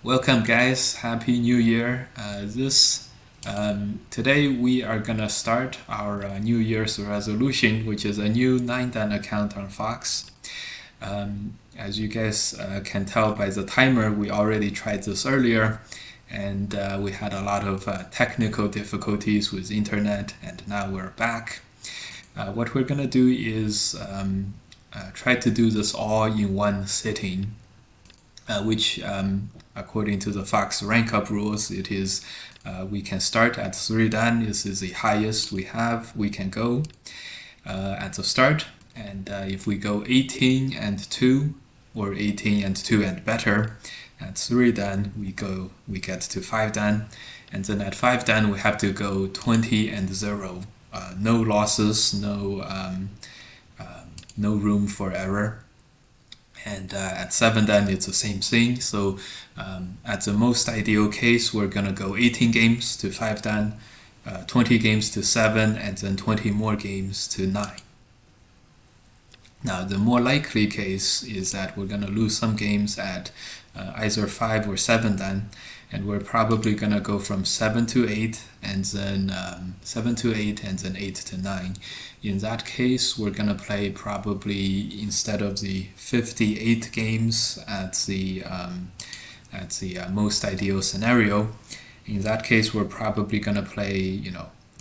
Welcome, guys. Happy New Year. Today we are gonna start our New Year's resolution, which is a new 9Dan account on Fox. As you guys can tell by the timer, we already tried this earlier, and we had a lot of technical difficulties with internet, and now we're back. What we're gonna do is try to do this all in one sitting, which according to the Fox rank up rules, it is we can start at 3 Dan. This is the highest we can go at the start. And if we go 18 and 2 or 18 and 2 and better, at 3 Dan we get to 5 Dan. And then at 5 Dan we have to go 20 and 0. No losses, no room for error. And at 7 Dan it's the same thing. So at the most ideal case, we're gonna go 18 games to 5 Dan, 20 games to 7, and then 20 more games to 9. Now the more likely case is that we're gonna lose some games at either 5 or 7 Dan, and we're probably gonna go from 7 to 8 and then 7 to 8 and then 8 to 9. In that case, we're gonna play probably, instead of the 58 games at the most ideal scenario, in that case we're probably gonna play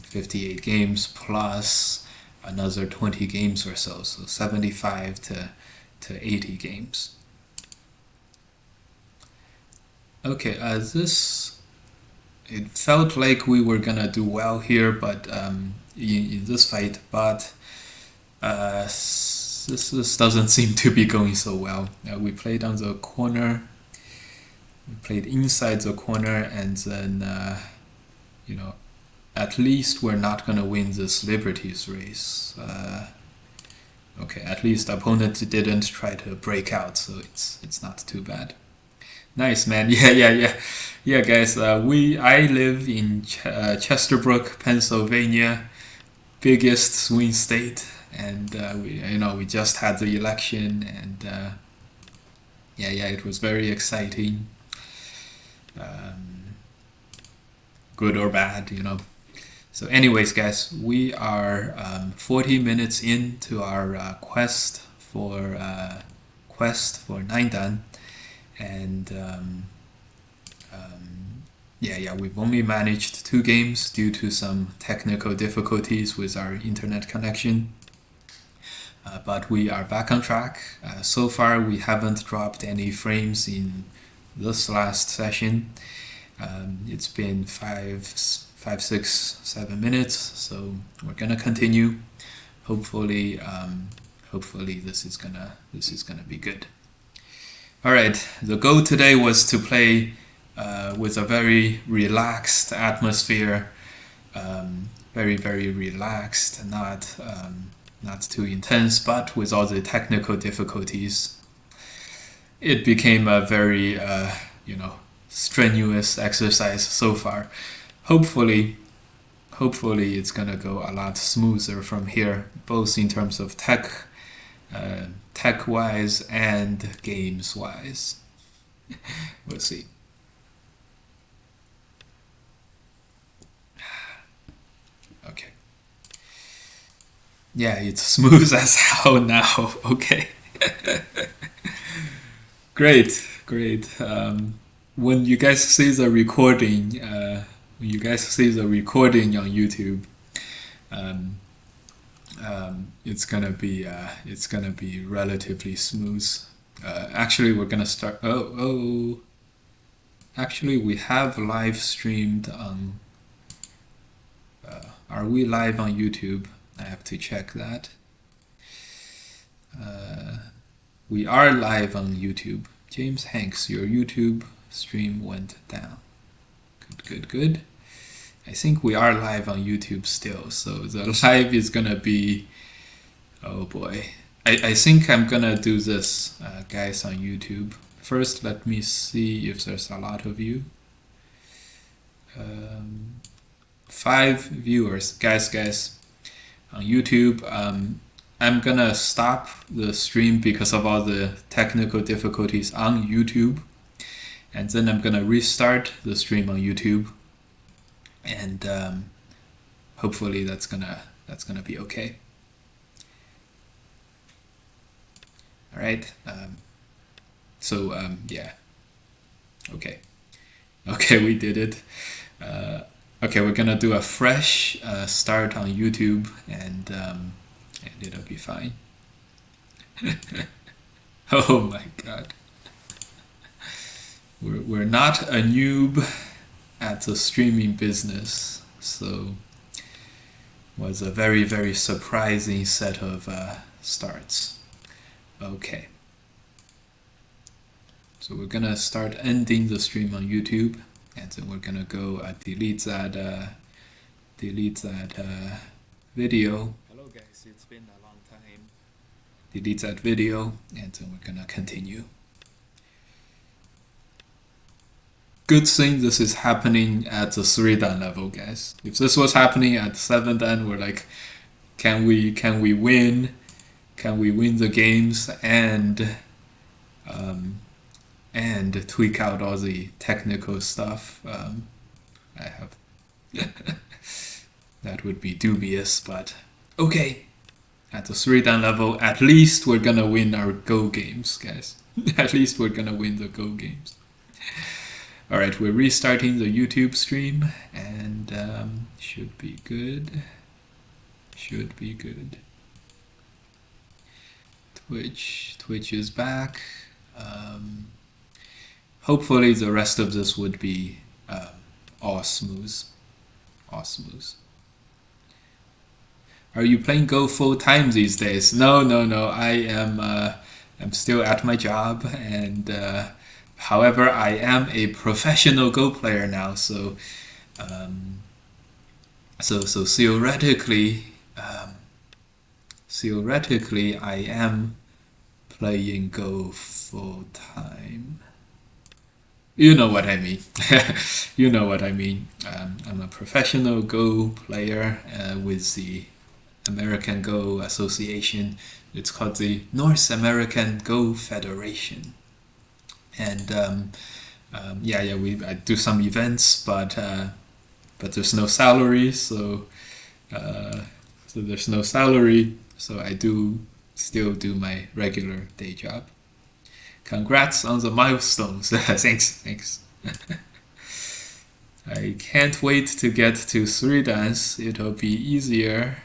58 games plus another 20 games or so 75 to 80 games. Okay, it felt like we were gonna do well here, but in this fight, but this doesn't seem to be going so well. We played on the corner, we played inside the corner, and then at least we're not gonna win this Liberties race. Okay, at least opponent didn't try to break out, so it's not too bad. Nice, man. Yeah, guys. I live in Chesterbrook, Pennsylvania, biggest swing state, and we just had the election, and it was very exciting. Good or bad, So, anyways, guys, we are 40 minutes into our quest for 9 Dan. And we've only managed 2 games due to some technical difficulties with our internet connection. But we are back on track. So far, we haven't dropped any frames in this last session. It's been 5, 6, 7 minutes, so we're gonna continue. Hopefully, this is gonna be good. Alright, the goal today was to play with a very relaxed atmosphere, very, very relaxed, not too intense, but with all the technical difficulties. It became a very, strenuous exercise so far. Hopefully it's gonna go a lot smoother from here, both in terms of tech-wise and games-wise. We'll see. Okay. Yeah, it's smooth as hell now. Okay. Great. When you guys see the recording, on YouTube, it's gonna be relatively smooth. Actually, we're gonna start. Actually, we have live streamed on. Are we live on YouTube? I have to check that. We are live on YouTube. James Hanks, your YouTube stream went down. Good. I think we are live on YouTube still, so the live is gonna be. Oh boy. I think I'm gonna do this, guys, on YouTube. First, let me see if there's a lot of you. 5 viewers. Guys, on YouTube. I'm gonna stop the stream because of all the technical difficulties on YouTube. and then I'm gonna restart the stream on YouTube, and hopefully that's gonna be okay. All right. Yeah. Okay. Okay, we did it. Okay, we're gonna do a fresh start on YouTube, and it'll be fine. Oh my god. We're not a noob at the streaming business, so was a very, very surprising set of starts. Okay. So we're gonna start ending the stream on YouTube, and then we're gonna go delete that video. Hello guys, it's been a long time. Delete that video, and then we're gonna continue. Good thing this is happening at the 3 dan level, guys. If this was happening at 7 dan, we're like, can we win? Can we win the games and tweak out all the technical stuff? I have that would be dubious, but okay. At the 3 dan level, at least we're gonna win our Go games, guys. At least we're gonna win the Go games. Alright, we're restarting the YouTube stream, and should be good. Should be good. Twitch is back. Hopefully the rest of this would be all smooth. All smooth. Are you playing Go full time these days? No. I am I'm still at my job, and however, I am a professional Go player now, so theoretically, I am playing Go full time. You know what I mean. You know what I mean. I'm a professional Go player with the American Go Association. It's called the North American Go Federation. And I do some events, but there's no salary, so there's no salary, so I do still do my regular day job. Congrats on the milestones. Thanks. I can't wait to get to 3 dans. It'll be easier.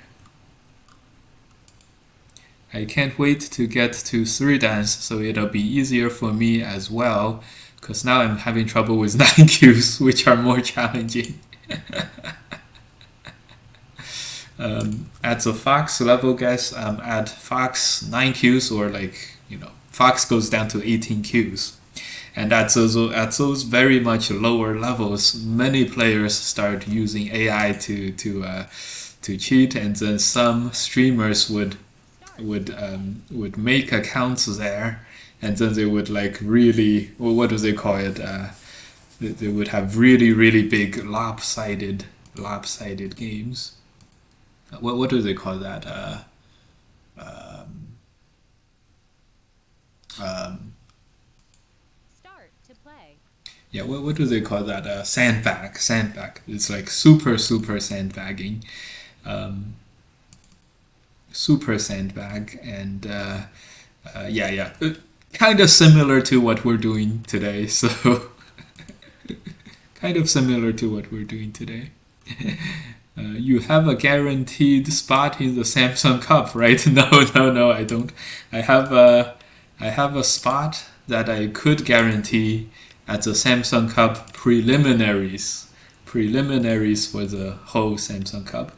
I can't wait to get to 3 dans, so it'll be easier for me as well, because now I'm having trouble with 9 queues, which are more challenging. At the Fox level, guys, at Fox 9 queues, or Fox goes down to 18 queues. And at those very much lower levels, many players start using AI to cheat, and then some streamers would make accounts there, and then they would really, what do they call it? They would have really big lopsided games. What do they call that? Start to play. Yeah, what do they call that? Sandbag. It's like super sandbagging. Super sandbag, and kind of similar to what we're doing today. So kind of similar to what we're doing today. You have a guaranteed spot in the Samsung Cup, right? No, I don't. I have a spot that I could guarantee at the Samsung Cup preliminaries for the whole Samsung Cup.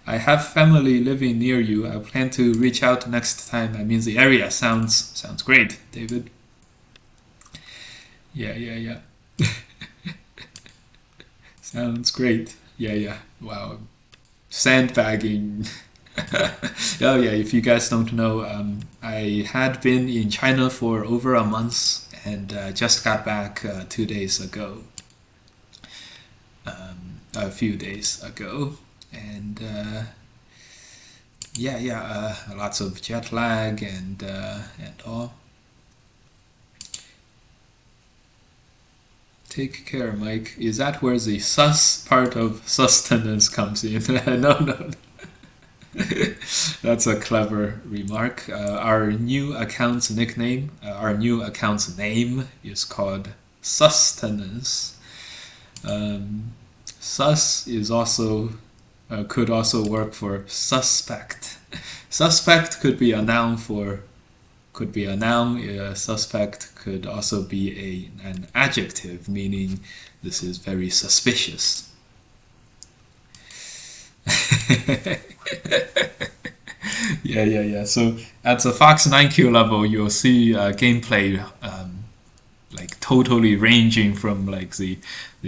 I have family living near you. I plan to reach out next time I'm in the area. Sounds great, David. Yeah. Sounds great. Yeah. Wow. Sandbagging. Oh yeah, if you guys don't know, I had been in China for over a month, and just got back 2 days ago. A few days ago. And lots of jet lag and all. Take care, Mike. Is that where the sus part of sustenance comes in? No. That's a clever remark. Our new account's nickname, our new account's name is called Sustenance. Sus is also could also work for suspect. Suspect could be a noun for could be a noun. Suspect could also be an adjective, meaning this is very suspicious. Yeah. So at the Fox 9Q level, you'll see gameplay like totally ranging from like the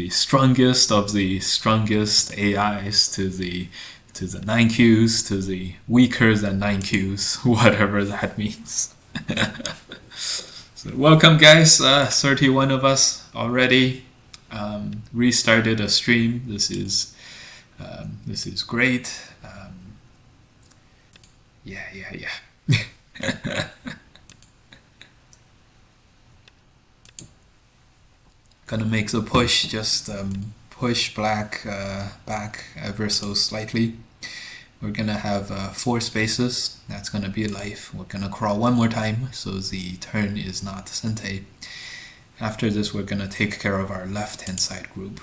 strongest of the strongest AIs to the 9Qs to the weaker than 9Qs, whatever that means. So welcome guys, 31 of us already. Restarted a stream. This is great. Yeah. Gonna make the push, just push black back ever so slightly. We're gonna have 4 spaces. That's gonna be life. We're gonna crawl one more time so the turn is not sente. After this, we're gonna take care of our left-hand side group.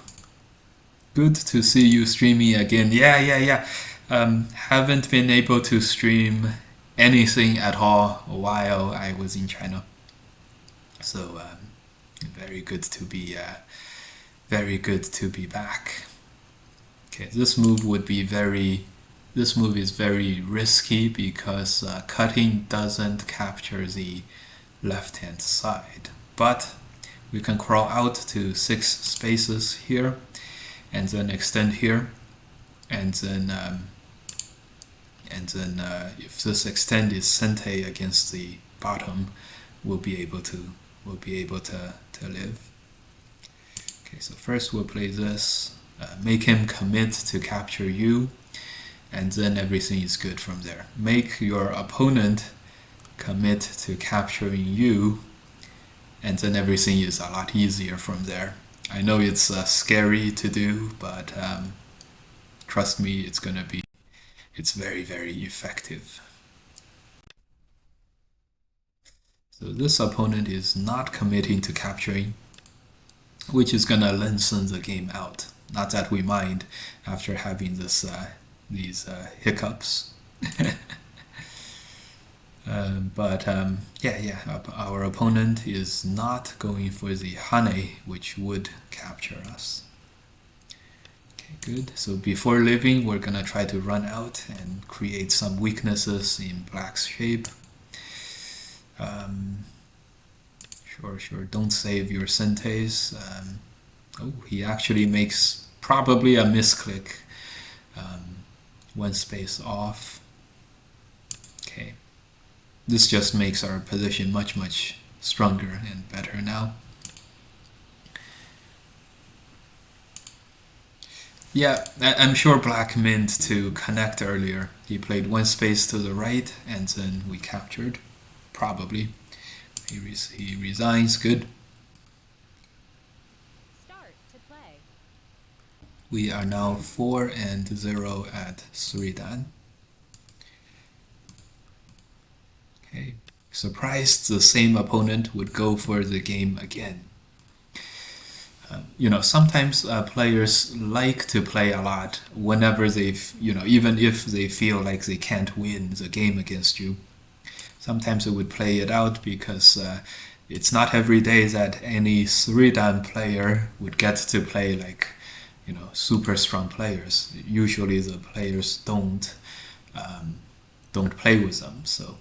Good to see you streaming again. Yeah. Haven't been able to stream anything at all while I was in China. So very good to be back. Okay, this move is very risky because cutting doesn't capture the left-hand side, but we can crawl out to 6 spaces here and then extend here, and then if this extend is sente against the bottom, we'll be able to live. Okay, so first we'll play this, make him commit to capture you, and then everything is good from there. Make your opponent commit to capturing you, and then everything is a lot easier from there. I know it's scary to do, but trust me, it's very, very effective. So this opponent is not committing to capturing, which is gonna lengthen the game out. Not that we mind after having these hiccups. But our opponent is not going for the Hane, which would capture us. Okay, good. So before leaving, we're gonna try to run out and create some weaknesses in black's shape. Sure. Don't save your sentes. He actually makes probably a misclick. 1 space off. Okay. This just makes our position much, much stronger and better now. Yeah, I'm sure black meant to connect earlier. He played 1 space to the right and then we captured. Probably. He resigns. Good. Start to play. We are now 4-0 at 3 dan. Okay. Surprised the same opponent would go for the game again. Sometimes players like to play a lot whenever even if they feel like they can't win the game against you. Sometimes they would play it out because it's not every day that any 3 dan player would get to play like, super strong players. Usually the players don't play with them. So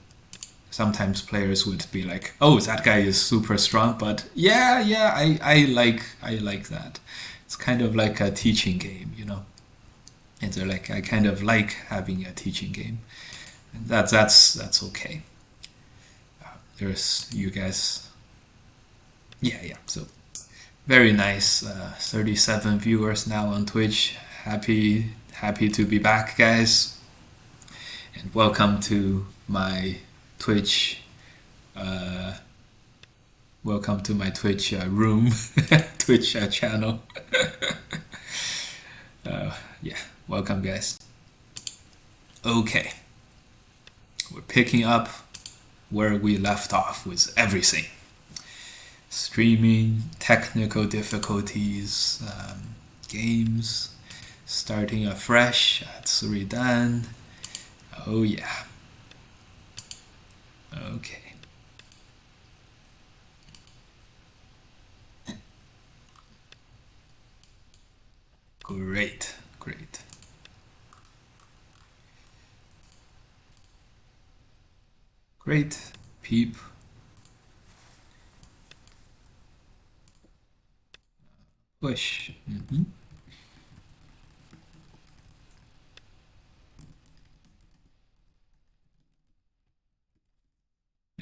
sometimes players would be like, oh, that guy is super strong, but I like that. It's kind of like a teaching game, And they're like, I kind of like having a teaching game. And that's okay. There's you guys. Yeah. So very nice. 37 viewers now on Twitch. Happy to be back, guys. And welcome to my Twitch room Twitch channel. Yeah, welcome guys. Okay, we're picking up where we left off with everything. Streaming, technical difficulties, games, starting afresh at Suridan. Oh yeah. Okay. Great, great. Great, peep. Push.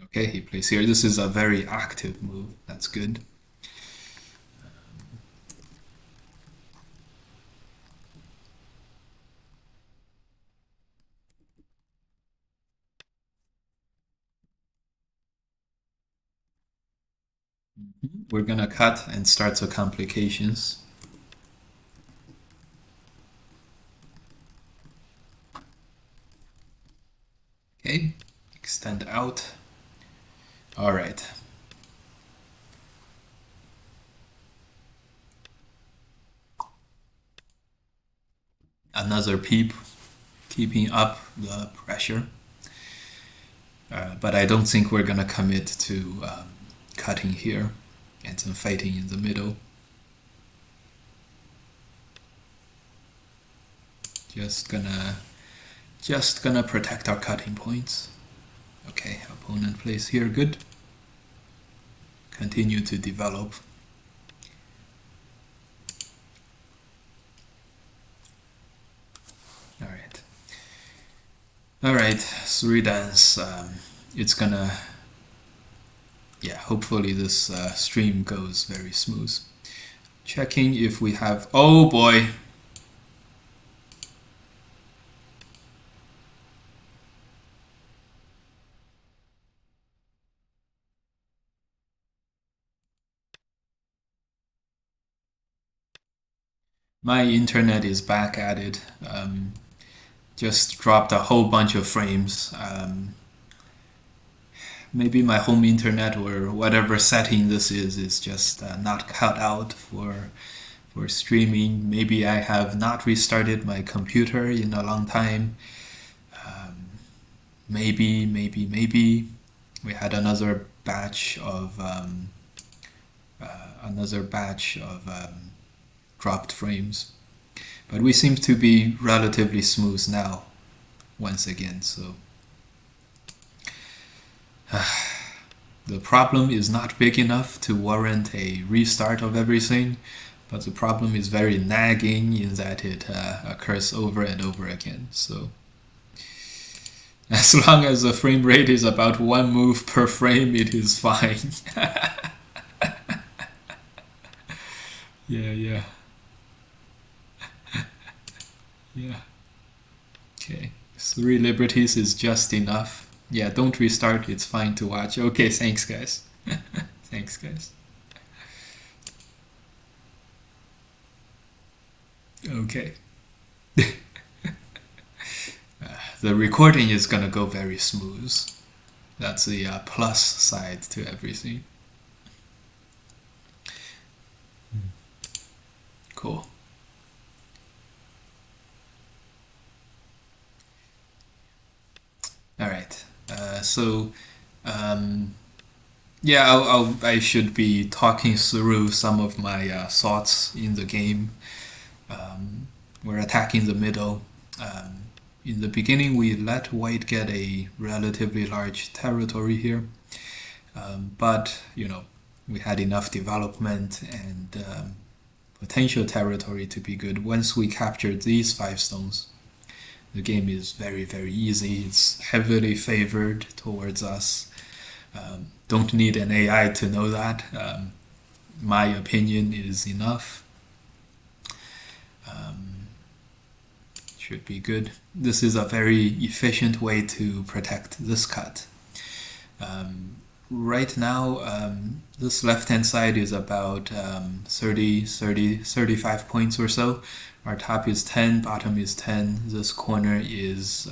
Okay, he plays here. This is a very active move. That's good. We're gonna cut and start the complications. Okay, extend out. All right. Another peep, keeping up the pressure. But I don't think we're gonna commit to cutting here and then fighting in the middle. Just gonna protect our cutting points. Okay, opponent plays here, good. Continue to develop. All right, Suridance. It's gonna, yeah. Hopefully this stream goes very smooth. Checking if we have. Oh boy. My internet is back at it. Just dropped a whole bunch of frames. Maybe my home internet or whatever setting this is just not cut out for streaming. Maybe I have not restarted my computer in a long time. Maybe we had another batch of dropped frames. But we seem to be relatively smooth now, once again, so... the problem is not big enough to warrant a restart of everything, but the problem is very nagging in that it occurs over and over again, so... as long as the frame rate is about one move per frame, it is fine. Yeah. Yeah. Okay. 3 liberties is just enough. Yeah, don't restart. It's fine to watch. Okay, thanks, guys. Thanks, guys. Okay. The recording is gonna go very smooth. That's the plus side to everything. Cool. All right. Yeah, I should be talking through some of my thoughts in the game. We're attacking the middle. In the beginning, we let white get a relatively large territory here, but we had enough development and potential territory to be good. Once we captured these 5 stones, the game is very, very easy. It's heavily favored towards us. Don't need an AI to know that. My opinion is enough. Should be good. This is a very efficient way to protect this cut. right now, this left-hand side is about 35 points or so. Our top is 10, bottom is 10. This corner is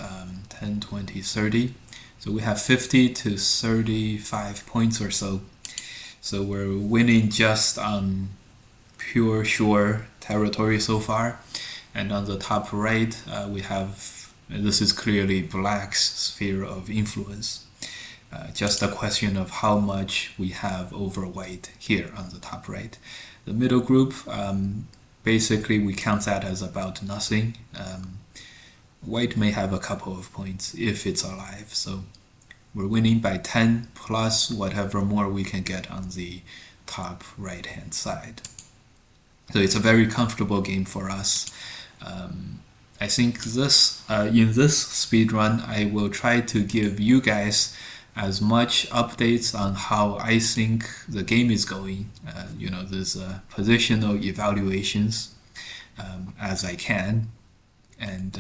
10, 20, 30. So we have 50 to 35 points or so. So we're winning just on pure shore territory so far. And on the top right, we have, this is clearly Black's sphere of influence. Just a question of how much we have over White here on the top right. The middle group, basically we count that as about nothing. White may have a couple of points if it's alive, so we're winning by 10 plus whatever more we can get on the top right hand side. So it's a very comfortable game for us. I think this in this speedrun I will try to give you guys as much updates on how I think the game is going, these positional evaluations as I can, and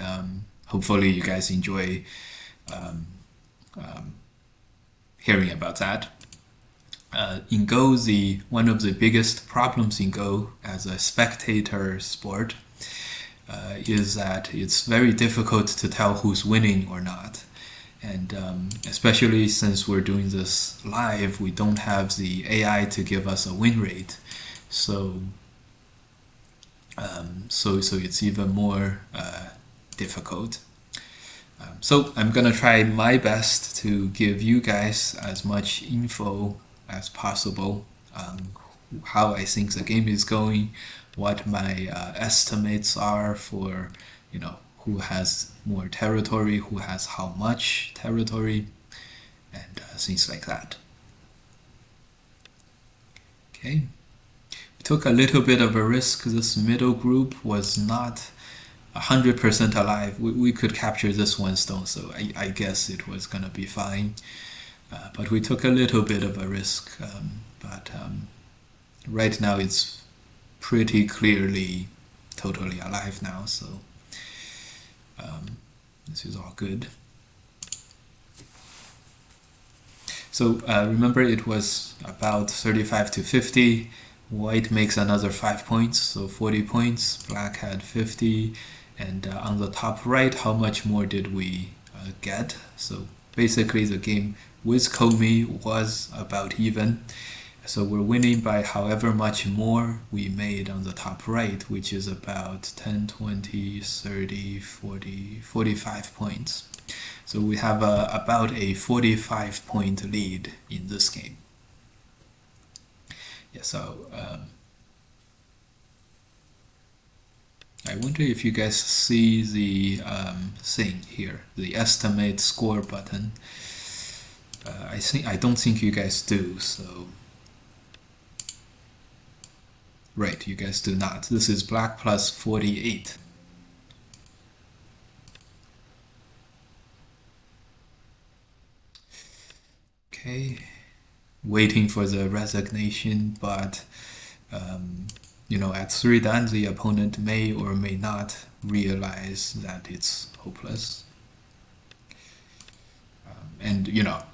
hopefully you guys enjoy hearing about that. In Go, one of the biggest problems in Go as a spectator sport is that it's very difficult to tell who's winning or not. And especially since we're doing this live, we don't have the AI to give us a win rate. So it's even more difficult. So I'm gonna try my best to give you guys as much info as possible on how I think the game is going, what my estimates are for, who has more territory, who has how much territory, and things like that. Okay, we took a little bit of a risk. This middle group was not 100% alive. We could capture this one stone, so I guess it was gonna be fine. But we took a little bit of a risk. But right now it's pretty clearly totally alive now, so this is all good. So remember, it was about 35 to 50. White makes another 5 points, so 40 points. Black had 50. And on the top right, how much more did we get? So basically the game with Comey was about even. So we're winning by however much more we made on the top right, which is about 10, 20, 30, 40, 45 points. So we have about a 45 point lead in this game. Yeah, so I wonder if you guys see the thing here, the estimate score button. I don't think you guys do, so right, you guys do not. This is Black plus 48. Okay, waiting for the resignation, but at 3 dan, the opponent may or may not realize that it's hopeless. And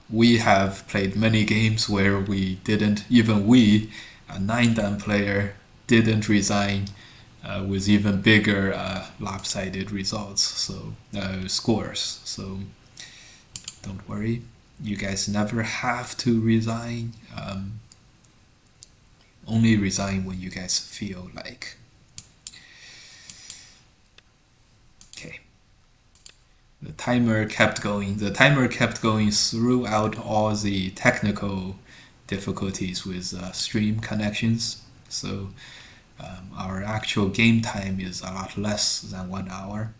we have played many games where we didn't, even we, a 9 dan player, didn't resign with even bigger lopsided results, so scores. So don't worry, you guys never have to resign. Only resign when you guys feel like. Okay. The timer kept going. The timer kept going throughout all the technical difficulties with stream connections. So our actual game time is a lot less than 1 hour.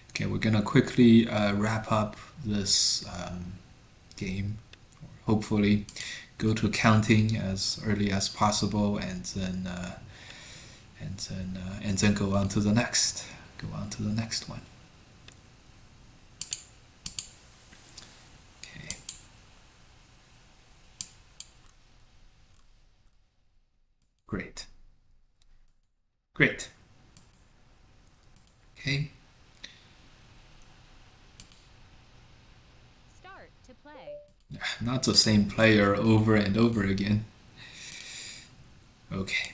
Okay, we're gonna quickly wrap up this game, hopefully go to counting as early as possible, and then go on to the next one. Okay. Great. Okay. Start to play. Not the same player over and over again. Okay.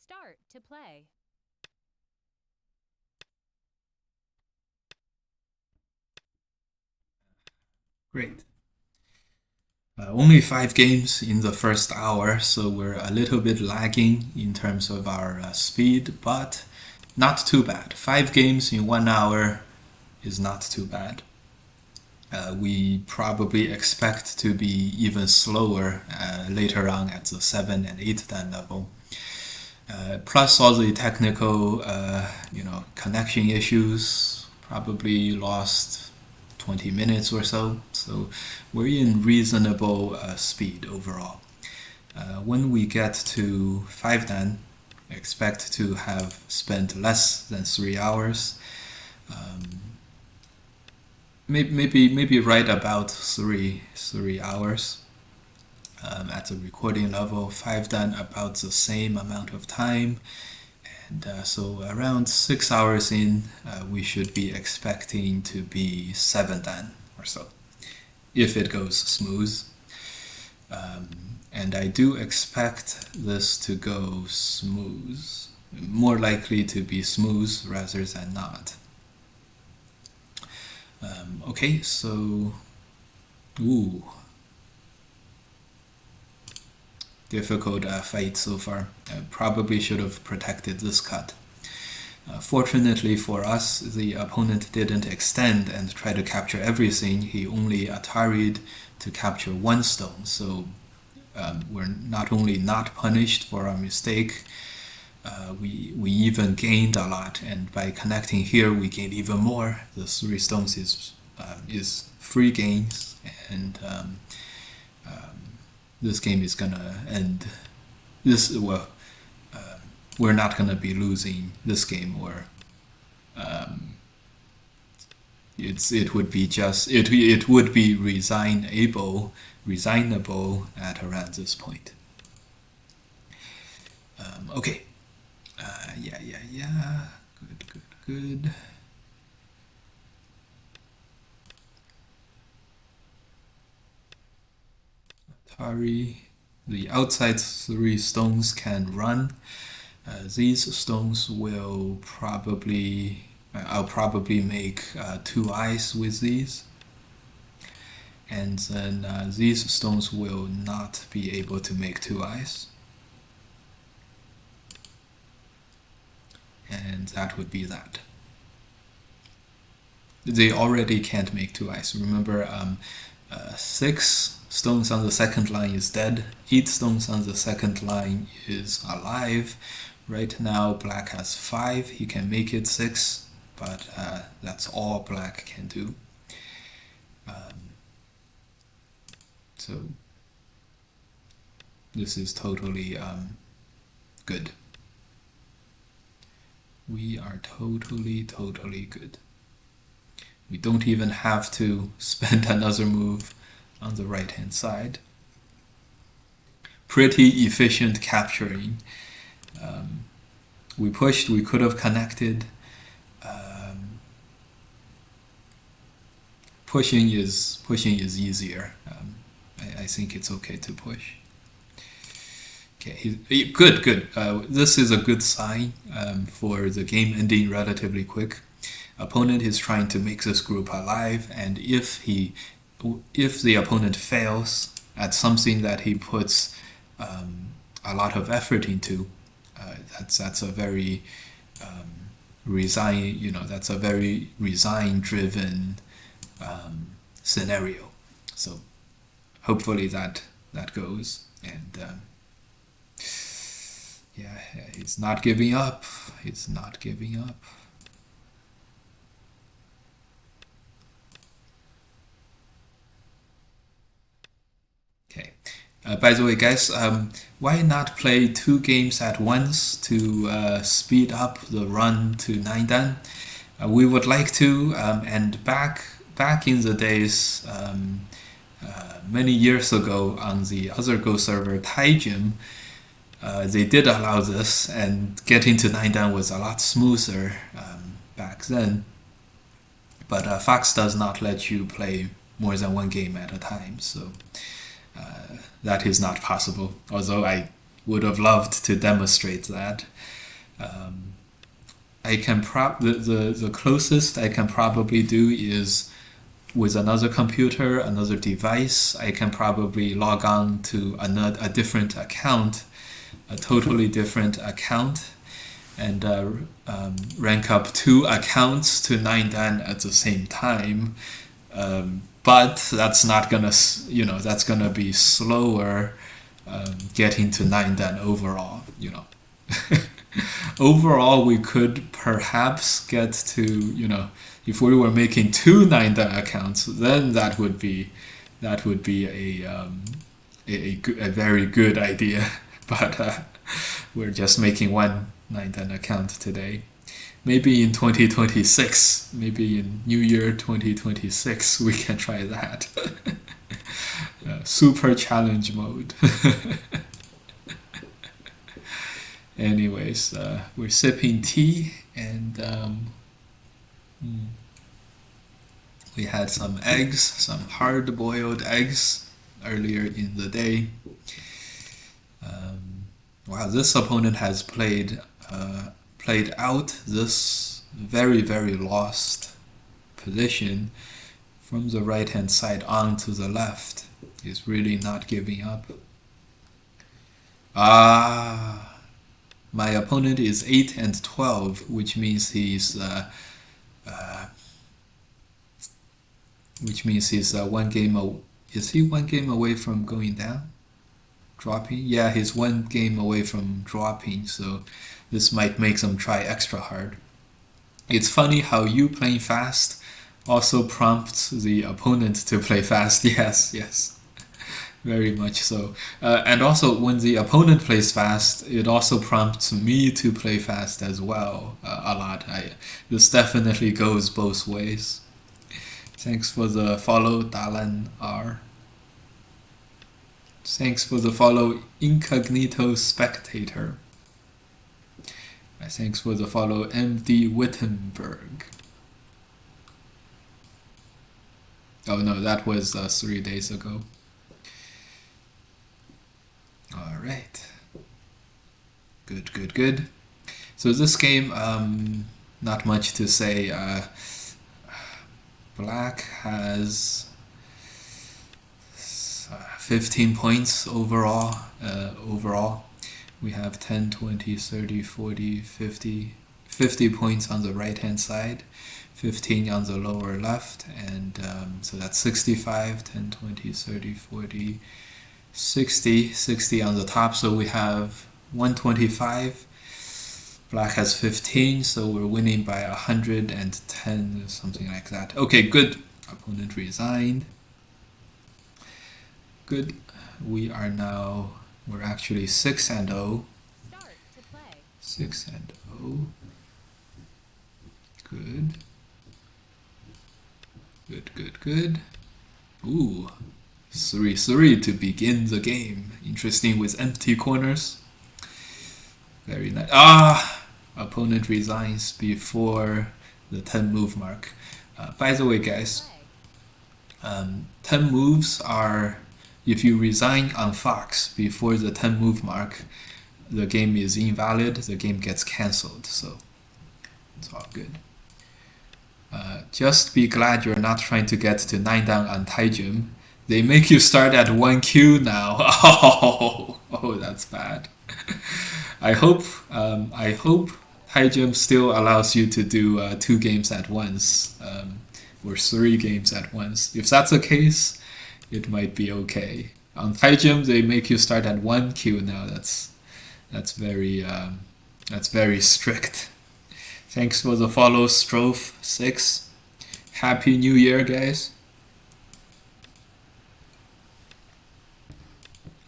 Start to play. Great. Only 5 games in the first hour, so we're a little bit lagging in terms of our speed, but not too bad. 5 games in 1 hour is not too bad. We probably expect to be even slower later on at the 7 and 8 dan level. Plus all the technical, connection issues, probably lost 20 minutes or so. So we're in reasonable speed overall. When we get to 5 dan, expect to have spent less than 3 hours. Maybe right about 3 hours. At the recording level, 5 dan about the same amount of time, and so around 6 hours in, we should be expecting to be 7 dan or so, if it goes smooth. And I do expect this to go smooth, more likely to be smooth rather than not. Okay, so difficult fight so far. Probably should have protected this cut. Fortunately for us, the opponent didn't extend and try to capture everything. He only Atari'd to capture 1 stone, so we're not only not punished for our mistake, we even gained a lot, and by connecting here we gained even more. The 3 stones is free gains, and this game is gonna end. We're not gonna be losing this game, or it would be resignable at around this point. Okay. Yeah. Good. Atari. The outside 3 stones can run. These stones will probably... I'll probably make 2 eyes with these. And then these stones will not be able to make 2 eyes. And that would be that. They already can't make 2 eyes. Remember, 6 stones on the second line is dead. 8 stones on the second line is alive. Right now, black has 5. He can make it 6, but that's all black can do. So this is totally good. We are totally good. We don't even have to spend another move on the right hand side. Pretty efficient capturing. We pushed, we could have connected. Pushing is easier. I think it's okay to push. Okay, good. This is a good sign for the game ending relatively quick. Opponent is trying to make this group alive, and if the opponent fails at something that he puts a lot of effort into, that's a very that's a very resign-driven scenario. So hopefully that goes, and yeah, it's not giving up. It's not giving up. Okay. By the way, guys, why not play 2 games at once to speed up the run to 9 dan? We would like to, and back in the days, many years ago on the other Go server, Taijin, they did allow this, and getting to 9 dan was a lot smoother back then. But Fox does not let you play more than one game at a time, so that is not possible. Although I would have loved to demonstrate that. I can the closest I can probably do is with another computer, another device. I can probably log on to a different account, a totally different account, and rank up 2 accounts to 9 dan at the same time. But that's not gonna, that's gonna be slower getting to 9 dan overall. Overall, we could perhaps get to, if we were making 2 9 dan accounts, then that would be a very good idea. But we're just making 1 9 dan account today. Maybe in 2026, maybe in New Year 2026, we can try that. Super challenge mode. Anyways, we're sipping tea, and we had some eggs, some hard-boiled eggs earlier in the day. Wow, this opponent has played out this very, very lost position from the right-hand side on to the left. He's really not giving up. My opponent is 8 and 12, which means he's one game. Is he 1 game away from going down? Dropping? Yeah, he's 1 game away from dropping, so this might make them try extra hard. It's funny how you playing fast also prompts the opponent to play fast. Yes. Very much so. And also, when the opponent plays fast, it also prompts me to play fast as well a lot. This definitely goes both ways. Thanks for the follow, Dalan R. Thanks for the follow, Incognito Spectator. Thanks for the follow, MD Wittenberg. Oh no, that was 3 days ago. All right. Good. So this game, not much to say. Black has 15 points overall. We have 10, 20, 30, 40, 50 points on the right hand side, 15 on the lower left, and so that's 65, 10, 20, 30, 40, 60 on the top. So we have 125. Black has 15, so we're winning by 110, something like that. Okay, good. Opponent resigned. Good. We're actually 6 and 0. 6 and 0. Good. Ooh, 3-3 to begin the game. Interesting with empty corners. Very nice. Opponent resigns before the 10 move mark. By the way, guys, 10 moves are, if you resign on Fox before the 10 move mark, the game is invalid, the game gets cancelled, so it's all good. Just be glad you're not trying to get to 9 down on Taijin. They make you start at 1Q now. Oh, that's bad. I hope Taijin still allows you to do 2 games at once, or 3 games at once. If that's the case, it might be okay. On Taijin, they make you start at 1Q now. That's very strict. Thanks for the follow, Strophe6. Happy New Year, guys.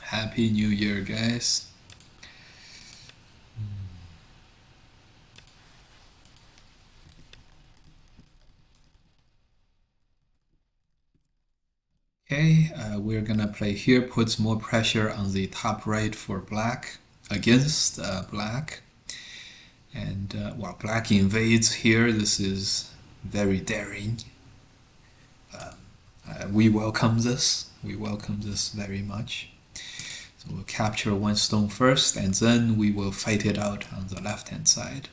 Happy New Year, guys. Okay, we're gonna play here, puts more pressure on the top right for black. against black. And while black invades here, this is very daring. We welcome this. We welcome this very much. So we'll capture one stone first, and then we will fight it out on the left-hand side.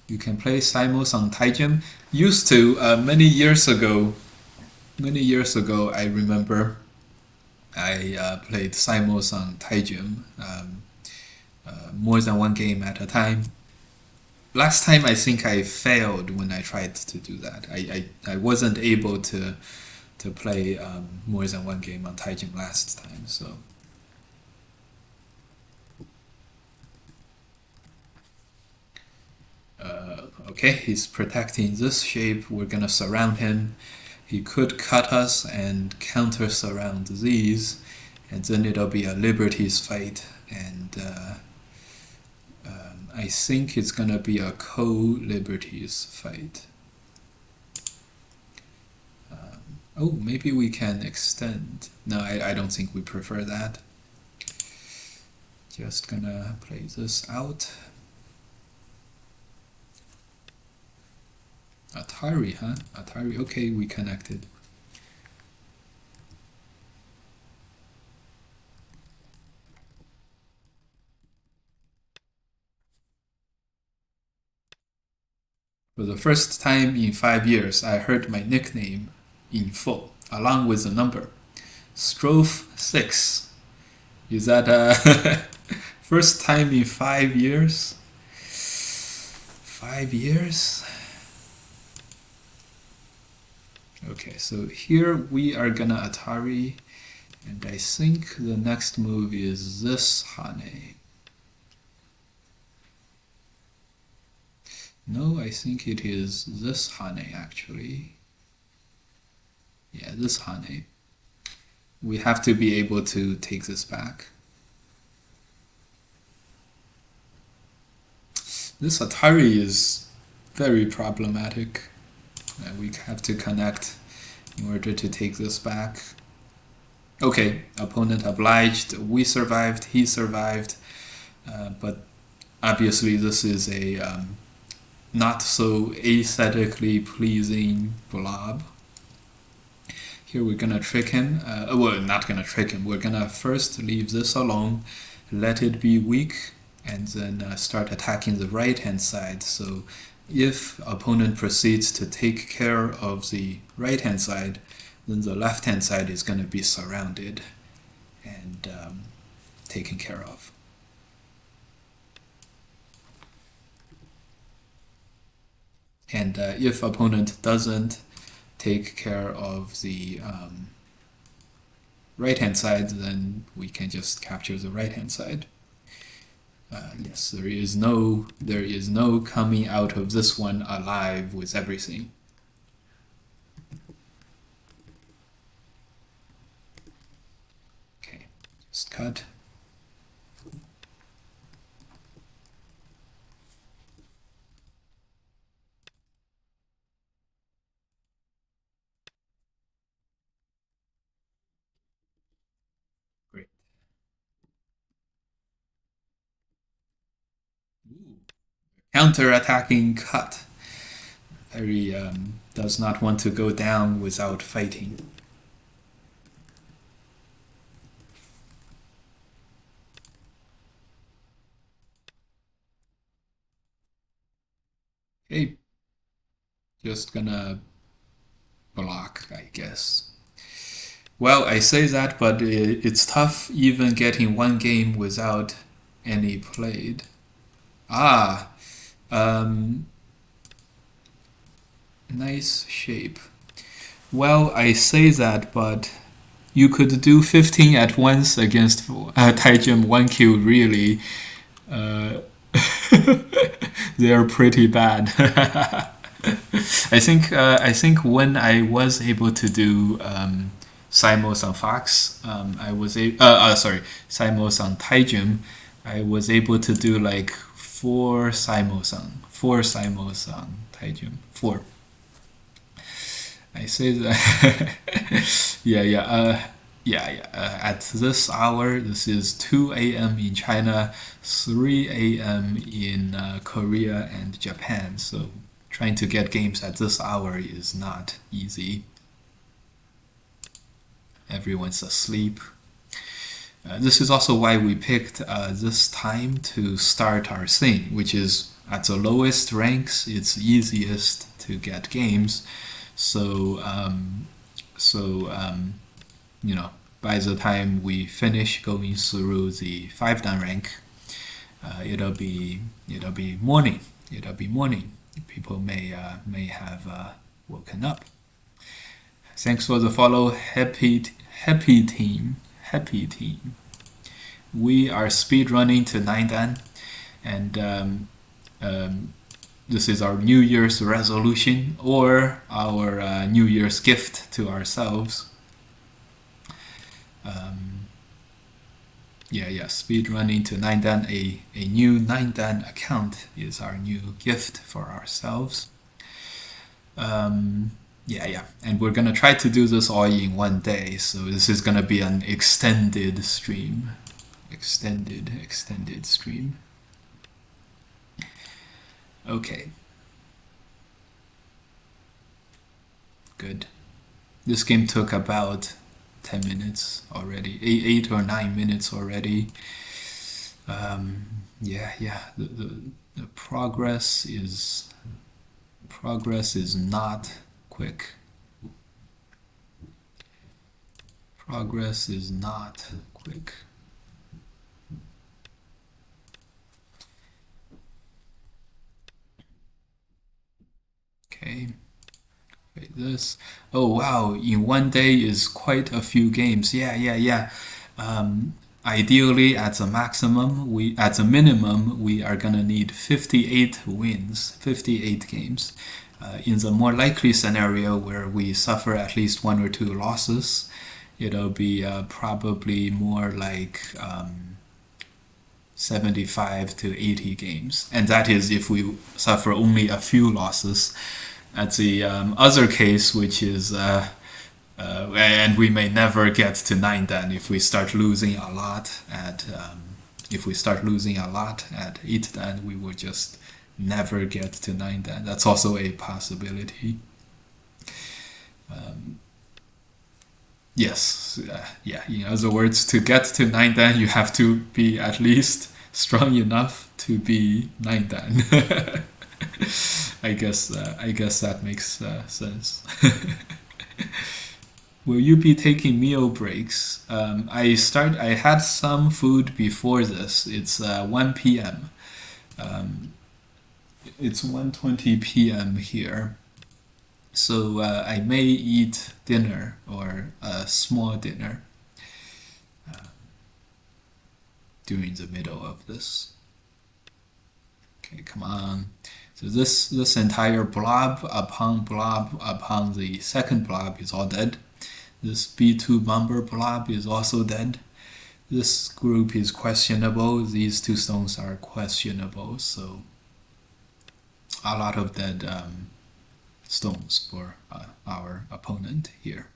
You can play Simos on Taijin. Used to many years ago. I remember I played Simos on Taijin, more than one game at a time. Last time I think I failed when I tried to do that. I wasn't able to play more than one game on Taijin last time. So okay, he's protecting this shape. We're gonna surround him. He could cut us and counter surround these, and then it'll be a liberties fight. And I think it's gonna be a co-liberties fight. Oh, maybe we can extend. No, I don't think we prefer that. Just gonna play this out. Atari, huh? Atari, okay, we connected. For the first time in 5 years, I heard my nickname in full, along with the number. Strophe 6. Is that first time in 5 years? 5 years? Okay, so here we are gonna Atari, and I think the next move is this Hane. No, I think it is this Hane actually. Yeah, this Hane. We have to be able to take this back. This Atari is very problematic. We have to connect in order to take this back. Okay, opponent obliged. We survived, he survived. But obviously this is a not so aesthetically pleasing blob. Here we're gonna trick him. Well, not gonna trick him. We're gonna first leave this alone, let it be weak, and then start attacking the right-hand side. So if opponent proceeds to take care of the right-hand side, then the left-hand side is going to be surrounded and taken care of. And if opponent doesn't take care of the right-hand side, then we can just capture the right-hand side. Yes, there is no coming out of this one alive with everything. Okay, just cut. Great. Ooh. Counter-attacking cut. Very does not want to go down without fighting. Okay, just gonna block, I guess. Well, I say that, but it's tough even getting one game without any played. Ah, nice shape. Well, I say that, but you could do 15 at once against Taijin 1Q, really. They're pretty bad. I think when I was able to do Simos on Fox, Simos on Taijin, I was able to do like four Simos on Taijin. 4. I say that. Yeah. At this hour, this is 2 a.m. in China, 3 a.m. in Korea and Japan. So trying to get games at this hour is not easy. Everyone's asleep. This is also why we picked this time to start our thing, which is at the lowest ranks, it's easiest to get games. So, by the time we finish going through the 5-dan rank, it'll be morning. It'll be morning. People may have woken up. Thanks for the follow, happy team. We are speed running to 9-dan, and this is our New Year's resolution or our New Year's gift to ourselves. Speed running to 9-dan. A new 9-dan account is our new gift for ourselves. And we're gonna try to do this all in one day, so this is gonna be an extended stream. Extended stream. Okay. Good. This game took about 10 minutes already, 8 or 9 minutes already. The progress is not quick. Progress is not quick. Okay. Wait, this. Oh wow! In one day is quite a few games. Ideally, at the minimum, we are gonna need 58 wins, 58 games. In the more likely scenario where we suffer at least 1 or 2 losses, it'll be probably more like 75 to 80 games, and that is if we suffer only a few losses. At the other case, which is and we may never get to 9-dan if we start losing a lot at 8-dan, we will just never get to 9-dan. That's also a possibility. In other words, to get to 9-dan, you have to be at least strong enough to be 9-dan. I guess that makes sense. Will you be taking meal breaks? I had some food before this. It's 1 p.m. It's 1:20 p.m. here. So I may eat dinner or a small dinner during the middle of this. Okay, come on. So this entire blob upon the second blob is all dead. This B2 bomber blob is also dead. This group is questionable. These 2 stones are questionable. So a lot of dead stones for our opponent here.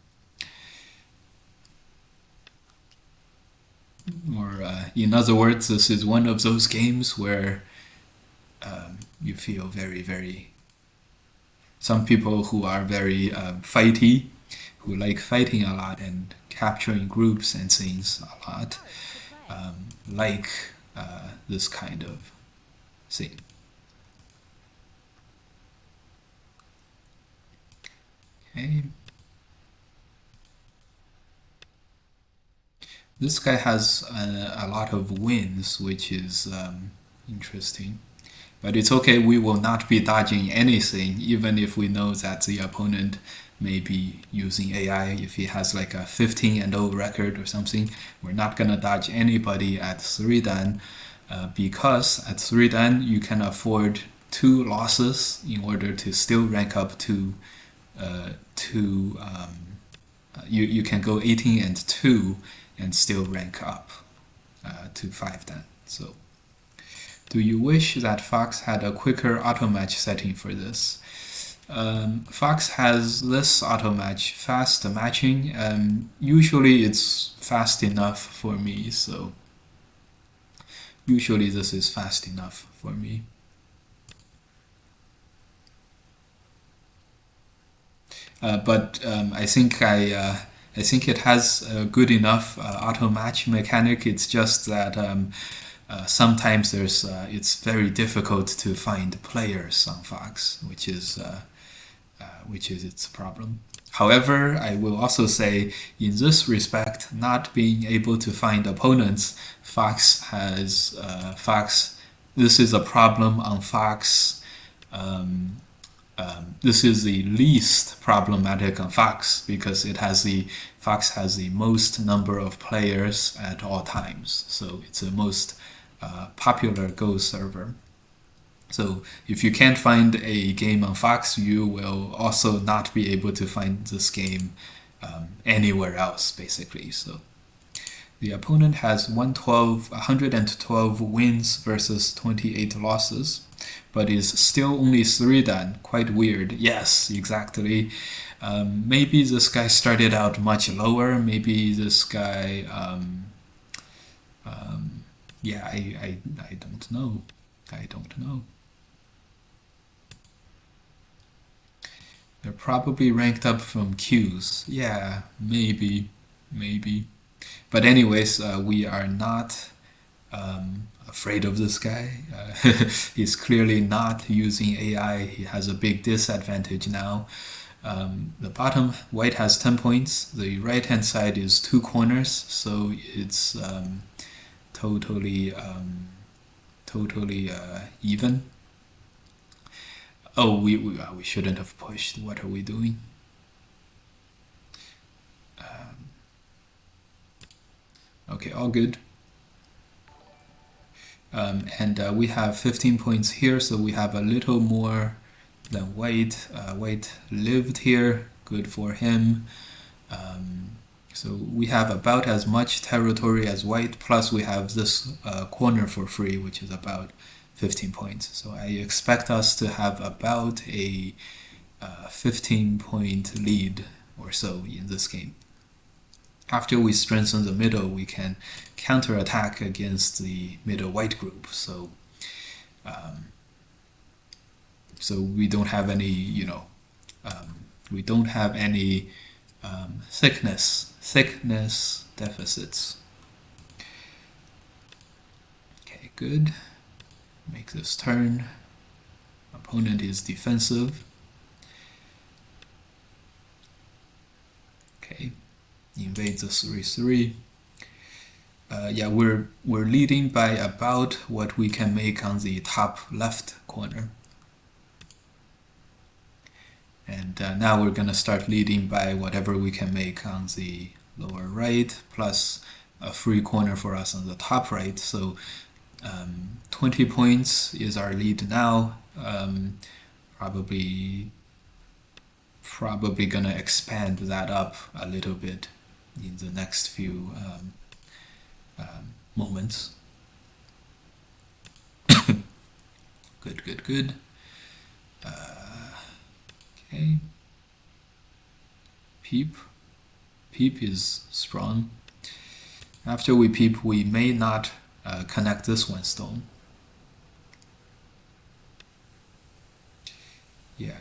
Or in other words, this is one of those games where you feel very. Some people who are very fighty, who like fighting a lot and capturing groups and things a lot, like this kind of thing. Okay. This guy has a lot of wins, which is interesting. But it's okay, we will not be dodging anything, even if we know that the opponent may be using AI. If he has like a 15-0 record or something, we're not gonna dodge anybody at 3-dan, because at 3-dan you can afford 2 losses in order to still rank up to you can go 18-2 and still rank up to 5-dan. So, do you wish that Fox had a quicker auto match setting for this? Fox has this auto match, fast matching. Usually it's fast enough for me, so usually this is fast enough for me. But I think I think it has a good enough auto match mechanic. It's just that sometimes it's very difficult to find players on Fox, which is its problem. However, I will also say, in this respect, not being able to find opponents, Fox has Fox. This is a problem on Fox. This is the least problematic on Fox because Fox has the most number of players at all times. So it's the most popular Go server. So if you can't find a game on Fox, you will also not be able to find this game anywhere else, basically. So the opponent has 112 wins versus 28 losses, but is still only 3 dan. Quite weird. Yes, exactly. Maybe this guy started out much lower. Maybe this guy, yeah, I don't know. I don't know. They're probably ranked up from queues. Yeah, maybe. But anyways, we are not afraid of this guy. He's clearly not using AI. He has a big disadvantage now. The bottom, white has 10 points. The right hand side is 2 corners, so it's totally even. Oh, we shouldn't have pushed. What are we doing? Okay, all good. And we have 15 points here, so we have a little more than white. White lived here, good for him. So we have about as much territory as white, plus we have this corner for free, which is about 15 points. So I expect us to have about a 15-point lead or so in this game. After we strengthen the middle, we can counterattack against the middle white group. So, so we don't have any, we don't have any thickness deficits. Okay, good. Make this turn. Opponent is defensive. Okay. Invades the 3-3. Yeah, we're leading by about what we can make on the top left corner. And now we're gonna start leading by whatever we can make on the lower right, plus a free corner for us on the top right. So 20 points is our lead now. Probably gonna expand that up a little bit in the next few moments. Good. Okay. Peep is strong. After we peep, we may not connect this one stone. Yeah.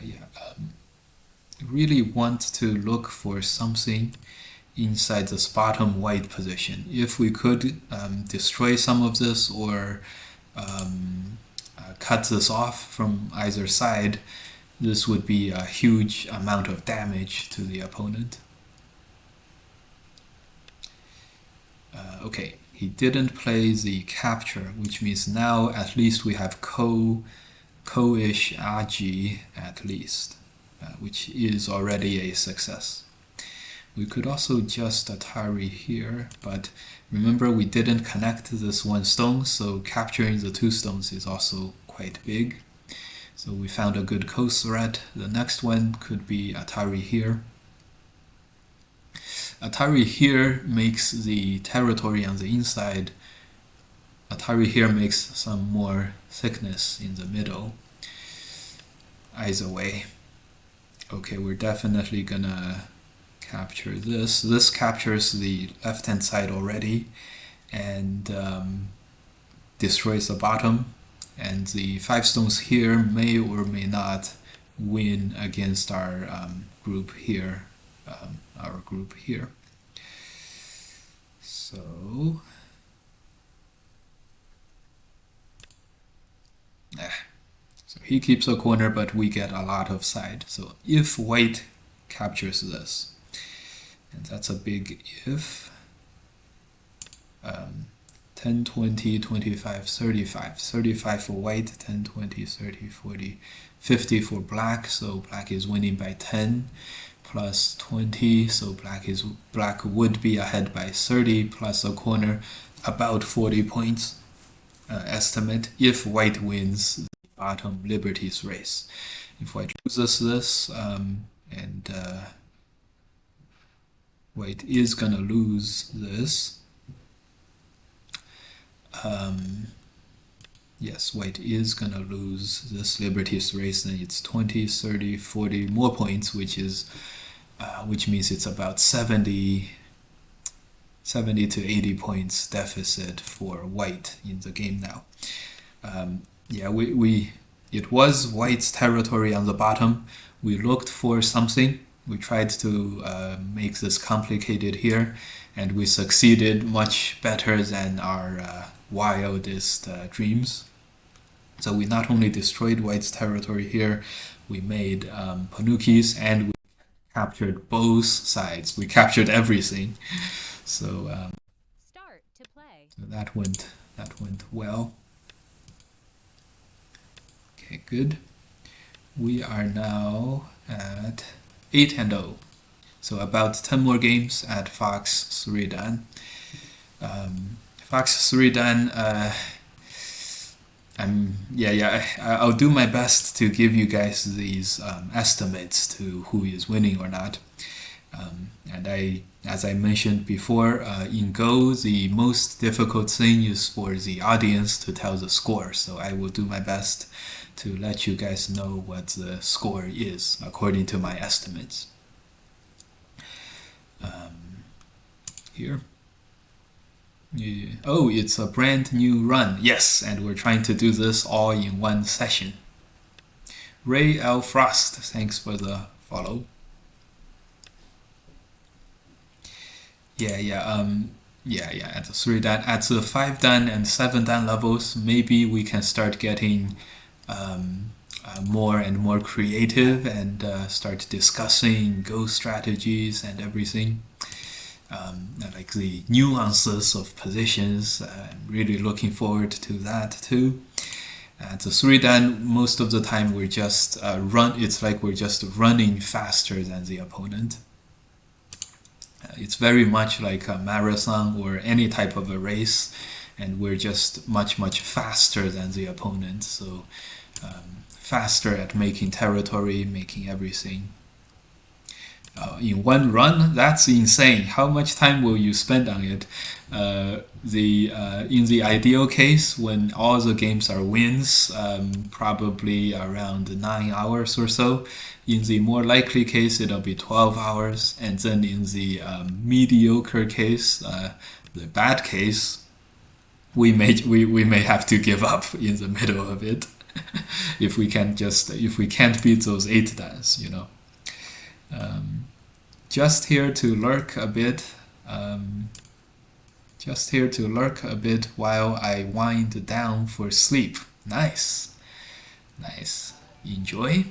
Really want to look for something inside this bottom white position. If we could destroy some of this or cut this off from either side, this would be a huge amount of damage to the opponent. Okay, he didn't play the capture, which means now at least we have co-ish Aji at least, which is already a success. We could also just Atari here, but remember we didn't connect this one stone, so capturing the 2 stones is also quite big. So we found a good coast threat. The next one could be Atari here. Atari here makes the territory on the inside. Atari here makes some more thickness in the middle. Either way. Okay, we're definitely gonna capture this. This captures the left-hand side already and destroys the bottom. And the 5 stones here may or may not win against our group here. So, so he keeps a corner, but we get a lot of side. So if white captures this, and that's a big if, 10, 20, 25, 35. 35 for white, 10, 20, 30, 40, 50 for black. So black is winning by 10 plus 20. So black would be ahead by 30 plus a corner, about 40 points estimate if white wins the bottom Liberty's race. If white loses this, and white is gonna lose this. Yes, white is gonna lose this Liberty's race, and it's 20, 30, 40 more points, which means it's about 70 to 80 points deficit for white in the game now. Yeah, it was white's territory on the bottom. We looked for something. We tried to make this complicated here, and we succeeded much better than our wildest dreams. So we not only destroyed white's territory here, we made Panukis, and we captured both sides. We captured everything. So, Start to play. So that went well. Okay, good. We are now at 8-0. So about 10 more games at Fox 3 Dan. Fox 3 Dan, I'll do my best to give you guys these estimates to who is winning or not. And as I mentioned before, in Go, the most difficult thing is for the audience to tell the score. So I will do my best to let you guys know what the score is according to my estimates. Here. Yeah. Oh, it's a brand new run. Yes, and we're trying to do this all in one session. Ray L. Frost, thanks for the follow. At the 3 Dan, at the 5 Dan and 7 Dan levels, maybe we can start getting more and more creative and start discussing Go strategies and everything. Like the nuances of positions. I'm really looking forward to that too. At the 3 Dan, most of the time we're just it's like we're just running faster than the opponent. It's very much like a marathon or any type of a race, and we're just much faster than the opponent. So faster at making territory, making everything. In one run, that's insane. How much time will you spend on it? In the ideal case, when all the games are wins, probably around 9 hours or so. In the more likely case, it'll be 12 hours. And then in the mediocre case, the bad case, we may have to give up in the middle of it if we can't beat those 8 Dans, you know. Just here to lurk a bit. Just here to lurk a bit while I wind down for sleep. Nice. Enjoy.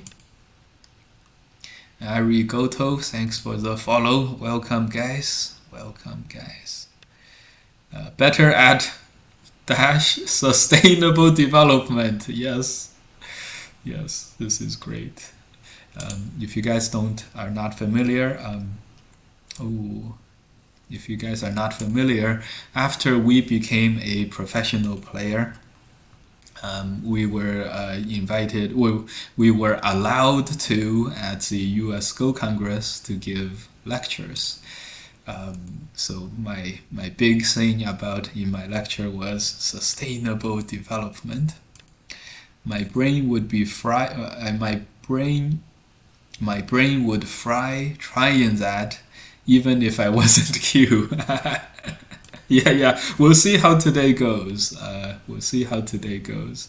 Arigoto, thanks for the follow. Welcome, guys. Better at dash sustainable development. Yes, this is great. If you guys are not familiar, after we became a professional player, we were invited, we were allowed to, at the US Go Congress, to give lectures. So my big thing in my lecture was sustainable development. My brain would be fried. My brain my brain would fry trying that, even if I wasn't Q. Yeah. We'll see how today goes. We'll see how today goes.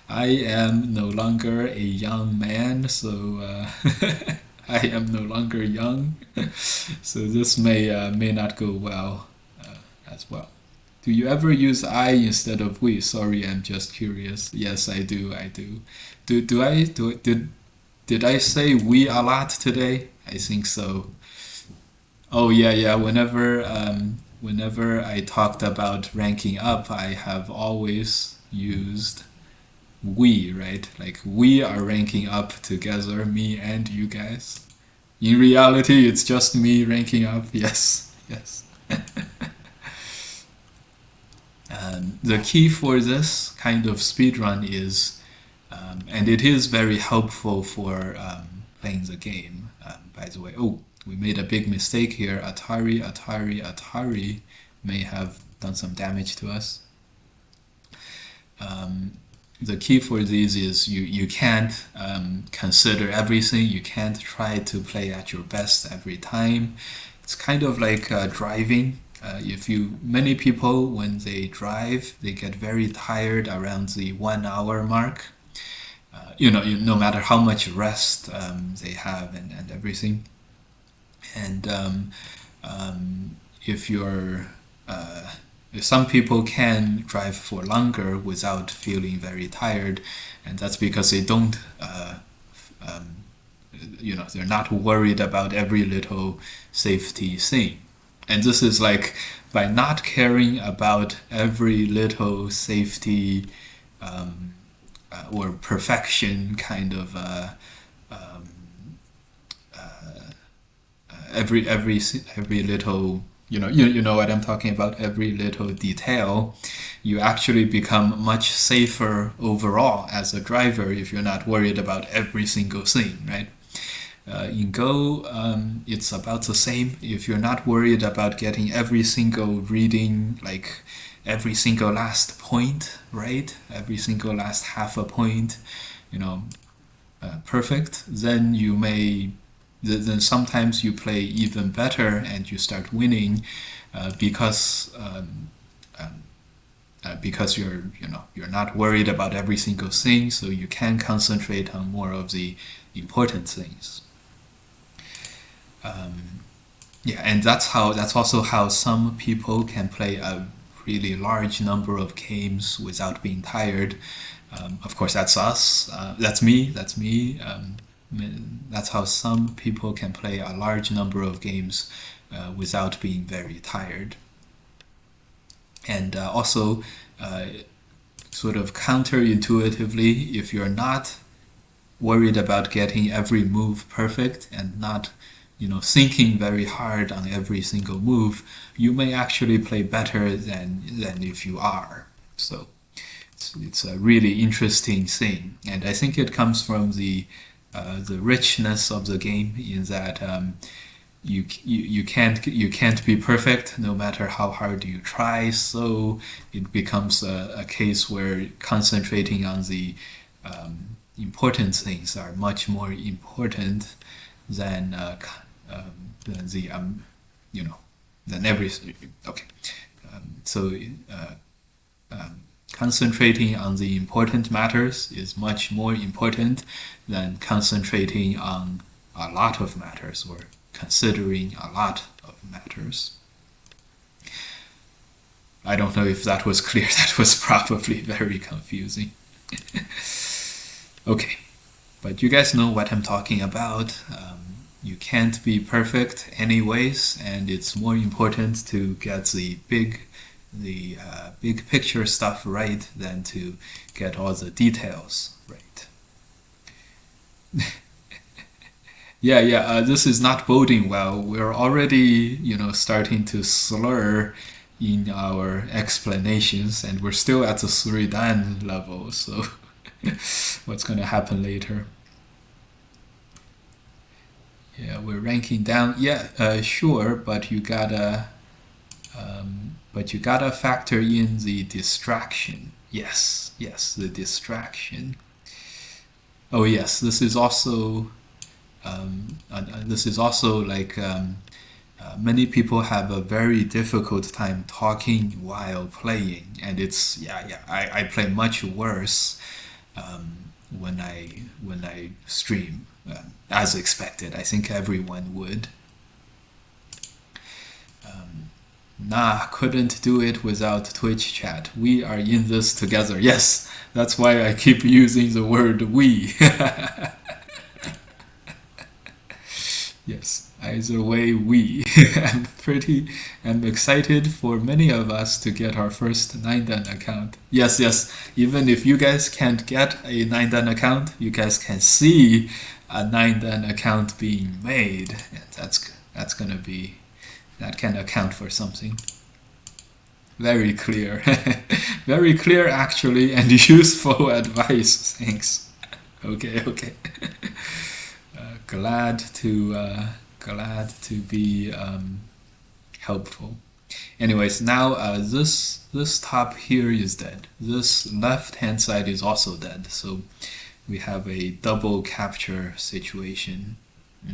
I am no longer a young man, so I am no longer young. So this may not go well as well. Do you ever use I instead of we? Sorry, I'm just curious. Yes, I do. I do. Did I say we a lot today? I think so. Oh yeah. Whenever I talked about ranking up, I have always used we, right? Like we are ranking up together, me and you guys. In reality, it's just me ranking up. Yes. The key for this kind of speedrun is, and it is very helpful for playing the game. By the way, oh, we made a big mistake here. Atari may have done some damage to us. The key for these is you can't consider everything. You can't try to play at your best every time. It's kind of like driving. Many people when they drive, they get very tired around the 1 hour mark. No matter how much rest they have and everything. And if you're some people can drive for longer without feeling very tired, and that's because they don't they're not worried about every little safety thing. And this is like by not caring about every little safety or perfection kind of every little you know what I'm talking about, every little detail, you actually become much safer overall as a driver if you're not worried about every single thing, right? In Go, it's about the same. If you're not worried about getting every single reading, like every single last point, right? Every single last half a point, perfect, then then sometimes you play even better and you start winning because you're not worried about every single thing, so you can concentrate on more of the important things. And that's also how some people can play a really large number of games without being tired. Of course, that's us. That's me. That's how some people can play a large number of games without being very tired. And also, sort of counterintuitively, if you're not worried about getting every move perfect and not thinking very hard on every single move, you may actually play better than if you are. So it's a really interesting thing, and I think it comes from the richness of the game in that you can't be perfect no matter how hard you try. So it becomes a case where concentrating on the important things are much more important than than everything. Okay, concentrating on the important matters is much more important than concentrating on a lot of matters or considering a lot of matters. I don't know if that was clear. That was probably very confusing. Okay, but you guys know what I'm talking about. You can't be perfect anyways, and it's more important to get the big picture stuff right than to get all the details right. This is not boding well. We're already, starting to slur in our explanations, and we're still at the 3Dan level, so what's going to happen later? Yeah, we're ranking down. Sure, but you gotta factor in the distraction. Yes, the distraction. Oh yes, this is also And this is also like many people have a very difficult time talking while playing, and it's I play much worse when I stream, as expected. I think everyone would. Nah, couldn't do it without Twitch chat. We are in this together. Yes, that's why I keep using the word we. Yes, either way, we. I'm excited for many of us to get our first 9dan account. Yes, yes, even if you guys can't get a 9dan account, you guys can see a 9dan account being made. And that's gonna be, that can account for something. Very clear. Very clear, actually, and useful advice. Thanks. Okay, okay. Glad to be helpful. Anyways, now this top here is dead. This left hand side is also dead. So we have a double capture situation. I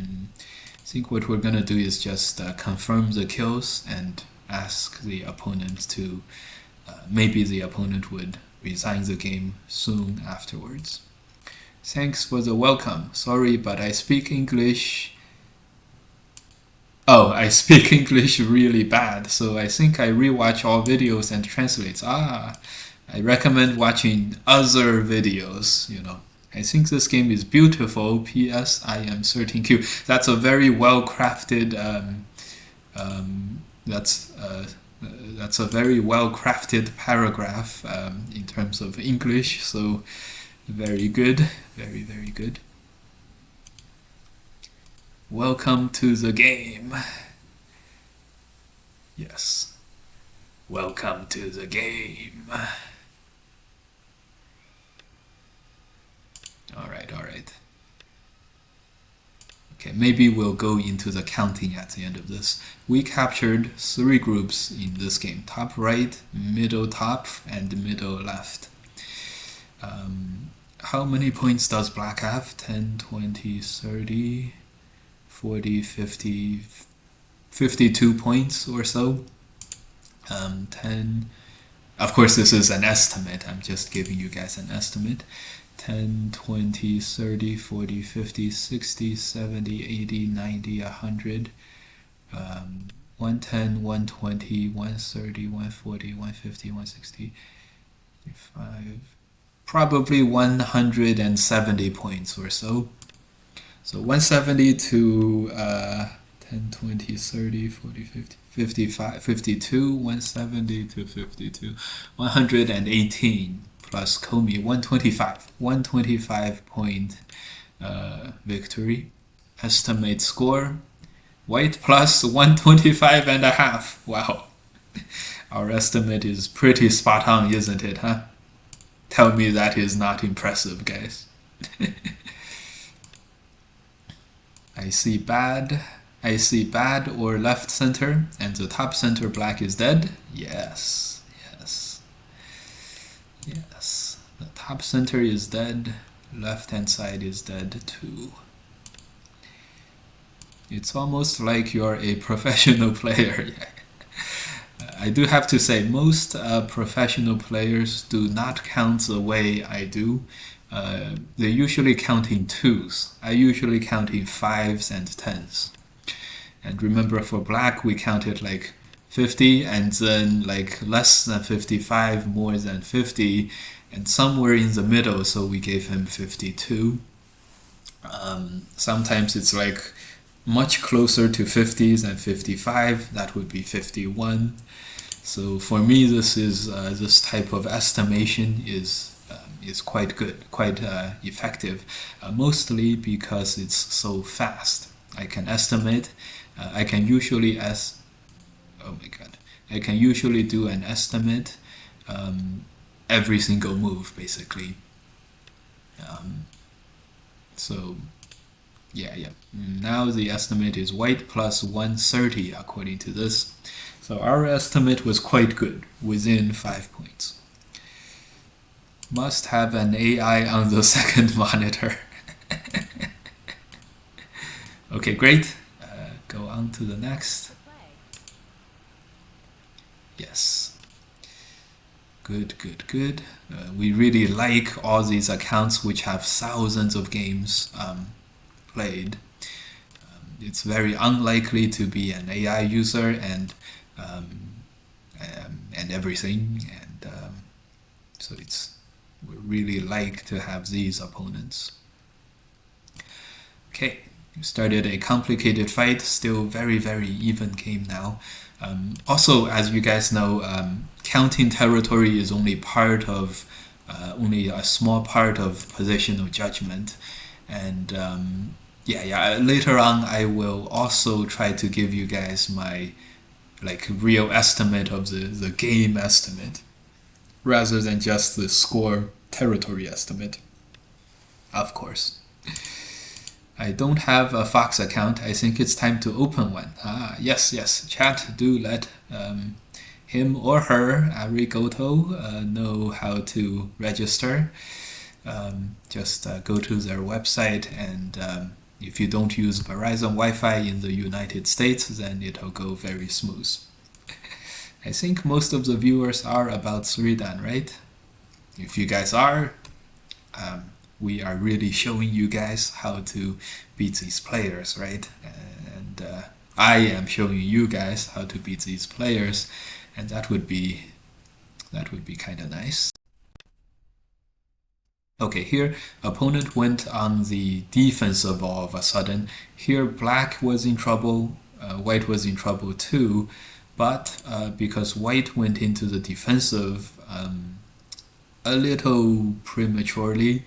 think what we're gonna do is just confirm the kills and ask the opponent to maybe the opponent would resign the game soon afterwards. Thanks for the welcome. Sorry, but I speak English. Oh, I speak English really bad, so I think I rewatch all videos and translate. I recommend watching other videos, you know. I think this game is beautiful. P.S. I am 13Q. That's a very well crafted. That's a very well crafted paragraph in terms of English. So very good, very, very good. Welcome to the game. Yes. Welcome to the game. Alright, alright. Okay, maybe we'll go into the counting at the end of this. We captured 3 groups in this game. Top right, middle top, and middle left. How many points does black have? 10, 20, 30, 40, 50, 52 points or so. 10. Of course, this is an estimate. I'm just giving you guys an estimate. 10, 20, 30, 40, 50, 60, 70, 80, 90, 100, 110, 120, 130, 140, 150, 160, 55, probably 170 points or so. So 170 to 10, 20, 30, 40, 50, 55, 52, 170 to 52, 118 plus Comey, 125 point victory. Estimate score, white plus 125 and a half. Wow. Our estimate is pretty spot on, isn't it, huh? Tell me that is not impressive, guys. I see bad or left center, and the top center black is dead. Yes, yes, yes. The top center is dead, left hand side is dead too. It's almost like you're a professional player. I do have to say, most professional players do not count the way I do. They usually count in 2s. I usually count in 5s and 10s. And remember, for black, we counted like 50, and then like less than 55, more than 50, and somewhere in the middle, so we gave him 52. Sometimes it's like much closer to 50s than 55, that would be 51. So for me, this type of estimation is quite good, quite effective, mostly because it's so fast. I can estimate. I can usually I can usually do an estimate every single move, basically. So yeah. Now the estimate is white plus 130 according to this. So our estimate was quite good, within 5 points. Must have an AI on the second monitor. Okay, great. Go on to the next. Play. Yes. Good, good, good. We really like all these accounts which have thousands of games played. It's very unlikely to be an AI user and everything, and so we really like to have these opponents. Okay, we started a complicated fight, still very, very even game now. Also, as you guys know, counting territory is only only a small part of positional judgment, and later on I will also try to give you guys my real estimate of the game estimate rather than just the score territory estimate, of course. I don't have a Fox account. I think it's time to open one. Yes. Chat, do let him or her, Arigoto, know how to register. Just go to their website, and if you don't use Verizon Wi-Fi in the United States, then it'll go very smooth. I think most of the viewers are about 3Dan, right? If you guys are, we are really showing you guys how to beat these players, right? And I am showing you guys how to beat these players, and that would be kind of nice. Okay, here opponent went on the defensive all of a sudden. Here black was in trouble, white was in trouble too, but because white went into the defensive a little prematurely,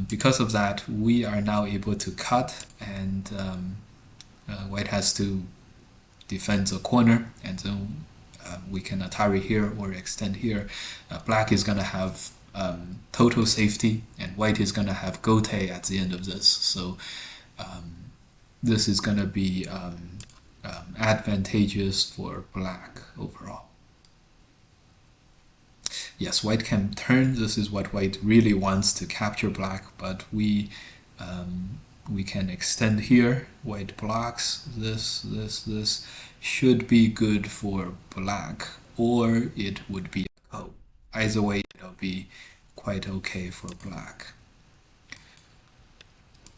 because of that we are now able to cut, and white has to defend the corner, and then we can Atari here or extend here. Black is going to have total safety, and white is going to have Gote at the end of this. So this is going to be advantageous for black overall. Yes, white can turn. This is what white really wants, to capture black, but we can extend here. White blocks this should be good for black, or it would be a go. Either way, it'll be quite okay for black.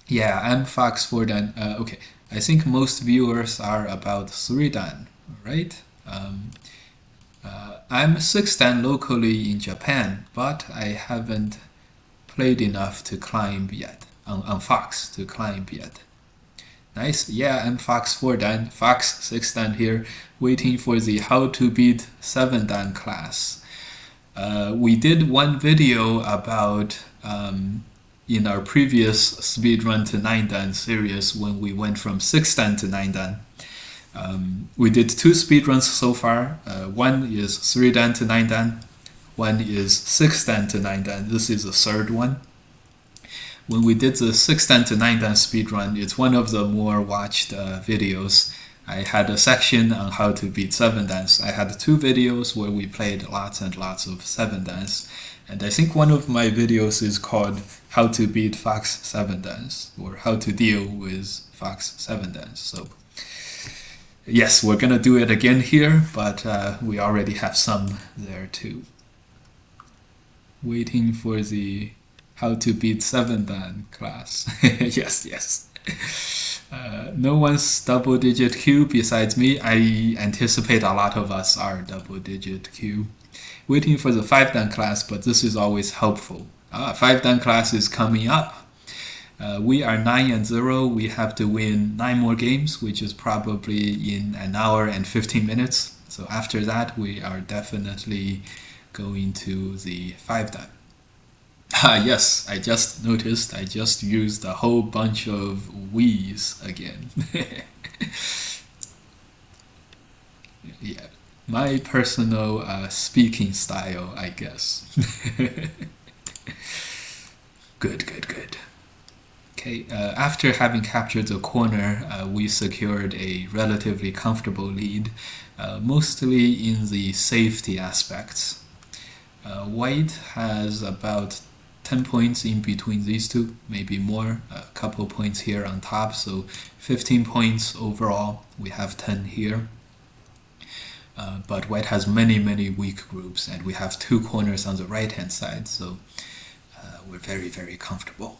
Yeah, I'm Fox 4Dan. Okay, I think most viewers are about 3Dan, right? I'm 6Dan locally in Japan, but I haven't played enough to climb yet, on Fox to climb yet. Nice, yeah, I'm Fox 4Dan, Fox 6Dan here, waiting for the how to beat 7Dan class. We did one video about in our previous speedrun to 9Dan series when we went from 6Dan to 9Dan. We did 2 speedruns so far. One is 3Dan to 9Dan, one is 6Dan to 9Dan. This is the third one. When we did the 6Dan to 9Dan speedrun, it's one of the more watched videos. I had a section on how to beat 7dans. I had 2 videos where we played lots and lots of 7dans. And I think one of my videos is called How to Beat Fox 7dans, or How to Deal with Fox 7dans. So yes, we're gonna do it again here, but we already have some there too. Waiting for the How to Beat 7dan class. yes. No one's double-digit Q besides me. I anticipate a lot of us are double-digit Q. Waiting for the 5Dan class, but this is always helpful. 5Dan class is coming up. We are 9-0. We have to win 9 more games, which is probably in an hour and 15 minutes. So after that, we are definitely going to the 5Dan. Yes, I just noticed I just used a whole bunch of we's again. Yeah, my personal speaking style, I guess. Good. Okay, after having captured the corner, we secured a relatively comfortable lead, mostly in the safety aspects. White has about 10 points in between these two, maybe more, a couple points here on top, so 15 points overall. We have 10 here. But white has many weak groups, and we have 2 corners on the right hand side, so we're very comfortable.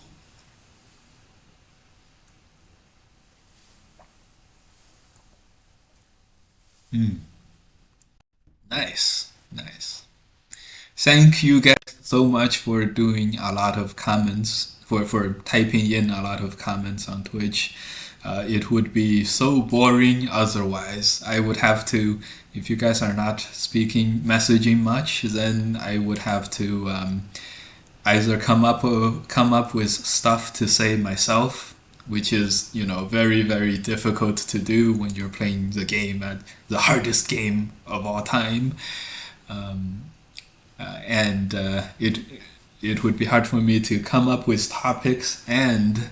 Nice. Thank you guys so much for doing a lot of comments, for typing in a lot of comments on Twitch. It would be so boring otherwise. I would have to, if you guys are not messaging much, then I would have to either come up with stuff to say myself, which is very difficult to do when you're playing the game at the hardest game of all time, and it would be hard for me to come up with topics and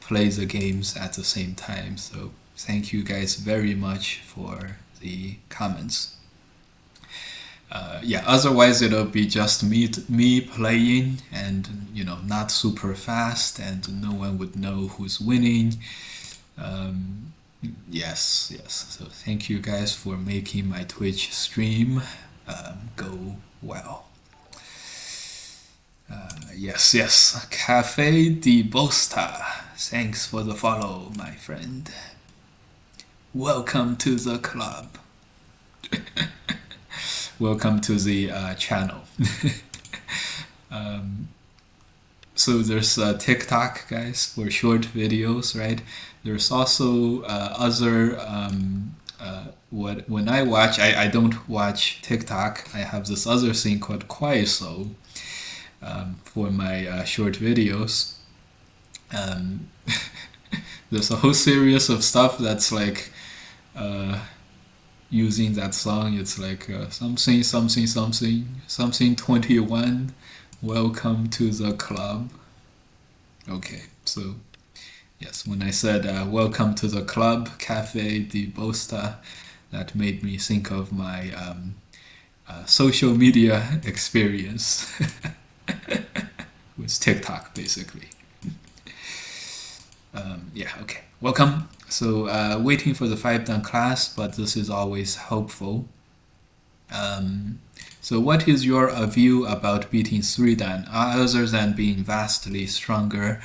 play the games at the same time. So thank you guys very much for the comments. Yeah, otherwise it'll be just me playing, and not super fast, and no one would know who's winning. Yes. So thank you guys for making my Twitch stream go well. Yes. Cafe di Bosta. Thanks for the follow, my friend. Welcome to the club. Welcome to the channel. So there's TikTok, guys, for short videos, right? There's also other when I watch, I don't watch TikTok. I have this other thing called Kwaiso for my short videos. There's a whole series of stuff that's like using that song. It's like something 21. Welcome to the club. Okay, so yes, when I said welcome to the club, Cafe di Bosta, that made me think of my social media experience with TikTok, basically. Yeah, okay. Welcome. So waiting for the 5-dan class, but this is always helpful. So what is your view about beating 3-dan other than being vastly stronger?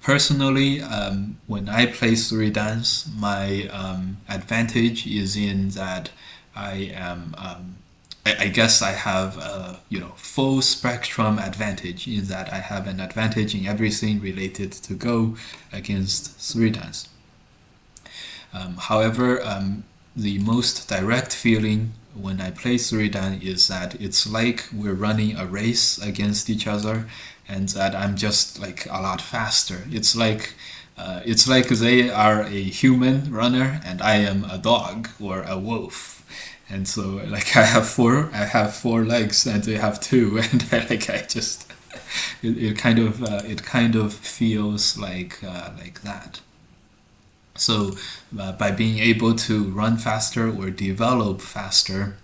Personally, when I play 3-dans, my advantage is in that I am I guess I have a full spectrum advantage, in that I have an advantage in everything related to Go against 3-dans. However, the most direct feeling when I play 3-dan is that it's like we're running a race against each other, and that I'm just like a lot faster. It's like they are a human runner and I am a dog or a wolf. And so like I have four legs and they have 2, and it kind of feels like that. So by being able to run faster or develop faster,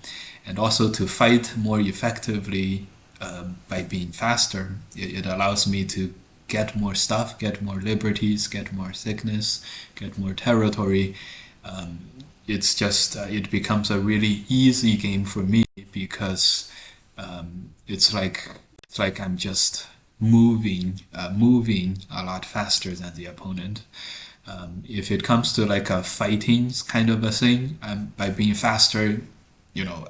and also to fight more effectively by being faster, it allows me to get more stuff, get more liberties, get more thickness, get more territory. It's just it becomes a really easy game for me, because it's like I'm just moving a lot faster than the opponent. If it comes to like a fighting kind of a thing, by being faster,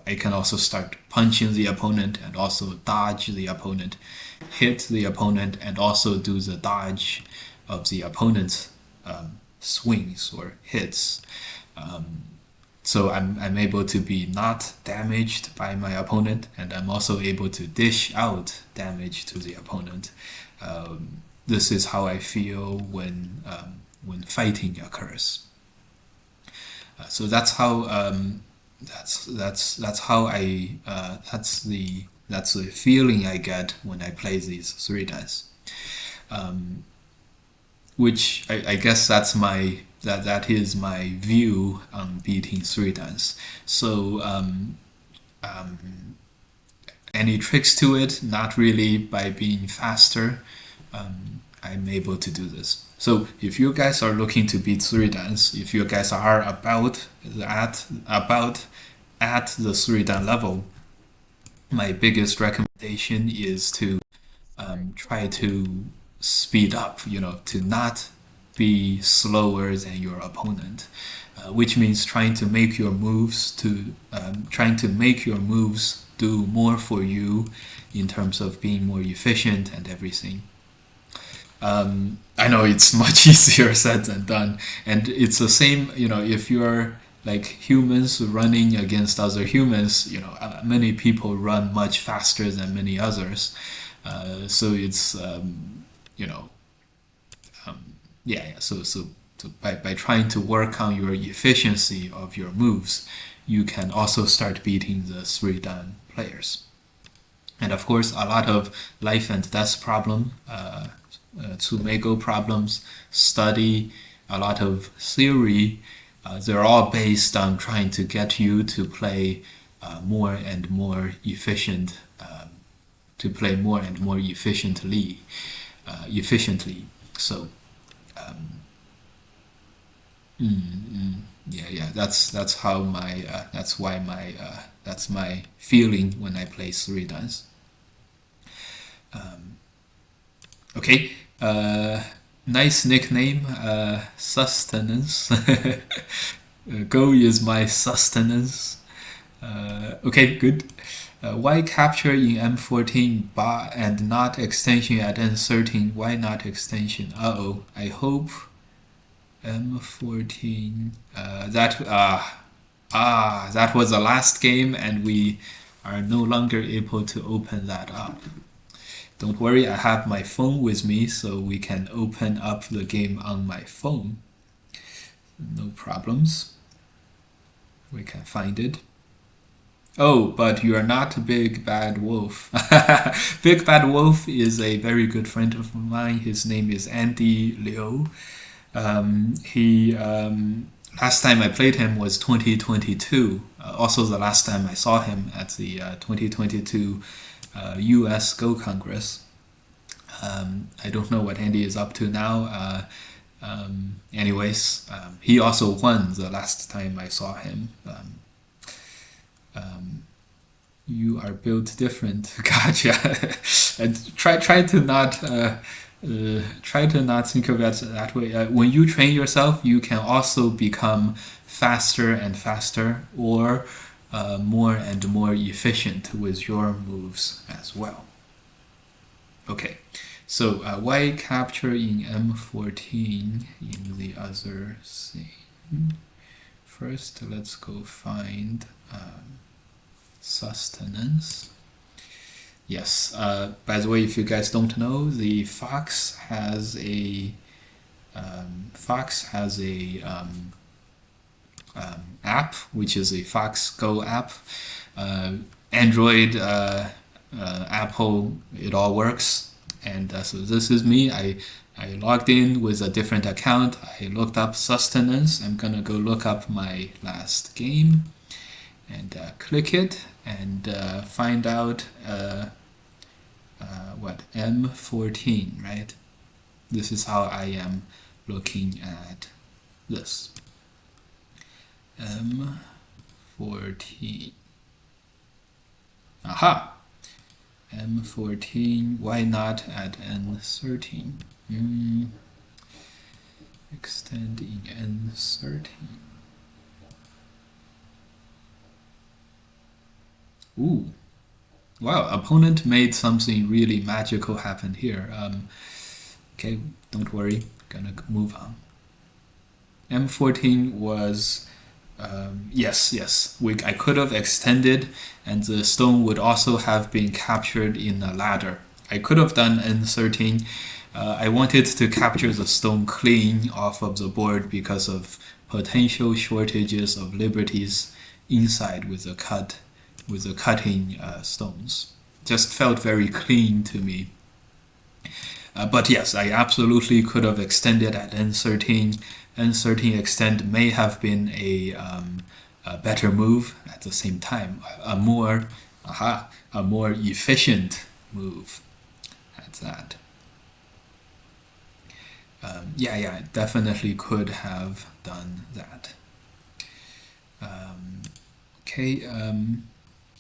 I can also start punching the opponent and also dodge the opponent, hit the opponent, and also do the dodge of the opponent's swings or hits. So I'm able to be not damaged by my opponent, and I'm also able to dish out damage to the opponent. This is how I feel when fighting occurs. So that's how that's how I that's the feeling I get when I play these 3-dans. Which I guess that is my view on beating 3-dans. So any tricks to it, not really by being faster. I'm able to do this. So if you guys are looking to beat 3-dans, if you guys are about at the 3-dan level, my biggest recommendation is to try to speed up, to not be slower than your opponent, which means trying to make your moves do more for you in terms of being more efficient and everything. I know it's much easier said than done, and it's the same. If you're like humans running against other humans, many people run much faster than many others. So it's yeah. So by trying to work on your efficiency of your moves, you can also start beating the 3-dan players. And of course, a lot of life and death problem, Tsumego problems, study, a lot of theory. They're all based on trying to get you to play more and more efficient, efficiently. So, yeah. That's my feeling when I play 3-dans. Okay. Nice nickname, sustenance. Go is my sustenance. Okay, good. Why capture in M14 bar and not extension at N13? Why not extension? Uh-oh, I hope M14. That was the last game, and we are no longer able to open that up. Don't worry, I have my phone with me, so we can open up the game on my phone. No problems. We can find it. Oh, but you are not Big Bad Wolf. Big Bad Wolf is a very good friend of mine. His name is Andy Liu. Last time I played him was 2022. Also, the last time I saw him at the 2022 US Go Congress. I don't know what Andy is up to now. Anyways, he also won the last time I saw him. You are built different. Gotcha. Try to not think of it that way. When you train yourself, you can also become faster and faster, or more and more efficient with your moves as well. Okay, so why capture in M14 in the other thing? First, let's go find sustenance. Yes, by the way, if you guys don't know, the Fox has a app, which is a Fox Go app. Android, Apple, it all works. And so this is me. I logged in with a different account. I looked up sustenance. I'm gonna go look up my last game and click it and find out what M14, right? This is how I am looking at this. M14. Aha! M14, why not at N13? Extending N13. Ooh. Wow, opponent made something really magical happen here. Okay, don't worry, gonna move on. M14 was yes. I could have extended, and the stone would also have been captured in a ladder. I could have done N13. I wanted to capture the stone clean off of the board because of potential shortages of liberties inside with the cutting stones. Just felt very clean to me. But yes, I absolutely could have extended at N13. N13 extend may have been a better move at the same time, a more Aha, a more efficient move. That's that. Yeah, definitely could have done that. Okay,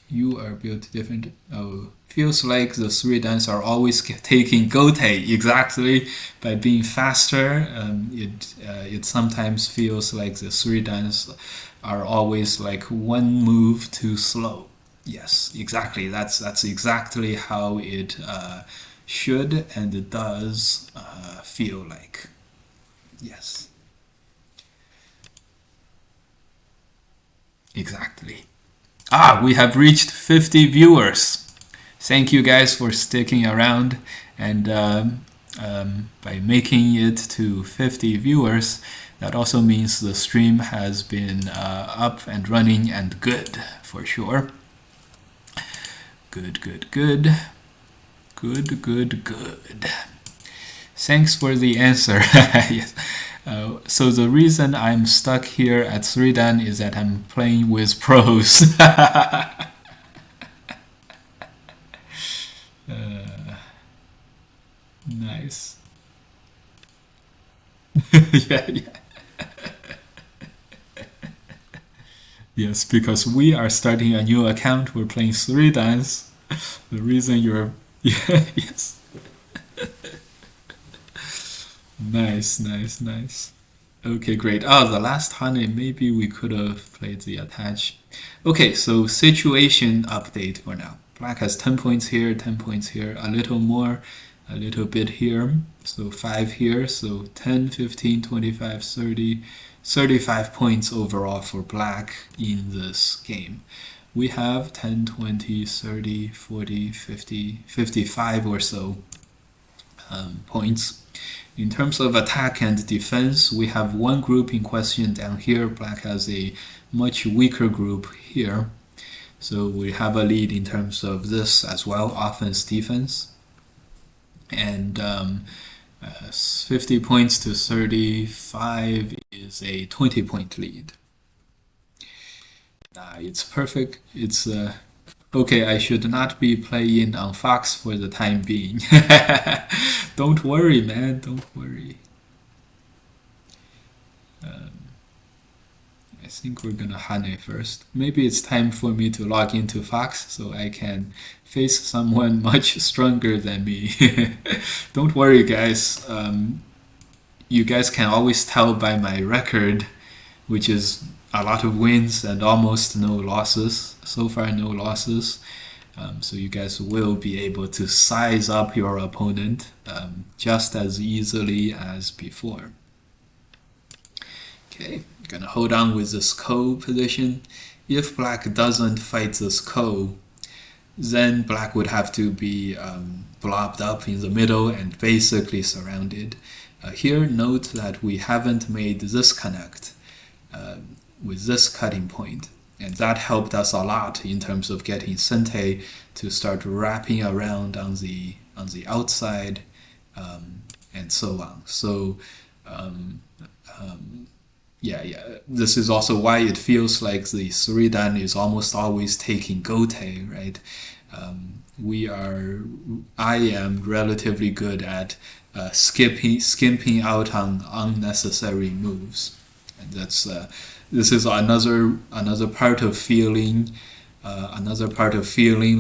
you are built different. Oh, feels like the three dans are always taking gote. Exactly, by being faster, it sometimes feels like the three dans are always like one move too slow. Yes, exactly. That's exactly how it should and it does feel like. Yes, exactly. Ah, we have reached 50 viewers. Thank you guys for sticking around and by making it to 50 viewers. That also means the stream has been up and running and good for sure. Good, good, good. Good, good, good. Thanks for the answer. Yes. So the reason I'm stuck here at 3 dan is that I'm playing with pros. Nice. Yeah. Yes, because we are starting a new account. We're playing 3 dans. The reason you're yeah, yes. Nice. Okay, great. Oh, the last honey, maybe we could have played the attach. Okay, so situation update for now. Black has 10 points here, 10 points here, a little more, a little bit here. So 5 here, so 10, 15, 25, 30, 35 points overall for black in this game. We have 10, 20, 30, 40, 50, 55 or so points. In terms of attack and defense, we have one group in question down here. Black has a much weaker group here. So we have a lead in terms of this as well, offense, defense. And 50 points to 35 is a 20-point lead. It's perfect. It's okay, I should not be playing on Fox for the time being. Don't worry, man, don't worry. I think we're gonna Hane first. Maybe it's time for me to log into Fox so I can face someone much stronger than me. Don't worry, guys. You guys can always tell by my record, which is a lot of wins and almost no losses. So far, no losses. So you guys will be able to size up your opponent just as easily as before. Okay, gonna hold on with this Ko position. If black doesn't fight this Ko, then black would have to be blobbed up in the middle and basically surrounded. Here, note that we haven't made this connect with this cutting point, and that helped us a lot in terms of getting Sente to start wrapping around on the outside and so on. So yeah, this is also why it feels like the 3 dan is almost always taking gote, right? I am relatively good at skimping out on unnecessary moves, and this is another part of feeling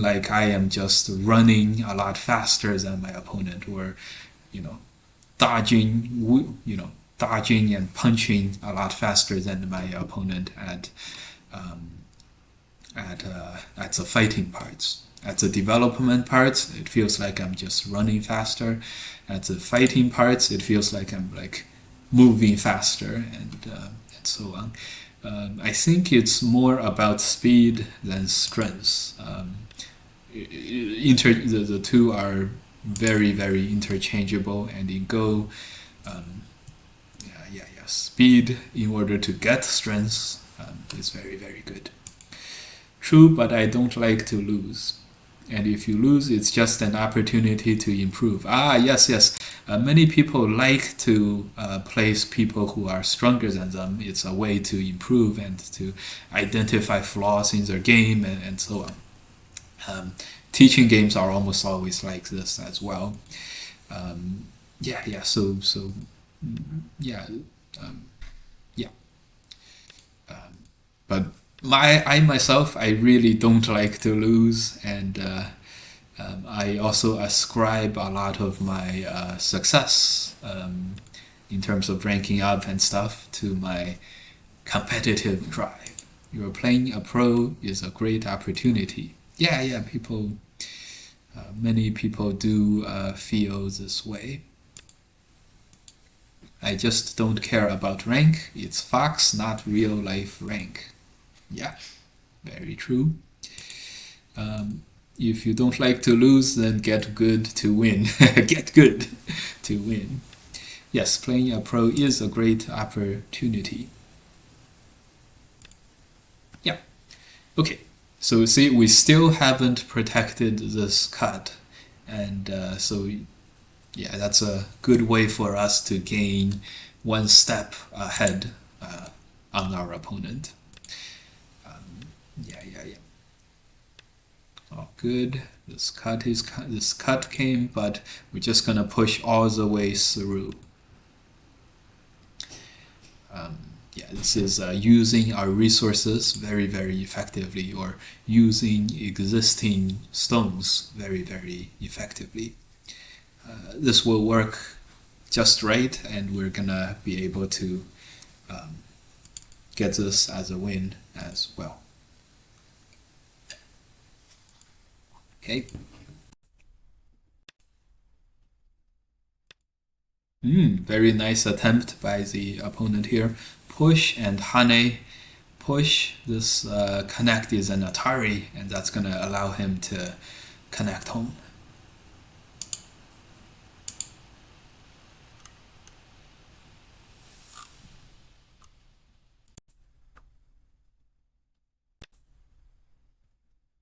like I am just running a lot faster than my opponent, or dodging and punching a lot faster than my opponent at the fighting parts. At the development parts, it feels like I'm just running faster. At the fighting parts, it feels like I'm like moving faster and so on. I think it's more about speed than strength. The two are very, very interchangeable, and in Go, speed in order to get strength is very, very good. True, but I don't like to lose. And if you lose, it's just an opportunity to improve. Yes. Many people like to place people who are stronger than them. It's a way to improve and to identify flaws in their game and so on. Teaching games are almost always like this as well. Yeah. Yeah, yeah. But I myself, I really don't like to lose, and I also ascribe a lot of my success in terms of ranking up and stuff to my competitive drive. You're playing a pro is a great opportunity. Yeah. Many people do feel this way. I just don't care about rank. It's Fox, not real life rank. Yeah, very true. If you don't like to lose, then get good to win. Get good to win. Yes, playing a pro is a great opportunity. Yeah. Okay. So see, we still haven't protected this cut, and so yeah, that's a good way for us to gain one step ahead on our opponent. Yeah. Oh, good. This cut came, but we're just gonna push all the way through. Yeah, this is using our resources very effectively, or using existing stones very effectively. This will work just right, and we're gonna be able to get this as a win as well. Okay. Very nice attempt by the opponent here. Push and Hane. Push. This connect is an Atari, and that's gonna allow him to connect home.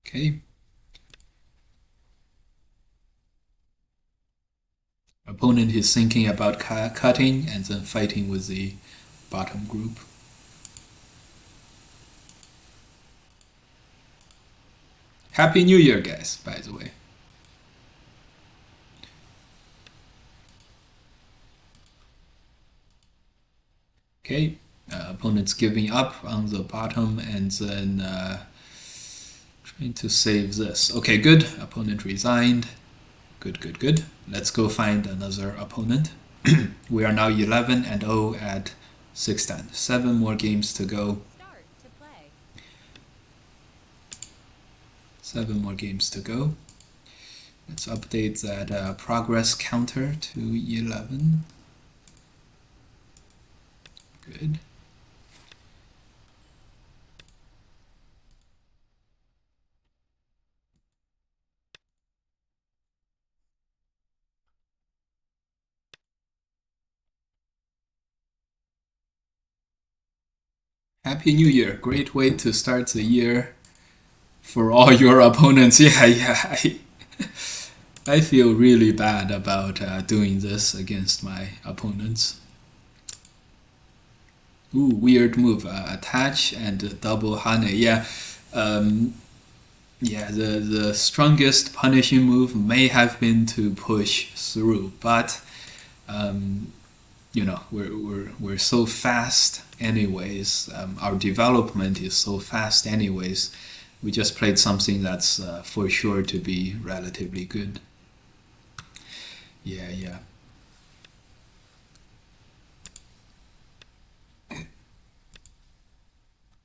Okay. Opponent is thinking about cutting and then fighting with the bottom group. Happy New Year, guys, by the way. Okay, opponent's giving up on the bottom and then trying to save this. Okay, good. Opponent resigned. Good. Let's go find another opponent. We are now 11-0 at 610. 7 more games to go. Start to play. 7 more games to go. Let's update that progress counter to 11. Good. Happy New Year. Great way to start the year for all your opponents. Yeah. I feel really bad about doing this against my opponents. Ooh, weird move. Attach and double Hane. Yeah. Yeah, the strongest punishing move may have been to push through, but we're so fast anyways. Our development is so fast anyways. We just played something that's for sure to be relatively good. Yeah.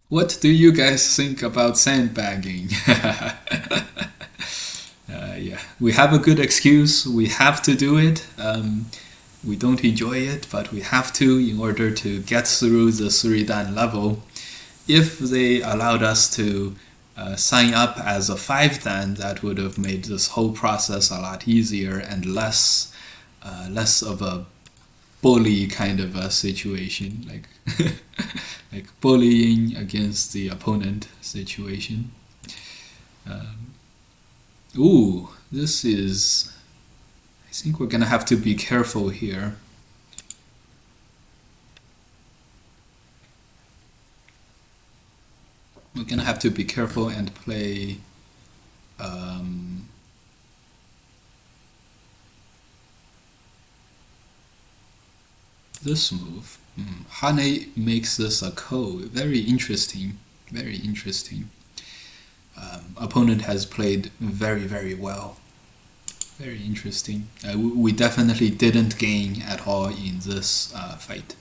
What do you guys think about sandbagging? Yeah, we have a good excuse. We have to do it. We don't enjoy it, but we have to in order to get through the 3-dan level. If they allowed us to sign up as a 5-dan, that would have made this whole process a lot easier and less of a bully kind of a situation, like like bullying against the opponent situation. Ooh, this is. I think we're gonna have to be careful here. We're gonna have to be careful and play Um, this move. Hane makes this a ko. Very interesting. Very interesting. Opponent has played very, very well. Very interesting. We definitely didn't gain at all in this fight.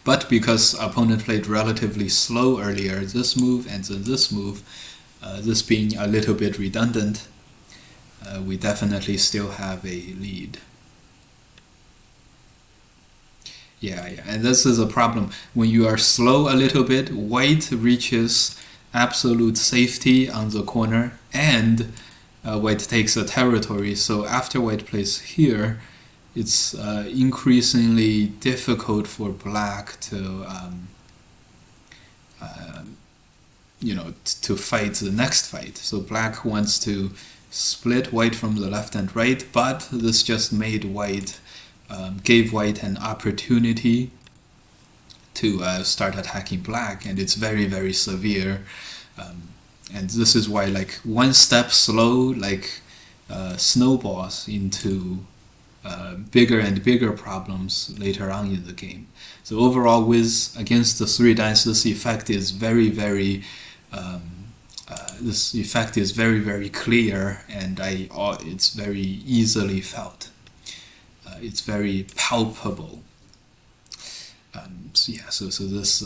But because opponent played relatively slow earlier, this move and then this move, this being a little bit redundant, we definitely still have a lead. Yeah, and this is a problem. When you are slow a little bit, white reaches absolute safety on the corner, and white takes a territory. So after white plays here, it's increasingly difficult for black to, to fight the next fight. So black wants to split white from the left and right, but this just made white, gave white an opportunity to start attacking black, and it's very, very severe. And this is why, like, one step slow, like, snowballs into bigger and bigger problems later on in the game. So overall, with against the three dice, this effect is very, very very clear, and it's very easily felt. It's very palpable. So this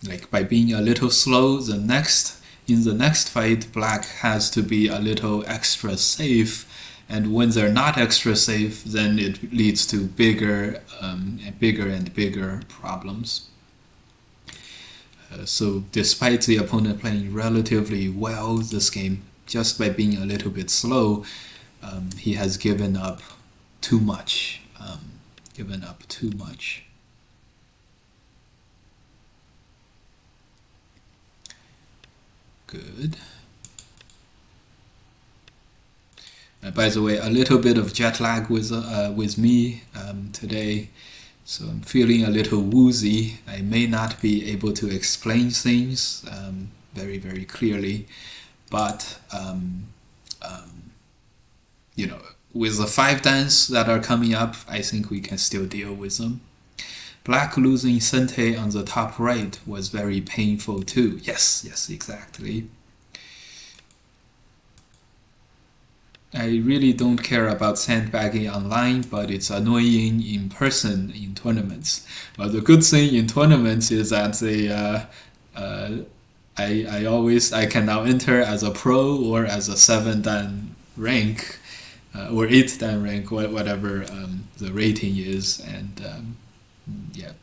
like by being a little slow, in the next fight, black has to be a little extra safe, and when they're not extra safe, then it leads to bigger and bigger problems. So despite the opponent playing relatively well this game, just by being a little bit slow, he has given up too much. Given up too much. Good. By the way, a little bit of jet lag with me today, so I'm feeling a little woozy. I may not be able to explain things very, very clearly, but with the 5 dance that are coming up, I think we can still deal with them. Black losing Sente on the top right was very painful too. Yes, exactly. I really don't care about sandbagging online, but it's annoying in person in tournaments. But the good thing in tournaments is that I can now enter as a pro or as a 7 dan rank, or 8 dan rank, whatever the rating is, and yeah.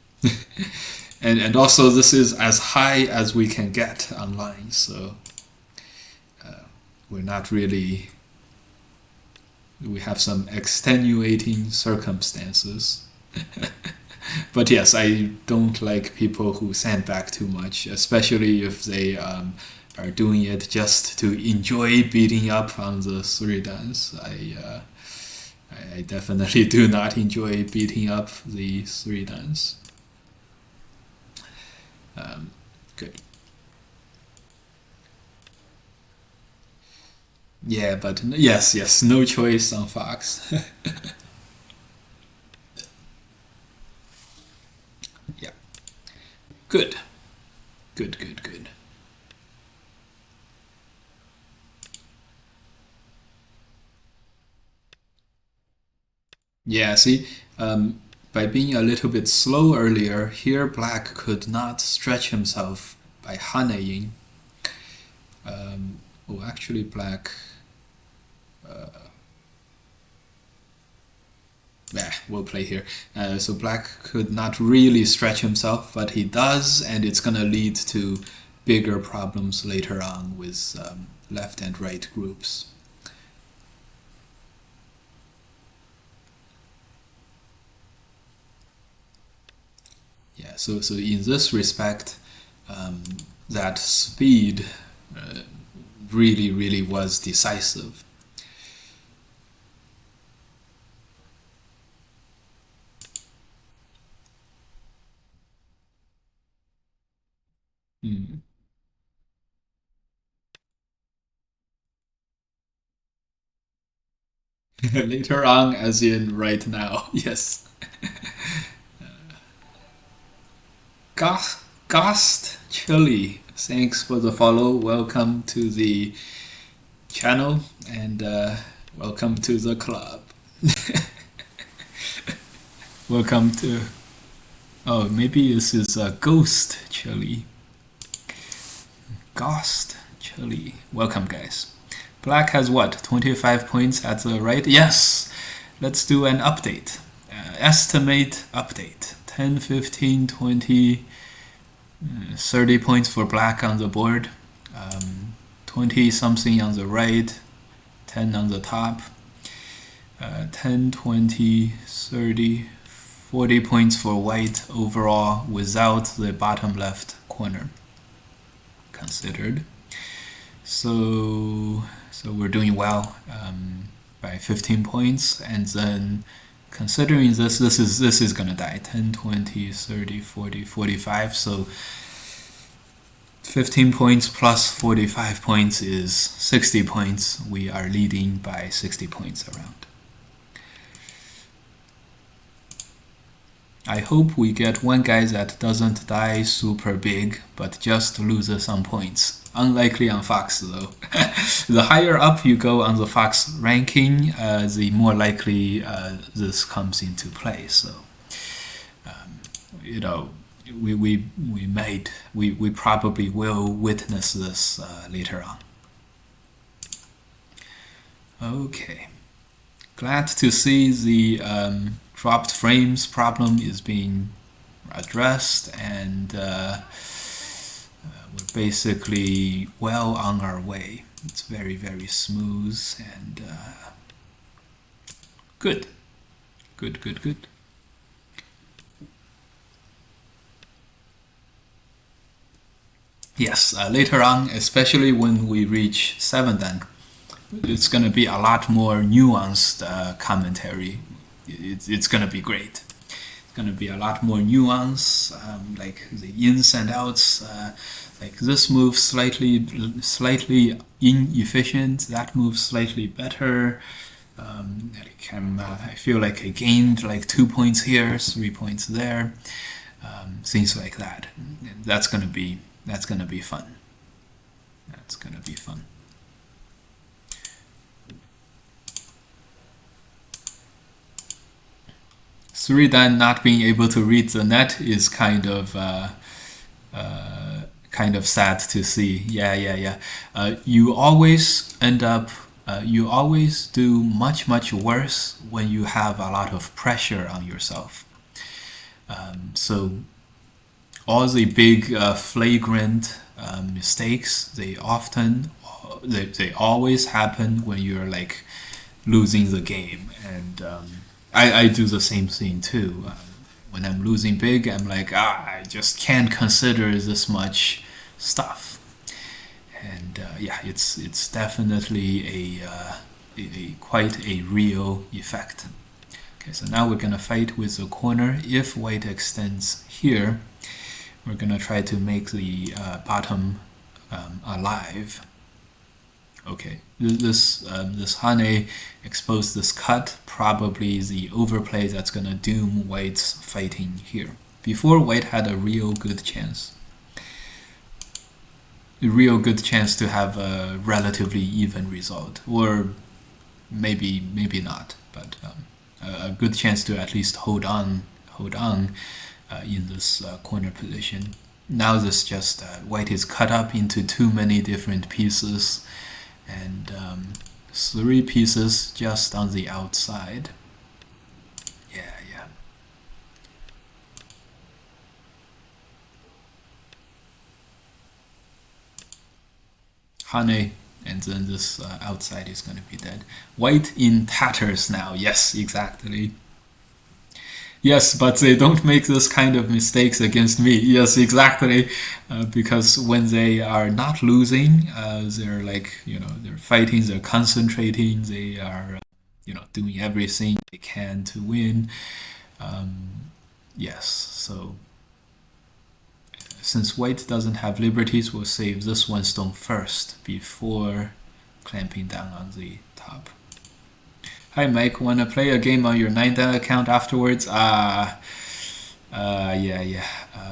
And also this is as high as we can get online, so we're not really, we have some extenuating circumstances. But yes, I don't like people who sandbag too much, especially if they are doing it just to enjoy beating up on the 3 dans. I definitely do not enjoy beating up the 3 dans. Good. Yeah, but yes, no choice on Fox. Yeah, good, good. Yeah, see, by being a little bit slow earlier, here black could not stretch himself by Haneing. Actually, black. We'll play here. So black could not really stretch himself, but he does, and it's gonna lead to bigger problems later on with left and right groups. Yeah, so in this respect, that speed really was decisive. Mm. Later on, as in right now. Yes. Ghost Chili. Thanks for the follow. Welcome to the channel and welcome to the club. Welcome to. Oh, maybe this is a Ghost Chili. Ghost Chili. Welcome, guys. Black has what? 25 points at the right? Yes! Let's do an update. Estimate update. 10, 15, 20, 30 points for black on the board. 20 something on the right. 10 on the top. 10, 20, 30, 40 points for white overall without the bottom left corner considered. So we're doing well by 15 points, and then considering this is gonna die. 10, 20, 30, 40, 45. So 15 points plus 45 points is 60 points. We are leading by 60 points around. I hope we get one guy that doesn't die super big, but just loses some points. Unlikely on Fox though. The higher up you go on the Fox ranking, the more likely this comes into play. So, you know, we probably will witness this later on. Okay, glad to see the dropped frames problem is being addressed, and we're basically well on our way. It's very, very smooth and good. Good. Yes, later on, especially when we reach 7th Dan, it's going to be a lot more nuanced commentary. It's going to be great. It's going to be a lot more nuance, like the ins and outs. Like this move slightly inefficient, that move slightly better. I feel like I gained like 2 points here, 3 points there, things like that. That's gonna be fun. That's gonna be fun. Three Dan not being able to read the net is kind of sad to see. Yeah. You always end up. You always do much worse when you have a lot of pressure on yourself. So all the big flagrant mistakes, they always happen when you're like losing the game, and I do the same thing too. When I'm losing big, I'm like, I just can't consider this much stuff, and it's definitely a quite a real effect. Okay, so now we're gonna fight with the corner. If white extends here, we're gonna try to make the bottom alive. Okay, this Hane exposed this cut, probably the overplay that's gonna doom white's fighting here. Before, white had a real good chance. A real good chance to have a relatively even result, or maybe not, but a good chance to at least hold on in this corner position. Now this just white is cut up into too many different pieces, and 3 pieces just on the outside. Yeah. Hane, and then this outside is going to be dead. White in tatters now. Yes, exactly. Yes, but they don't make this kind of mistakes against me. Yes, exactly. Because when they are not losing, they're like, they're fighting, they're concentrating, they are, doing everything they can to win. Yes, so since white doesn't have liberties, we'll save this one stone first before clamping down on the top. Hi Mike, wanna play a game on your 9dan account afterwards? Yeah.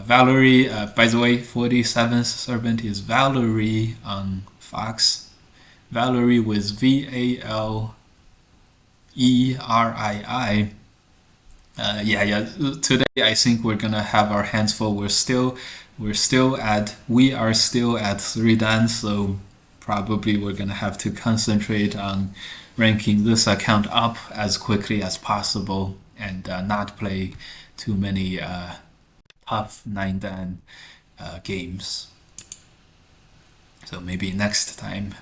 Valerie, by the way, 47th servant is Valerie on Fox. Valerie with Valerii. Yeah. Today I think we're gonna have our hands full. We are still at 3dan, so probably we're gonna have to concentrate on ranking this account up as quickly as possible and not play too many tough 9dan games. So maybe next time.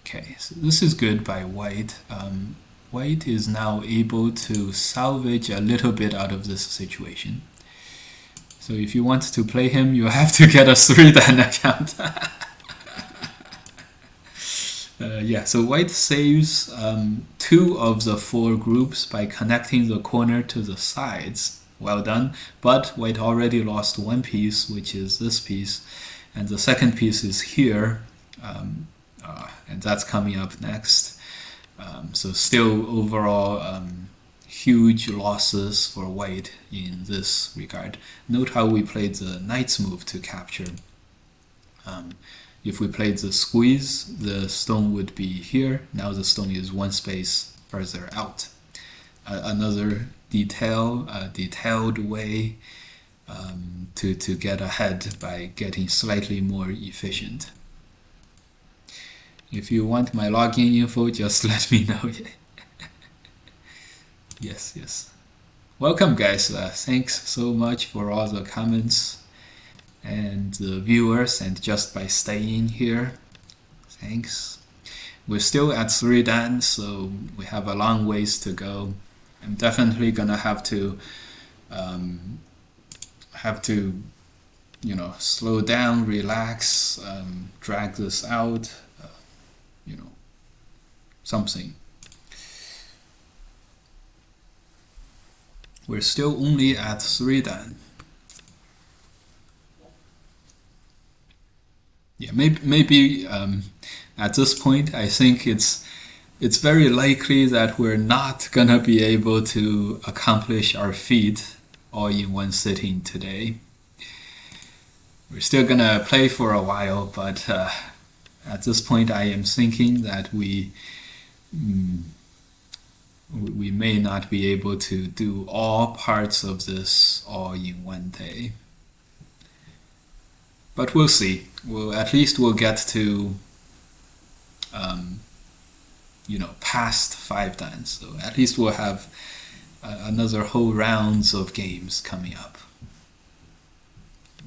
Okay, so this is good by White. White is now able to salvage a little bit out of this situation. So if you want to play him, you have to get a 3dan account. Yeah, so White saves 2 of the 4 groups by connecting the corner to the sides. Well done. But White already lost 1 piece, which is this piece. And the second piece is here. And that's coming up next. So still overall huge losses for White in this regard. Note how we played the knight's move to capture. If we played the squeeze, the stone would be here. Now the stone is 1 space further out. Another detailed way to get ahead by getting slightly more efficient. If you want my login info, just let me know. Yes. Welcome, guys. Thanks so much for all the comments and the viewers, and just by staying here. Thanks. We're still at 3dan, so we have a long ways to go. I'm definitely gonna have to slow down, relax, drag this out, something. We're still only at 3dan. Yeah, maybe at this point, I think it's very likely that we're not gonna be able to accomplish our feat all in one sitting today. We're still gonna play for a while, but at this point, I am thinking that we may not be able to do all parts of this all in one day. But we'll see. At least we'll get to past 5dan. So at least we'll have another whole rounds of games coming up.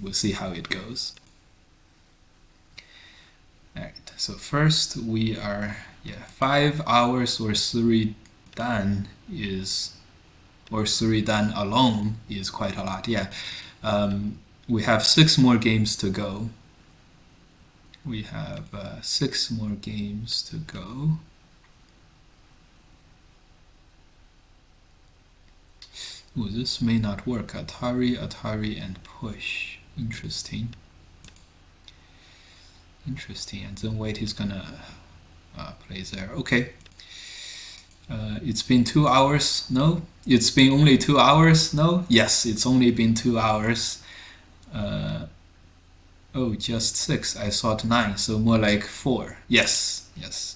We'll see how it goes. Alright, so first we are 5 hours or 3dan or 3dan alone is quite a lot. We have 6 more games to go. We have 6 more games to go. Oh, this may not work. Atari, and push. Interesting. And then White is gonna play there. Okay. It's been 2 hours. No? It's been only 2 hours. No? Yes, it's only been 2 hours. Oh, just 6. I thought 9, so more like 4. Yes. Yes.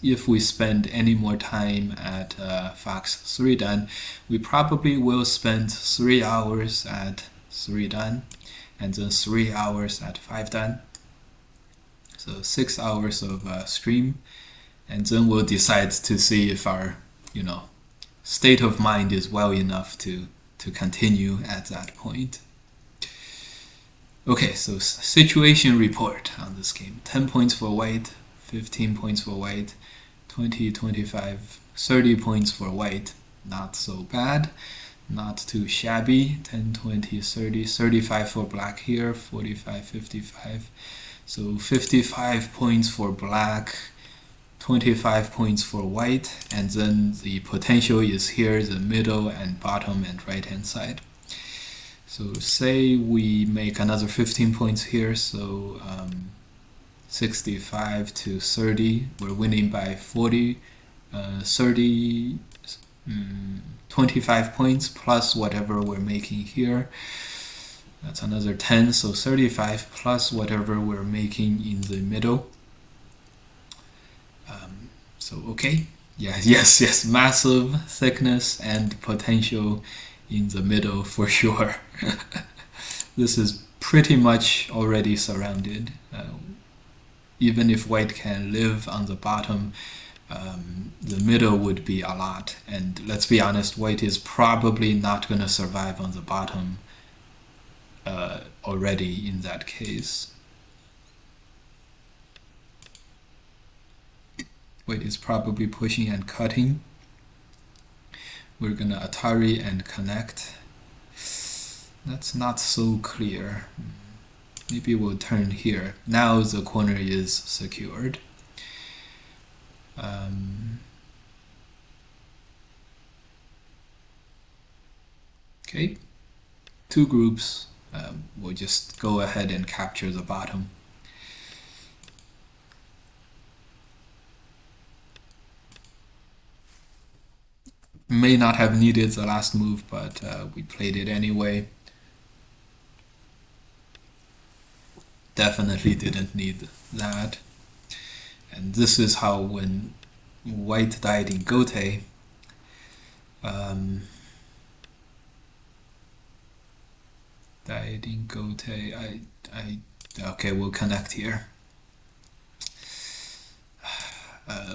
If we spend any more time at Fox 3dan, we probably will spend 3 hours at 3dan, and then 3 hours at 5dan. So 6 hours of stream, and then we'll decide to see if our, state of mind is well enough to continue at that point. Okay, so situation report on this game. 10 points for White, 15 points for White, 20, 25, 30 points for White. Not so bad, not too shabby. 10, 20, 30, 35 for Black here, 45, 55. So 55 points for Black, 25 points for White, and then the potential is here, the middle and bottom and right hand side. So say we make another 15 points here, so 65 to 30. We're winning by 40, 30, 25 points plus whatever we're making here. That's another 10, so 35 plus whatever we're making in the middle. So okay, yes, massive thickness and potential in the middle for sure. This is pretty much already surrounded. Even if white can live on the bottom, the middle would be a lot. And let's be honest, white is probably not going to survive on the bottom already in that case. White is probably pushing and cutting. We're gonna Atari and connect. That's not so clear. Maybe we'll turn here. Now the corner is secured. Okay, two groups. We'll just go ahead and capture the bottom. May not have needed the last move, but we played it anyway. Definitely didn't need that. And this is how when white died in Gote, okay, we'll connect here.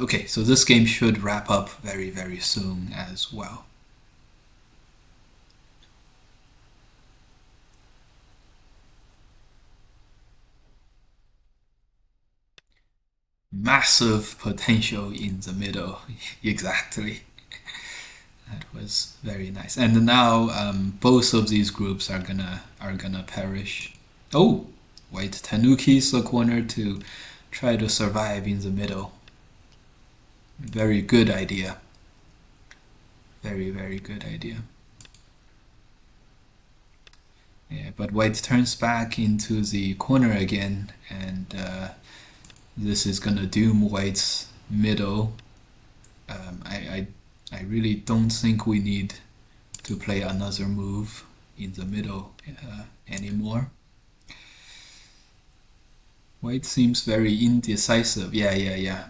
Okay, so this game should wrap up very, very soon as well. Massive potential in the middle, exactly. That was very nice. And now both of these groups are gonna perish. Oh, white Tanuki's the corner to try to survive in the middle. Very good idea. Very, very good idea. Yeah, but white turns back into the corner again, and this is gonna doom white's middle. I really don't think we need to play another move in the middle anymore. White seems very indecisive. Yeah.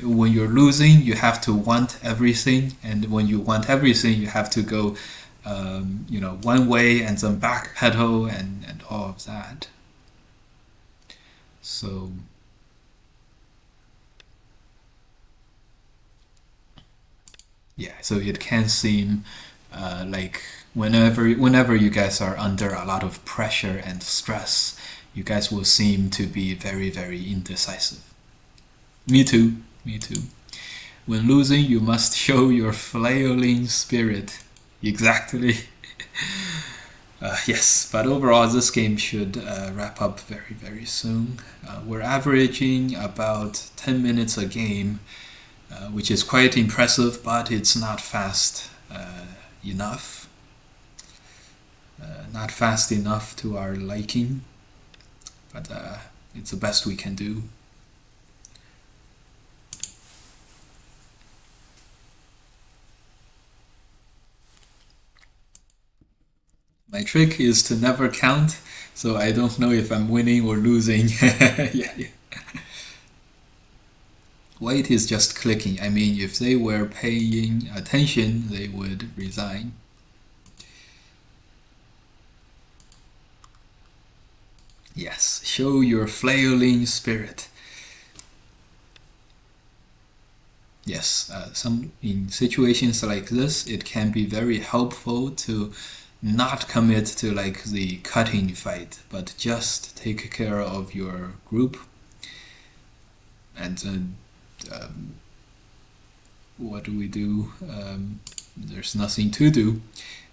When you're losing, you have to want everything, and when you want everything, you have to go, one way and then backpedal and all of that. So yeah, so it can seem like whenever you guys are under a lot of pressure and stress, you guys will seem to be very, very indecisive. Me too. When losing, you must show your flailing spirit. Exactly. Yes, but overall, this game should wrap up very, very soon. We're averaging about 10 minutes a game, which is quite impressive, but it's not fast enough. Not fast enough to our liking, but it's the best we can do. My trick is to never count, so I don't know if I'm winning or losing. Yeah. White is just clicking. I mean, if they were paying attention, they would resign. Yes, show your flailing spirit. Yes, in situations like this, it can be very helpful to not commit to like the cutting fight, but just take care of your group. And then what do we do? There's nothing to do.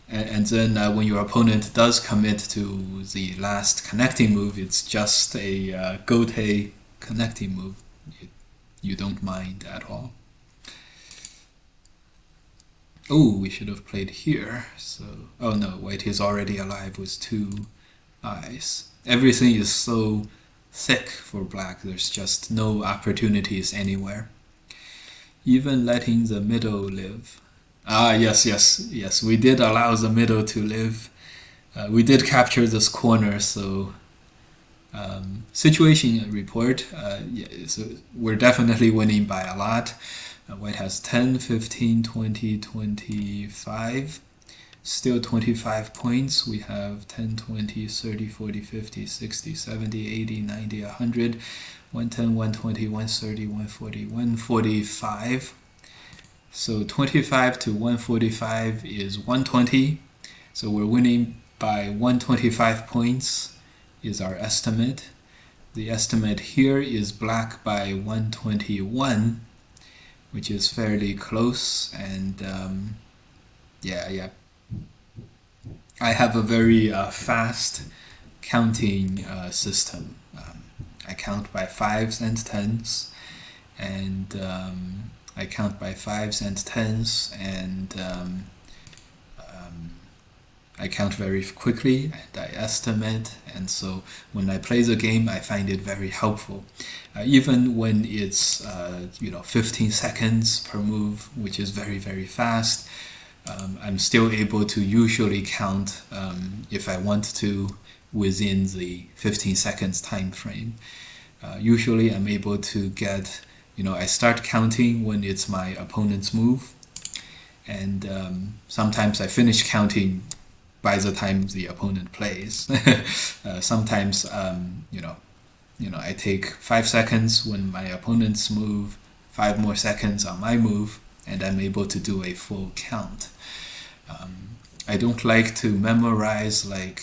And then when your opponent does commit to the last connecting move, it's just a Gote connecting move. You don't mind at all. Oh, we should have played here. So, oh no, white is already alive with 2 eyes. Everything is so thick for black. There's just no opportunities anywhere. Even letting the middle live. Ah, yes. We did allow the middle to live. We did capture this corner, so situation report. Yeah, so we're definitely winning by a lot. White has 10, 15, 20, 25. Still 25 points. We have 10, 20, 30, 40, 50, 60, 70, 80, 90, 100, 110, 120, 130, 140, 145. So 25 to 145 is 120. So we're winning by 125 points is our estimate. The estimate here is black by 121, which is fairly close. And yeah. I have a very fast counting system. I count by 5s and 10s, and I count by 5s and 10s, and I count very quickly and I estimate, and so when I play the game I find it very helpful. Even when it's 15 seconds per move, which is very fast, I'm still able to usually count, if I want to, within the 15 seconds time frame. Usually I'm able to get, I start counting when it's my opponent's move, and sometimes I finish counting by the time the opponent plays. Sometimes, I take 5 seconds when my opponent's move, 5 more seconds on my move, and I'm able to do a full count. I don't like to memorize like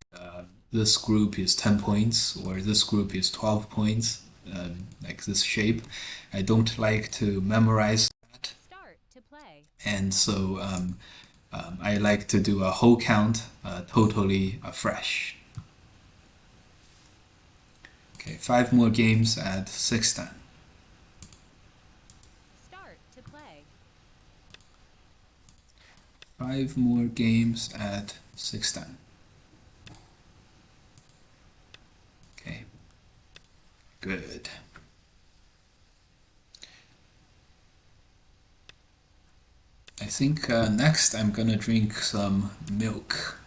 this group is 10 points or this group is 12 points, like this shape. I don't like to memorize that. Start to play. And so I like to do a whole count, totally afresh. Okay, 5 more games at 6-10. Start to play. 5 more games at 6-10. Okay, good. I think next I'm gonna drink some milk.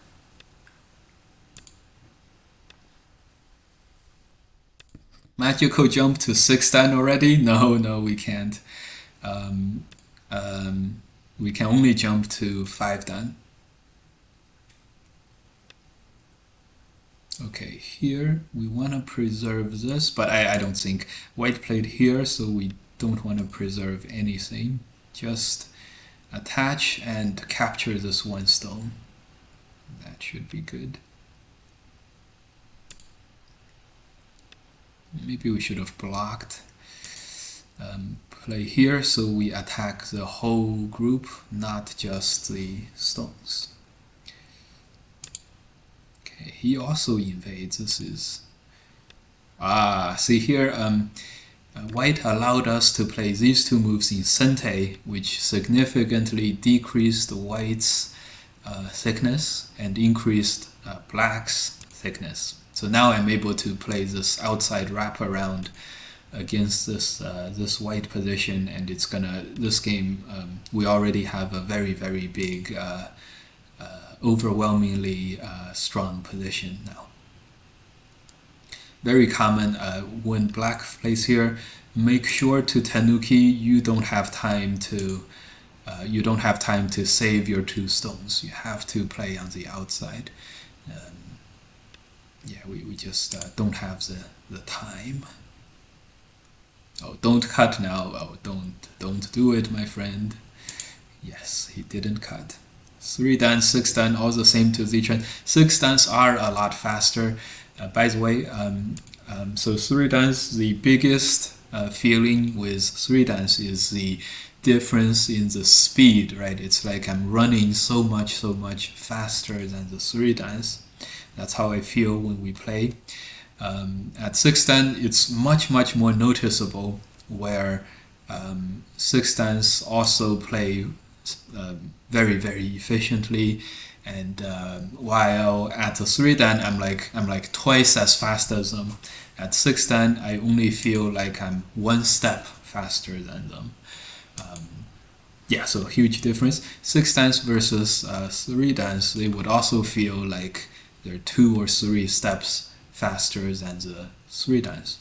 Magical jump to 6-10 already? No, we can't. We can only jump to 5-10. Okay, here we want to preserve this, but I don't think white played here, so we don't want to preserve anything. Just attach and capture this one stone. That should be good. Maybe we should have blocked. Play here so we attack the whole group, not just the stones. Okay, he also invades. This is see here, white allowed us to play these 2 moves in Sente, which significantly decreased white's thickness and increased black's thickness. So now I'm able to play this outside wraparound against this white position, and it's gonna, this game, we already have a very big, overwhelmingly strong position now. Very common when black plays here, make sure to Tanuki you don't have time to save your 2 stones. You have to play on the outside. Yeah, we just don't have the time. Oh, don't cut now. Oh, don't do it, my friend. Yes, he didn't cut. 3-dan, 6-dan, all the same to Z-trend. 6-dans are a lot faster. By the way, so 3-dans, the biggest feeling with 3-dans is the difference in the speed, right? It's like I'm running so much faster than the 3-dans. That's how I feel when we play. At 6-dan, it's much more noticeable, where 6-dans also play very efficiently, and while at the 3-dan I'm like twice as fast as them. At 6 dan, I only feel like I'm one step faster than them. Yeah, so huge difference. 6 dans versus 3 dans, they would also feel like they're 2 or 3 steps faster than the 3 dans.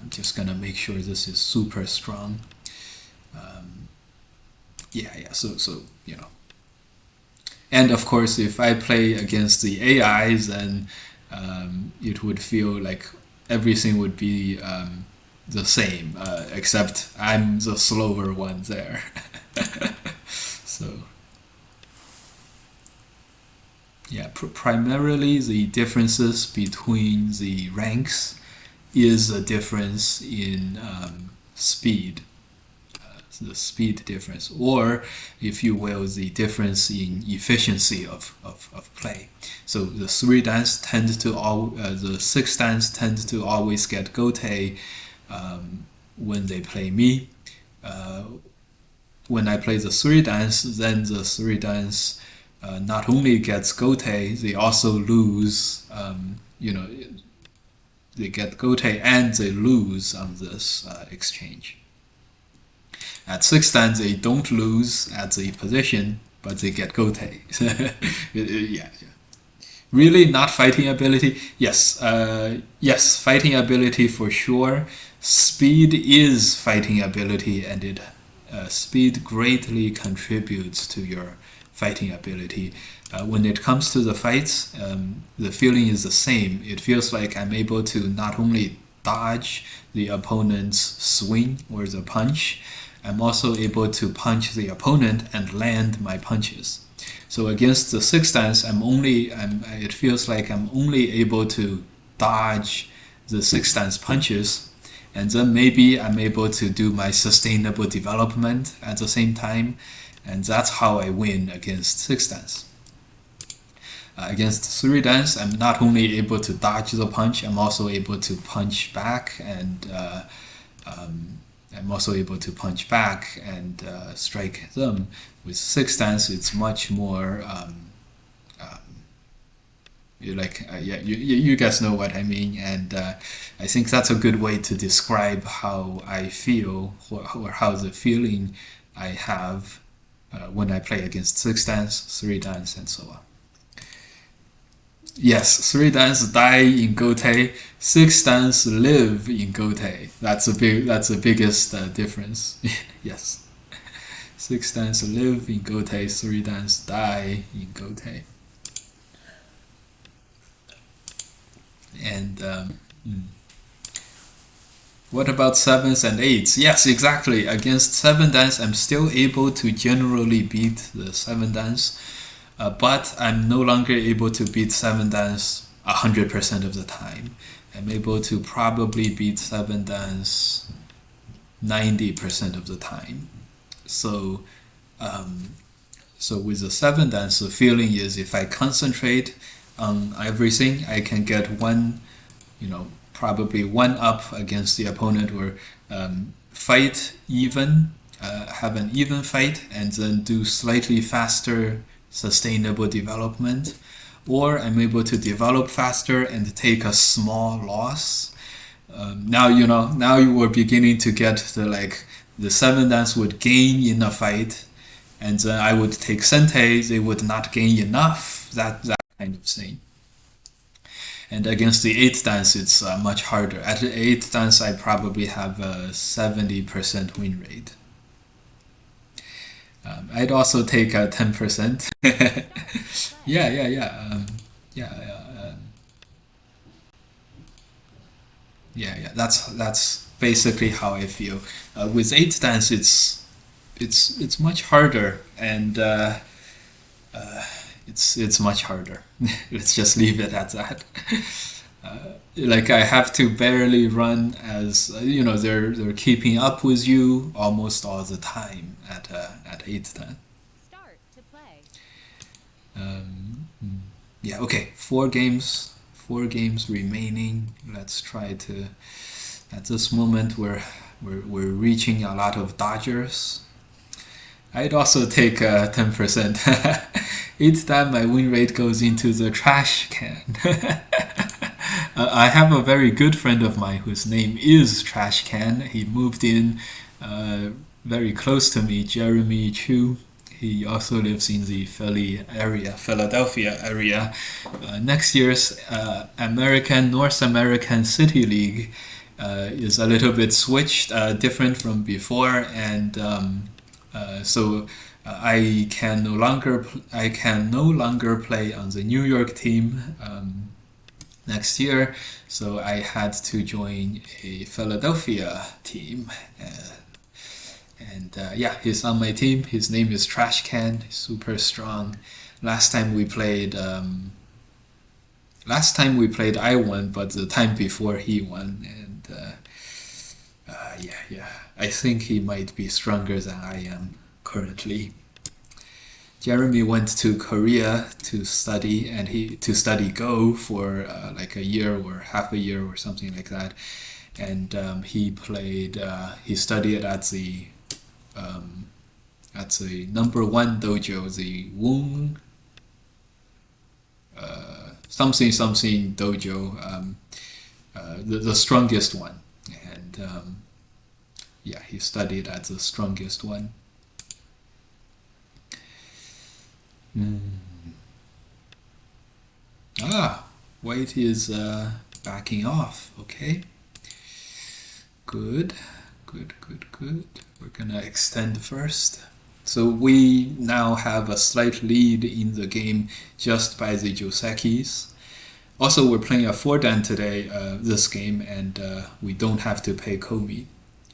Just gonna make sure this is super strong. Yeah, so you know. And of course, if I play against the AIs, then it would feel like everything would be the same, except I'm the slower one there. So, yeah, primarily the differences between the ranks is a difference in speed. The speed difference, or if you will, the difference in efficiency of play. So the 3 dans tend to the 6 dans tend to always get gote when they play me. When I play the 3 dans, then the 3 dans not only gets gote, they also lose. They get gote and they lose on this exchange. At 6 dan, they don't lose at the position, but they get gote. Yeah. Really, not fighting ability? Yes, fighting ability for sure. Speed is fighting ability, and speed greatly contributes to your fighting ability. When it comes to the fights, the feeling is the same. It feels like I'm able to not only dodge the opponent's swing or the punch, I'm also able to punch the opponent and land my punches. So against the 6 dans, it feels like I'm only able to dodge the 6 dans punches, and then maybe I'm able to do my sustainable development at the same time, and that's how I win against 6 dans. Against 3 dans, I'm not only able to dodge the punch, I'm also able to punch back and strike them. With 6 dans, it's much more you guys know what I mean, and I think that's a good way to describe how I feel or how the feeling I have when I play against 6 dans, 3 dans, and so on. Yes, 3 dans die in gote, 6 dans live in gote. That's the biggest difference. Yes, 6 dans live in gote, 3 dans die in gote. And what about 7s and 8s? Yes, exactly. Against 7 dans, I'm still able to generally beat the 7 dans. But I'm no longer able to beat 7 dans 100% of the time. I'm able to probably beat 7 dans 90% of the time. So with the 7 dans, the feeling is if I concentrate on everything, I can get probably one up against the opponent, or fight even, have an even fight, and then do slightly faster sustainable development, or I'm able to develop faster and take a small loss. Now you were beginning to get the 7 dans would gain in a fight, and then I would take sente, they would not gain enough, that kind of thing. And against the 8 dans, it's much harder. At the 8 dans, I probably have a 70% win rate. I'd also take a 10%. Yeah. That's basically how I feel. With 8 dans, it's much harder, and it's much harder. Let's just leave it at that. I have to barely run as they're keeping up with you almost all the time at 8 dan. Start to play. Yeah, okay. 4 games remaining. Let's try to. At this moment, we're reaching a lot of dodgers. I'd also take 10%. 8 dan, my win rate goes into the trash can. I have a very good friend of mine whose name is Trash Can. He moved in very close to me, Jeremy Chu. He also lives in the Philadelphia area. Next year's North American City League is a little bit switched, different from before, and so I can no longer play on the New York team next year. So I had to join a Philadelphia team. Yeah, he's on my team. His name is Trash Can. Super strong. Last time we played, I won, but the time before he won, and yeah. I think he might be stronger than I am currently. Jeremy went to Korea to study, and to study Go for like a year or half a year or something like that. And he studied at the #1 dojo, the Wong something dojo, the strongest one, and yeah, he studied at the strongest one. White is backing off. Okay, good. We're gonna extend first. So we now have a slight lead in the game just by the Josekis. Also, we're playing a 4-dan today, this game, and we don't have to pay Komi.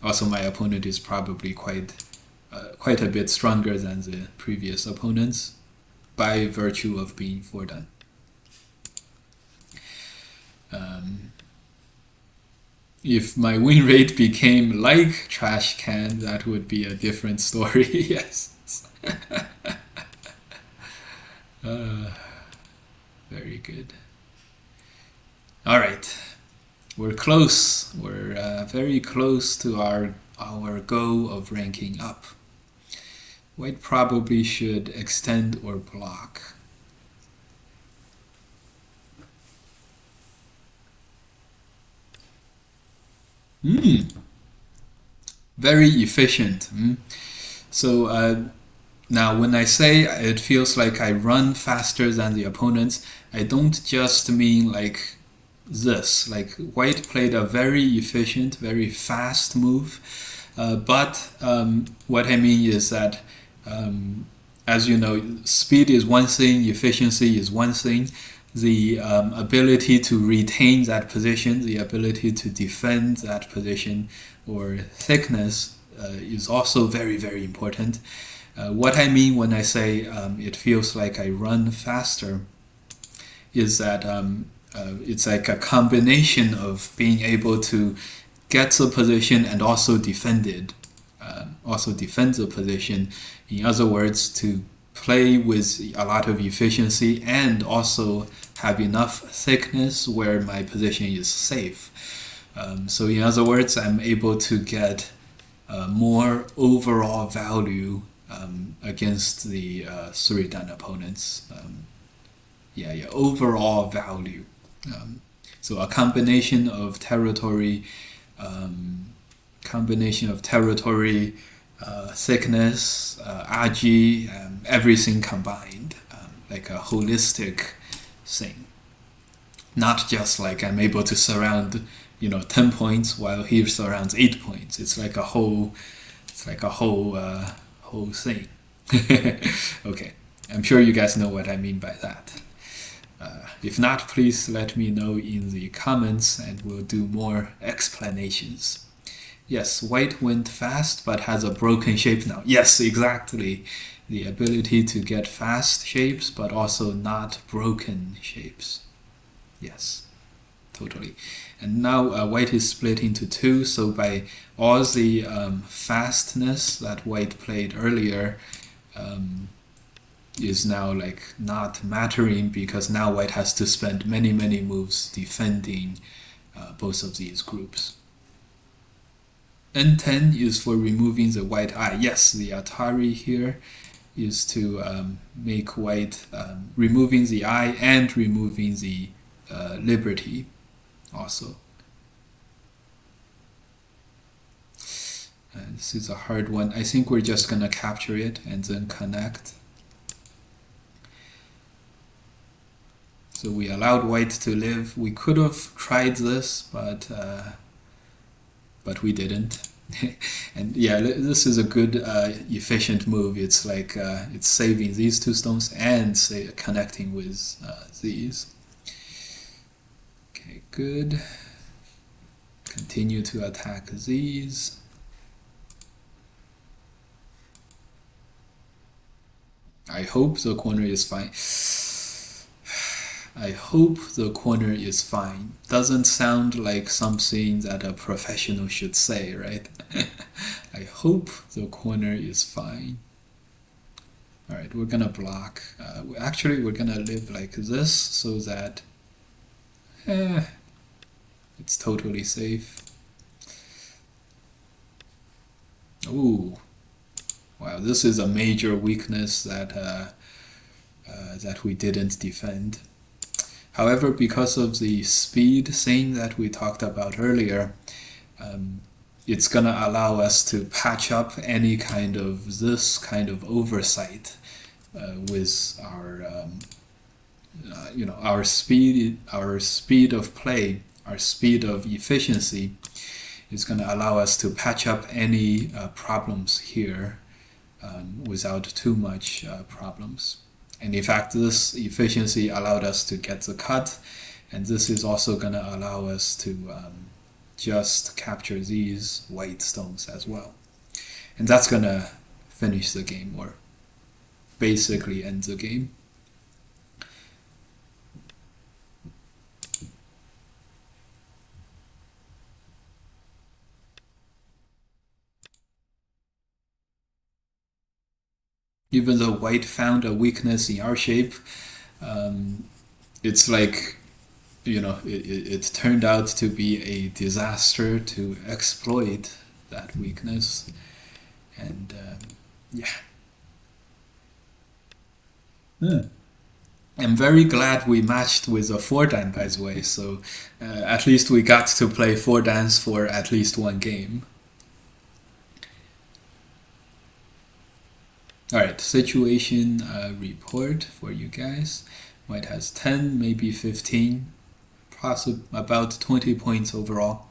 Also, my opponent is probably quite a bit stronger than the previous opponents by virtue of being 4-dan. If my win rate became like Trash Can, that would be a different story. Yes. Very good. All right, we're close. We're very close to our goal of ranking up. White probably should extend or block. Very efficient. So now when I say it feels like I run faster than the opponents, I don't just mean like this. Like White played a very efficient, very fast move, but what I mean is that as you know, speed is one thing, efficiency is one thing. The ability to retain that position, the ability to defend that position, or thickness is also very, very important. What I mean when I say it feels like I run faster is that it's like a combination of being able to get the position and also defend it. Also defend the position. In other words, to play with a lot of efficiency and also have enough thickness where my position is safe. So in other words, I'm able to get more overall value against the 3-dan opponents. Overall value. So a combination of territory, thickness, agi, everything combined, like a holistic thing. Not just like I'm able to surround 10 points while he surrounds 8 points. It's like a whole thing. Okay, I'm sure you guys know what I mean by that. If not, please let me know in the comments and we'll do more explanations. Yes, White went fast but has a broken shape now. Yes, exactly. The ability to get fast shapes but also not broken shapes. Yes, totally. And now White is split into two, so by all the fastness that White played earlier is now like not mattering, because now White has to spend many moves defending both of these groups. N10 is for removing the white eye. Yes, the Atari here is to make White removing the eye and removing the liberty. also. This is a hard one. I think we're just gonna capture it and then connect. So we allowed white to live. We could have tried this, but we didn't. And yeah, this is a good efficient move. It's like it's saving these two stones and connecting with these. Okay, good. Continue to attack these. I hope the corner is fine. I hope the corner is fine. Doesn't sound like something that a professional should say, right? I hope the corner is fine. Alright, we're gonna block. Actually, we're gonna live like this so that it's totally safe. Ooh. Wow, this is a major weakness that that we didn't defend. However, because of the speed thing that we talked about earlier, it's gonna allow us to patch up any kind of this kind of oversight with our you know, our speed of play, our speed of efficiency is gonna allow us to patch up any problems here. Without too much problems. And in fact, this efficiency allowed us to get the cut, and this is also going to allow us to just capture these white stones as well. And that's going to finish the game, or basically end the game. Even though white found a weakness in our shape, it's like, you know, it turned out to be a disaster to exploit that weakness. And yeah. I'm very glad we matched with a 4-dan, by the way, so at least we got to play 4-dans for at least one game. Alright, situation report for you guys. White has 10, maybe 15, about 20 points overall.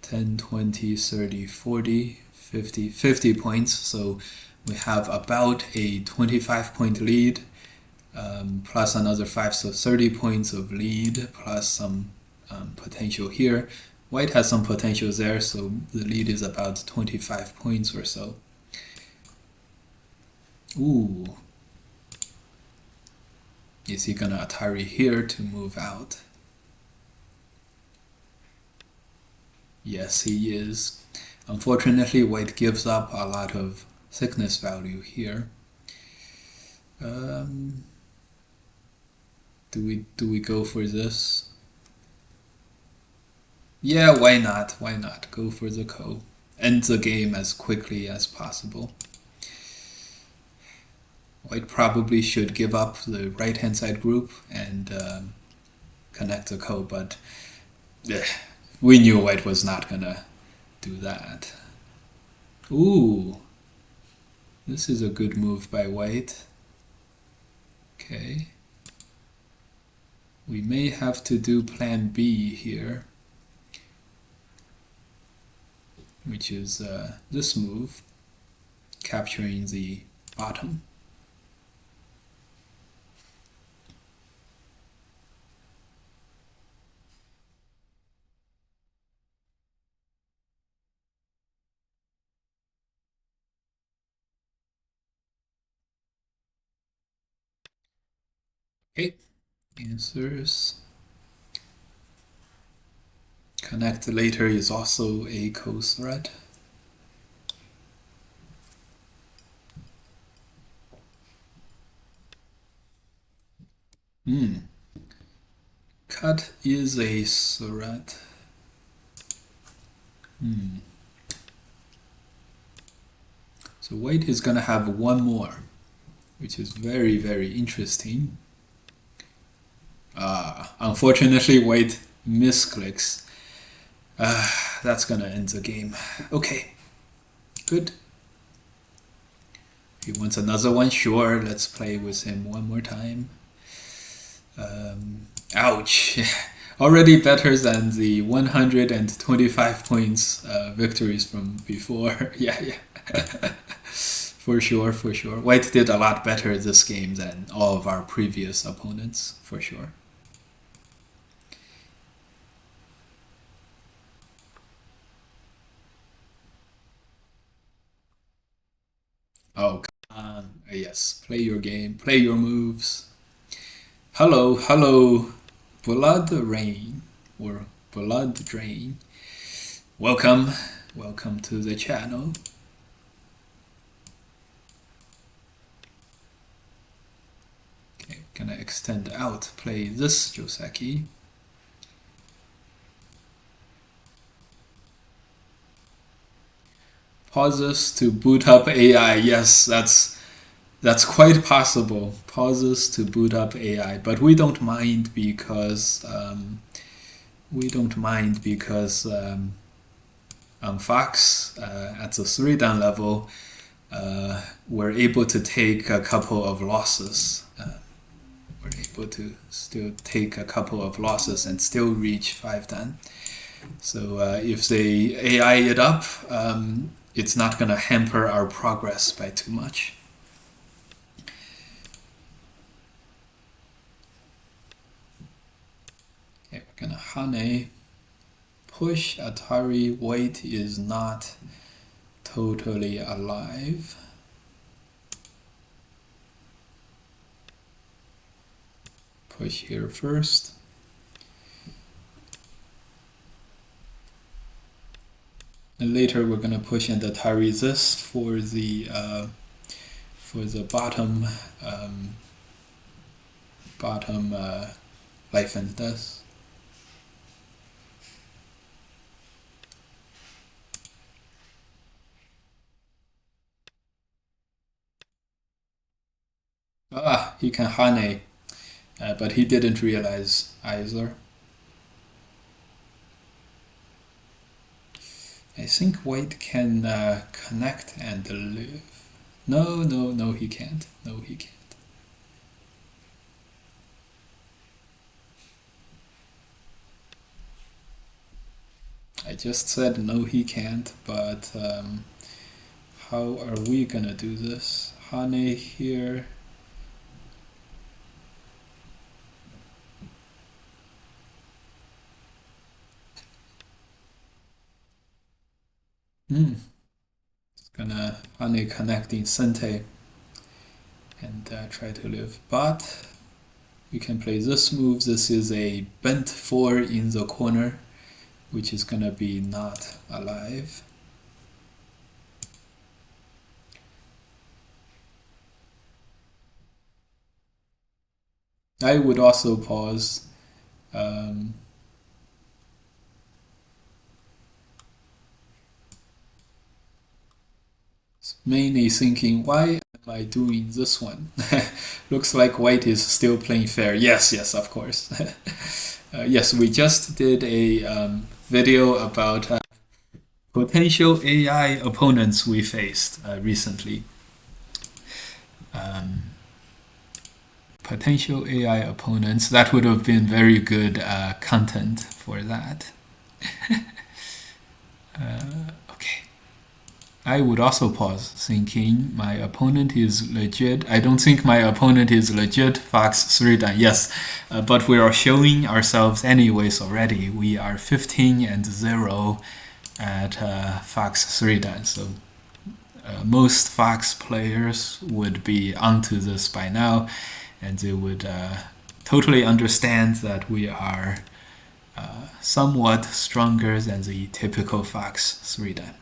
10, 20, 30, 40, 50, 50 points. So we have about a 25-point lead, plus another 5, so 30 points of lead, plus some potential here. White has some potential there, so the lead is about 25 points or so. Ooh. Is he gonna Atari here to move out? Yes, he is. Unfortunately, white gives up a lot of thickness value here. Do we go for this? Yeah, why not? Why not? Go for the ko. End the game as quickly as possible. White probably should give up the right-hand side group and connect the ko, but we knew white was not gonna do that. Ooh, this is a good move by white. Okay. We may have to do plan B here, which is this move, capturing the bottom. Okay, answers. Connect later is also a ko threat. Cut is a threat. So white is gonna have one more, which is very, very interesting. Unfortunately, white misclicks. That's gonna end the game. Okay, good. He wants another one? Sure, let's play with him one more time. Ouch. Already better than the 125 points victories from before. Yeah. For sure. White did a lot better this game than all of our previous opponents, for sure. Oh, come on. Yes, play your game, play your moves. Hello, Blood Rain or Blood Drain. Welcome to the channel. Okay, gonna extend out, play this Joseki. Pauses to boot up AI. Yes, that's quite possible. Pauses to boot up AI, but we don't mind because on Fox at the 3-dan level, we're able to take a couple of losses. We're able to still take a couple of losses and still reach 5-dan. So if they AI it up, it's not going to hamper our progress by too much. Okay, we're going to Hane. Push Atari. White is not totally alive. Push here first. And later we're gonna push into Atari this for the bottom life and death. He can Hane, but he didn't realize either. I think White can connect and live. No, he can't. No, he can't. I just said no, he can't, but how are we gonna do this? Hane here. It's gonna Hane connecting Sente and try to live, but we can play this move. This is a bent 4 in the corner, which is gonna be not alive. I would also pause. Mainly thinking, why am I doing this one? Looks like White is still playing fair. Yes, of course. Yes, we just did a video about potential AI opponents we faced recently. Potential AI opponents, that would have been very good content for that. Okay. I would also pause, thinking my opponent is legit. I don't think my opponent is legit. Fox 3-dan, yes, but we are showing ourselves anyways already. We are 15-0 at Fox 3-dan, so most Fox players would be onto this by now, and they would totally understand that we are somewhat stronger than the typical Fox 3-dan.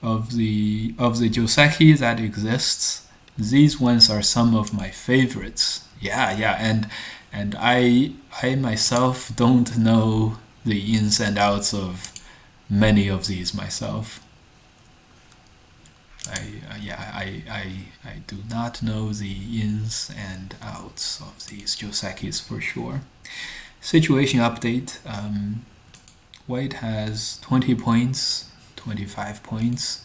Of the Joseki that exists, these ones are some of my favorites. Yeah, and I myself don't know the ins and outs of many of these myself. I do not know the ins and outs of these Josekis for sure. Situation update. White has 20 points, 25 points.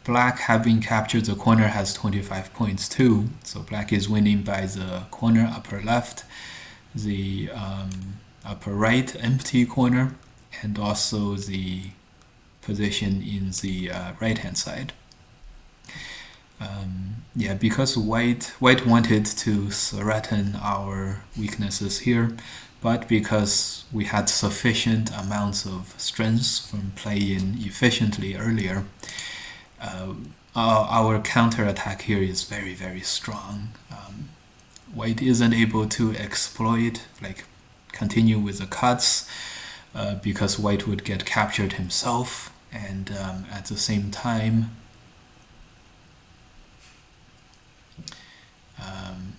Black, having captured the corner, has 25 points too. So black is winning by the corner upper left, the upper right empty corner, and also the position in the right hand side. Yeah, because white wanted to threaten our weaknesses here, but because we had sufficient amounts of strength from playing efficiently earlier, our counterattack here is very, very strong. White isn't able to exploit, like continue with the cuts, because white would get captured himself, and at the same time,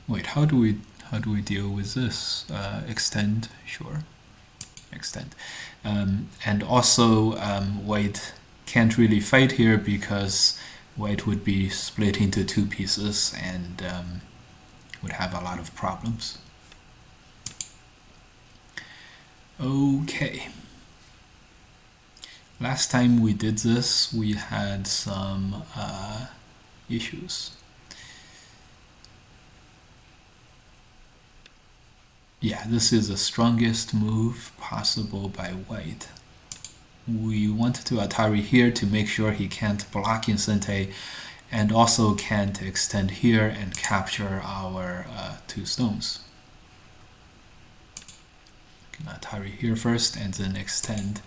wait, how do we deal with this? Extend, sure, extend, and also white can't really fight here because white would be split into two pieces and would have a lot of problems. Okay. Last time we did this, we had some issues. Yeah, this is the strongest move possible by white. We want to Atari here to make sure he can't block Incente and also can't extend here and capture our two stones. Atari here first and then extend.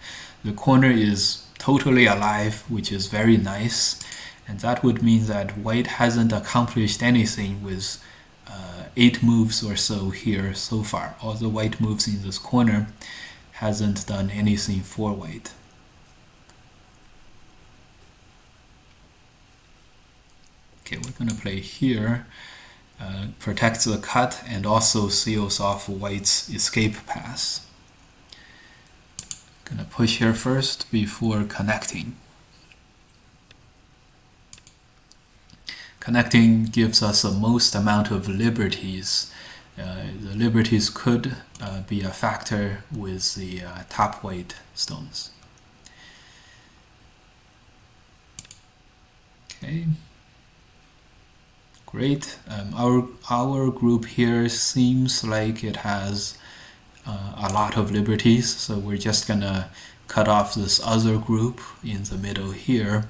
The corner is totally alive, which is very nice, and that would mean that white hasn't accomplished anything with 8 moves or so here so far. All the white moves in this corner hasn't done anything for white. Okay, we're gonna play here. Protects the cut and also seals off white's escape pass. Gonna push here first before connecting. Connecting gives us the most amount of liberties. The liberties could be a factor with the top white stones. Okay. Great. Our group here seems like it has a lot of liberties, so we're just gonna cut off this other group in the middle here,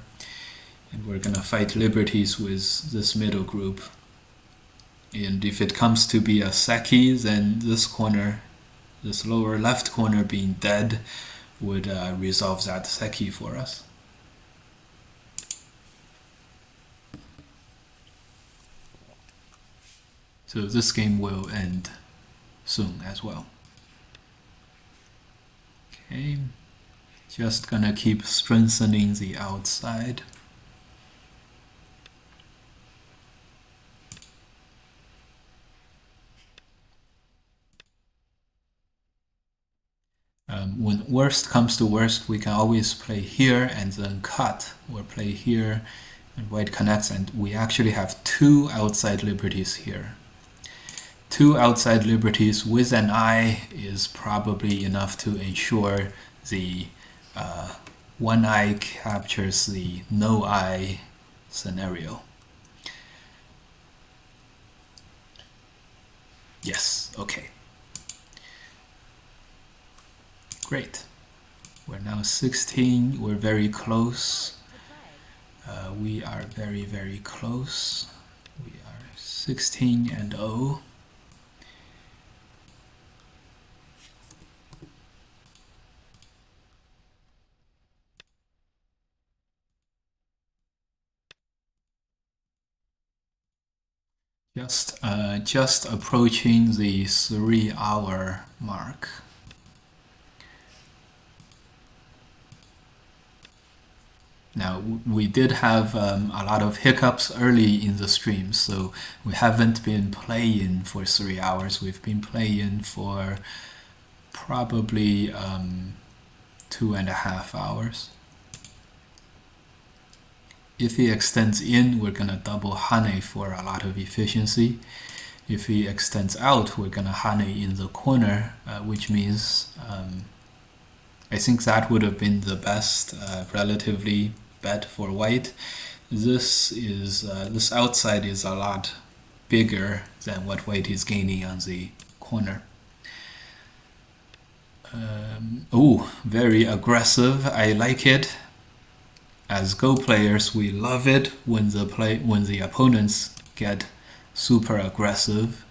and we're gonna fight liberties with this middle group. And if it comes to be a Seki, then this corner, this lower left corner being dead, would resolve that Seki for us. So this game will end soon as well. Okay, just gonna keep strengthening the outside. When worst comes to worst, we can always play here and then cut, or play here and white connects, and we actually have 2 outside liberties here. 2 outside liberties with an eye is probably enough to ensure the one eye captures the no eye scenario. Yes, okay. Great. We're now 16, we're very close. We are very, very close. We are 16 and 0. Just approaching the 3-hour mark. Now, we did have a lot of hiccups early in the stream, so we haven't been playing for 3 hours. We've been playing for probably 2.5 hours. If he extends in, we're gonna double Hane for a lot of efficiency. If he extends out, we're gonna hane in the corner, which means I think that would have been the best relatively bet for white. This outside is a lot bigger than what white is gaining on the corner. Very aggressive. I like it. As Go players, we love it when the opponents get super aggressive,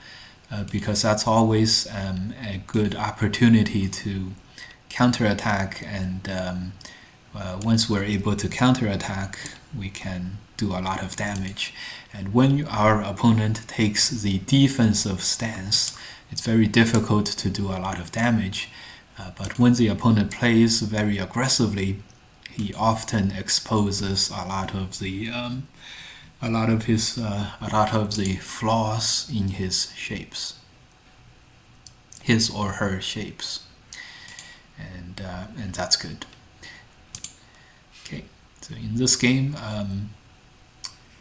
because that's always a good opportunity to counterattack, and once we're able to counterattack, we can do a lot of damage. And when our opponent takes the defensive stance, it's very difficult to do a lot of damage. But when the opponent plays very aggressively, he often exposes a lot of the flaws in his shapes, his or her shapes, and that's good. Okay, so in this game,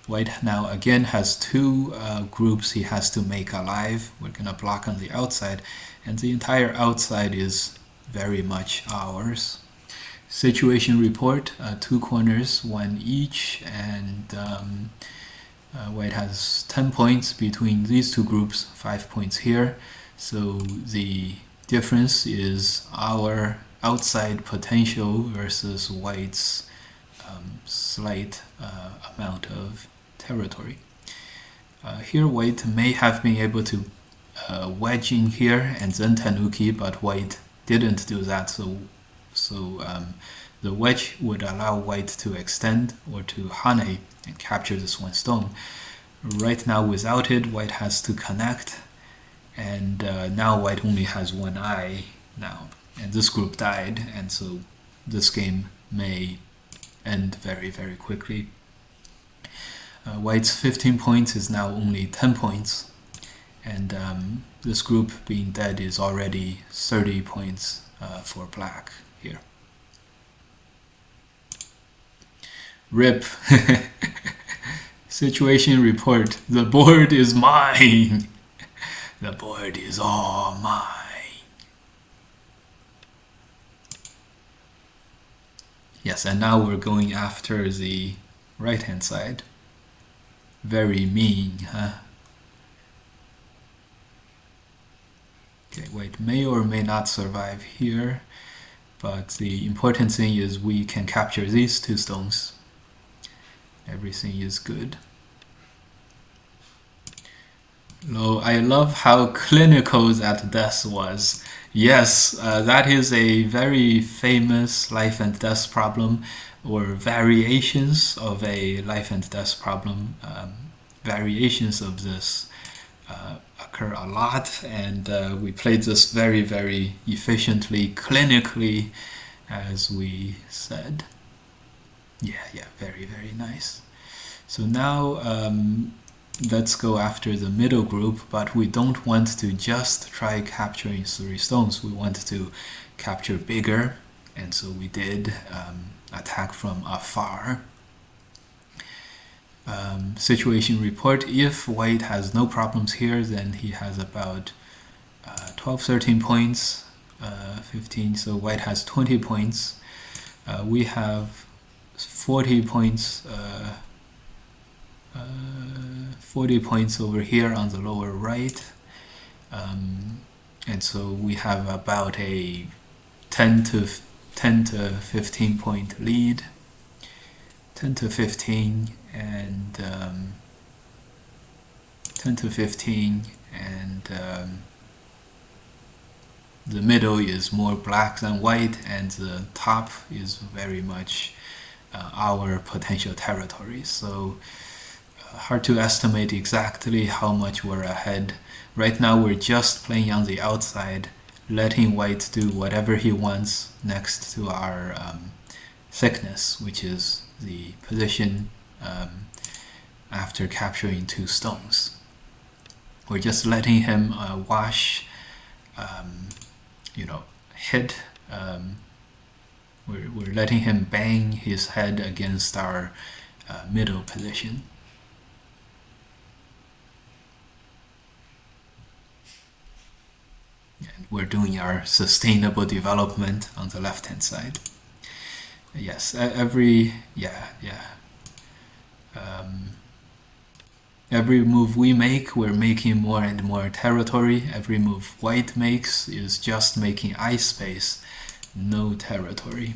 white now again has two groups he has to make alive. We're gonna block on the outside, and the entire outside is very much ours. Situation report, 2 corners, 1 each, and white has 10 points between these two groups, 5 points here. So the difference is our outside potential versus white's slight amount of territory. Here white may have been able to wedge in here and then tanuki, but white didn't do that, so the wedge would allow white to extend or to hane and capture this 1 stone. Right now without it, white has to connect, and now white only has 1 eye now, and this group died, and so this game may end very, very quickly. White's 15 points is now only 10 points, and this group being dead is already 30 points for black here. RIP. Situation report. The board is mine. The board is all mine. Yes, and now we're going after the right-hand side. Very mean, huh? Okay, white may or may not survive here, but the important thing is we can capture these 2 stones. Everything is good. No, I love how clinical that death was. Yes, that is a very famous life and death problem, or variations of a life and death problem. Variations of this occur a lot, and we played this very, very efficiently, clinically, as we said. Yeah, very, very nice. So now let's go after the middle group, but we don't want to just try capturing 3 stones. We want to capture bigger, and so we did attack from afar. Situation report. If white has no problems here, then he has about 12-13 points, 15, so white has 20 points. We have 40 points, 40 points over here on the lower right, and so we have about a 10 to 15 point lead, 10 to 15, and 10 to 15, and the middle is more black than white, and the top is very much our potential territory. So hard to estimate exactly how much we're ahead. Right now we're just playing on the outside, letting white do whatever he wants next to our thickness, which is the position after capturing 2 stones. We're just letting him wash, hit. We're letting him bang his head against our middle position. we're doing our sustainable development on the left hand side. Yes, every move we make, we're making more and more territory. Every move white makes is just making ice space, no territory.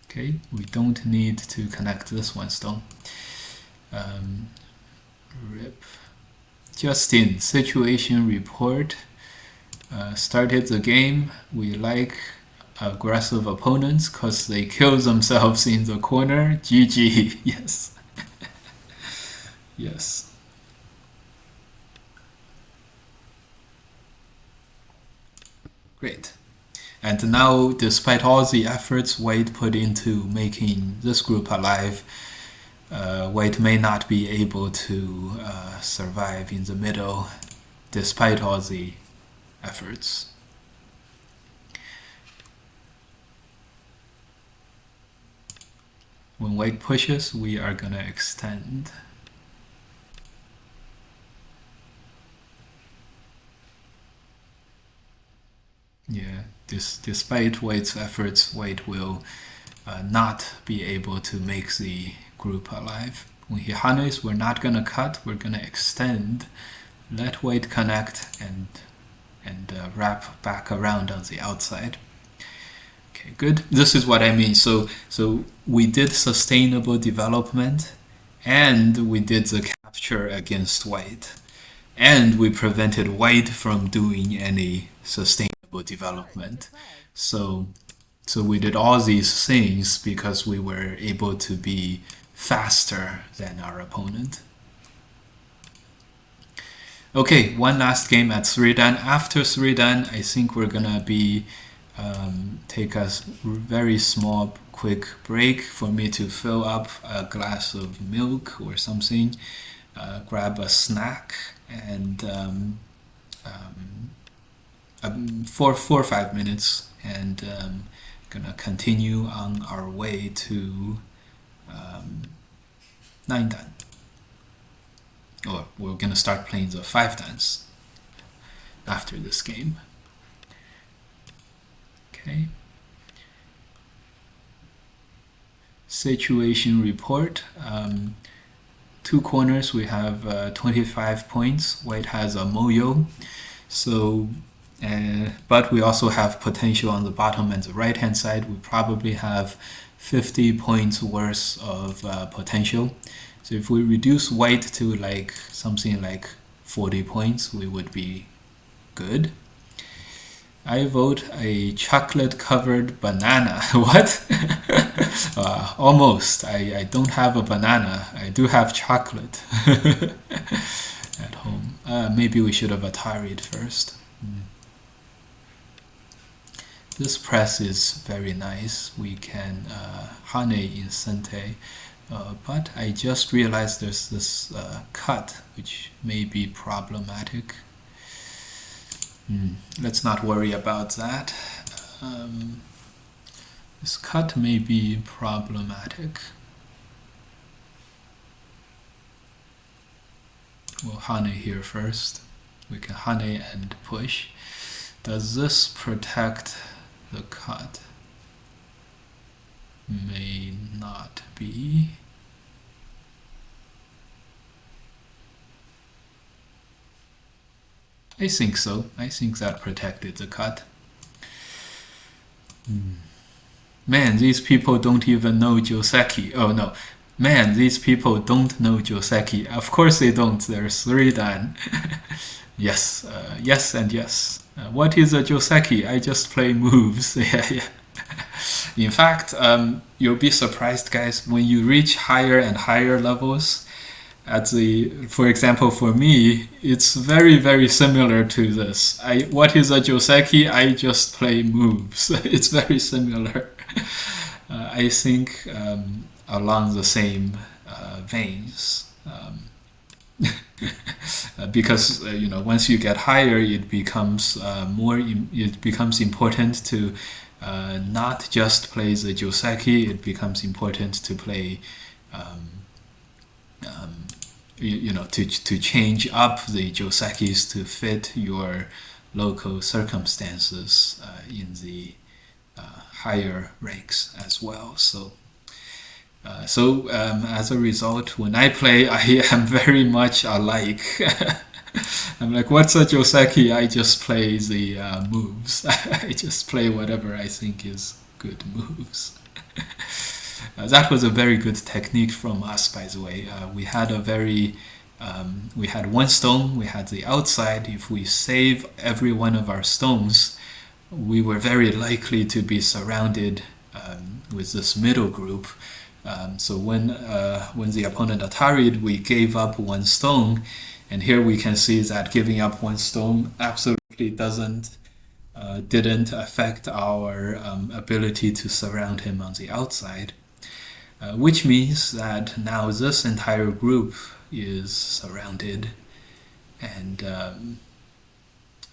Okay, we don't need to connect this one stone. Rip. Justin, situation report. Started the game. We like aggressive opponents because they kill themselves in the corner. GG. Yes. Yes. Great. And now, despite all the efforts White put into making this group alive, White may not be able to survive in the middle, despite all the efforts. When White pushes, we are gonna extend. Yeah, despite White's efforts, White will not be able to make the group alive. When he hanes, we're not gonna cut, we're gonna extend, let White connect, and wrap back around on the outside. Okay, good. This is what I mean. So we did sustainable development, and we did the capture against White, and we prevented White from doing any sustainable development. So we did all these things because we were able to be faster than our opponent. Okay, one last game at 3 dan. After 3 dan, I think we're gonna be take a very small, quick break for me to fill up a glass of milk or something, grab a snack, and for 4 or 5 minutes, and gonna continue on our way to 9 dan. Or we're gonna start playing the 5 dans after this game. Okay. Situation report. 2 corners, we have 25 points. White has a moyo. So, but we also have potential on the bottom and the right hand side. We probably have 50 points worth of potential. So if we reduce White to like something like 40 points, we would be good. I vote a chocolate-covered banana. What? Almost. I don't have a banana. I do have chocolate at home. Maybe we should have Atari'd first. This press is very nice. We can hane in Sente. But I just realized there's this cut, which may be problematic. Let's not worry about that. This cut may be problematic. We'll hane here first. We can hane and push. Does this protect the cut? May not be. I think so. I think that protected the cut. Man, these people don't even know Joseki. Oh no. Man, these people don't know Joseki. Of course they don't. There's 3 dan. Yes. Yes and yes. What is a Joseki? I just play moves. Yeah. In fact, you'll be surprised, guys, when you reach higher and higher levels. For example, for me, it's very, very similar to this. What is a Joseki? I just play moves. It's very similar. I think along the same veins. Because once you get higher, it becomes It becomes important to not just play the Joseki. It becomes important to play to change up the josekis to fit your local circumstances in the higher ranks as well. So as a result, when I play, I am very much alike. I'm like, what's a Joseki? I just play the moves. I just play whatever I think is good moves. That was a very good technique from us, by the way. We had one stone. We had the outside. If we save every one of our stones, we were very likely to be surrounded with this middle group. So when the opponent Atari'd, we gave up one stone, and here we can see that giving up one stone absolutely didn't affect our ability to surround him on the outside, which means that now this entire group is surrounded, and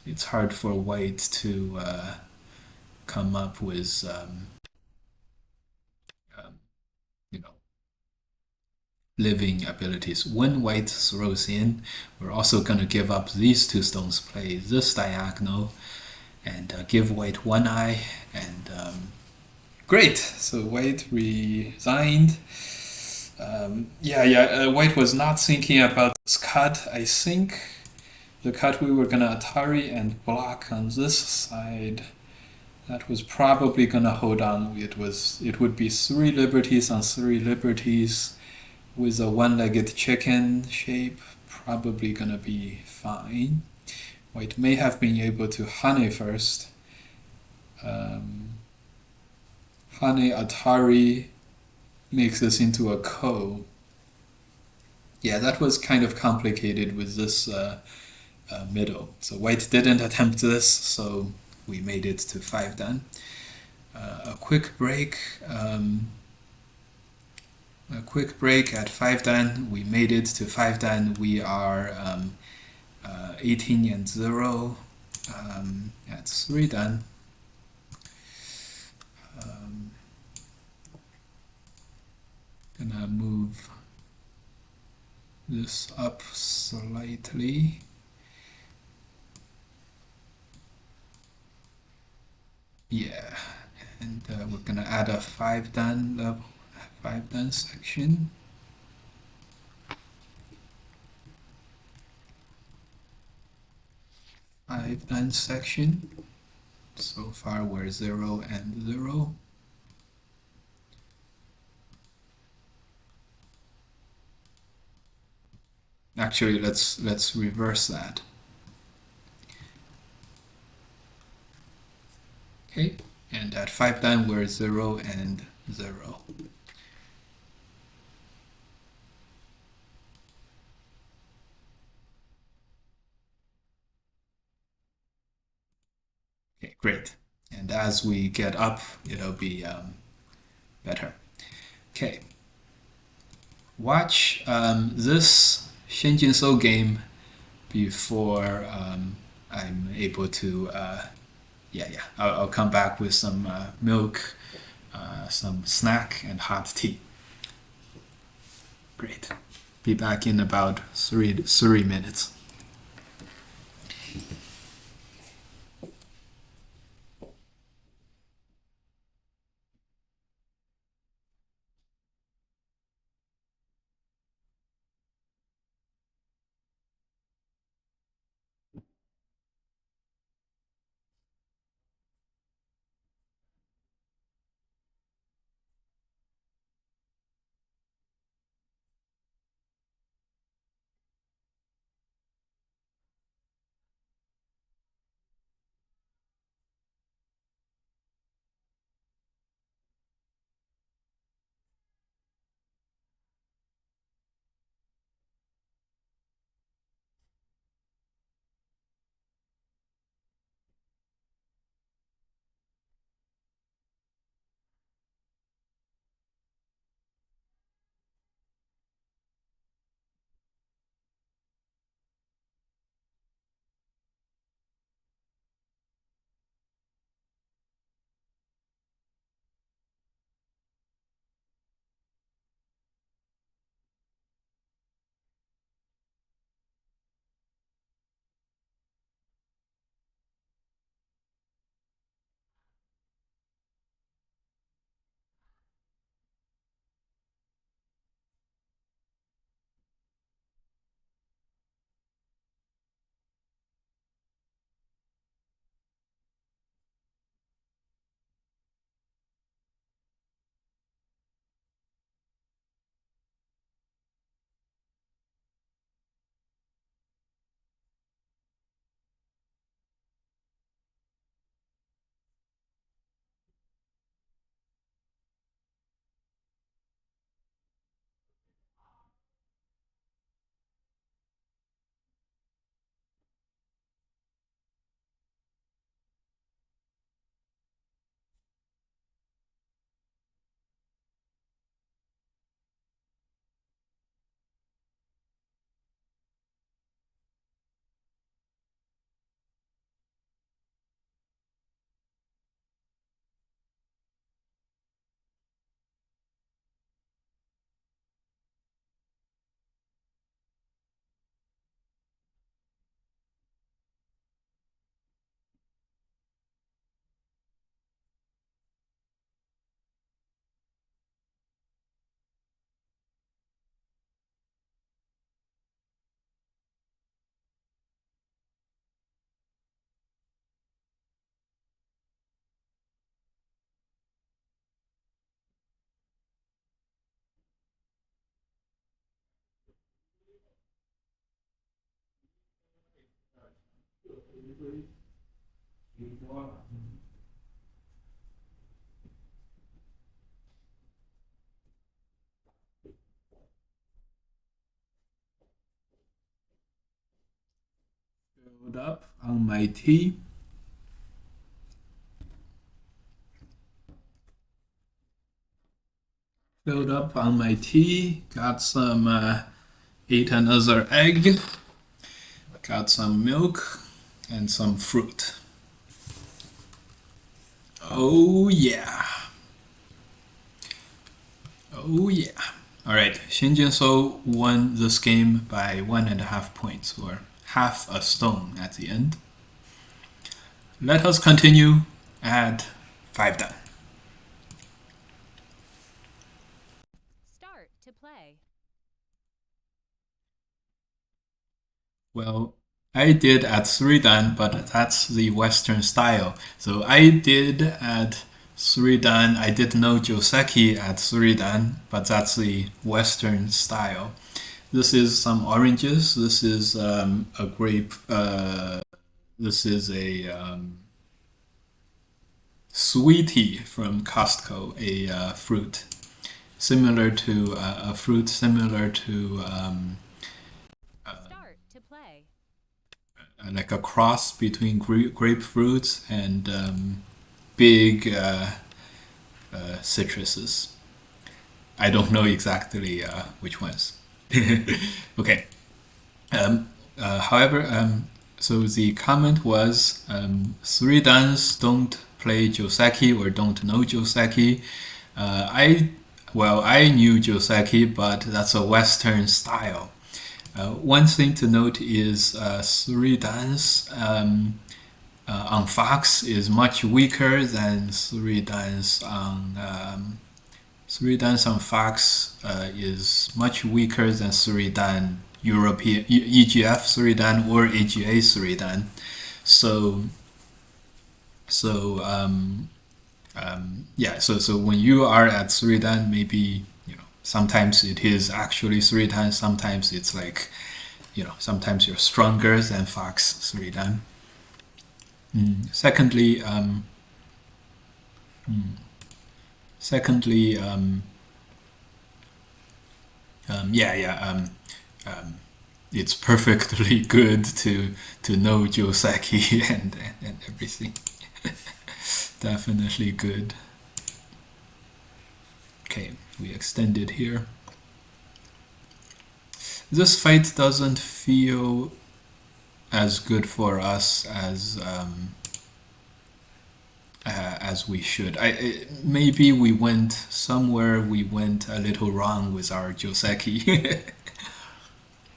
it's hard for White to come up with um, you know living abilities. When White throws in, we're also going to give up these two stones, play this diagonal, and give White one eye. And great, so White resigned. White was not thinking about this cut. I think the cut we were going to Atari and block on this side. That was probably going to hold on. It would be 3 liberties on 3 liberties with a one-legged chicken shape, probably gonna be fine. White may have been able to Hane first. Hane Atari makes this into a ko. Yeah, that was kind of complicated with this middle. So White didn't attempt this, so we made it to 5 dan. A quick break. A quick break at 5 dan. We made it to 5 dan. We are 18 and 0 at 3 dan. Gonna move this up slightly. Yeah, and we're gonna add a 5 dan level, 5 dan section. Five dan section. So far we're 0 and 0. Actually, let's reverse that. Okay, and at 5 dan we're 0 and 0. Okay, great. And as we get up, it'll be better. Okay. Watch this Shenjin So game before I'm able to. I'll come back with some milk, some snack, and hot tea. Great. Be back in about 3 minutes. Filled up on my tea. Filled up on my tea. Got some, ate another egg. Got some milk and some fruit. Oh yeah. Oh yeah. Alright, Shinjinso won this game by 1.5 points, or half a stone at the end. Let us continue at 5 dan. Start to play. Well, I did at 3 dan, but that's the Western style. So I did at 3 dan. I did no Joseki at 3 dan, but that's the Western style. This is some oranges. This is a grape. This is a sweetie from Costco, a fruit similar to a fruit similar to Start to play. like a cross between grapefruits and big citruses. I don't know exactly which ones. Okay. However, so the comment was 3 dans don't play Joseki or don't know Joseki. I knew Joseki, but that's a Western style. One thing to note is 3 dans on Fox is much weaker than 3 dans on 3 dans on Fox is much weaker than 3 dan European EGF 3 dan or AGA 3 dan. So when you are at 3 dan, maybe sometimes it is actually 3 dan, sometimes it's like sometimes you're stronger than Fox 3 dan. Secondly, it's perfectly good to know Joseki and everything. Definitely good. Okay, we extended here. This fight doesn't feel as good for us as we should. Maybe we went somewhere. We went a little wrong with our Joseki.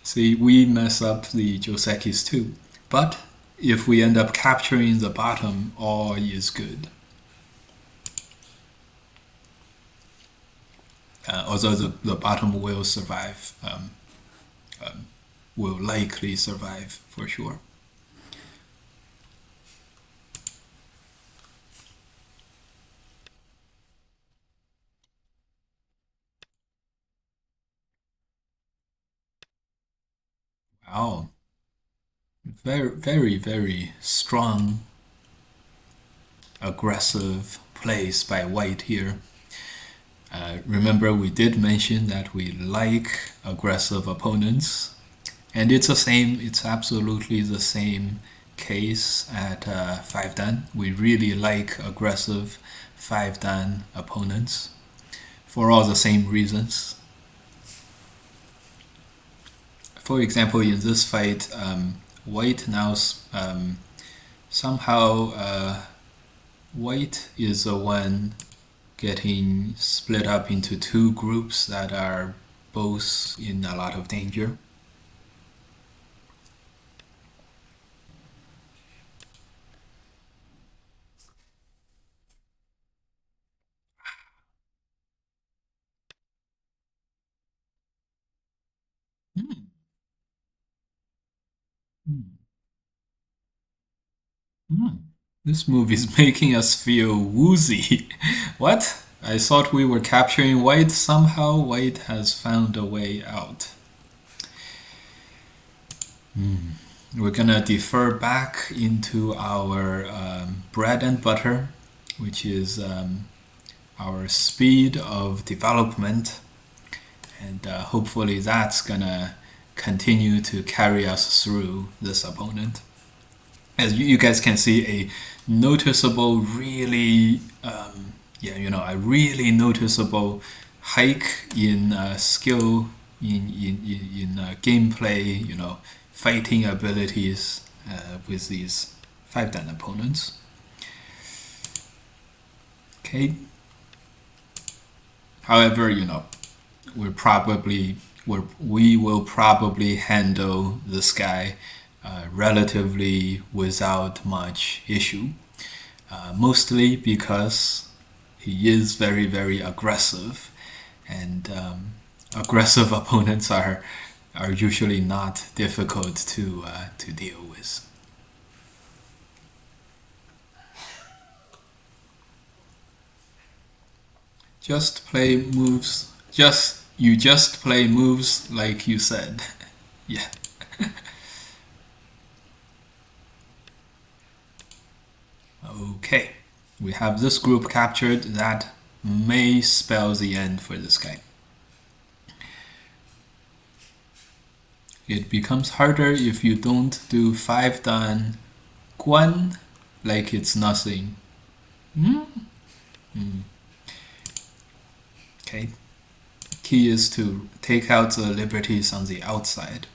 See, we mess up the Josekis too. But if we end up capturing the bottom, all is good. Although the bottom will survive, will likely survive for sure. Wow. Very, very, very strong, aggressive plays by White here. Remember, we did mention that we like aggressive opponents, and it's absolutely the same case at 5 dan. We really like aggressive 5 dan opponents for all the same reasons. For example, in this fight, White now somehow White is the one getting split up into 2 groups that are both in a lot of danger. Hmm. Hmm. Hmm. This movie is making us feel woozy. What? I thought we were capturing White. Somehow White has found a way out. we're gonna defer back into our bread and butter, which is our speed of development, and hopefully that's gonna continue to carry us through this opponent. As you guys can see, a noticeable, really, a really noticeable hike in skill, in gameplay, fighting abilities with these 5-dan opponents. Okay. However, we will probably handle this guy relatively without much issue. Mostly because he is very, very aggressive, and aggressive opponents are usually not difficult to deal with. Just play moves. You just play moves like you said. Yeah. Okay, we have this group captured. That may spell the end for this guy. It becomes harder if you don't do 5-dan Guan like it's nothing. Okay. Key is to take out the liberties on the outside.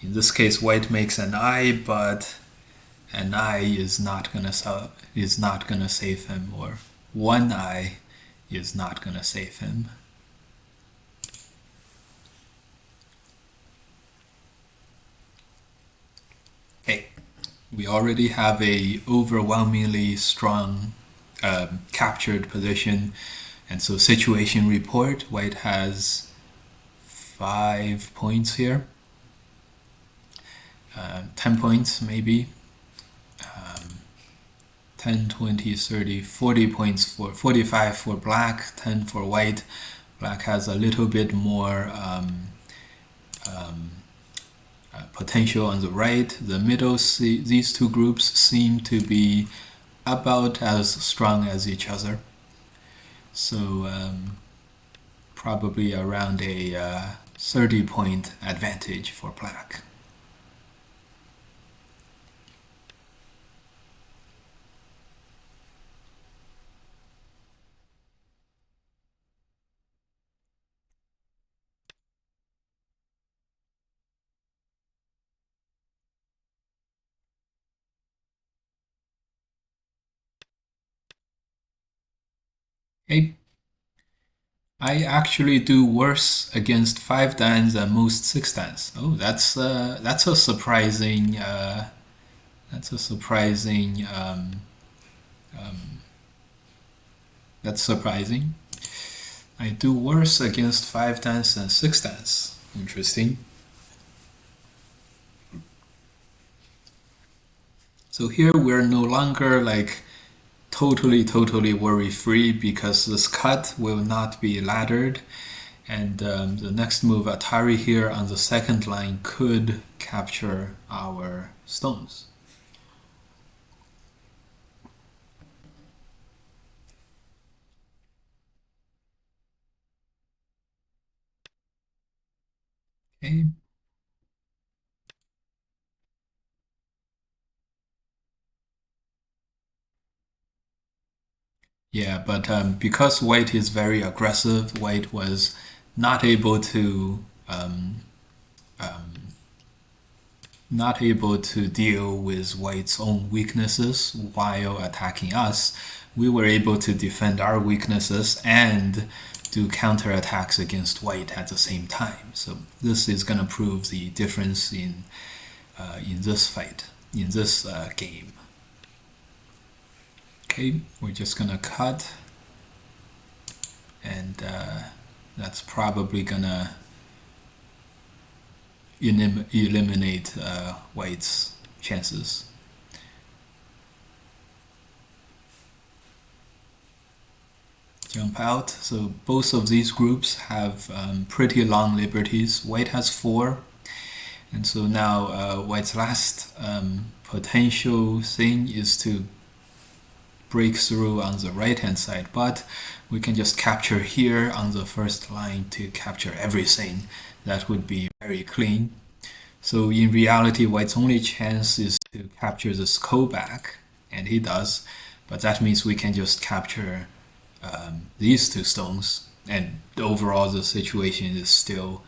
In this case, white makes an eye, but an eye is not gonna save him, or one eye is not gonna save him. Okay, we already have a overwhelmingly strong captured position, and so situation report, white has 5 points here, 10 points maybe, 10, 20, 30, 40 points 45 for black, 10 for white. Black has a little bit more potential on the right. The middle, these two groups seem to be about as strong as each other. So probably around a 30-point advantage for black. Okay. I actually do worse against 5-dans than most 6-dans. Oh, that's a surprising that's surprising. I do worse against 5-dans than 6-dans. Interesting. So here we're no longer like totally worry-free, because this cut will not be laddered, and the next move, Atari here on the second line, could capture our stones. Okay. Yeah, but because white is very aggressive, white was not able to deal with white's own weaknesses while attacking us. We were able to defend our weaknesses and do counterattacks against white at the same time. So this is going to prove the difference in this fight, in this game. Okay, we're just gonna cut, and that's probably gonna eliminate white's chances. Jump out. So both of these groups have pretty long liberties. White has 4, And so now white's last potential thing is to break through on the right hand side, but we can just capture here on the first line to capture everything. That would be very clean. So in reality, white's only chance is to capture this ko back, and he does, but that means we can just capture these two stones, and overall the situation is still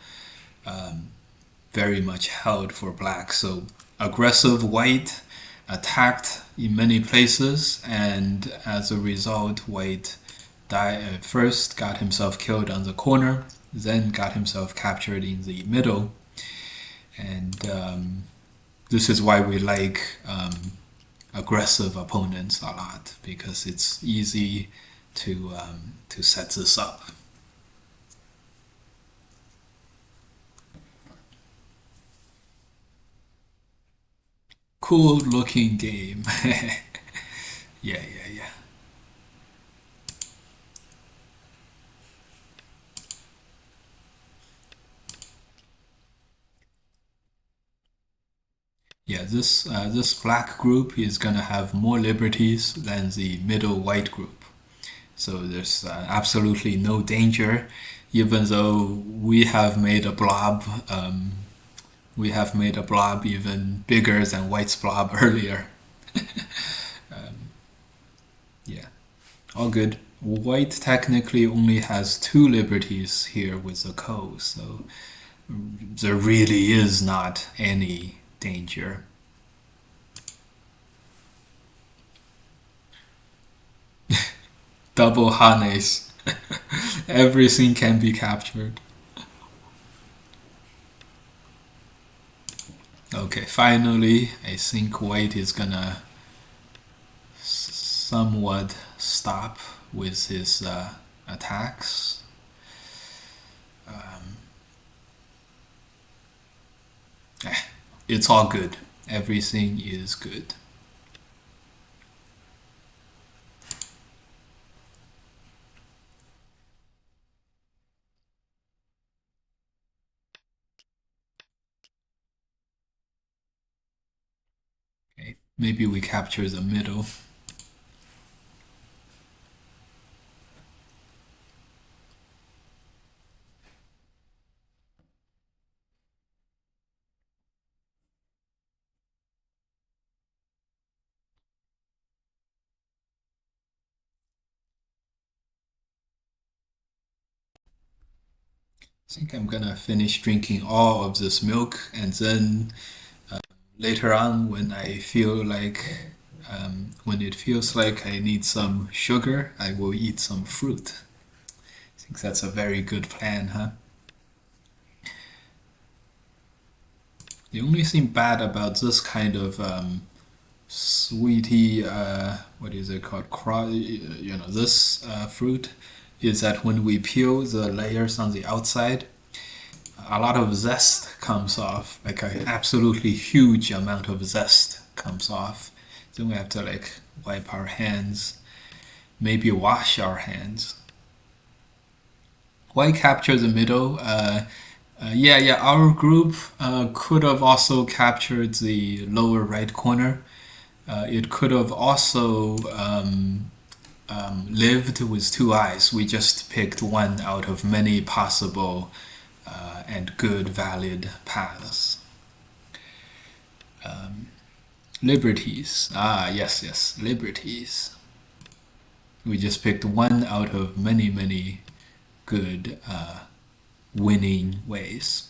very much held for black. So aggressive white attacked in many places, and as a result, white first got himself killed on the corner, then got himself captured in the middle, and this is why we like aggressive opponents a lot, because it's easy to set this up. Cool looking game. Yeah, yeah, yeah. Yeah, this black group is gonna have more liberties than the middle white group. So there's absolutely no danger, even though we have made a blob. We have made a blob even bigger than white's blob earlier. Yeah, all good. White technically only has two liberties here with the ko, so there really is not any danger. Double harness. Everything can be captured. Okay, finally, I think white is gonna somewhat stop with his attacks. Eh, it's all good. Everything is good. Okay, maybe we capture the middle. I think I'm gonna finish drinking all of this milk, and then later on, when I feel like, when it feels like I need some sugar, I will eat some fruit. I think that's a very good plan, huh? The only thing bad about this kind of sweetie, what is it called? This fruit is that when we peel the layers on the outside, a lot of zest comes off, like an absolutely huge amount of zest comes off. Then we have to like wipe our hands, maybe wash our hands. Why capture the middle? Yeah, yeah, our group could have also captured the lower right corner. It could have also lived with two eyes. We just picked one out of many possible and good, valid paths. Liberties. Ah, yes, yes, liberties. We just picked one out of many, many good winning ways.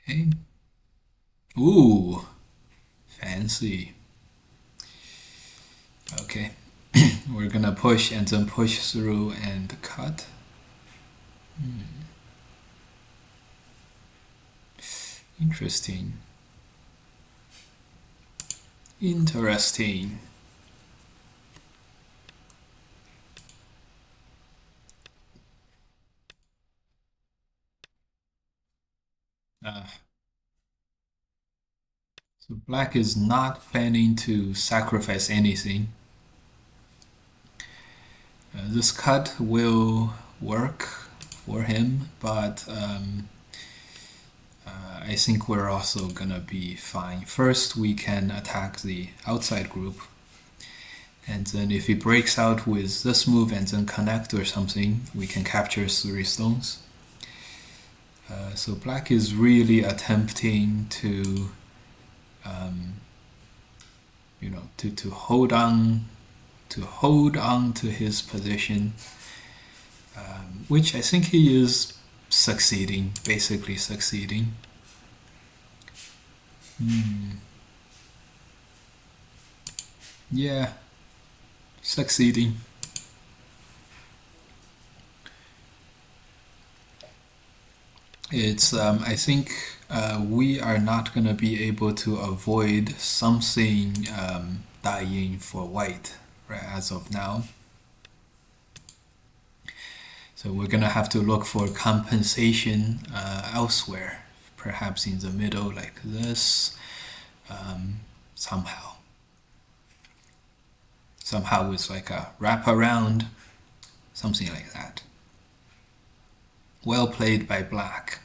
Okay. Ooh, fancy. Okay. We're gonna push and then push through and cut. Interesting. Interesting. Uh, so black is not planning to sacrifice anything. This cut will work for him, but I think we're also gonna be fine. First, we can attack the outside group, and then if he breaks out with this move and then connect or something, we can capture 3 stones. So black is really attempting to, to hold on to his position, which I think he is succeeding, basically succeeding. Yeah, succeeding. It's I think we are not gonna be able to avoid something dying for white, right, as of now. So we're gonna have to look for compensation elsewhere, perhaps in the middle like this, somehow with like a wraparound, something like that. Well played by black.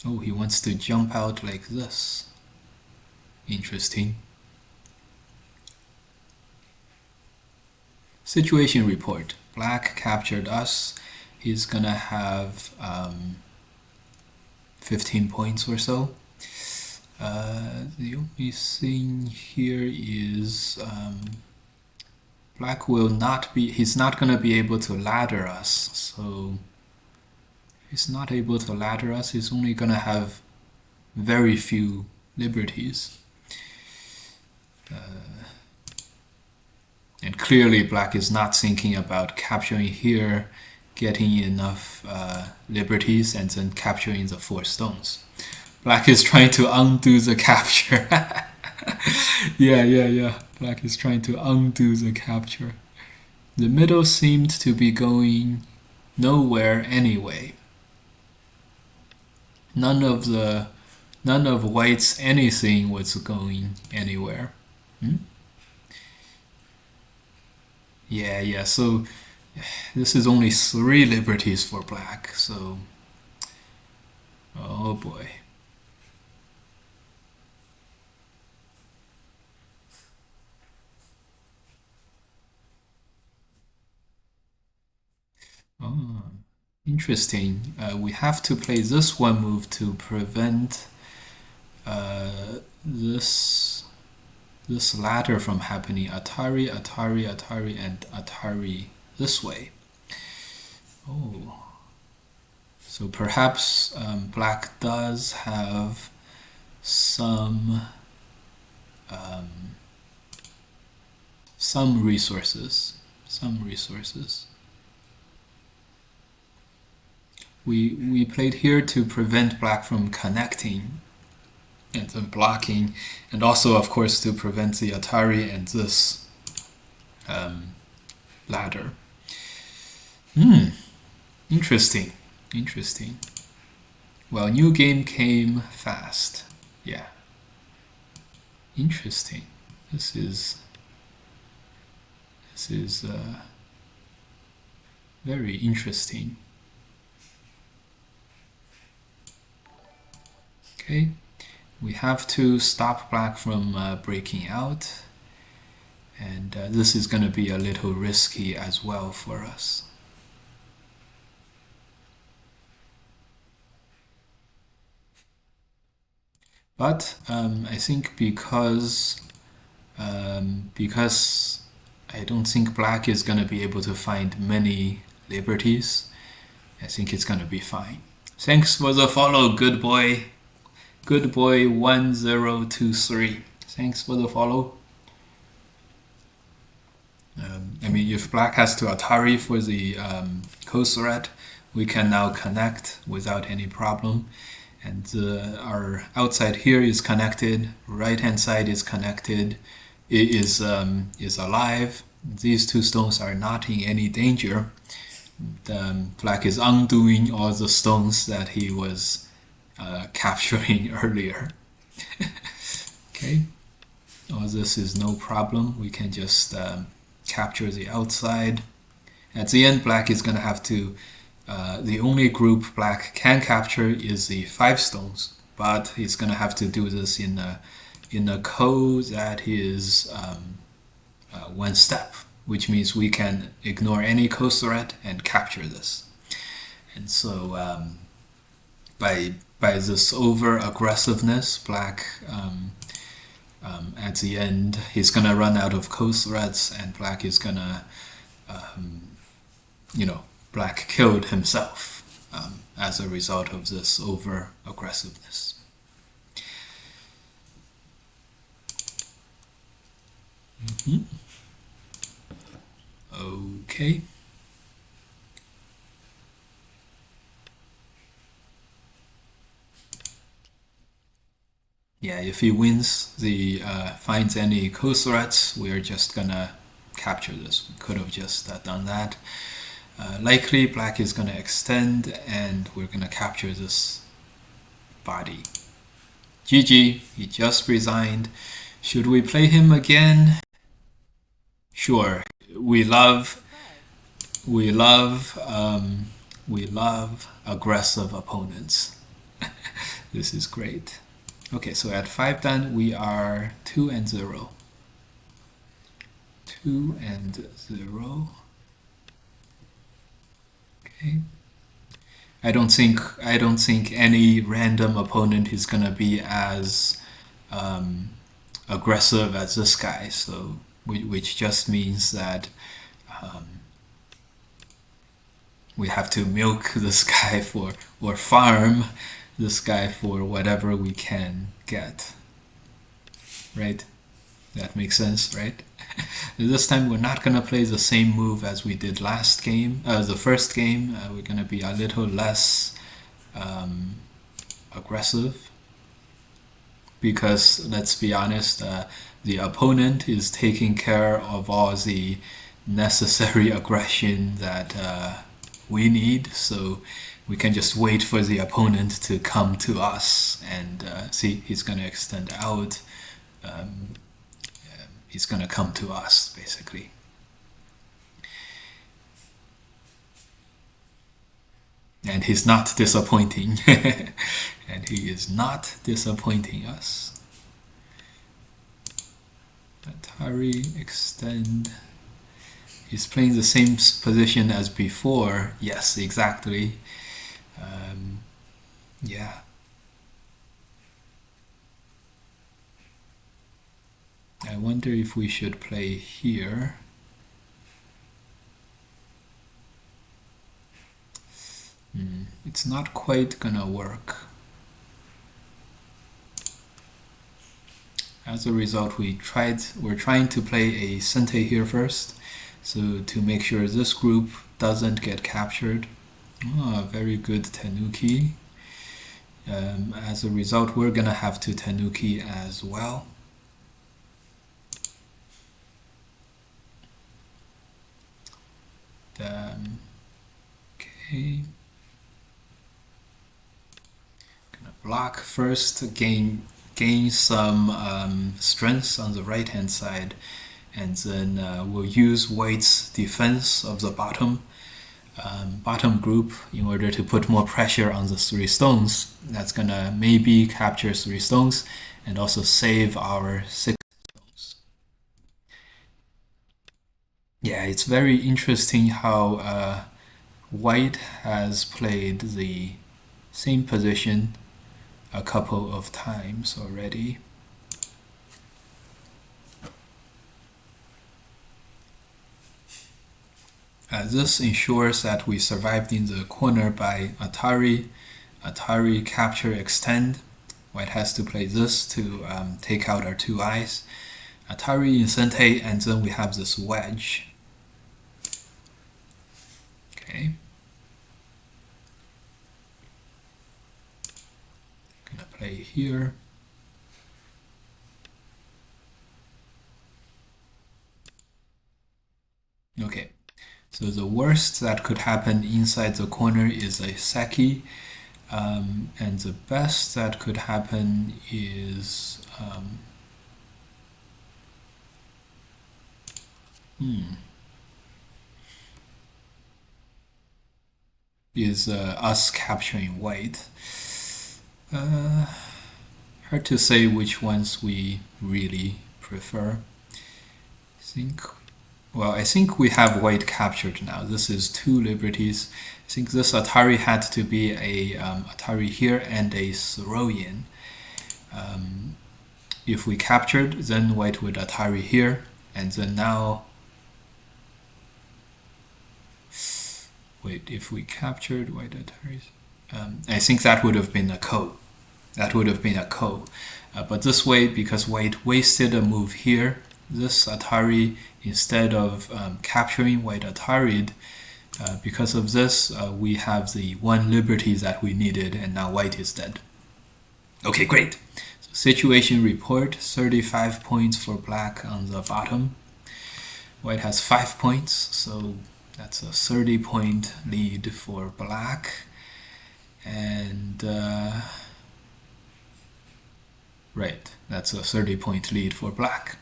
Oh, he wants to jump out like this. Interesting. Situation report. Black captured us. He's gonna have 15 points or so. The only thing here is black will not be, he's not gonna be able to ladder us. So if he's not able to ladder us, he's only gonna have very few liberties. And clearly black is not thinking about capturing here, getting enough liberties, and then capturing the 4 stones. Black is trying to undo the capture. Yeah. Black is trying to undo the capture. The middle seemed to be going nowhere anyway. None of white's anything was going anywhere. Yeah, so this is only 3 liberties for black, so oh boy. Oh, interesting. We have to play this one move to prevent this ladder from happening. Atari, and Atari this way. Oh, so perhaps black does have some resources. We played here to prevent black from connecting and then blocking, and also of course to prevent the Atari and this ladder. Interesting. Well, new game came fast. Yeah. Interesting. This is very interesting. Okay, we have to stop black from breaking out, and this is going to be a little risky as well for us. But I think because I don't think black is going to be able to find many liberties, I think it's going to be fine. Thanks for the follow, good boy. Good boy 1023. Thanks for the follow. I mean, if black has to Atari for the code thread, we can now connect without any problem. And our outside here is connected, right hand side is connected, it is alive. These 2 stones are not in any danger. Black is undoing all the stones that he was capturing earlier. Okay. All this is no problem. We can just capture the outside. At the end, black is going to have to, the only group black can capture is the 5 stones, but he's going to have to do this in a code that is one step, which means we can ignore any code thread and capture this. And so by this over aggressiveness, black at the end he's gonna run out of code threads, and black is gonna black killed himself as a result of this over aggressiveness. Okay. Yeah, if he wins the finds any code threads, we're just gonna capture this. We could have just done that. Likely black is gonna extend, and we're gonna capture this body. GG, he just resigned. Should we play him again? Sure. We love aggressive opponents. This is great. Okay, so at 5 dan we are 2 and 0. 2 and 0. Okay. I don't think any random opponent is gonna be as aggressive as this guy. So which just means that we have to milk this guy or farm this guy for whatever we can get. Right? That makes sense, right? This time we're not gonna play the same move as we did last game, the first game. We're gonna be a little less aggressive, because let's be honest, the opponent is taking care of all the necessary aggression that we need, so we can just wait for the opponent to come to us. And see, he's gonna extend out. He's gonna come to us, basically. And he's not disappointing. And he is not disappointing us. Atari extend. He's playing the same position as before. Yes, exactly. Yeah. I wonder if we should play here. It's not quite gonna work. As a result, we're trying to play a Sente here first, so to make sure this group doesn't get captured. Oh, very good Tenuki. As a result, we're gonna have to Tenuki as well. Okay. Gonna block first, gain some strength on the right hand side, and then we'll use White's defense of the bottom group in order to put more pressure on the 3 stones. That's gonna maybe capture 3 stones and also save our 6 stones. Yeah, it's very interesting how White has played the same position a couple of times already. This ensures that we survived in the corner by Atari. Atari capture extend. White has to play this to take out our 2 eyes. Atari in Sente, and then we have this wedge. Okay. Gonna play here. Okay. So the worst that could happen inside the corner is a Seki, and the best that could happen is Is us capturing white. Uh, Hard to say which ones we really prefer. I think we have white captured now. This is 2 liberties. I think this Atari had to be a Atari here and a throw-in. If we captured, then white would Atari here, and then now. Wait, if we captured white Ataris, I think that would have been a ko. That would have been a ko. But this way, because white wasted a move here, this Atari, instead of capturing white Atari'd, because of this, we have the 1 liberty that we needed, and now white is dead. Okay, great. So situation report, 35 points for black on the bottom. White has 5 points, so that's a 30-point lead for black. And right, that's a 30-point lead for black.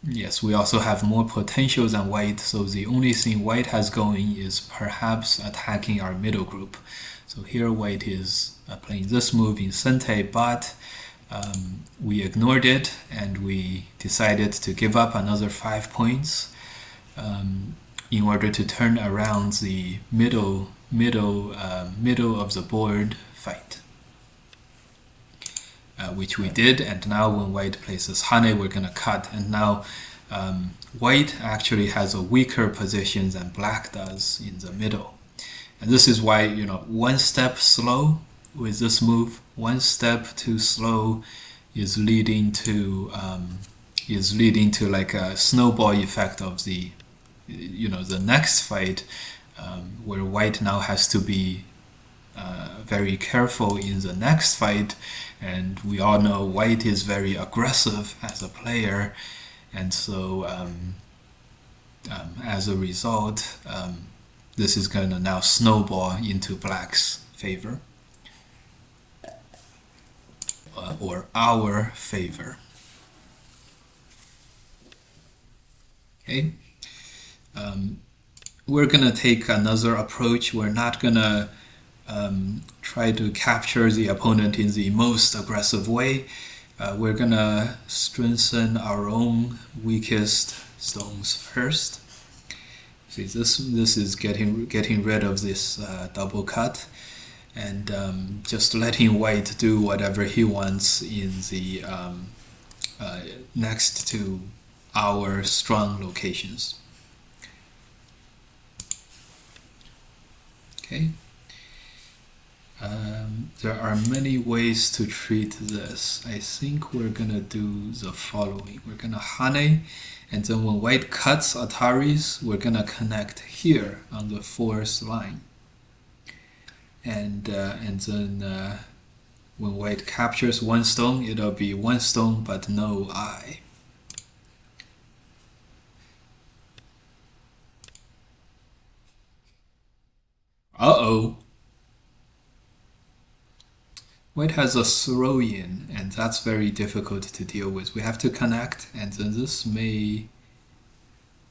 Yes, we also have more potential than white, so the only thing white has going is perhaps attacking our middle group. So here white is playing this move in Sente, but we ignored it and we decided to give up another 5 points in order to turn around the middle of the board fight. Which we did, and now when white places Hane, we're gonna cut, and now white actually has a weaker position than black does in the middle. And this is why, 1 step slow with this move, 1 step too slow is leading to like a snowball effect of the next fight, where white now has to be very careful in the next fight, and we all know white is very aggressive as a player, and so as a result, this is going to now snowball into black's favor, or our favor. Okay. We're going to take another approach. We're not going to try to capture the opponent in the most aggressive way. We're going to strengthen our own weakest stones first. See, this is getting rid of this double cut, and just letting white do whatever he wants in the next to our strong locations. Okay. There are many ways to treat this. I think we're gonna do the following. We're gonna Hane, and then when white cuts Ataris, we're gonna connect here on the 4th line. And then when white captures 1 stone, it'll be 1 stone but no eye. Uh-oh. White has a throw-in, and that's very difficult to deal with. We have to connect, and then this may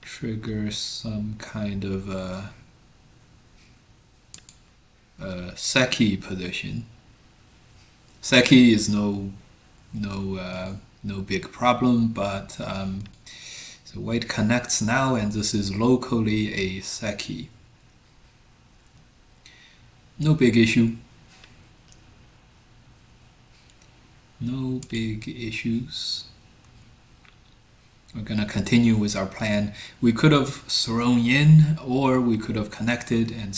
trigger some kind of a Seki position. Seki is no big problem, but so white connects now, and this is locally a Seki. No big issue. No big issues. We're gonna continue with our plan. We could have thrown in, or we could have connected and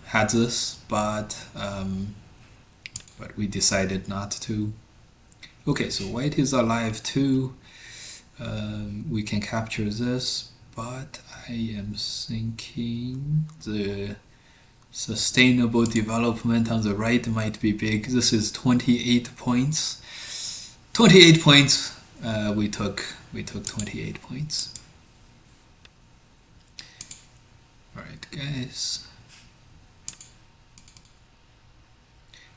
had this, but we decided not to. Okay, so white is alive too. We can capture this, but I am thinking the sustainable development on the right might be big. This is 28 points. 28 points. We took 28 points. All right, guys.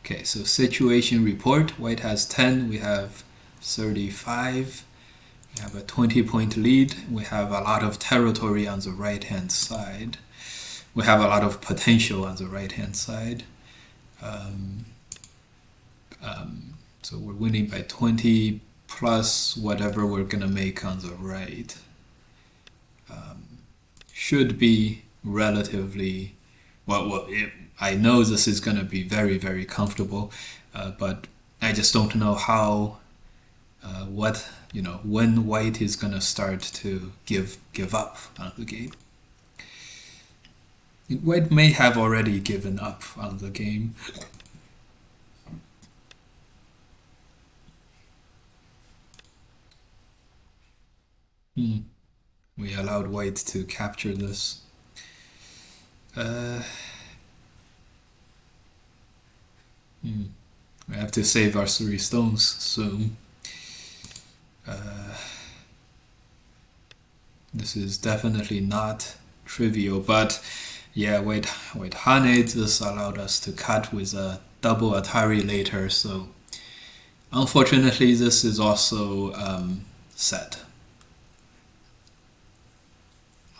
Okay, so situation report. White has 10, we have 35. We have a 20-point lead. We have a lot of territory on the right-hand side. We have a lot of potential on the right-hand side. So we're winning by 20 plus whatever we're gonna make on the right. Should be relatively well. I know this is gonna be very, very comfortable, but I just don't know how, when white is gonna start to give up on the game. White may have already given up on the game. We allowed white to capture this. We have to save our 3 stones soon. This is definitely not trivial, but yeah, white Haned, this allowed us to cut with a double Atari later, so unfortunately this is also set.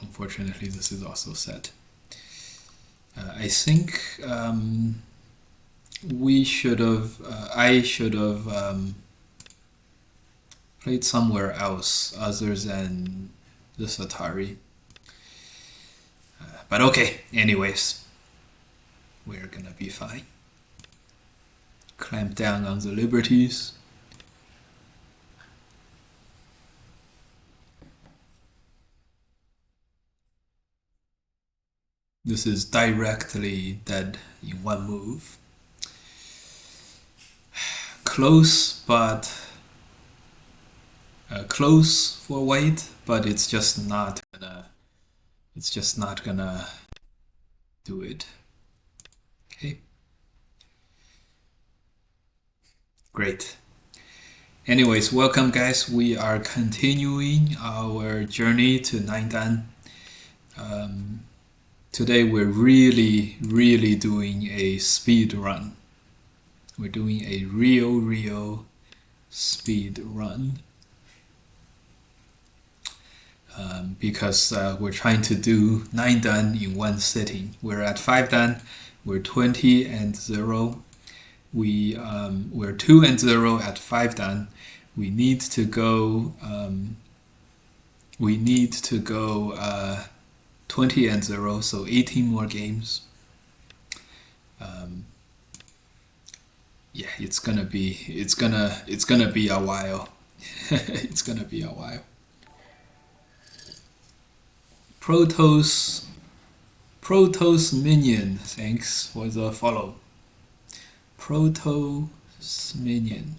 Unfortunately, this is also set. I think I should have played somewhere else other than this Atari. But okay, anyways, we're gonna be fine. Clamp down on the liberties. This is directly dead in one move. Close, but close for white, but it's just not gonna. It's just not gonna do it. Okay. Great. Anyways, welcome guys. We are continuing our journey to 9 dan. Today we're really doing a speed run. We're doing a real speed run. Because we're trying to do 9 dan in one sitting. We're at 5 dan, we're 20 and 0. We're 2 and 0 at 5 dan. We need to go 20 and 0, so 18 more games. Yeah, it's gonna be a while. It's gonna be a while. Protos Minion, thanks for the follow. Protos Minion.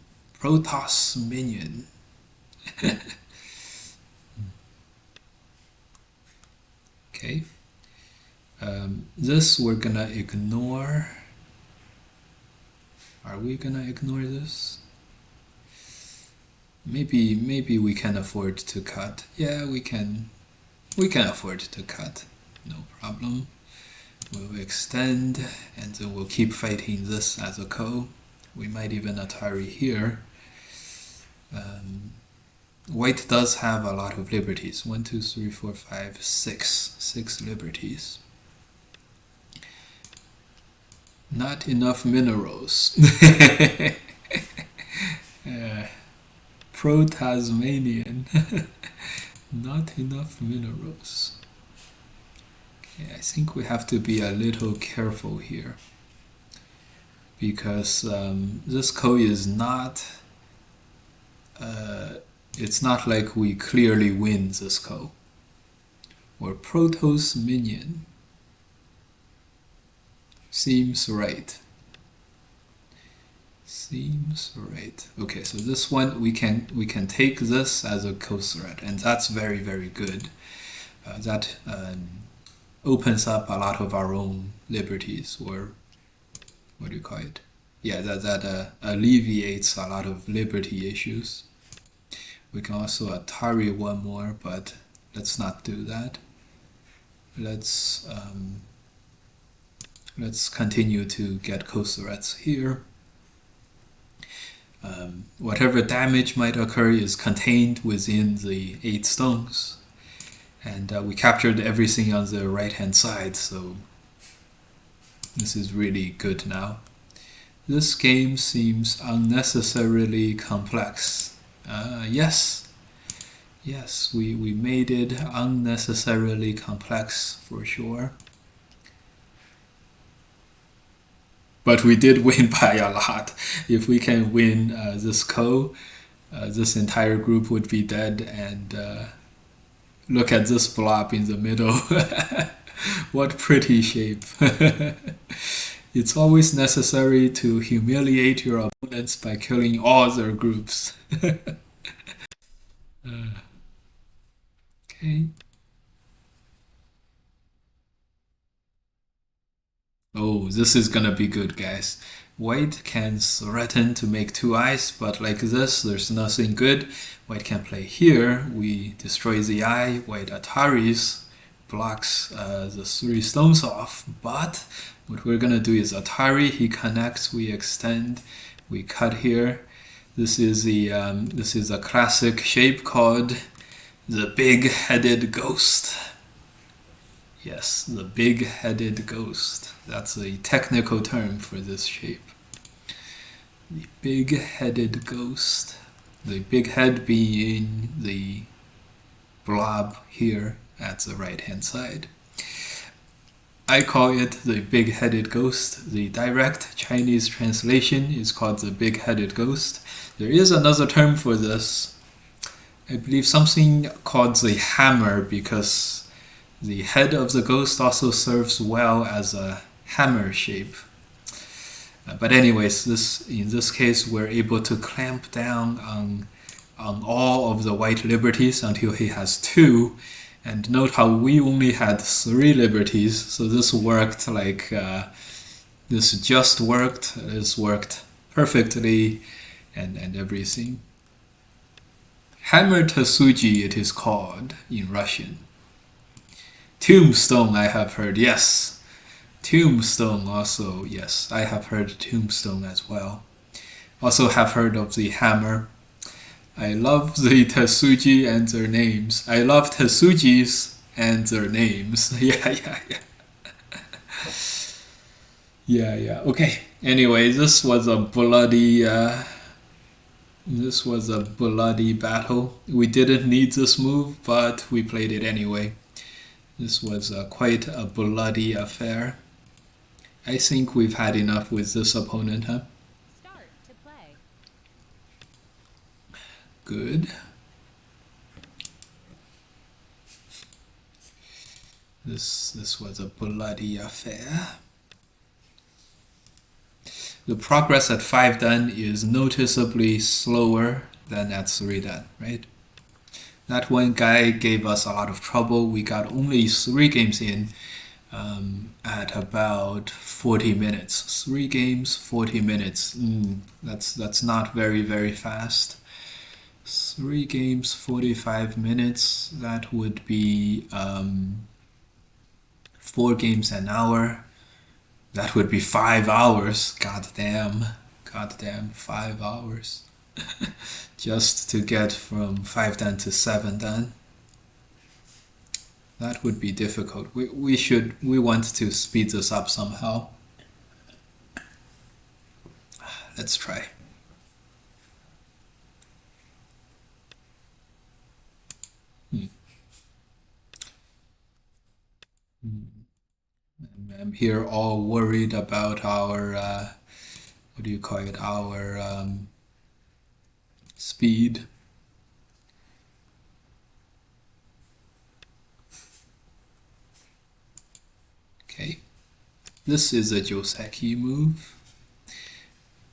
Okay. This we're gonna ignore. Are we gonna ignore this? Maybe we can afford to cut. Yeah, we can afford to cut. No problem. We'll extend and then we'll keep fighting this as a co. We might even Atari here. White does have a lot of liberties. 1, 2, 3, 4, 5, 6. 6 liberties. Not enough minerals. Pro-Tasmanian. Not enough minerals. Okay, I think we have to be a little careful here. Because this code is not... it's not like we clearly win this code. Or Protos Minion. Seems right. Seems right. Okay, so this one we can take this as a co-thread, and that's very good. That opens up a lot of our own liberties, or what do you call it? Yeah, that alleviates a lot of liberty issues. We can also Atari one more, but let's not do that. Let's continue to get co-threads here. Whatever damage might occur is contained within the 8 stones. And we captured everything on the right hand side, so this is really good now. This game seems unnecessarily complex. Yes, we made it unnecessarily complex for sure. But we did win by a lot. If we can win this this entire group would be dead. And look at this blob in the middle. What pretty shape. It's always necessary to humiliate your opponents by killing all their groups. Okay. Oh, this is gonna be good, guys. White can threaten to make 2 eyes, but like this, there's nothing good. White can play here. We destroy the eye. White Ataris blocks the 3 stones off. But what we're gonna do is Atari. He connects. We extend. We cut here. This is a classic shape called the big-headed ghost. Yes, the big-headed ghost. That's a technical term for this shape. The big-headed ghost. The big head being the blob here at the right-hand side. I call it the big-headed ghost. The direct Chinese translation is called the big-headed ghost. There is another term for this. I believe something called the hammer, because the head of the ghost also serves well as a hammer shape. But anyways, in this case, we're able to clamp down on all of the white liberties until he has 2. And note how we only had 3 liberties, so this worked like, this just worked, this worked perfectly, and everything. Hammer Tasuji it is called in Russian. Tombstone I have heard, yes. Tombstone also, yes, I have heard tombstone as well. Also have heard of the hammer. I love the Tetsuji and their names. I love Tetsujis and their names. Yeah. Okay. Anyway, this was a bloody battle. We didn't need this move, but we played it anyway. This was quite a bloody affair. I think we've had enough with this opponent, huh? Start to play. Good. This was a bloody affair. The progress at 5 dan is noticeably slower than at 3 dan, right? That one guy gave us a lot of trouble. We got only 3 games in at about 40 minutes. 3 games, 40 minutes. That's not very, very fast. 3 games, 45 minutes. That would be 4 games an hour. That would be 5 hours. God damn, 5 hours. Just to get from 5 dan to 7 dan. That would be difficult. We want to speed this up somehow. Let's try. I'm here all worried about our what do you call it? Our speed. Okay, this is a Joseki move.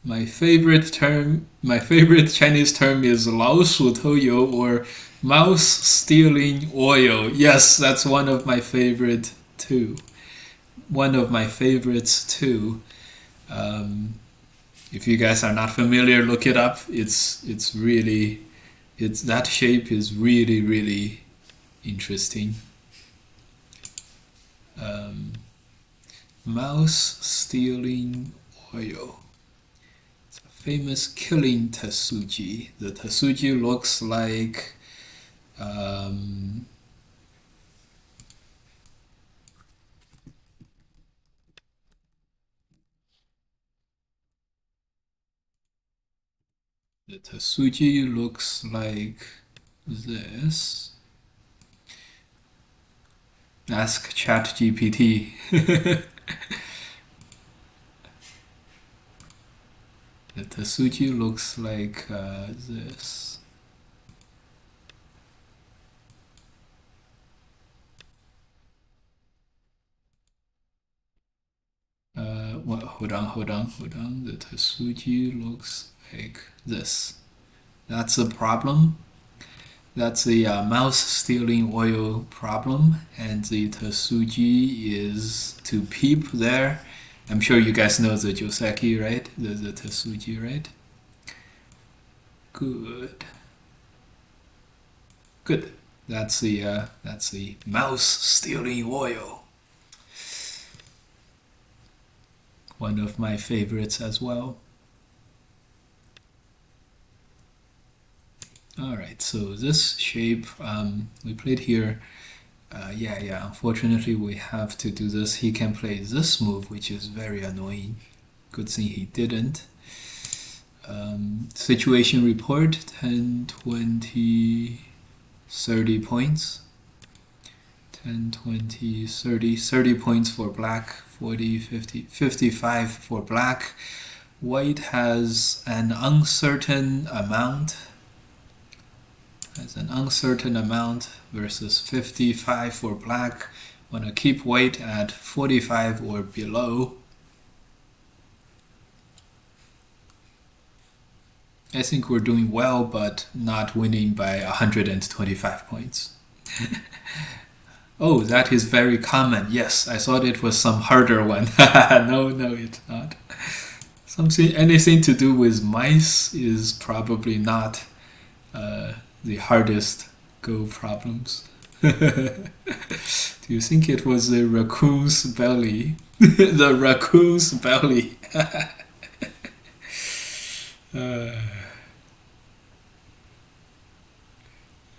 My favorite Chinese term is 老鼠偷油 or mouse stealing oil. Yes, that's one of my favorite too. One of my favorites too. If you guys are not familiar, look it up. That shape is really interesting. Mouse stealing oil. It's a famous killing Tetsuji. The Tetsuji looks like the Tetsuji looks like this. Ask ChatGPT. The Tetsuji looks like this. Well, hold on. The Tetsuji looks like this. That's a problem. That's a mouse stealing oil problem, and the Tetsuji is to peep there. I'm sure you guys know the Joseki, right? The Tetsuji, right? Good. That's the mouse stealing oil. One of my favorites as well. Alright, so this shape we played here. Yeah, unfortunately we have to do this. He can play this move, which is very annoying. Good thing he didn't. Situation report, 10, 20, 30 points. 10, 20, 30, 30 points for black, 40, 50, 55 for black. White has an uncertain amount. Versus 55 for black. Want to keep white at 45 or below. I think we're doing well, but not winning by 125 points. Oh, that is very common. Yes, I thought it was some harder one. No, it's not. Anything to do with mice is probably not the hardest Go problems. Do you think it was the raccoon's belly? The raccoon's belly.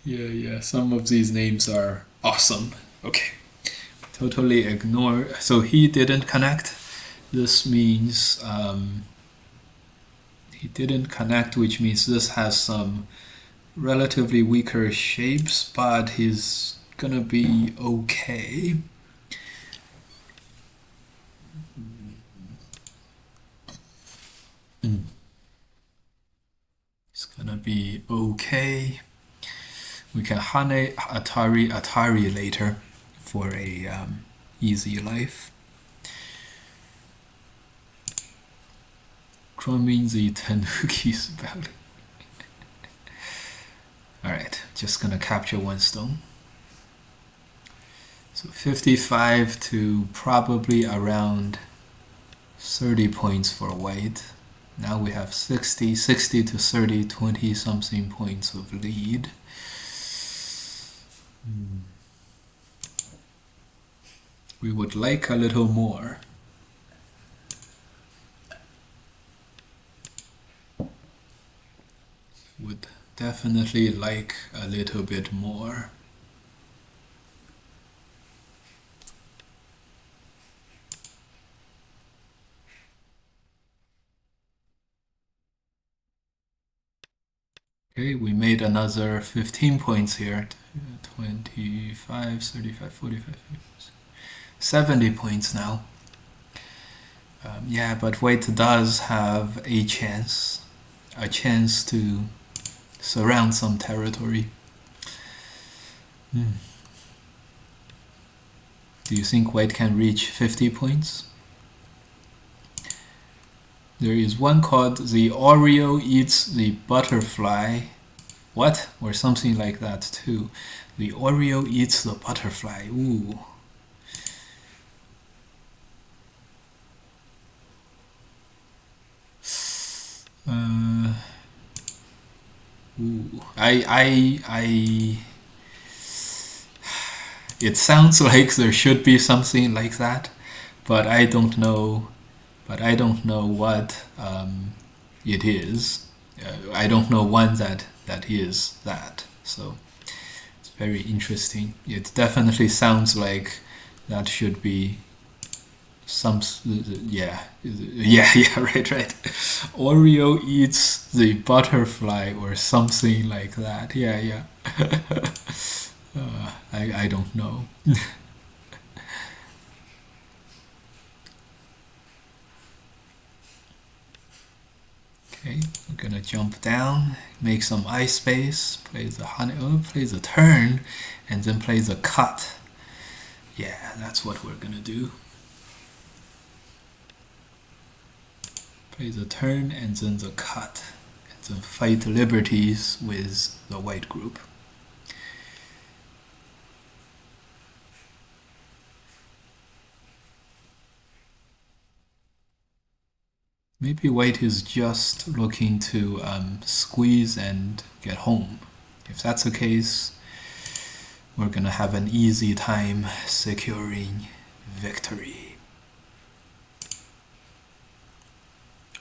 Yeah, some of these names are awesome. Okay, totally ignore. So he didn't connect. This means he didn't connect, which means this has some relatively weaker shapes, but he's gonna be okay. It's gonna be okay. We can Hane Atari later for a easy life. Chroming the Tanuki's belly. Alright, just gonna capture one stone. So 55 to probably around 30 points for white. Now we have 60 to 30, 20 something points of lead. We would like a little more. Would definitely like a little bit more. Okay, we made another 15 points here. 25, 35, 45, 70 points now. Yeah, but white does have a chance to surround some territory. Do you think white can reach 50 points? There is one called The Oreo Eats the Butterfly. What? Or something like that too. The Oreo Eats the Butterfly. Ooh. It sounds like there should be something like that, but I don't know. What it is. I don't know one that is that. So it's very interesting. It definitely sounds like that should be some. Yeah, right. Oreo eats the butterfly or something like that. Yeah. I don't know. Okay, we're gonna jump down, make some ice space, play the honey, play the turn, and then play the cut. Yeah, that's what we're gonna do. Play the turn and then the cut, and then fight liberties with the white group. Maybe white is just looking to squeeze and get home. If that's the case, we're gonna have an easy time securing victory.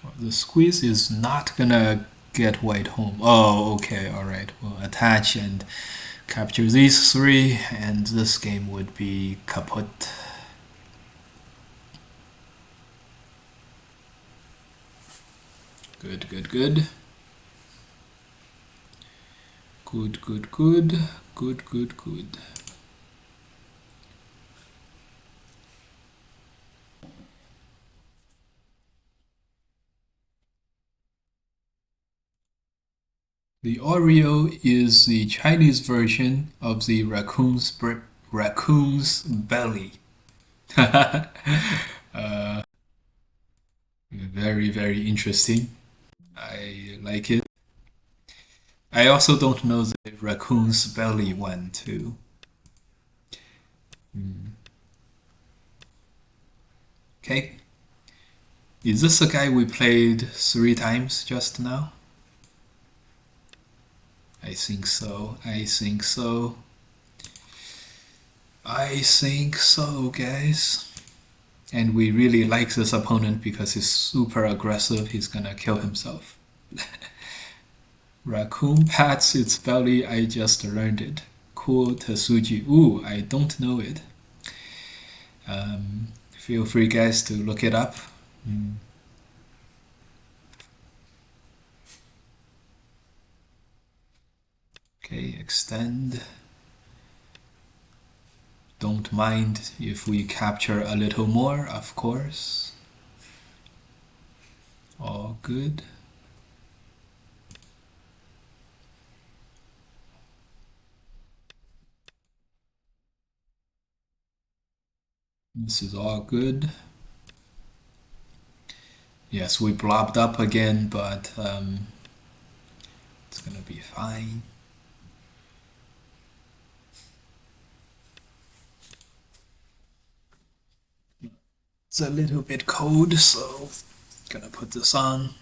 Well, the squeeze is not gonna get white home. Oh, okay, alright. We'll attach and capture these three, and this game would be kaput. Good. Good. The Oreo is the Chinese version of the raccoon's belly. Very interesting. I like it. I also don't know the raccoon's belly one too. Okay. Is this the guy we played 3 times just now? I think so. I think so, guys. And we really like this opponent because he's super aggressive. He's gonna kill himself. Raccoon pats its belly. I just learned it. Cool, Tasuji. Ooh, I don't know it. Feel free, guys, to look it up. Okay, extend. Don't mind if we capture a little more, of course. All good. This is all good. Yes, we blobbed up again, but it's gonna be fine. It's a little bit cold, so gonna put this on.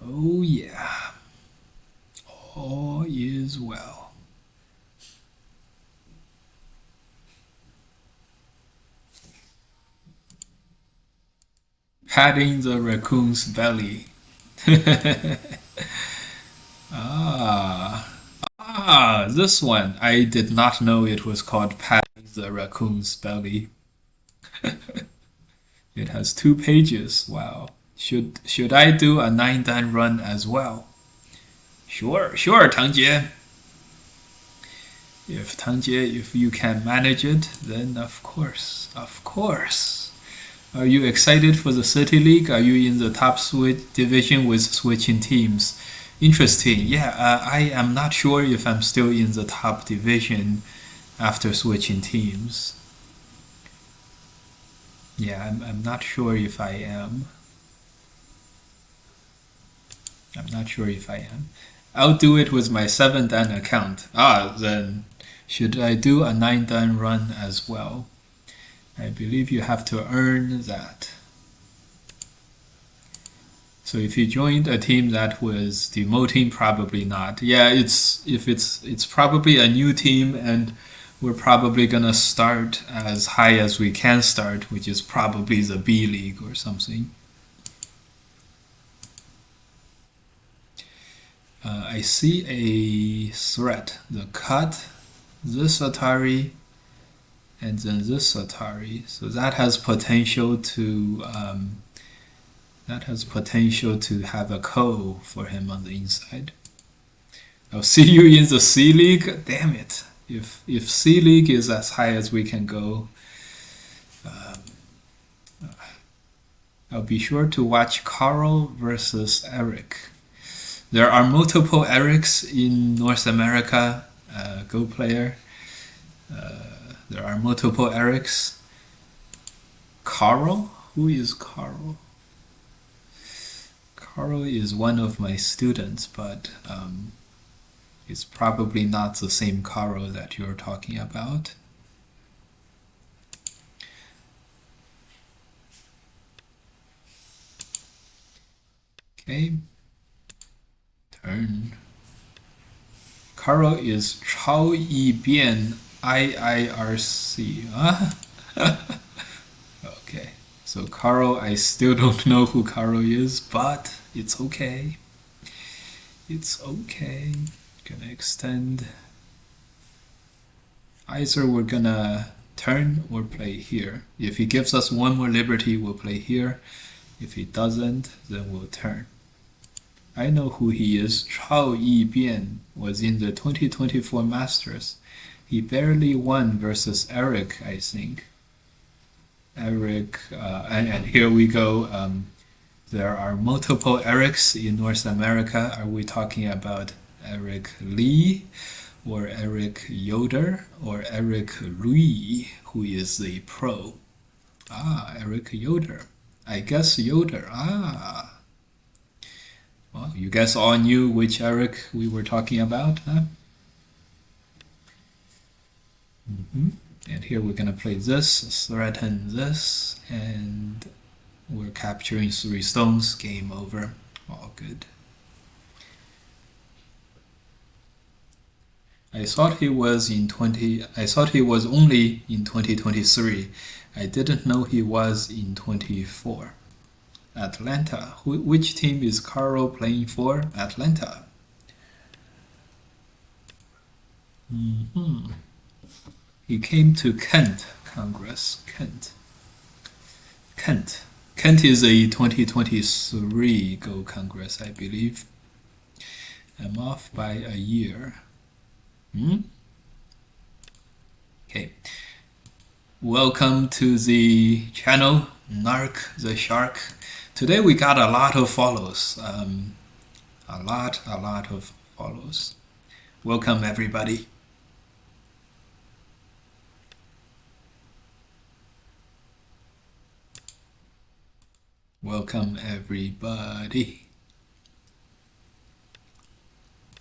Oh yeah, all is well. Patting the raccoon's belly. This one. I did not know it was called patting the raccoon's belly. It has 2 pages. Wow. Should I do a 9-dan run as well? Sure, Tangjie. If you can manage it, then of course. Are you excited for the City League? Are you in the top division with switching teams? Interesting. Yeah, I am not sure if I'm still in the top division after switching teams. Yeah, I'm not sure if I am. I'll do it with my 7-dan account. Then should I do a 9-dan run as well? I believe you have to earn that. So if you joined a team that was demoting, probably not. Yeah, it's probably a new team, and we're probably gonna start as high as we can start, which is probably the B League or something. I see a threat. The cut, this Atari, and then this Atari. So that has potential to have a co for him on the inside. I'll see you in the C League. Damn it! If C League is as high as we can go, I'll be sure to watch Carl versus Eric. There are multiple Erics in North America. Go player. There are multiple Erics. Carl? Who is Carl? Carl is one of my students, but it's probably not the same Carl that you're talking about. Okay. Turn. Carl is Chao Yi Bian IIRC. Okay. So Carl, I still don't know who Carl is, but it's okay. It's okay. Gonna extend. Either we're gonna turn or play here. If he gives us one more liberty, we'll play here. If he doesn't, then we'll turn. I know who he is. Chao Yi Bian was in the 2024 Masters. He barely won versus Eric, I think. Eric, and here we go. There are multiple Erics in North America. Are we talking about Eric Lee, or Eric Yoder, or Eric Lui, who is the pro? Eric Yoder. I guess Yoder. Well, you guys all knew which Eric we were talking about, huh? And here we're gonna play this, threaten this, and we're capturing 3 stones. Game over. All good. I thought he was only in 2023. I didn't know he was in 24. Atlanta. Which team is Carl playing for? Atlanta. He came to Kent Congress. Kent is a 2023 Go Congress, I believe. I'm off by a year. Okay. Welcome to the channel, Narc the Shark. Today we got a lot of follows. A lot of follows. Welcome everybody. Welcome everybody.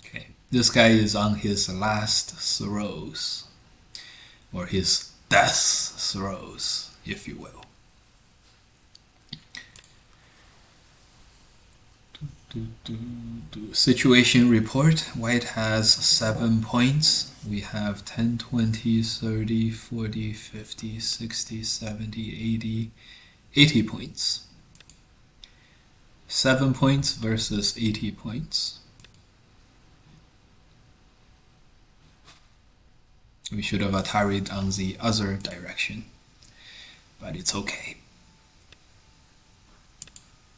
Okay, this guy is on his last throws, or his death throws, if you will. Situation report. White has 7 points. We have 10, 20, 30, 40, 50, 60, 70, 80 points. 7 points versus 80 points. We should have Atari'd on the other direction, but it's okay.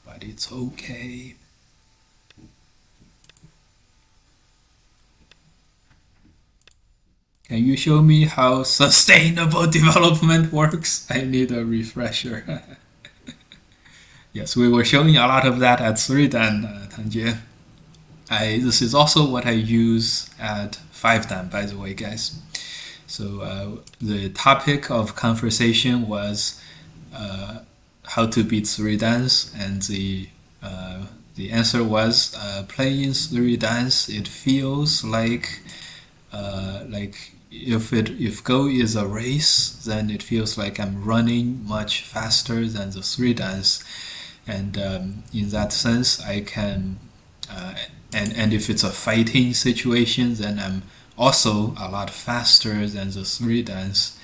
But it's okay. Can you show me how sustainable development works? I need a refresher. Yes, we were showing a lot of that at 3Dan, Tanjie. This is also what I use at 5Dan, by the way, guys. So the topic of conversation was how to beat 3Dans, and the answer was playing 3Dans. It feels like if Go is a race, then it feels like I'm running much faster than the 3Dans. And in that sense, I can, and if it's a fighting situation, then I'm also a lot faster than the 3Dans.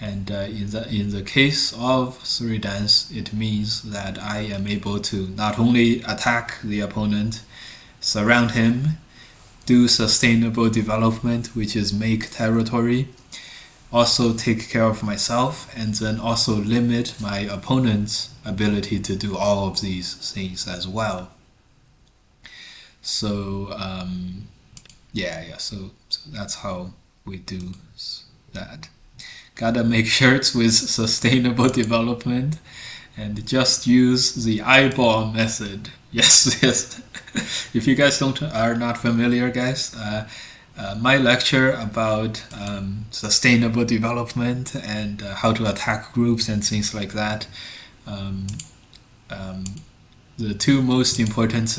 And in the case of 3Dans, it means that I am able to not only attack the opponent, surround him, do sustainable development, which is make territory, also take care of myself, and then also limit my opponent's ability to do all of these things as well. So so that's how we do that. Gotta make shirts with sustainable development and just use the eyeball method. Yes, yes. If you guys are not familiar, guys, my lecture about sustainable development and how to attack groups and things like that. The two most important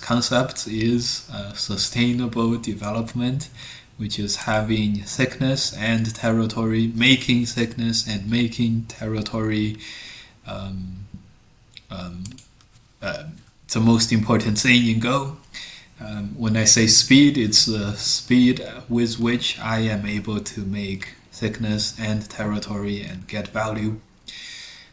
concepts is sustainable development, which is having thickness and territory, making thickness and making territory. The most important thing in Go. When I say speed, it's the speed with which I am able to make thickness and territory and get value.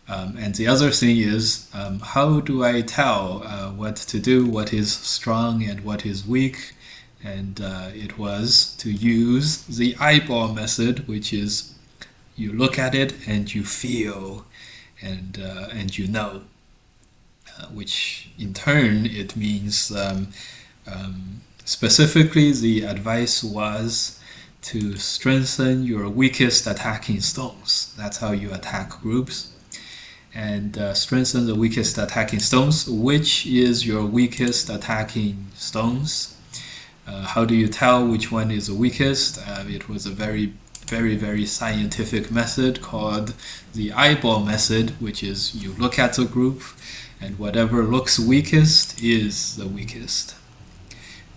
And the other thing is, how do I tell what to do, what is strong and what is weak? And it was to use the eyeball method, which is you look at it and you feel and you know, which in turn it means specifically the advice was to strengthen your weakest attacking stones. That's how you attack groups. And strengthen the weakest attacking stones. Which is your weakest attacking stones? How do you tell which one is the weakest? It was a very, very, very scientific method called the eyeball method, which is you look at the group and whatever looks weakest is the weakest.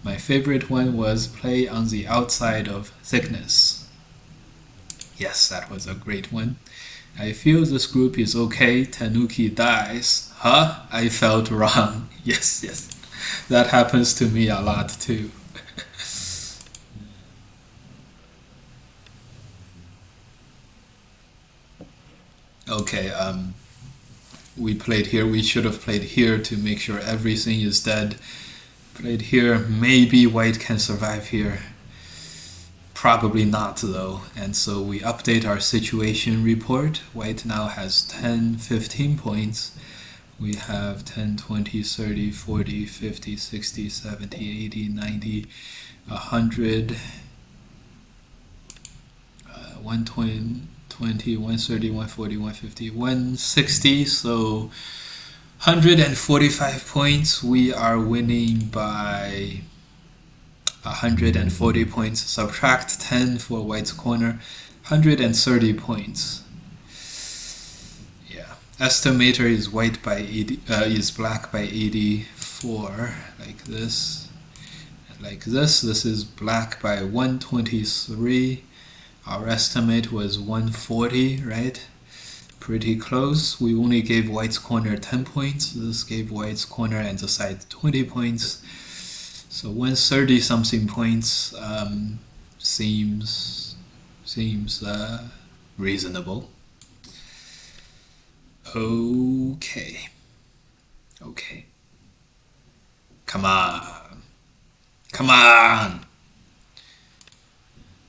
My favorite one was play on the outside of thickness. Yes, that was a great one. I feel this group is okay. Tanuki dies. Huh? I felt wrong. Yes, yes. That happens to me a lot too. Okay, we played here. We should have played here to make sure everything is dead. Played here. Maybe white can survive here. Probably not though, and so we update our situation report. White now has 10, 15 points. We have 10, 20, 30, 40, 50, 60, 70, 80, 90, 100, 120, 130, 140, 150, 160, so 145 points. We are winning by 140 points. Subtract 10 for white's corner, 130 points. Yeah. Estimator is white by 80, is black by 84, like this. And like this. This is black by 123. Our estimate was 140, right? Pretty close. We only gave white's corner 10 points. This gave white's corner and the side 20 points. So 130 something points seems reasonable. Okay. Come on.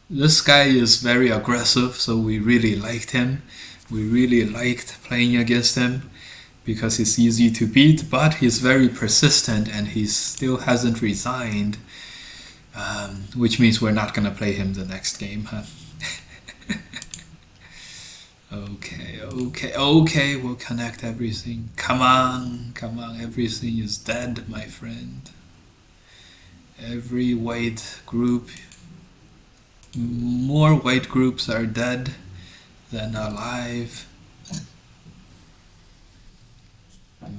This guy is very aggressive, so we really liked him. We really liked playing against him because he's easy to beat, but he's very persistent and he still hasn't resigned, which means we're not going to play him the next game, huh? Okay, we'll connect everything. Come on, everything is dead, my friend. Every white group, more white groups are dead than alive.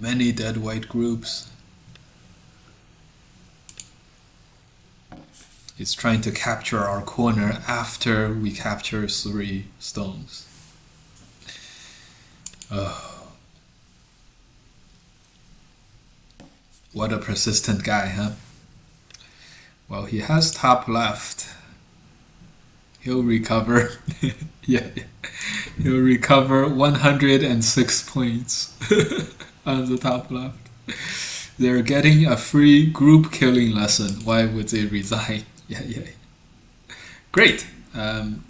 Many dead white groups. It's trying to capture our corner after we capture 3 stones. Oh. What a persistent guy, huh? Well, he has top left. He'll recover. Yeah. He'll recover 106 points on the top left. They're getting a free group killing lesson. Why would they resign? Yeah, yeah. Great.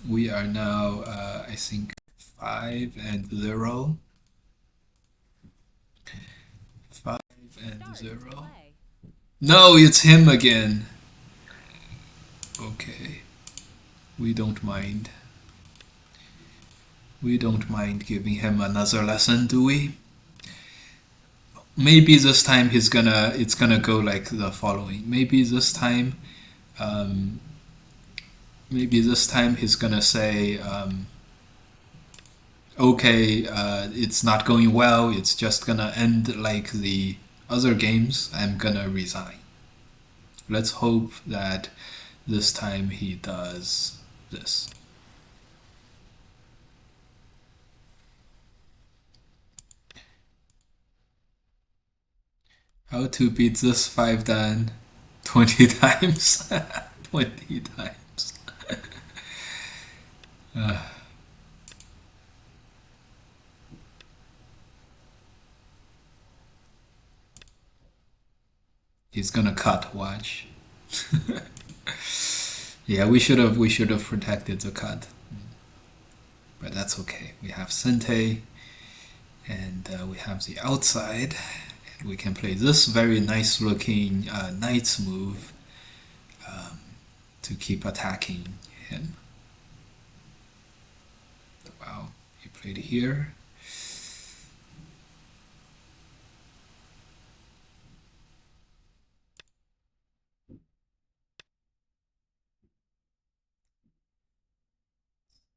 We are now, I think, 5-0. 5 and Start to 0. play. No, it's him again. Okay. We don't mind. We don't mind giving him another lesson, do we? Maybe this time it's gonna go like the following. Um, maybe this time he's gonna say, okay, it's not going well. It's just gonna end like the other games. I'm gonna resign. Let's hope that this time he does this. How to beat this 5 dan 20 times? 20 times. Uh, he's gonna cut, watch. Yeah, we should have protected the cut. But that's okay. We have Sente and we have the outside. And we can play this very nice looking knight's move to keep attacking him. Wow, he played here.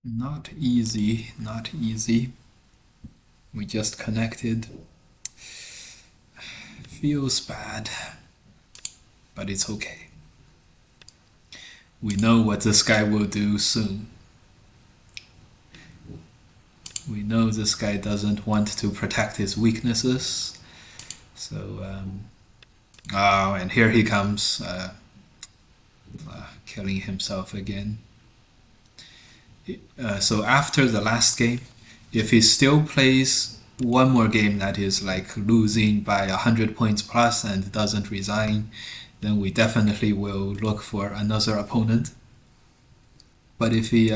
Not easy, not easy. We just connected. Feels bad, but it's okay. We know what this guy will do soon. We know this guy doesn't want to protect his weaknesses. So, oh, and here he comes, killing himself again. So after the last game, if he still plays one more game that is like losing by 100 points plus and doesn't resign, then we definitely will look for another opponent. But if he,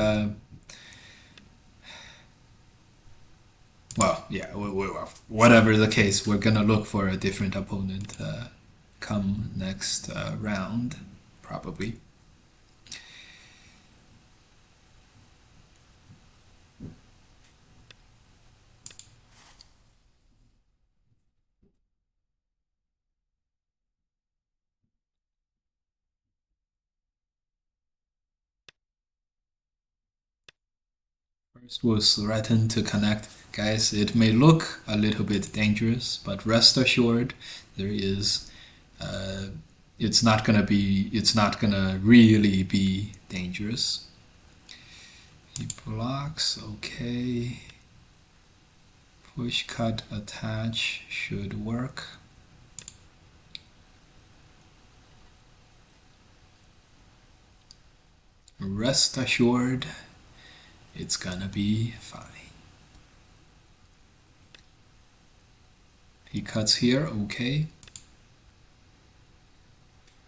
well, yeah, whatever the case, we're gonna look for a different opponent come next round, probably. First we'll threaten to connect. Guys, it may look a little bit dangerous, but rest assured, there is. It's not gonna really be dangerous. He blocks, okay. Push, cut, attach should work. Rest assured, it's gonna be fine. He cuts here, okay.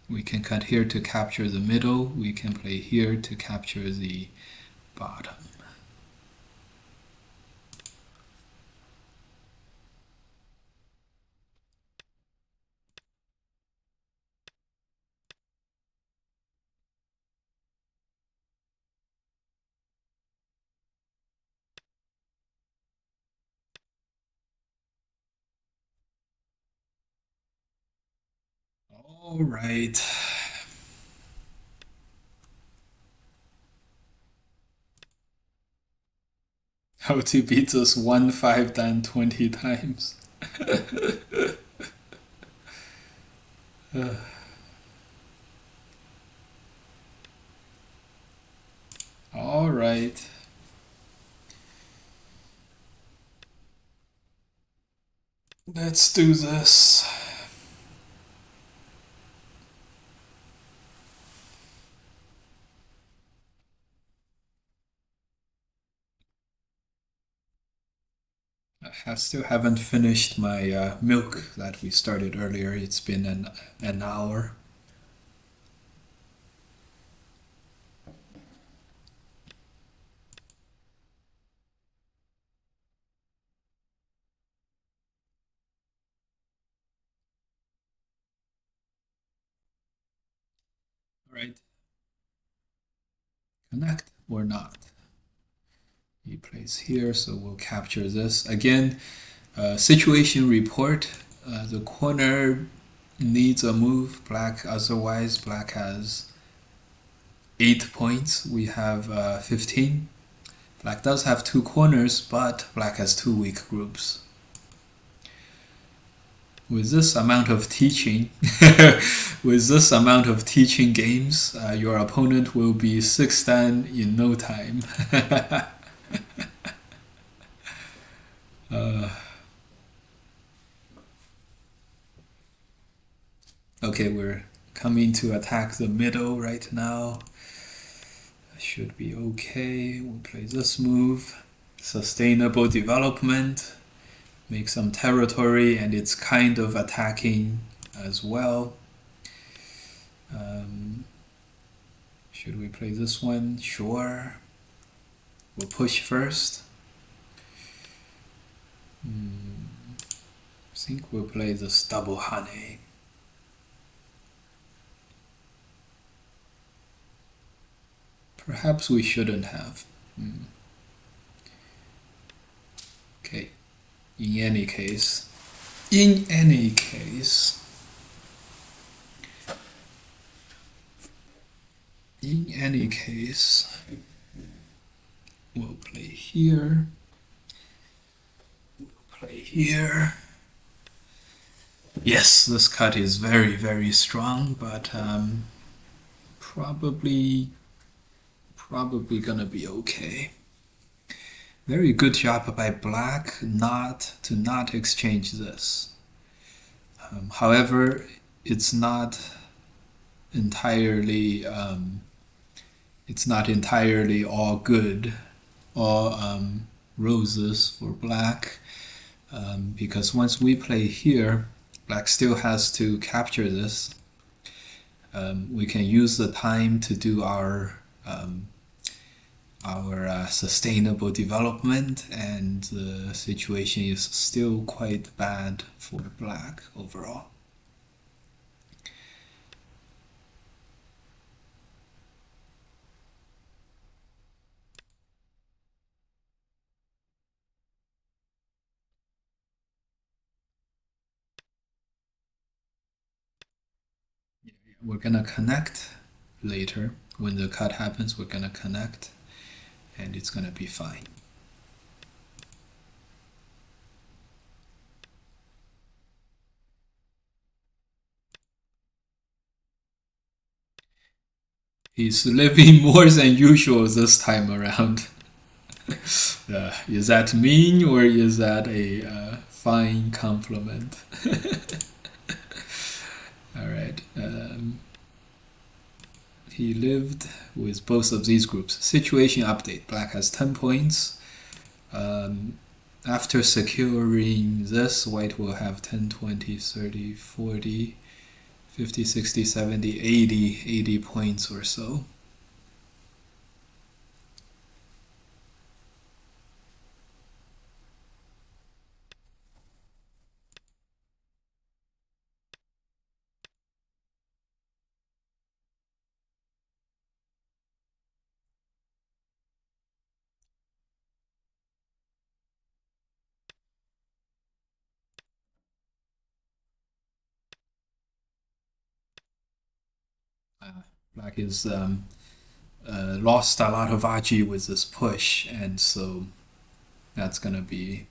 We can cut here to capture the middle. We can play here to capture the bottom. All right. How to beat us 1-5 dan 20 times. All right. Let's do this. I still haven't finished my milk that we started earlier. It's been an hour. right? Connect or not. He plays here, so we'll capture this. Again, situation report. The corner needs a move. Black, otherwise, black has 8 points. We have 15. Black does have 2 corners, but black has 2 weak groups. With this amount of teaching, with this amount of teaching games, your opponent will be 6 dan in no time. Okay, we're coming to attack the middle right now. Should be okay. We'll play this move. Sustainable development. Make some territory, and it's kind of attacking as well. Should we play this one? Sure. We'll push first. I think we'll play this double honey. Perhaps we shouldn't have. Okay. In any case, we'll play here. We'll play here. Yes, this cut is very, very strong, but probably gonna be okay. Very good job by black not exchange this. However, it's not entirely all good, all roses for black, because once we play here, black still has to capture this. We can use the time to do our sustainable development, and the situation is still quite bad for black overall. We're gonna connect later. When the cut happens, we're gonna connect, and it's gonna be fine. He's living more than usual this time around. Is that mean, or is that a fine compliment? All right. He lived with both of these groups. Situation update. Black has 10 points. After securing this, white will have 10, 20, 30, 40, 50, 60, 70, 80 points or so. Black is lost a lot of RG with this push, and so that's gonna be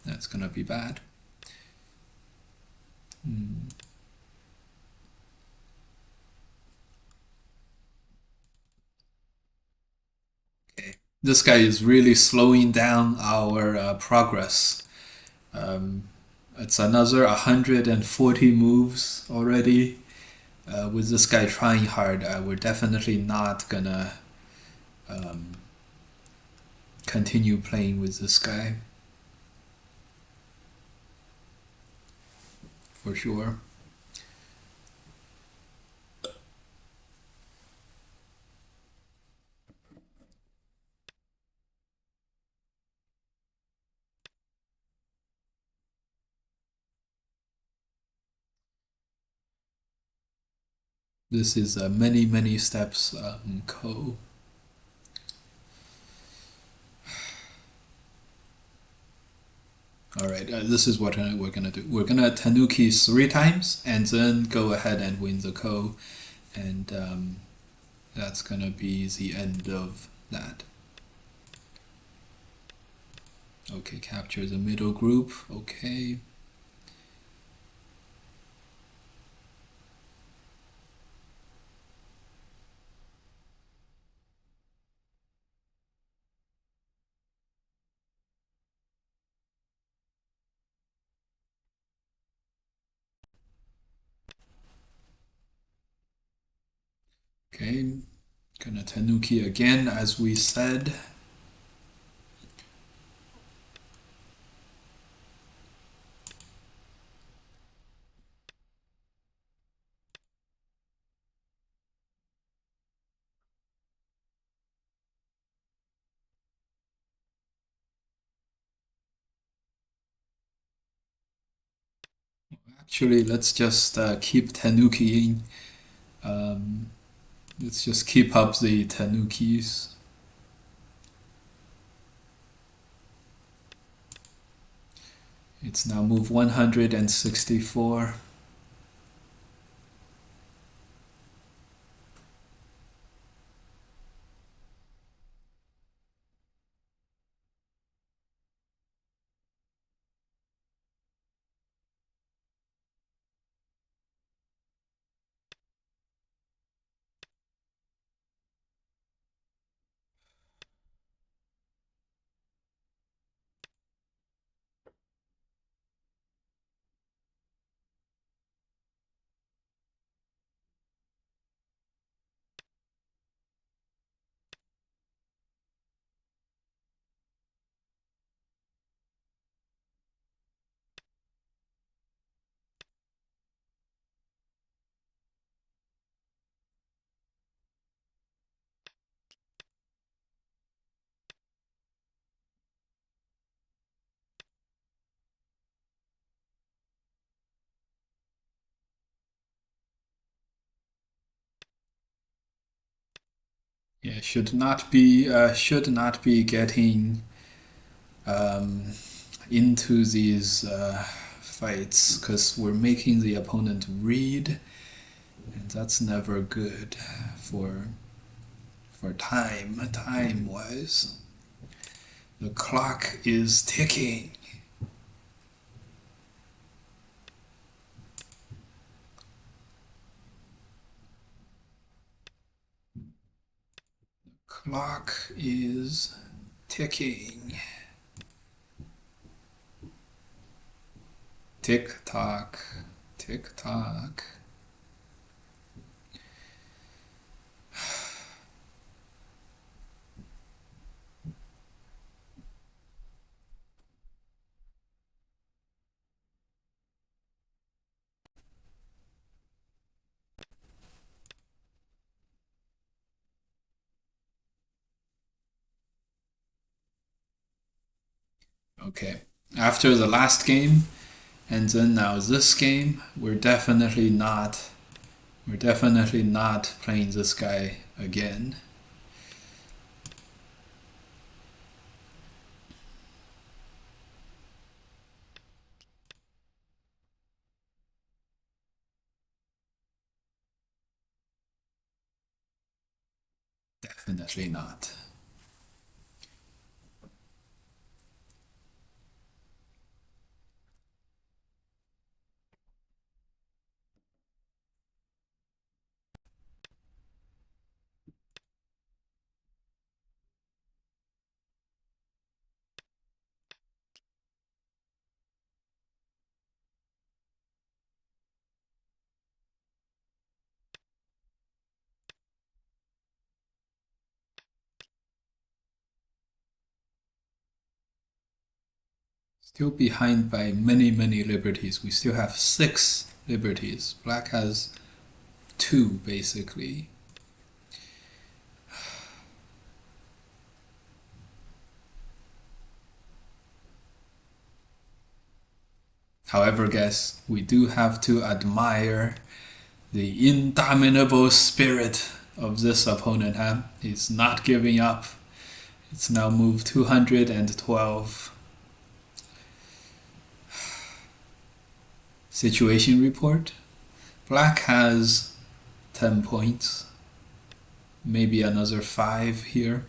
bad. Okay, this guy is really slowing down our progress. It's another 140 moves already. With this guy trying hard, we're definitely not gonna continue playing with this guy. For sure. This is a many steps code. Alright, this is what we're gonna do. We're gonna tanuki 3 times and then go ahead and win the ko, and that's gonna be the end of that. Okay, capture the middle group. Okay. Okay, gonna tanuki again as we said. Actually, let's just keep tanukiing. Let's just keep up the tanukis. It's now move 164. Yeah, should not be getting into these fights because we're making the opponent read, and that's never good for time wise. The clock is ticking. Clock is ticking. Tick tock, tick tock. Okay, after the last game, and then now this game, we're definitely not playing this guy again. Definitely not. Still behind by many liberties. We still have 6 liberties. Black has 2 basically. However, guys, we do have to admire The indomitable spirit of this opponent, huh? He's not giving up. It's now moved 212. Situation report. Black has 10 points. Maybe another 5 here.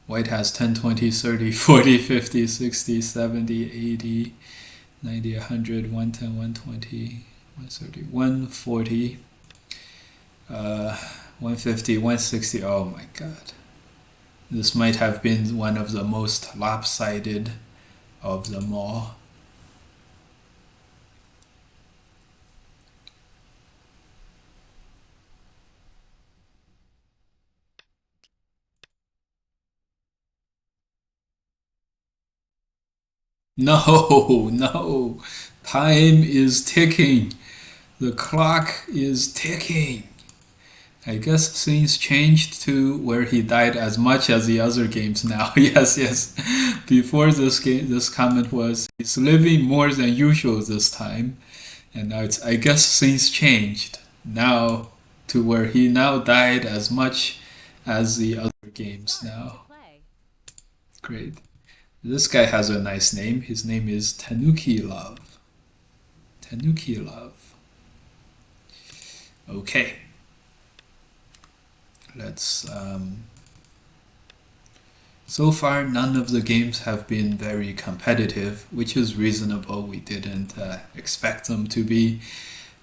White has 10, 20, 30, 40, 50, 60, 70, 80, 90, 100, 110, 120, 130, 140, 150, 160. Oh my god. This might have been one of the most lopsided of them all. No, no. Time is ticking. The clock is ticking. I guess things changed to where he died as much as the other games now. Yes, yes. Before this game, this comment was he's living more than usual this time, and now it's I guess things changed now to where he now died as much as the other games Start to now. play. Great. This guy has a nice name. His name is Tanuki Love. Tanuki Love. Okay. Let's. So far, none of the games have been very competitive, which is reasonable. We didn't expect them to be.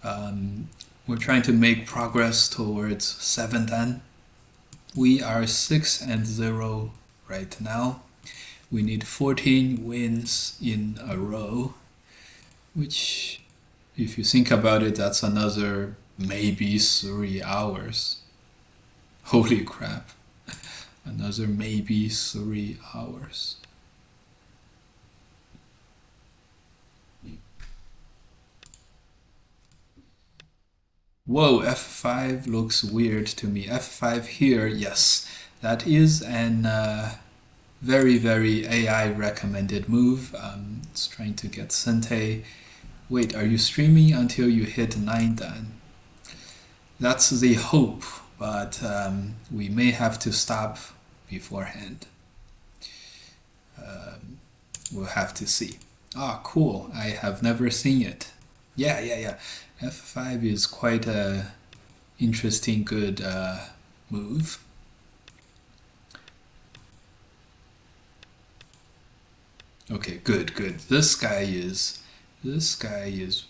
We're trying to make progress towards 7-10. We are 6-0 right now. We need 14 wins in a row, which, if you think about it, that's another maybe 3 hours. Holy crap. Another maybe 3 hours. Whoa, F5 looks weird to me. F5 here, yes. That is an very, very AI recommended move. It's trying to get Sente. Wait, are you streaming until you hit 9 dan? That's the hope, but we may have to stop beforehand. We'll have to see. Ah, cool. I have never seen it. Yeah. F5 is quite a interesting, good move. Okay, good. This guy is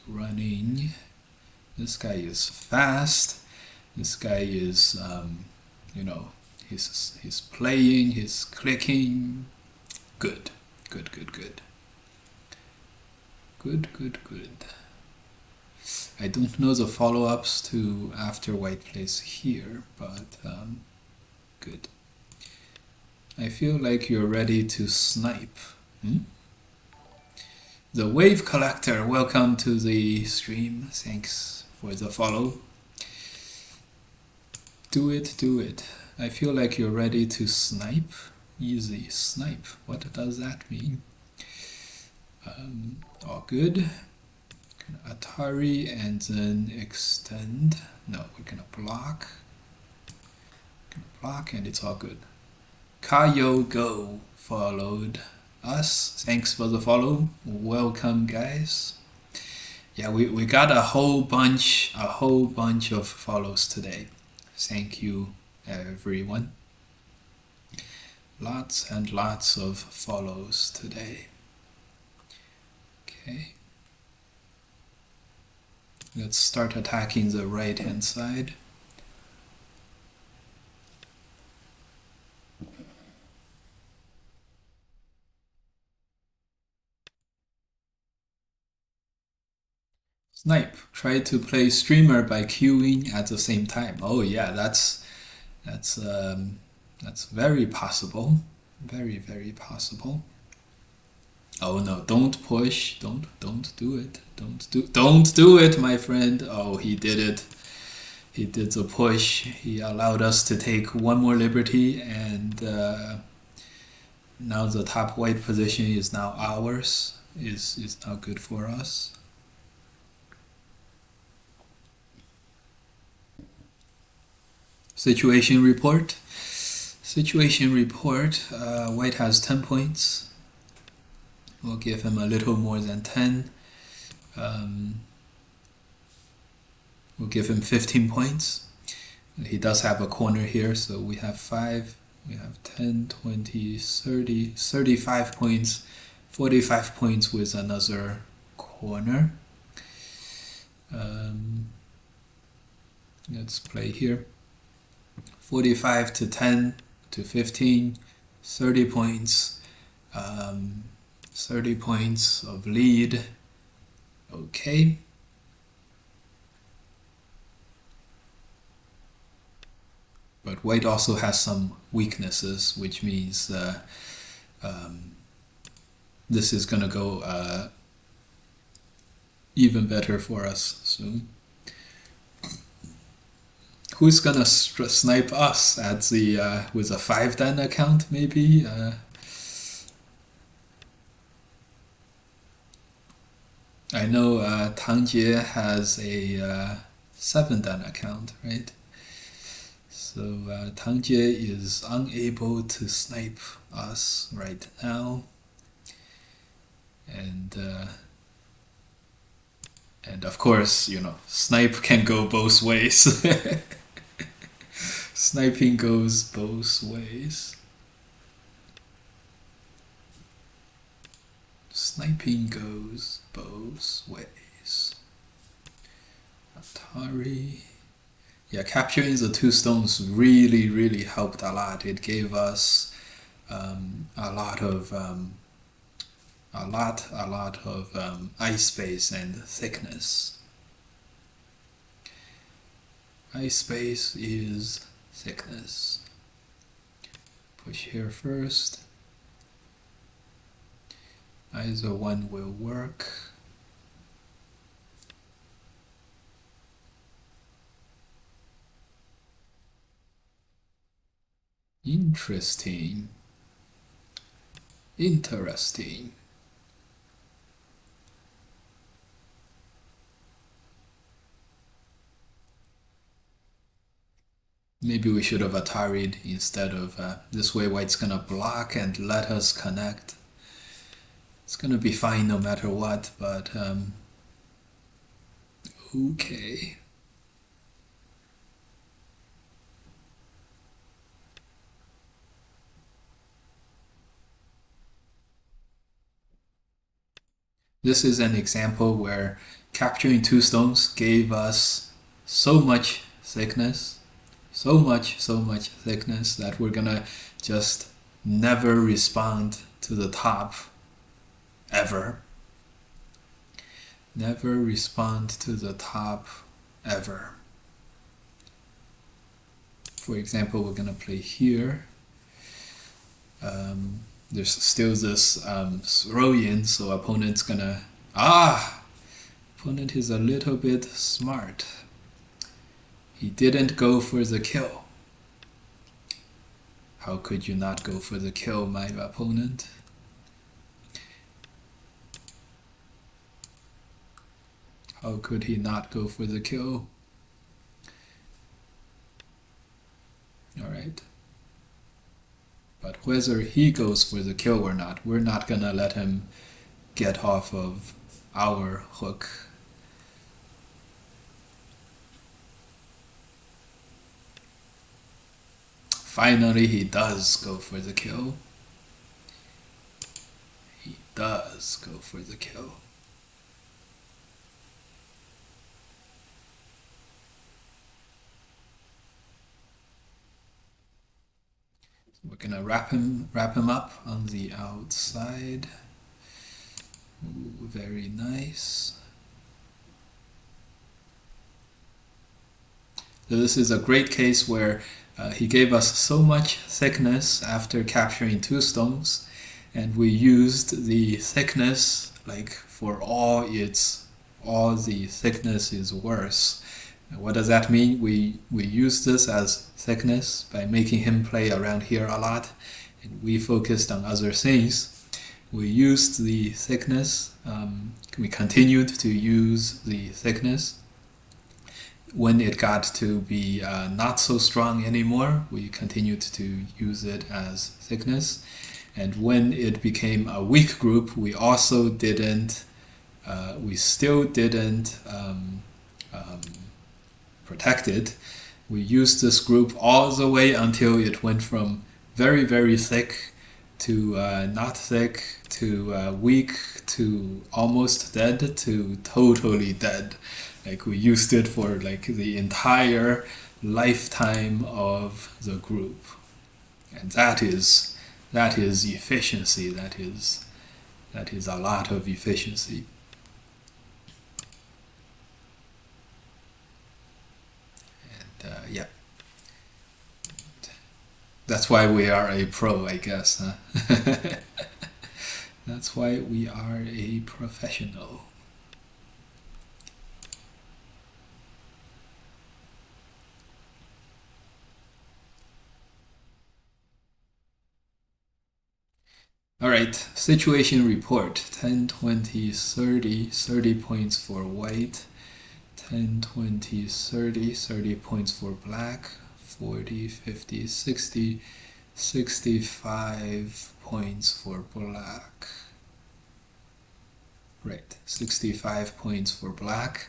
running. This guy is fast. This guy is, he's playing, he's clicking. Good. I don't know the follow-ups to after white plays here, but good. I feel like you're ready to snipe. The Wave Collector, welcome to the stream. Thanks for the follow. Do it. I feel like you're ready to snipe. Easy snipe. What does that mean? All good. Atari and then extend. No, we're gonna block. And it's all good. Kayo Go followed us. Thanks for the follow. Welcome, guys. Yeah, we got a whole bunch of follows today. Thank you, everyone. Lots and lots of follows today. Okay. Let's start attacking the right-hand side. Snipe. Try to play streamer by queuing at the same time. Oh yeah, that's very possible. Very possible. Oh no, don't push. Don't do it. Don't do it, my friend. Oh, he did it. He did the push. He allowed us to take one more liberty, and now the top white position is now ours. Is now good for us. Situation report. Situation report. White has 10 points. We'll give him a little more than 10. We'll give him 15 points. He does have a corner here, so we have 5, we have 10, 20, 30, 35 points, 45 points with another corner. Let's play here. 45 to 10 to 15, 30 points, 30 points of lead. Okay. But white also has some weaknesses, which means this is gonna go even better for us soon. Who's gonna snipe us at the with a 5 dan account maybe? I know Tang Jie has a 7 dan account, right? So Tang Jie is unable to snipe us right now, and of course, you know, snipe can go both ways. Sniping goes both ways. Sniping goes both ways. Atari. Yeah, capturing the 2 stones really helped a lot. It gave us a lot of ice space and thickness. Ice space is thickness. Push here first. Either one will work. Interesting. Interesting. Maybe we should have Atari'd instead of this way. White's gonna block and let us connect. It's gonna be fine no matter what, but okay. This is an example where capturing 2 stones gave us so much thickness, so much thickness that we're gonna just never respond to the top ever. Never respond to the top ever. For example, we're gonna play here. There's still this throw in, so opponent's gonna opponent is a little bit smart. He didn't go for the kill. How could you not go for the kill, my opponent? How could he not go for the kill? Alright. But whether he goes for the kill or not, we're not gonna let him get off of our hook. Finally, he does go for the kill. He does go for the kill. We're gonna wrap him up on the outside. Ooh, very nice. So this is a great case where he gave us so much thickness after capturing 2 stones, and we used the thickness like for all the thickness is worth. What does that mean? We use this as thickness by making him play around here a lot, and we focused on other things. We used the thickness, we continued to use the thickness, when it got to be not so strong anymore, we continued to use it as thickness. And when it became a weak group, we also didn't, we still didn't protect it. We used this group all the way until it went from very, very thick to not thick to weak to almost dead to totally dead. Like we used it for like the entire lifetime of the group, and that is efficiency. That is a lot of efficiency. And yeah, that's why we are a pro, I guess. Huh? That's why we are a professional. All right, situation report. 10, 20, 30, 30 points for white. 10, 20, 30, 30 points for black. 40, 50, 60, 65 points for black. Right, 65 points for black.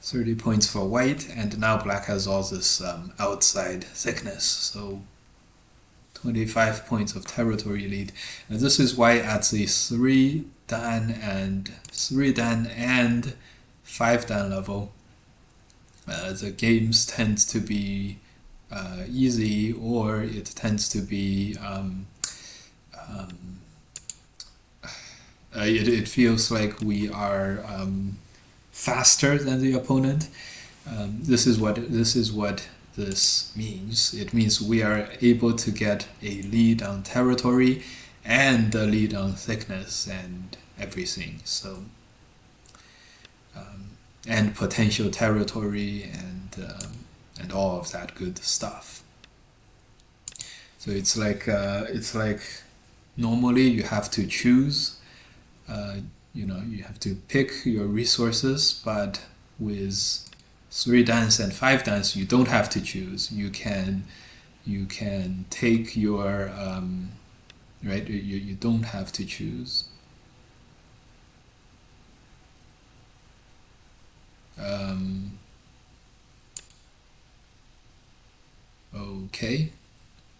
30 points for white, and now black has all this outside thickness, so 25 points of territory lead. And this is why at the 3 dan and 5 dan level, the games tend to be easy, or it tends to be it feels like we are faster than the opponent. This is what this means. It means we are able to get a lead on territory and a lead on thickness and everything. So and potential territory and all of that good stuff. So it's like normally you have to choose. You have to pick your resources, but with 3 dans and 5 dans, you don't have to choose. You can take your right. You don't have to choose. Okay,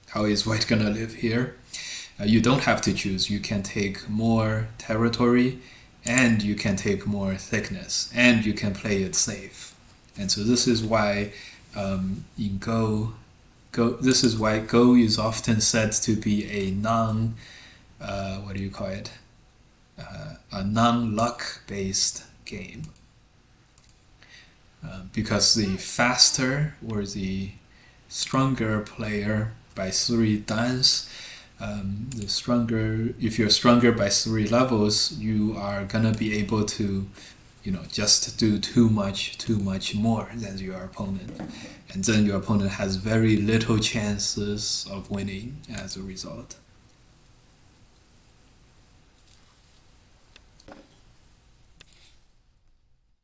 how is white gonna live here? You don't have to choose. You can take more territory, and you can take more thickness, and you can play it safe. And so this is why in Go, this is why Go is often said to be a what do you call it? A non-luck based game. Because the faster or the stronger player by 3 dans, the stronger, if you're stronger by 3 levels, you are gonna be able to, just do too much more than your opponent, and then your opponent has very little chances of winning as a result.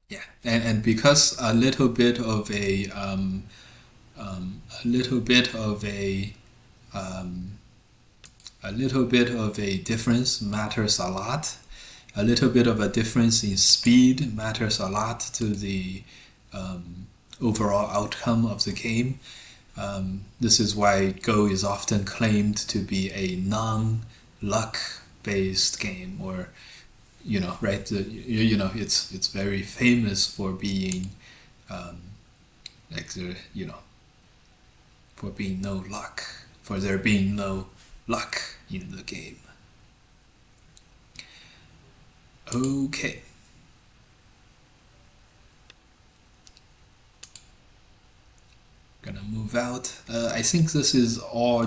Yeah, and because a little bit of a difference matters a lot. A little bit of a difference in speed matters a lot to the overall outcome of the game. This is why Go is often claimed to be a non-luck based game, or right? It's very famous for being for being no luck, for there being no luck in the game. Okay. Gonna move out. I think this is all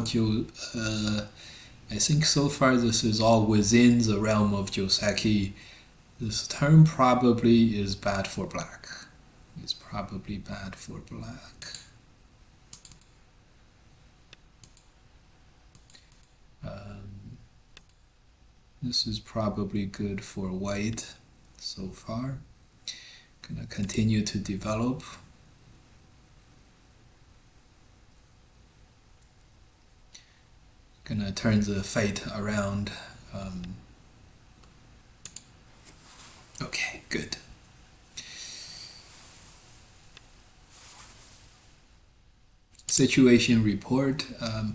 I think so far this is all within the realm of Joseki. This turn probably is bad for black. It's probably bad for black. This is probably good for white so far. Gonna continue to develop. Gonna turn the fate around. Okay, good. Situation report.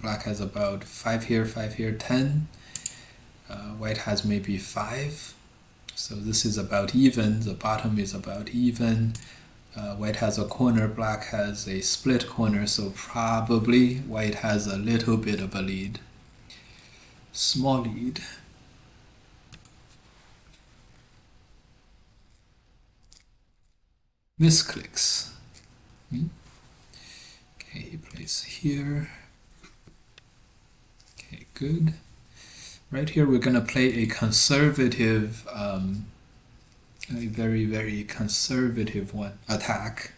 Black has about 5 here, 5 here, 10. White has maybe 5. So this is about even. The bottom is about even. White has a corner, black has a split corner, so probably white has a little bit of a lead. Small lead. Misclicks. Okay, he plays here. Okay, good. Right here we're gonna play a conservative, a very, very conservative one attack.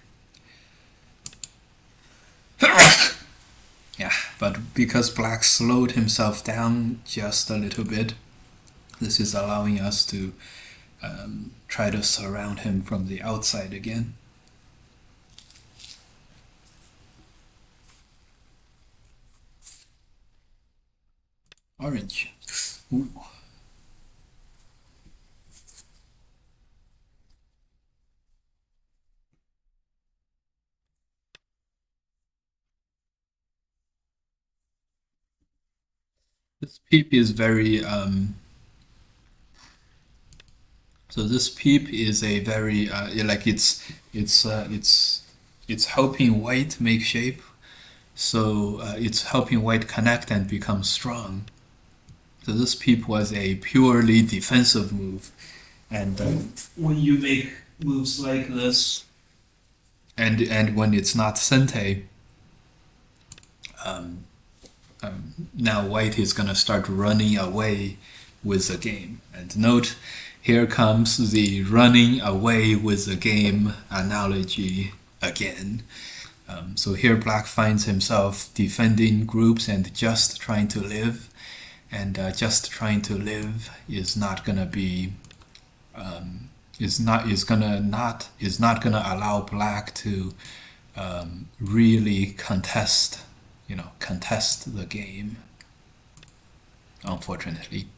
Yeah, but because black slowed himself down just a little bit, this is allowing us to try to surround him from the outside again. Orange. Ooh. This peep is very so this peep is a very like it's helping white make shape, so it's helping white connect and become strong. So this peep was a purely defensive move, and when you make moves like this, and when it's not sente, now white is gonna start running away with the game. And note, here comes the running away with the game analogy again. So here black finds himself defending groups and just trying to live, and just trying to live is not gonna be is not gonna allow black to really contest the game, unfortunately.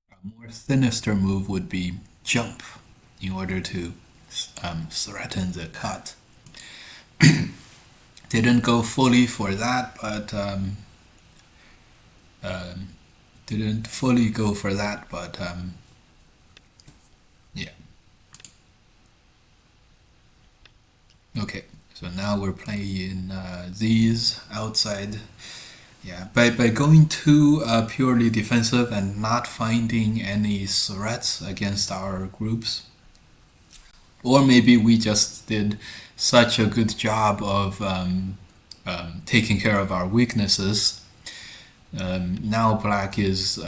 A more sinister move would be jump in order to threaten the cut. Didn't go fully for that, but didn't fully go for that, but yeah. Okay, so now we're playing these outside. Yeah, by going too purely defensive and not finding any threats against our groups, or maybe we just did such a good job of taking care of our weaknesses. Now black is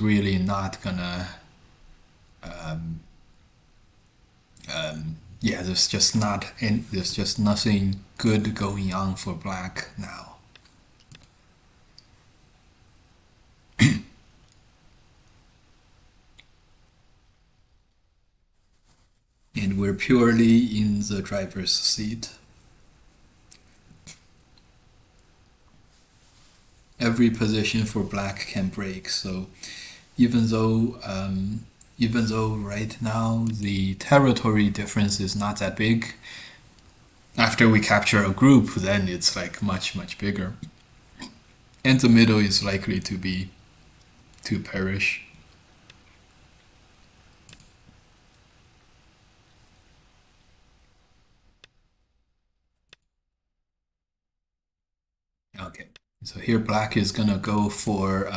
really not gonna. Yeah, there's just nothing good going on for black now. And we're purely in the driver's seat. Every position for black can break, so even though right now the territory difference is not that big, after we capture a group, then it's like much bigger. and the middle is likely to perish. Okay, so here black is gonna go for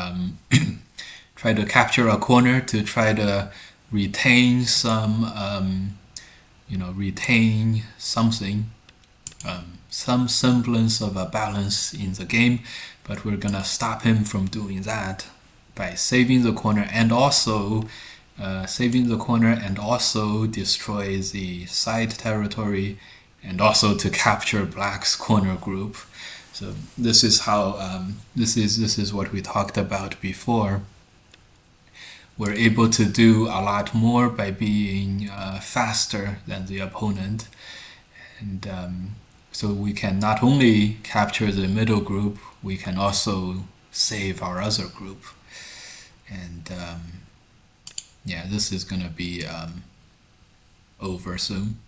try to capture a corner to try to retain some retain something, some semblance of a balance in the game, but we're gonna stop him from doing that by saving the corner and also destroy the side territory and also to capture black's corner group. So this is how this is what we talked about before. We're able to do a lot more by being faster than the opponent, and so we can not only capture the middle group, we can also save our other group. And yeah, this is gonna be over soon.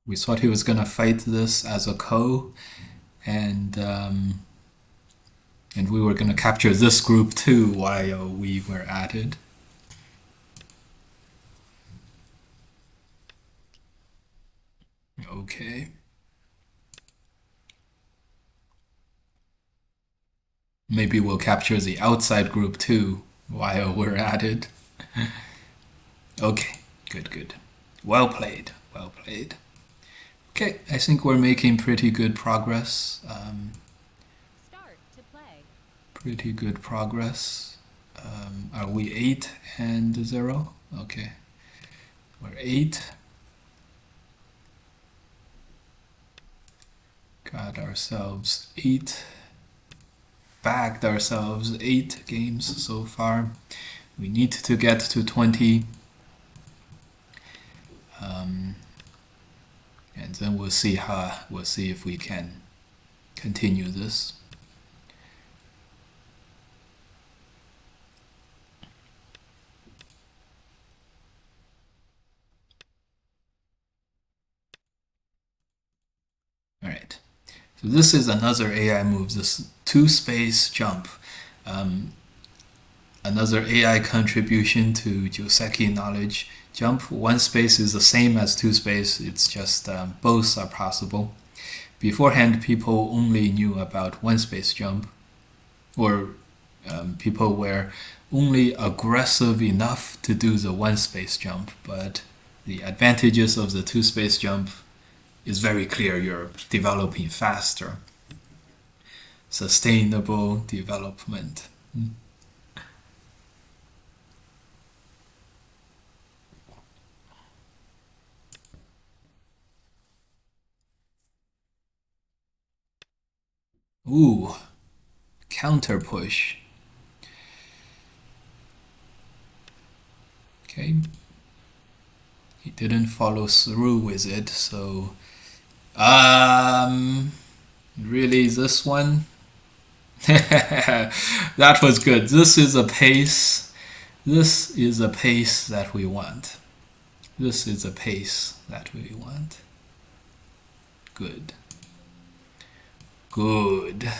We thought he was gonna fight this as a ko, and we were gonna capture this group too while we were at it. Okay. Maybe we'll capture the outside group too while we're at it. Okay, good, good. Well played, well played. Okay, I think we're making pretty good progress. Start to play. Pretty good progress. Are we 8 and 0? Okay, we're 8. Got ourselves 8. Bagged ourselves 8 games so far. We need to get to 20. And then we'll see if we can continue this. All right. So this is another AI move, this 2-space jump. Another AI contribution to Joseki knowledge. Jump 1 space is the same as 2 space, it's just both are possible. Beforehand, people only knew about 1 space jump, or people were only aggressive enough to do the 1 space jump, but the advantages of the 2 space jump is very clear. You're developing faster. Sustainable development. Ooh, counter push. Okay. He didn't follow through with it, so really this one? That was good. This is a pace. This is a pace that we want. This is a pace that we want. Good. Good.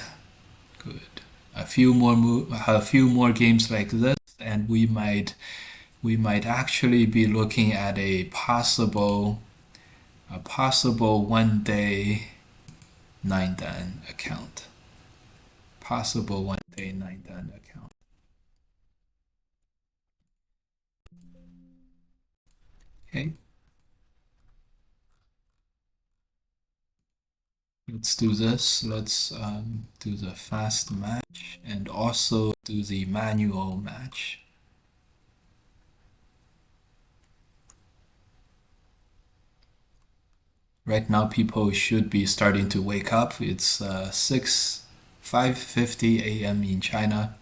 Good. A few more games like this, and we might actually be looking at a possible 1-day 9-dan account. Possible 1-day 9-dan account. Okay. Let's do this. Let's do the fast match and also do the manual match. Right now, people should be starting to wake up. It's 5:50 a.m. in China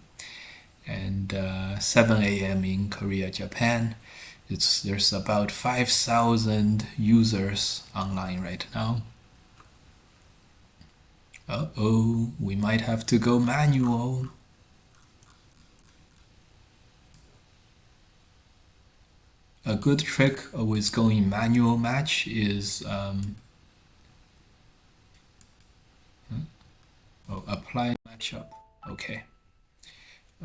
and 7 a.m. in Korea, Japan. There's about 5,000 users online right now. Uh-oh, we might have to go manual. A good trick with going manual match is apply matchup. Okay.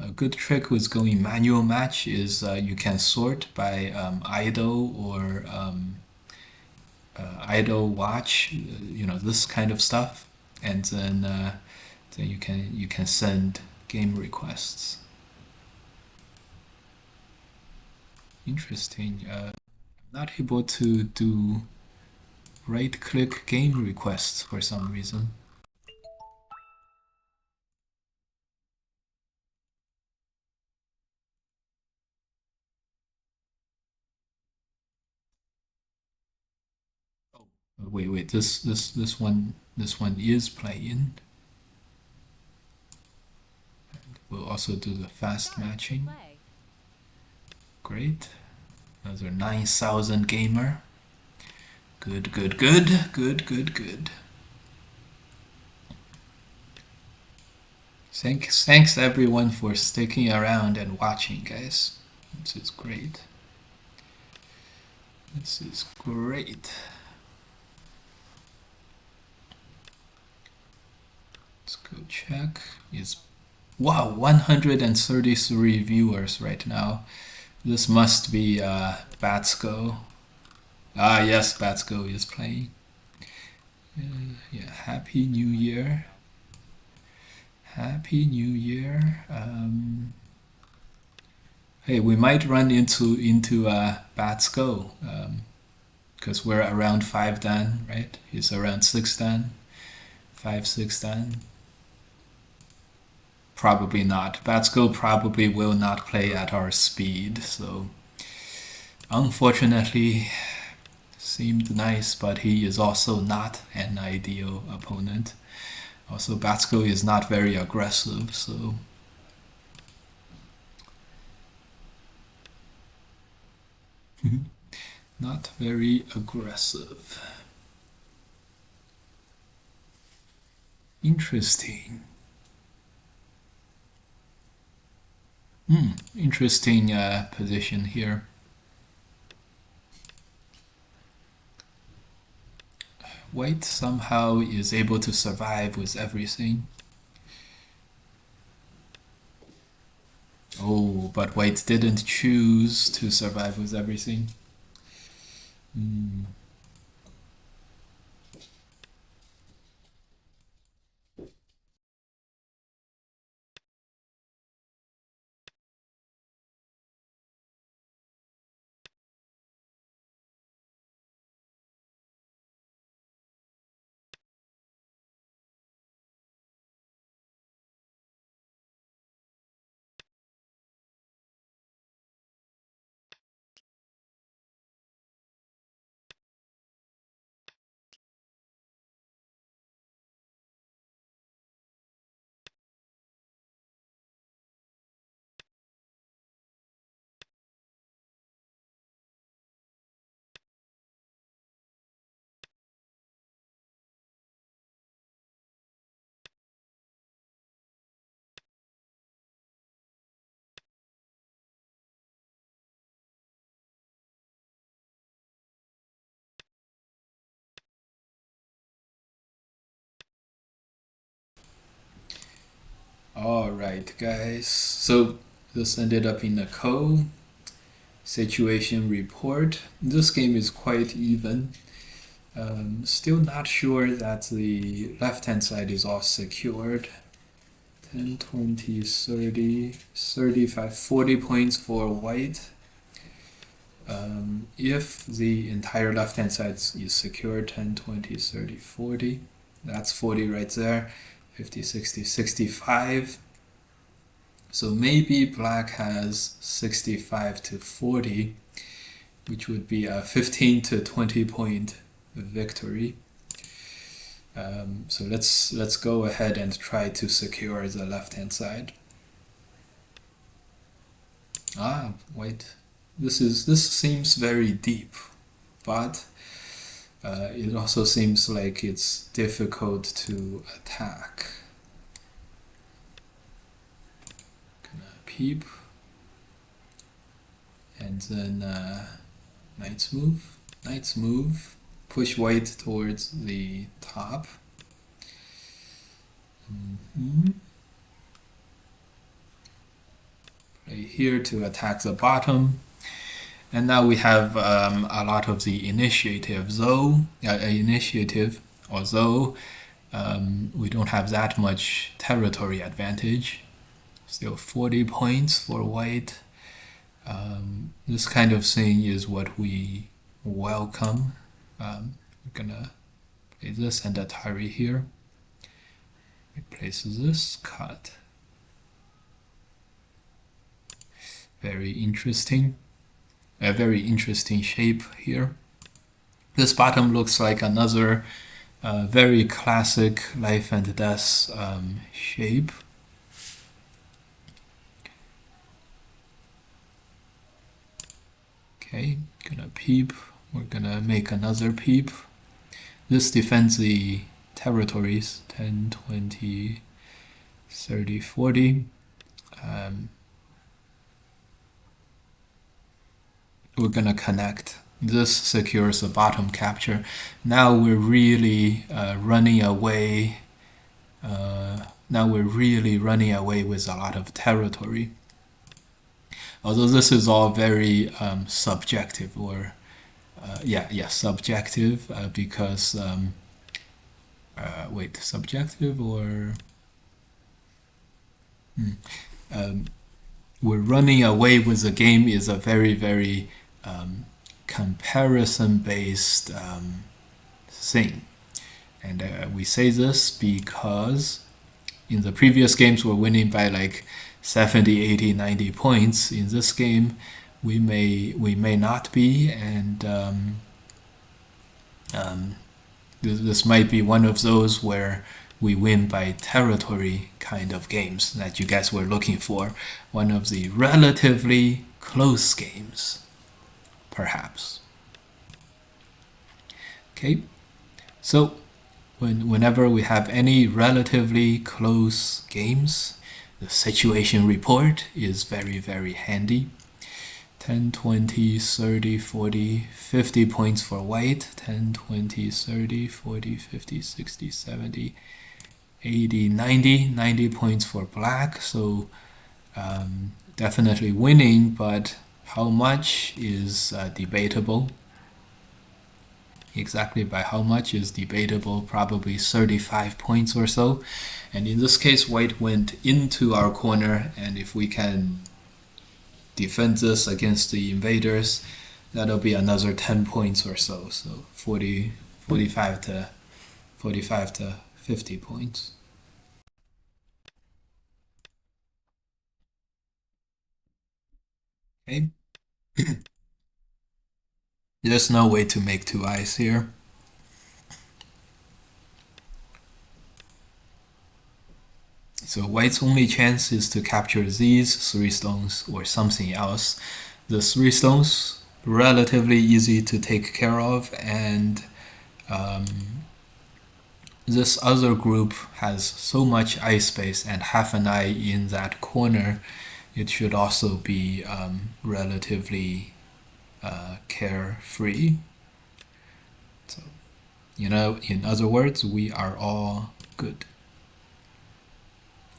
A good trick with going manual match is you can sort by idle or idle watch, this kind of stuff, and then you can send game requests. Interesting. I'm not able to do right-click game requests for some reason. Wait. This one is playing. We'll also do the fast Start to matching. play. Great. Another 9,000 gamer. Good. Thanks everyone for sticking around and watching, guys. This is great. Let's go check. Wow, 133 viewers right now. This must be Batsko. Ah, yes, Batsko is playing. Yeah, Happy New Year. Happy New Year. Hey, we might run into Batsko because we're around 5 dan, right? He's around 6 dan, 5, 6 dan. Probably not. Batsko probably will not play at our speed, so unfortunately, seemed nice, but he is also not an ideal opponent. Also, Batsko is not very aggressive, so not very aggressive. Interesting. Interesting position here. White somehow is able to survive with everything. Oh, but White didn't choose to survive with everything. Alright, guys. So this ended up in a situation report. This game is quite even. Still not sure that the left hand side is all secured. 10, 20, 30, 35, 40 points for white. If the entire left hand side is secure, 10, 20, 30, 40, that's 40 right there, 50, 60, 65. So maybe black has 65 to 40, which would be a 15 to 20 point victory. So let's go ahead and try to secure the left hand side. Ah, white this seems very deep, but it also seems like it's difficult to attack. Gonna peep, and then knight's move, push white towards the top. Play here to attack the bottom. And now we have a lot of the initiative, although we don't have that much territory advantage. Still 40 points for white. This kind of thing is what we welcome. We're gonna play this and Atari here. Replace this, cut. Very interesting. A very interesting shape here. This bottom looks like another very classic life and death shape. Okay, gonna peep. We're gonna make another peep. This defends the territories 10, 20, 30, 40. We're gonna connect. This secures the bottom capture. Now we're really running away. Now we're really running away with a lot of territory. Although this is all very subjective, or subjective, because subjective or we're running away with the game is a very, very comparison-based thing. And we say this because in the previous games we're winning by like 70, 80, 90 points. In this game we may not be, and this might be one of those where we win by territory kind of games that you guys were looking for. One of the relatively close games, perhaps. Okay, so whenever we have any relatively close games, the situation report is very, very handy. 10, 20, 30, 40, 50 points for white. 10, 20, 30, 40, 50, 60, 70, 80, 90 points for black. So definitely winning, but how much is debatable. Exactly by how much is debatable, probably 35 points or so. And in this case, white went into our corner, and if we can defend this against the invaders, that'll be another 10 points or so. So 45 to 50 points. Okay. There's no way to make two eyes here. So white's only chance is to capture these 3 stones or something else. The 3 stones, relatively easy to take care of, and this other group has so much eye space and half an eye in that corner, it should also be relatively carefree. So, in other words, we are all good.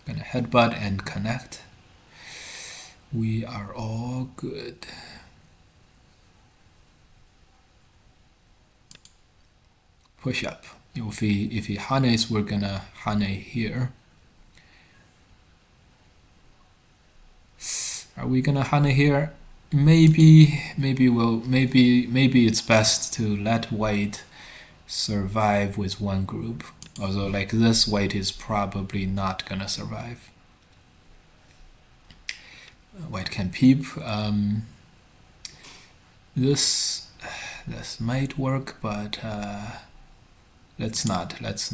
Gonna headbutt and connect. We are all good. Push up. If he hanes, we're gonna hane here. Are we gonna hane here? Maybe it's best to let white survive with one group. Although like this, white is probably not gonna survive. White can peep. This might work, but let's not. Let's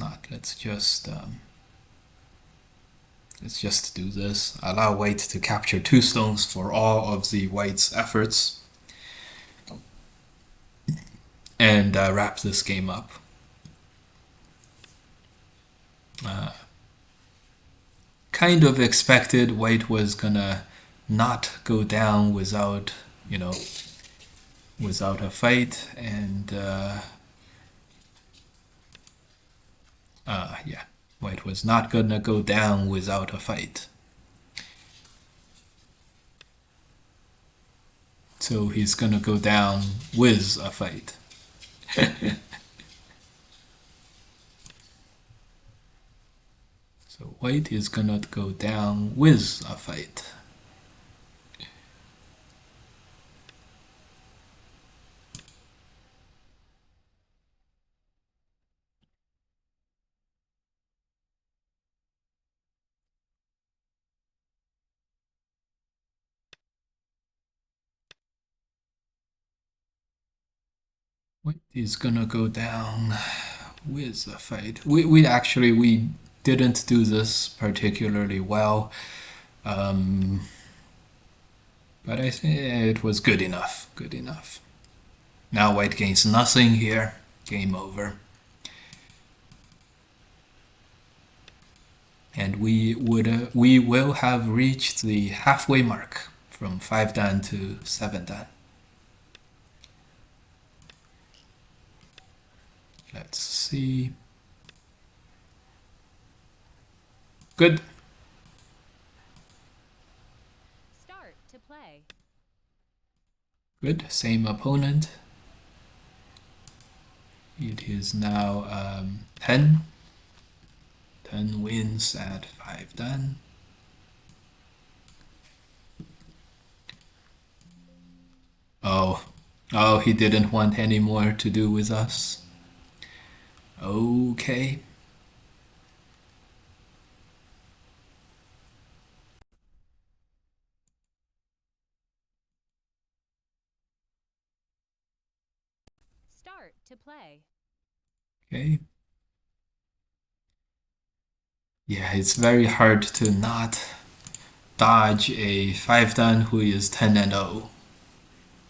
just do this. Allow white to capture 2 stones for all of the white's efforts. and wrap this game up. Kind of expected White was gonna not go down without, without a fight, and yeah, White was not gonna go down without a fight. So he's gonna go down with a fight. So White is gonna go down with a fight. White is gonna go down with a fight. We actually we didn't do this particularly well, but I think it was good enough. Good enough. Now White gains nothing here. Game over. And we will have reached the halfway mark from 5 dan to 7 dan. Let's see. Good. Start to play. Good. Same opponent. It is now 10. 10 wins at 5 dan. Oh, he didn't want any more to do with us. Okay. Start to play. Okay. Yeah, it's very hard to not dodge a 5 dan who is 10 and 0.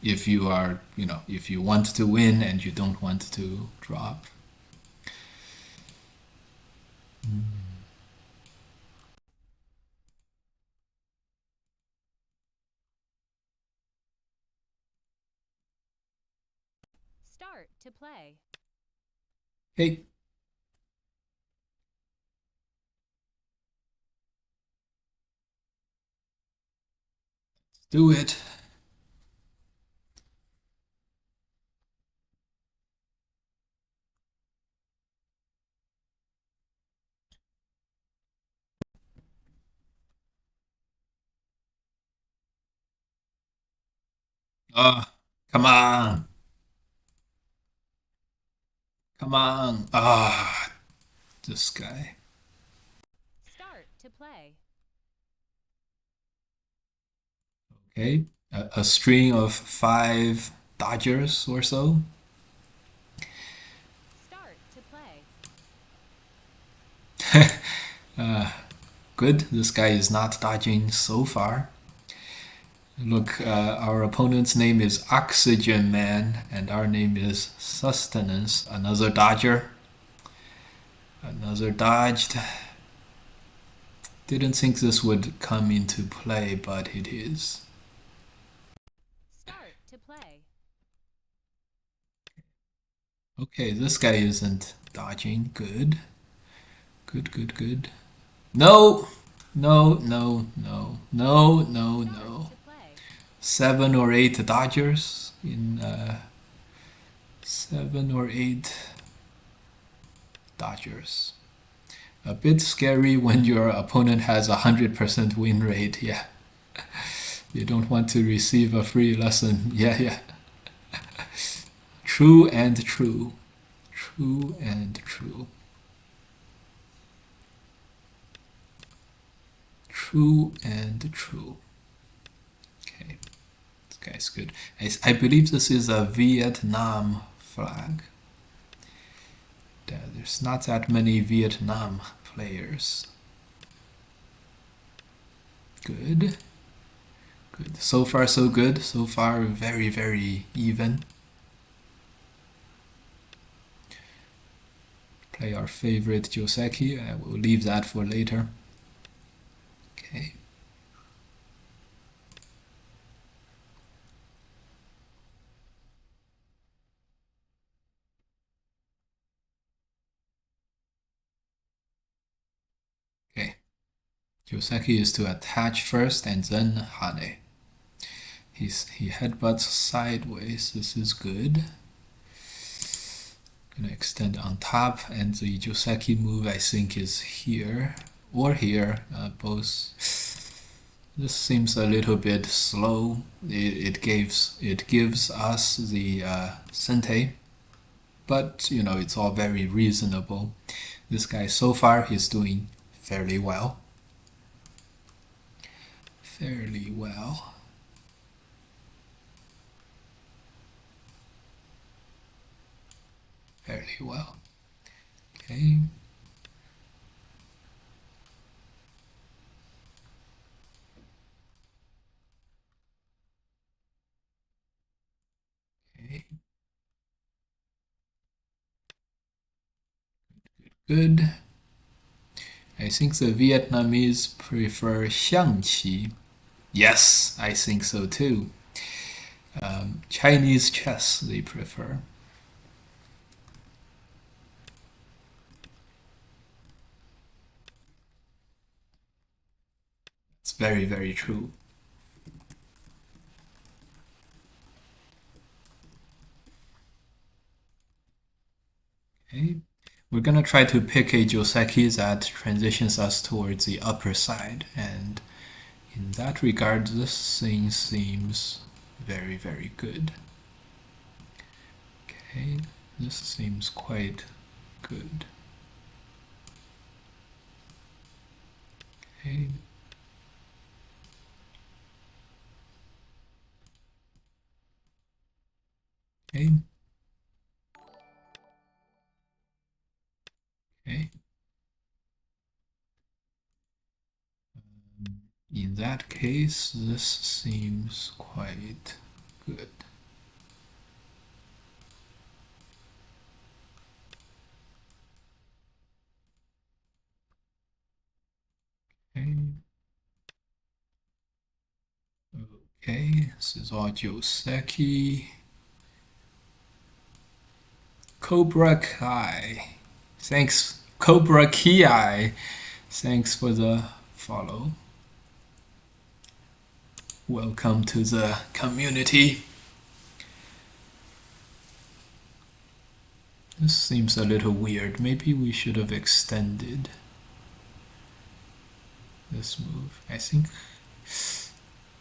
If you are, if you want to win and you don't want to drop. Start to play. Hey. Do it. Come on. Come on. This guy. Start to play. Okay. A string of 5 dodgers or so. Start to play. Good. This guy is not dodging so far. Look, our opponent's name is Oxygen Man, and our name is Sustenance. Another dodger. Another dodged. Didn't think this would come into play, but it is. Start to play. Okay, this guy isn't dodging. Good. Good, good, good. No! No, no, no, no, no, Start no. to play. 7 or 8 dodgers in 7 or 8 dodgers. A bit scary when your opponent has 100% win rate. Yeah, you don't want to receive a free lesson. Yeah. True and true. True and true. True and true. Okay, this guy's good. I believe this is a Vietnam flag. There's not that many Vietnam players. Good. Good. So far, so good. So far, very, very even. play our favorite Joseki. We'll leave that for later. Okay. Okay. Joseki is to attach first and then Hane. He headbutts sideways. This is good. Gonna extend on top, and the Joseki move I think is here or here. Both. This seems a little bit slow. It gives us the sente, but you know it's all very reasonable. This guy so far he's doing fairly well. Fairly well. Fairly well. Okay. Okay. Good. I think the Vietnamese prefer xiangqi. Yes, I think so too. Chinese chess they prefer. It's very, very true. Okay. We're gonna try to pick a Joseki that transitions us towards the upper side, and in that regard, this thing seems very, very good. Okay, this seems quite good. Okay. Okay. Okay. In that case, this seems quite good. Okay. Okay, this is all Joseki. Cobra Kai. Thanks, Cobra Ki. Thanks for the follow. Welcome to the community. This seems a little weird. Maybe we should have extended this move. I think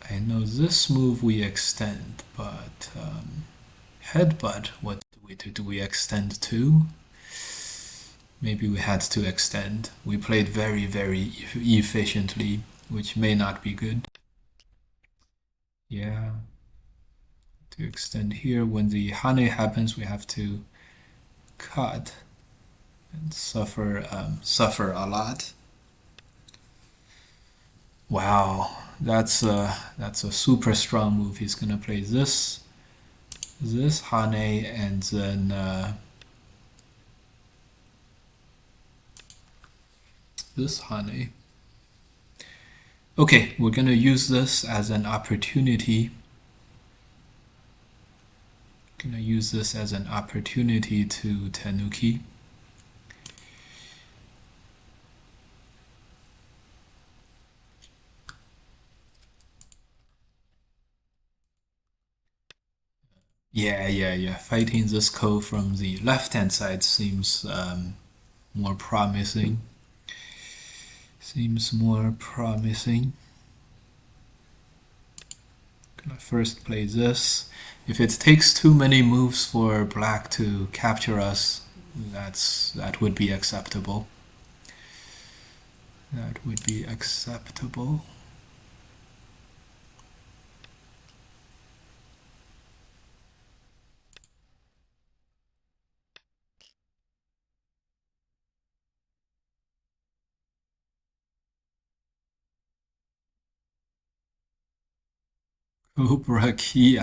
I know this move we extend, but headbutt, what do we extend to? Maybe we had to extend. We played very, very efficiently, which may not be good. Yeah. To extend here, when the Hane happens, we have to cut and suffer a lot. Wow, that's a super strong move. He's gonna play this Hane and then this Hane. Okay, we're gonna use this as an opportunity. Gonna use this as an opportunity to Tenuki. Yeah. Fighting this Ko from the left-hand side seems more promising. Seems more promising. Gonna first play this. If it takes too many moves for black to capture us, that would be acceptable. That would be acceptable. Cobra Ki.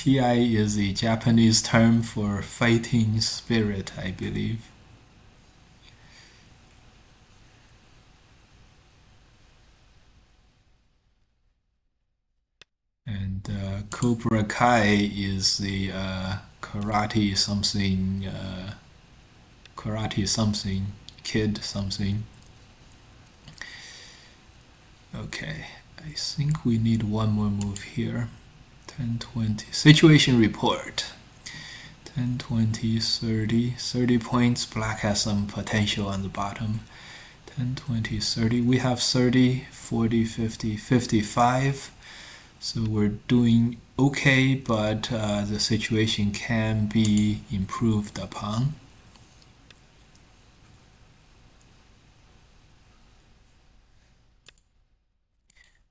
Ki is the Japanese term for fighting spirit, I believe. And Cobra Kai is the karate something, kid something. Okay, I think we need one more move here. 10, 20. Situation report. 10, 20, 30. 30 points. Black has some potential on the bottom. 10, 20, 30. We have 30, 40, 50, 55. So we're doing okay, but the situation can be improved upon.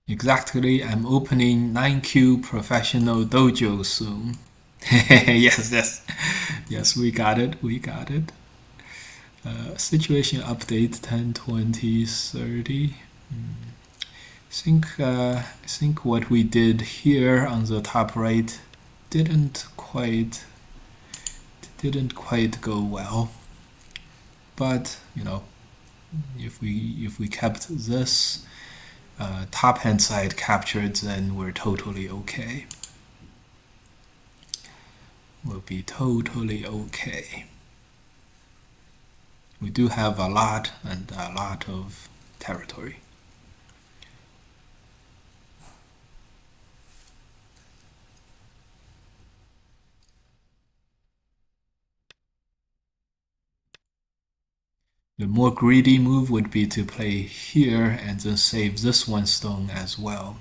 Exactly, I'm opening 9Q Professional Dojo soon. Yes, we got it. Situation update 10, 20, 30. I think what we did here on the top right didn't quite go well. But if we kept this top hand side captured, then we're totally okay. We'll be totally okay. We do have a lot of territory. The more greedy move would be to play here and then save this one stone as well.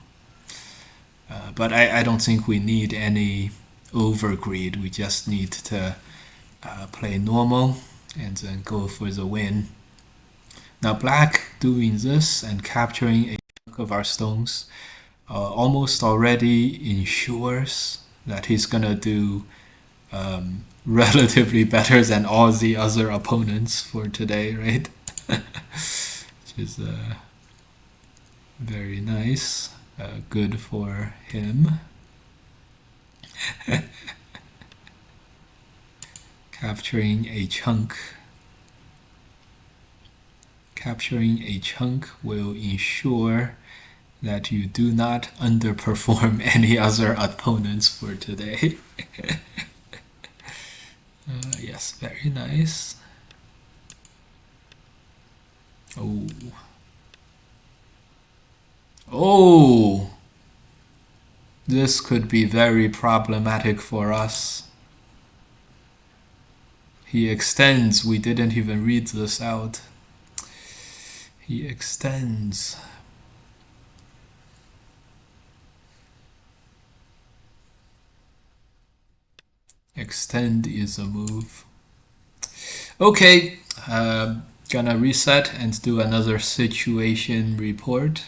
But I don't think we need any overgreed. We just need to play normal and then go for the win. Now black doing this and capturing a chunk of our stones almost already ensures that he's gonna do relatively better than all the other opponents for today, right? Which is very nice. Good for him. Capturing a chunk. Capturing a chunk will ensure that you do not underperform any other opponents for today. Yes, very nice. Oh! This could be very problematic for us. He extends. We didn't even read this out. He extends. Extend is a move. Okay, gonna reset and do another situation report.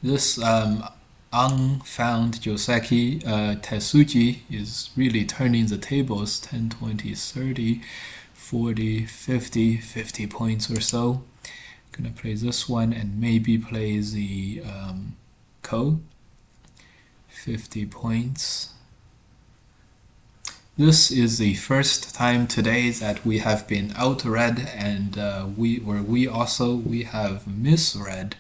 This unfound Joseki Tetsuji is really turning the tables. 10, 20, 30, 40, 50, 50 points or so. Gonna play this one and maybe play the Ko. 50 points. This is the first time today that we have been outread, and we have misread,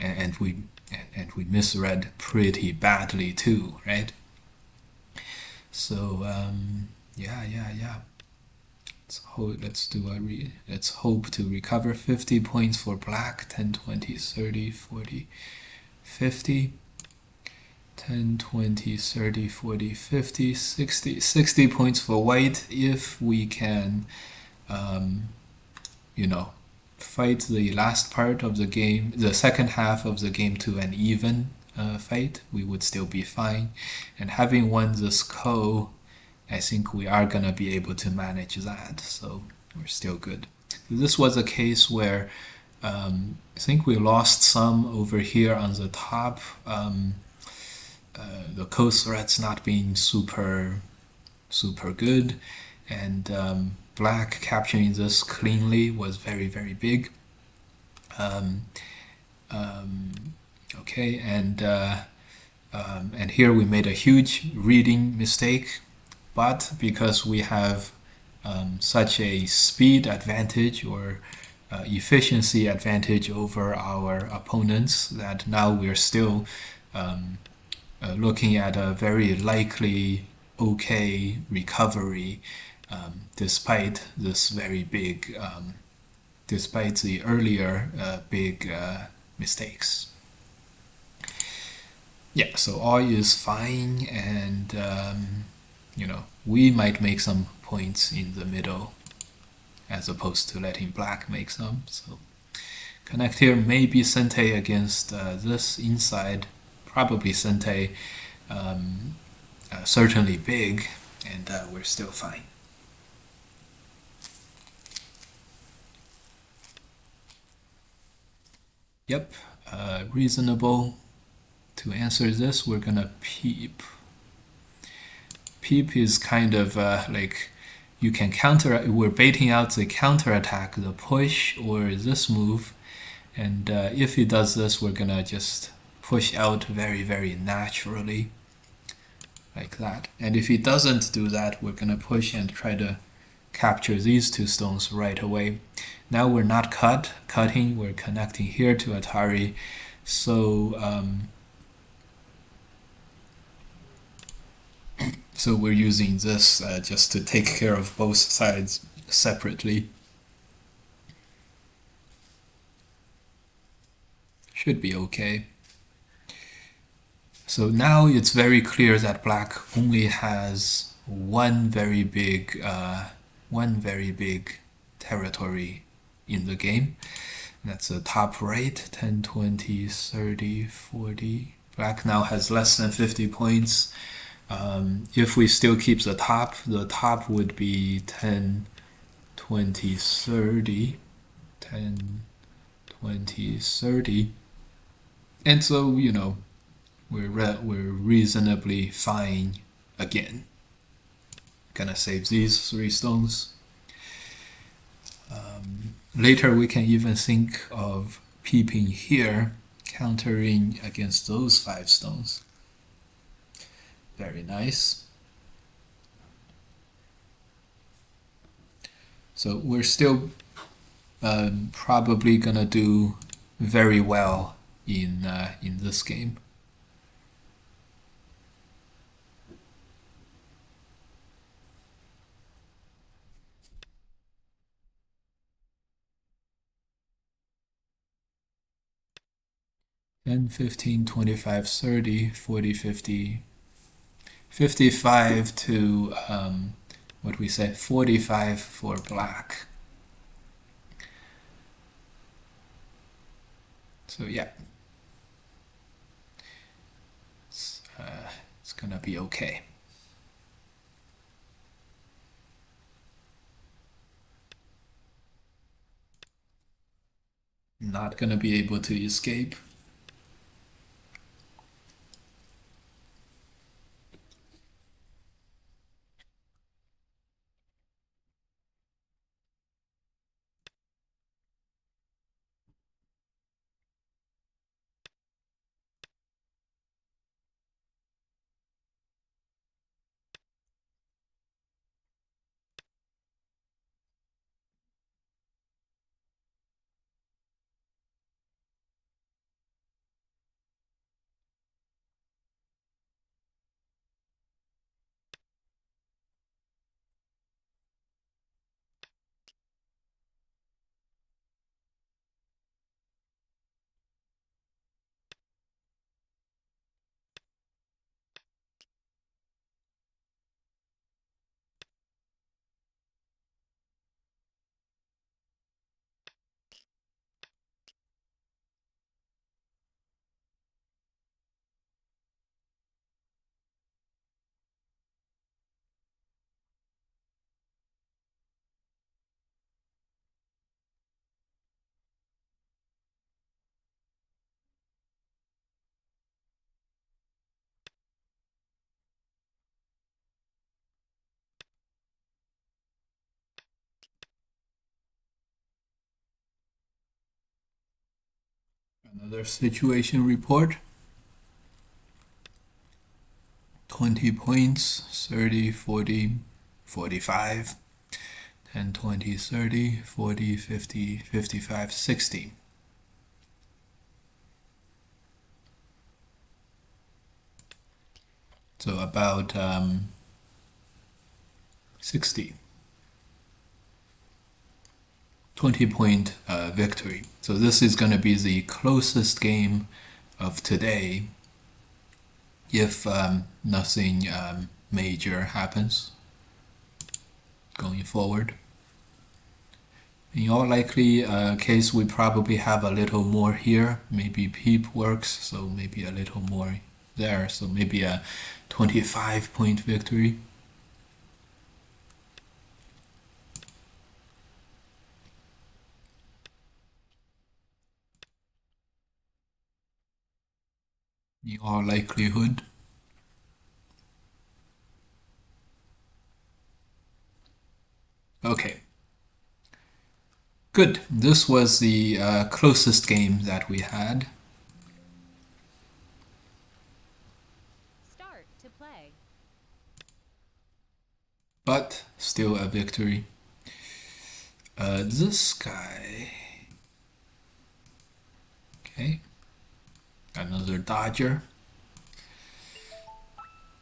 and we misread pretty badly too, right? So yeah. Let's hope to recover 50 points for black. 10, 20, 30, 40, 50. 10, 20, 30, 40, 50, 60 points for white if we can, fight the last part of the game, the second half of the game to an even fight. We would still be fine. And having won this Ko, I think we are gonna be able to manage that. So we're still good. This was a case where I think we lost some over here on the top. The Ko threats not being super good, and black capturing this cleanly was very, very big. Okay, and And here we made a huge reading mistake, but because we have such a speed advantage or efficiency advantage over our opponents, that now we're still looking at a very likely okay recovery despite this very big, despite the earlier big mistakes. Yeah, so all is fine, and we might make some points in the middle as opposed to letting black make some. So connect here, maybe Sente against this inside, probably Sente, certainly big, and we're still fine. Yep, reasonable. To answer this, we're gonna peep. Peep is kind of like you can counter. We're baiting out the counter attack, the push, or this move, and if he does this, we're gonna just push out very, very naturally, like that. And if he doesn't do that, we're gonna push and try to capture these two stones right away. Now we're not cutting. We're connecting here to Atari, so. So we're using this just to take care of both sides separately. Should be okay. So now it's very clear that black only has one very big territory in the game. That's the top right, 10, 20, 30, 40. Black now has less than 50 points. If we still keep the top would be 10, 20, 30, 10, 20, 30. And so, we're reasonably fine again. Gonna save these 3 stones. Later we can even think of peeping here, countering against those 5 stones. Very nice. So we're still probably gonna do very well in this game. Ten, 15, 25, 30, 40, 50, 55 to what we said, 45 for black. So yeah, it's gonna be okay. Not gonna be able to escape. Another situation report. 20 points, 30, 40, 45, 10, 20, 30, 40, 50, 55, 60. So about 60. 20-point victory. So this is going to be the closest game of today if nothing major happens going forward. In all likely case, we probably have a little more here. Maybe peep works, so maybe a little more there. So maybe a 25-point victory. In all likelihood. Okay. Good. This was the closest game that we had. Start to play. But still a victory. This guy. Okay. Another dodger.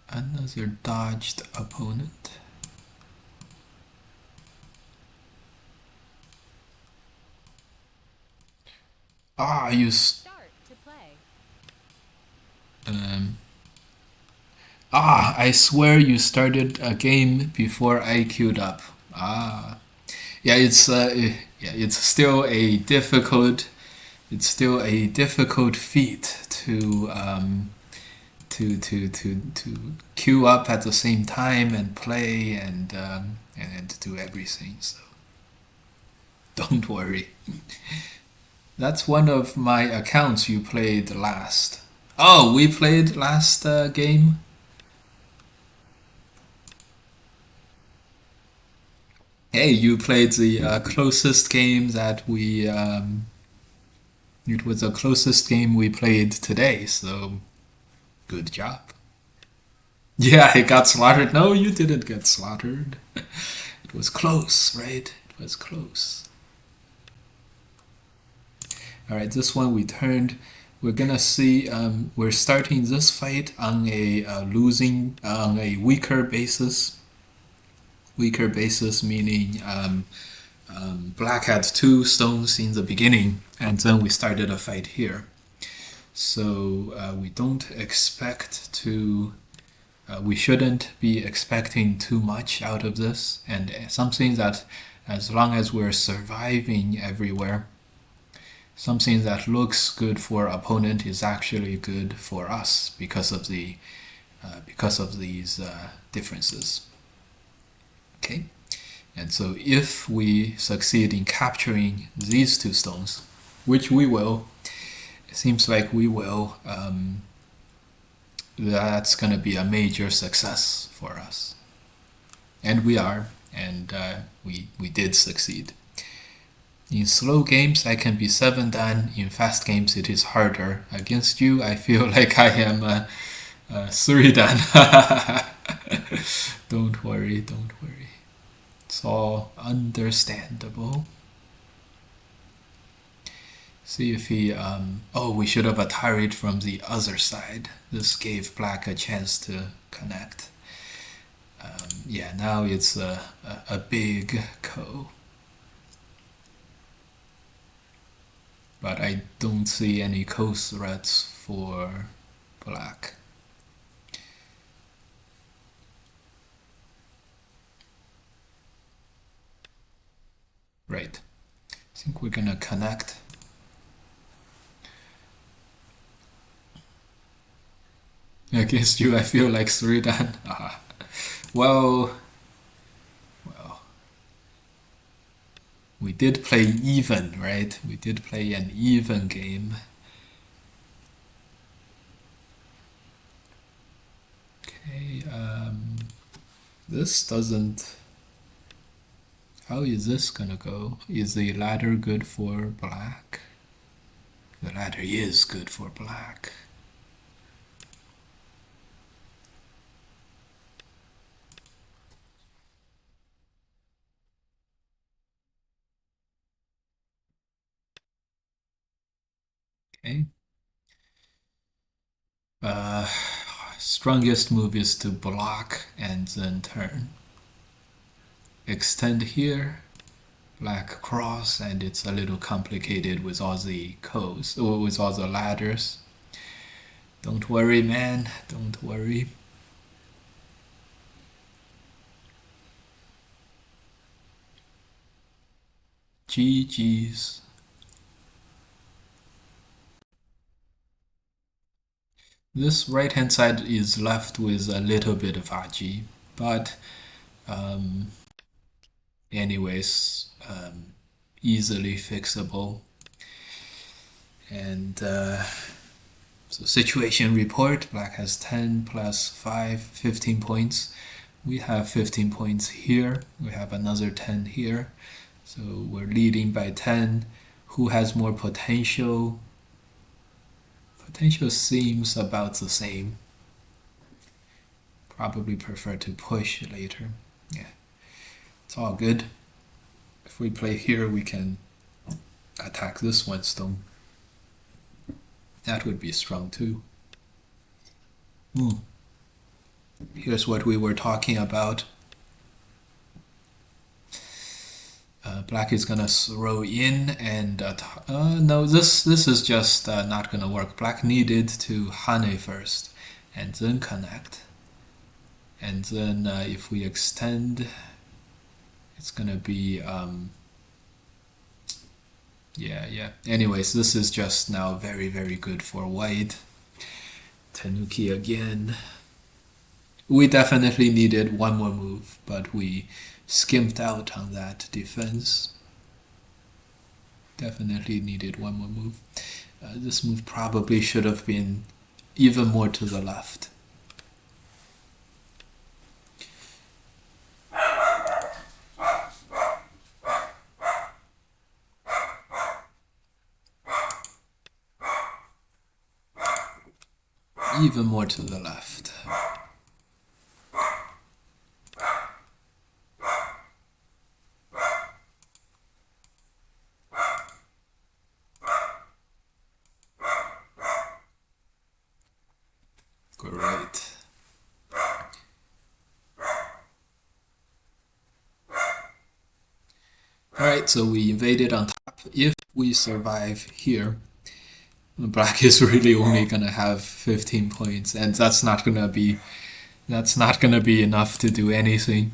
Another dodged opponent. Ah, you. Start to play. I swear you started a game before I queued up. Yeah, it's still a difficult. It's still a difficult feat to queue up at the same time and play and do everything. So don't worry. That's one of my accounts you played last. Oh, we played last game? Hey, you played the closest game that we... it was the closest game we played today, so good job. Yeah, I got slaughtered. No, you didn't get slaughtered. It was close, right? It was close. Alright, this one we turned. We're gonna see, we're starting this fight on a on a weaker basis. Weaker basis meaning black had 2 stones in the beginning, and then we started a fight here. So we don't expect to, we shouldn't be expecting too much out of this, and something that as long as we're surviving everywhere, something that looks good for opponent is actually good for us because of these differences. Okay, and so if we succeed in capturing these 2 stones, which we will, it seems like we will, that's going to be a major success for us. And we are, and we did succeed. In slow games, I can be 7 dan. In fast games, it is harder. Against you, I feel like I am 3 dan. Don't worry, don't worry. It's all understandable. See if he... oh, we should have Atari'd from the other side. This gave black a chance to connect. Yeah, now it's a big ko. But I don't see any ko threats for black. Right. I think we're gonna connect. Against you, I feel like 3 dan. Well, we did play even, right? We did play an even game. Okay, this doesn't... How is this gonna go? Is the ladder good for black? The ladder is good for black. Okay. Uh, Strongest move is to block and then turn. Extend here, black cross, and it's a little complicated with all the codes, or with all the ladders. Don't worry, man, don't worry. GG's. This right hand side is left with a little bit of RG, but um, anyways, easily fixable. And so situation report, black has 10 plus 5, 15 points. We have 15 points here. We have another 10 here. So we're leading by 10. Who has more potential? Potential seems about the same. Probably prefer to push later. Yeah, it's all good. If we play here, we can attack this one stone. That would be strong too. Here's what we were talking about. Black is gonna throw in and no, this is just not gonna work. Black needed to Hane first and then connect. And then if we extend, it's gonna be yeah. Anyways, this is just now very, very good for white. Tanuki again. We definitely needed one more move, but we skimped out on that defense. Definitely needed one more move. This move probably should have been even more to the left. Even more to the left. Great. Alright, so we invaded on top. If we survive here, black is really only gonna have 15 points, and that's not gonna be enough to do anything.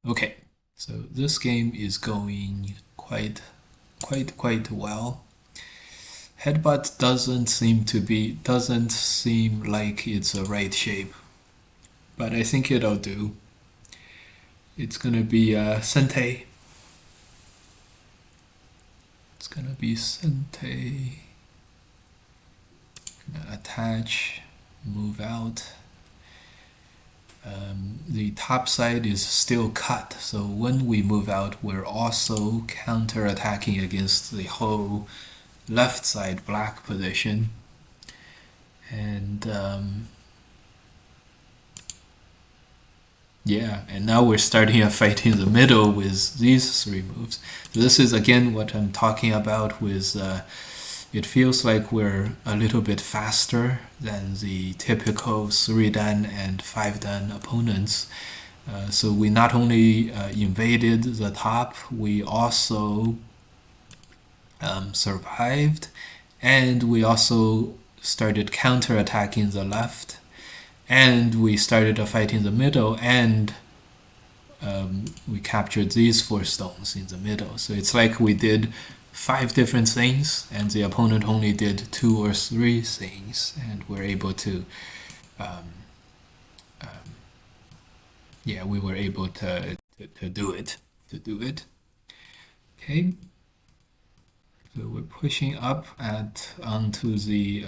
Okay, so this game is going quite well. Headbutt doesn't seem like it's a right shape, but I think it'll do. It's gonna be Sente. It's gonna be Sente. Gonna attach, move out. The top side is still cut, so when we move out, we're also counter-attacking against the whole left side black position. And yeah, and now we're starting a fight in the middle with these three moves. So this is again what I'm talking about with it feels like we're a little bit faster than the typical 3-dan and 5-dan opponents. So we not only invaded the top, we also survived, and we also started counter-attacking the left, and we started a fight in the middle, and we captured these 4 stones in the middle. So it's like we did 5 different things, and the opponent only did 2 or 3 things, and we're able to yeah, we were able to do it. Okay, so we're pushing up onto the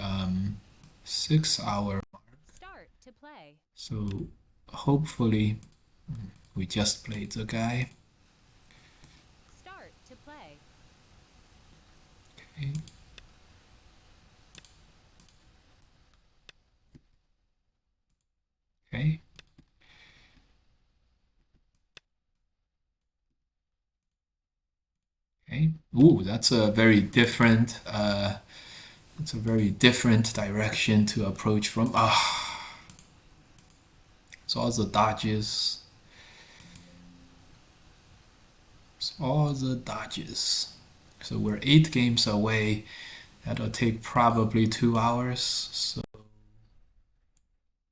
6-hour mark. Start to play. So hopefully we just played the guy. Start to play. Okay. Okay. Okay. Ooh, that's a very different. It's a very different direction to approach from. Ah, so all the dodges. So all the dodges. So we're 8 games away. That'll take probably 2 hours. So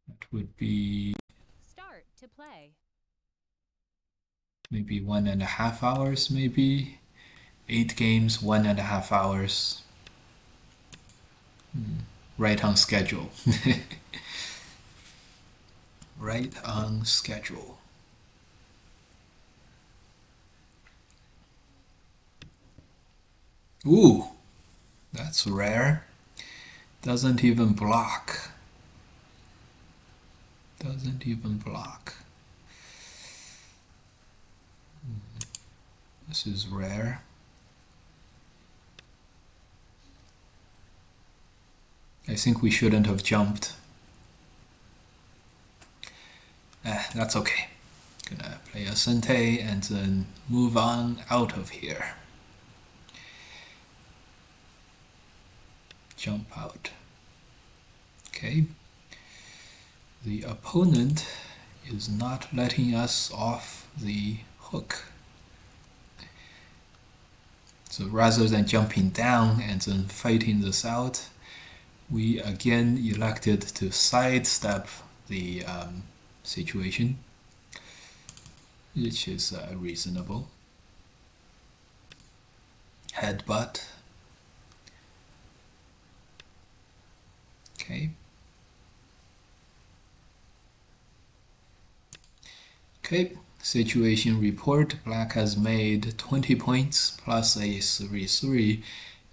that would be Start to play. maybe 1.5 hours, maybe. 8 games, 1.5 hours. Right on schedule. Right on schedule. Ooh, that's rare. Doesn't even block. Doesn't even block. This is rare. I think we shouldn't have jumped. That's okay. Gonna play a Sente and then move on out of here. Jump out. Okay. The opponent is not letting us off the hook. So rather than jumping down and then fighting this out, we again elected to sidestep the situation, which is reasonable. Headbutt. Okay. Okay, situation report. Black has made 20 points plus a 3-3.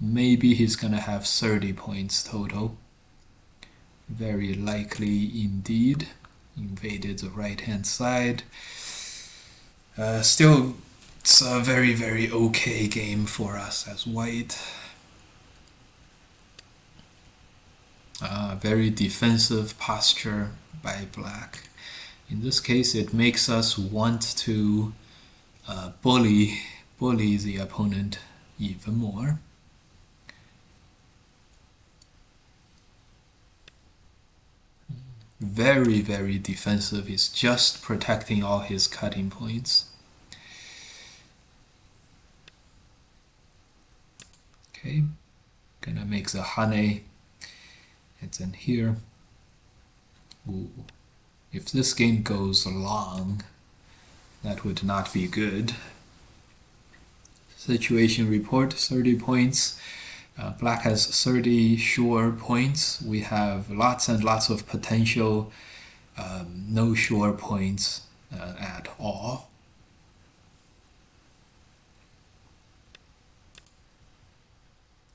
Maybe he's gonna have 30 points total. Very likely indeed. Invaded the right hand side. Still, it's a very, very okay game for us as white. Very defensive posture by black. In this case, it makes us want to bully the opponent even more. Very, very defensive. He's just protecting all his cutting points. Okay, gonna make the hane. It's in here. Ooh. If this game goes long, that would not be good. Situation report, 30 points. Black has 30 sure points. We have lots and lots of potential no sure points at all.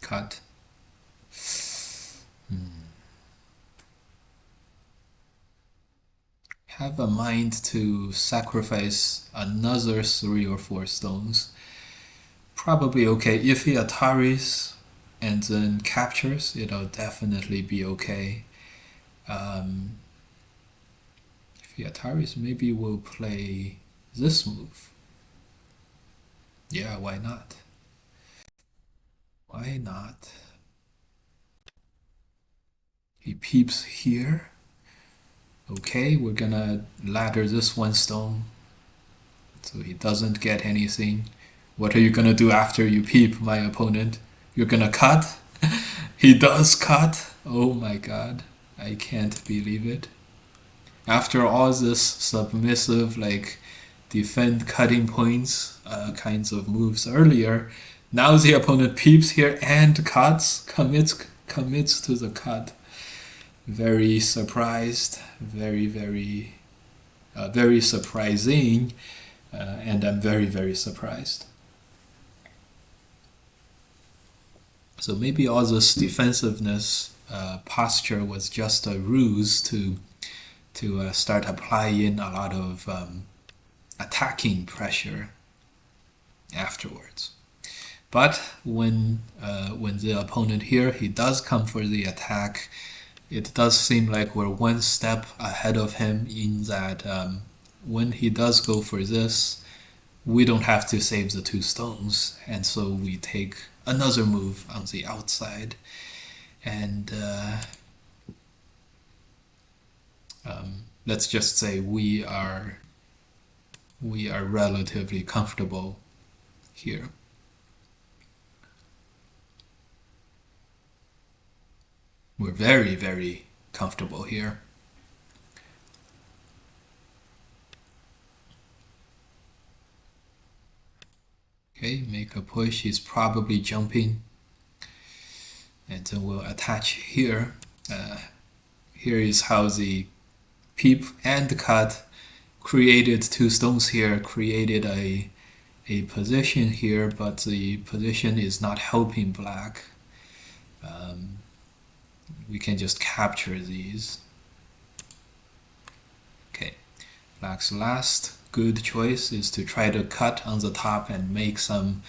Cut. Have a mind to sacrifice another 3 or 4 stones. Probably okay. If he Ataris and then captures, it'll definitely be okay. If he Ataris, maybe we'll play this move. Yeah, why not? Why not? He peeps here. Okay, we're gonna ladder this 1 stone so he doesn't get anything. What are you gonna do after you peep, my opponent? You're gonna cut? He does cut? Oh my god, I can't believe it. After all this submissive, like, defend cutting points kinds of moves earlier, now the opponent peeps here and cuts, commits to the cut. Very surprised, very, very, very surprising, and I'm very, very surprised. So maybe all this defensiveness posture was just a ruse to start applying a lot of attacking pressure afterwards. But when the opponent here, he does come for the attack, it does seem like we're one step ahead of him in that when he does go for this, we don't have to save the 2 stones, and so we take another move on the outside, and let's just say we are relatively comfortable here. We're very, very comfortable here. Okay, make a push. He's probably jumping. And then we'll attach here. Here is how the peep and cut created 2 stones here, created a position here, but the position is not helping black. We can just capture these. Okay, black's last good choice is to try to cut on the top and make some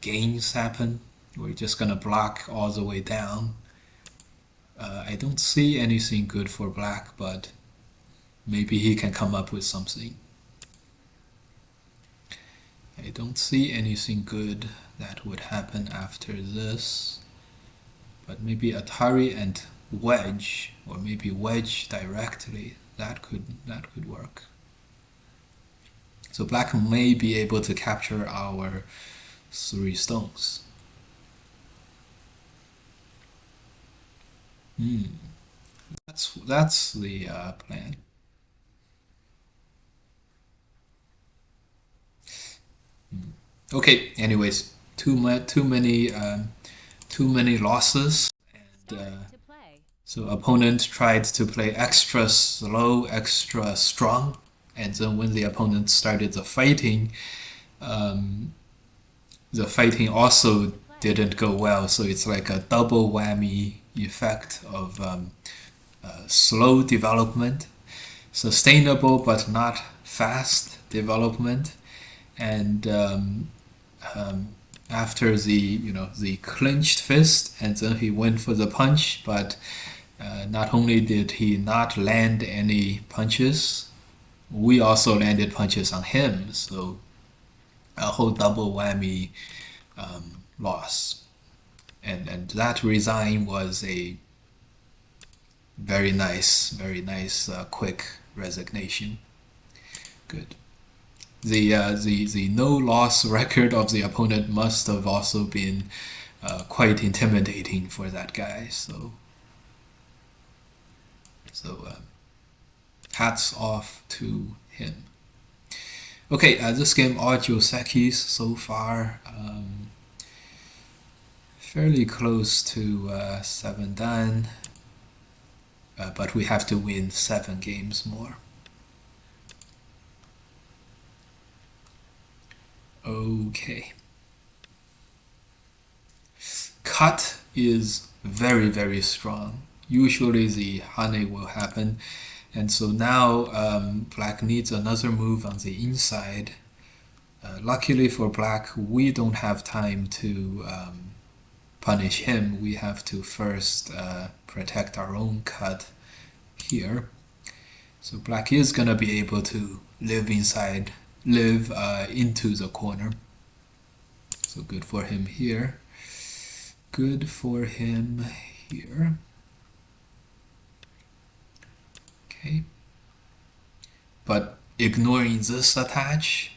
gains happen. We're just gonna block all the way down. I don't see anything good for black, but maybe he can come up with something. I don't see anything good that would happen after this, but maybe Atari and wedge, or maybe wedge directly. That could work. So black may be able to capture our 3 stones. That's the plan. Okay. Anyways, too many losses, and Start to play. so opponent tried to play extra slow, extra strong, and then when the opponent started the fighting also didn't go well. So it's like a double whammy effect of slow development, sustainable but not fast development, and after the clenched fist, and then he went for the punch, but not only did he not land any punches, we also landed punches on him. So a whole double whammy loss, and that resign was a very nice quick resignation. Good. The no loss record of the opponent must have also been quite intimidating for that guy. So hats off to him. Okay, this game all Josekis so far. Fairly close to 7 dan, but we have to win 7 games more. Okay. Cut is very, very strong. Usually the Hane will happen, and so now black needs another move on the inside. Luckily for black, we don't have time to punish him. We have to first protect our own cut here. So black is gonna be able to live into the corner. So good for him here. Good for him here. Okay. But ignoring this attach,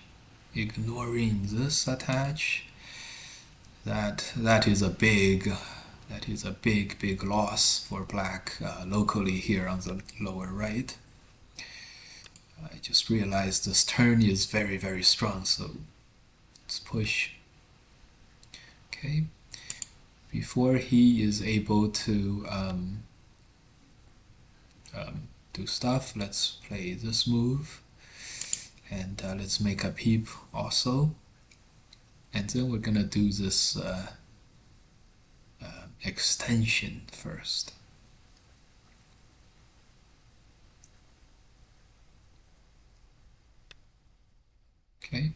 that is a big loss for black locally here on the lower right. I just realized this turn is very, very strong, so let's push. Okay, before he is able to do stuff, let's play this move, and let's make a peep also, and then we're gonna do this extension first. Okay.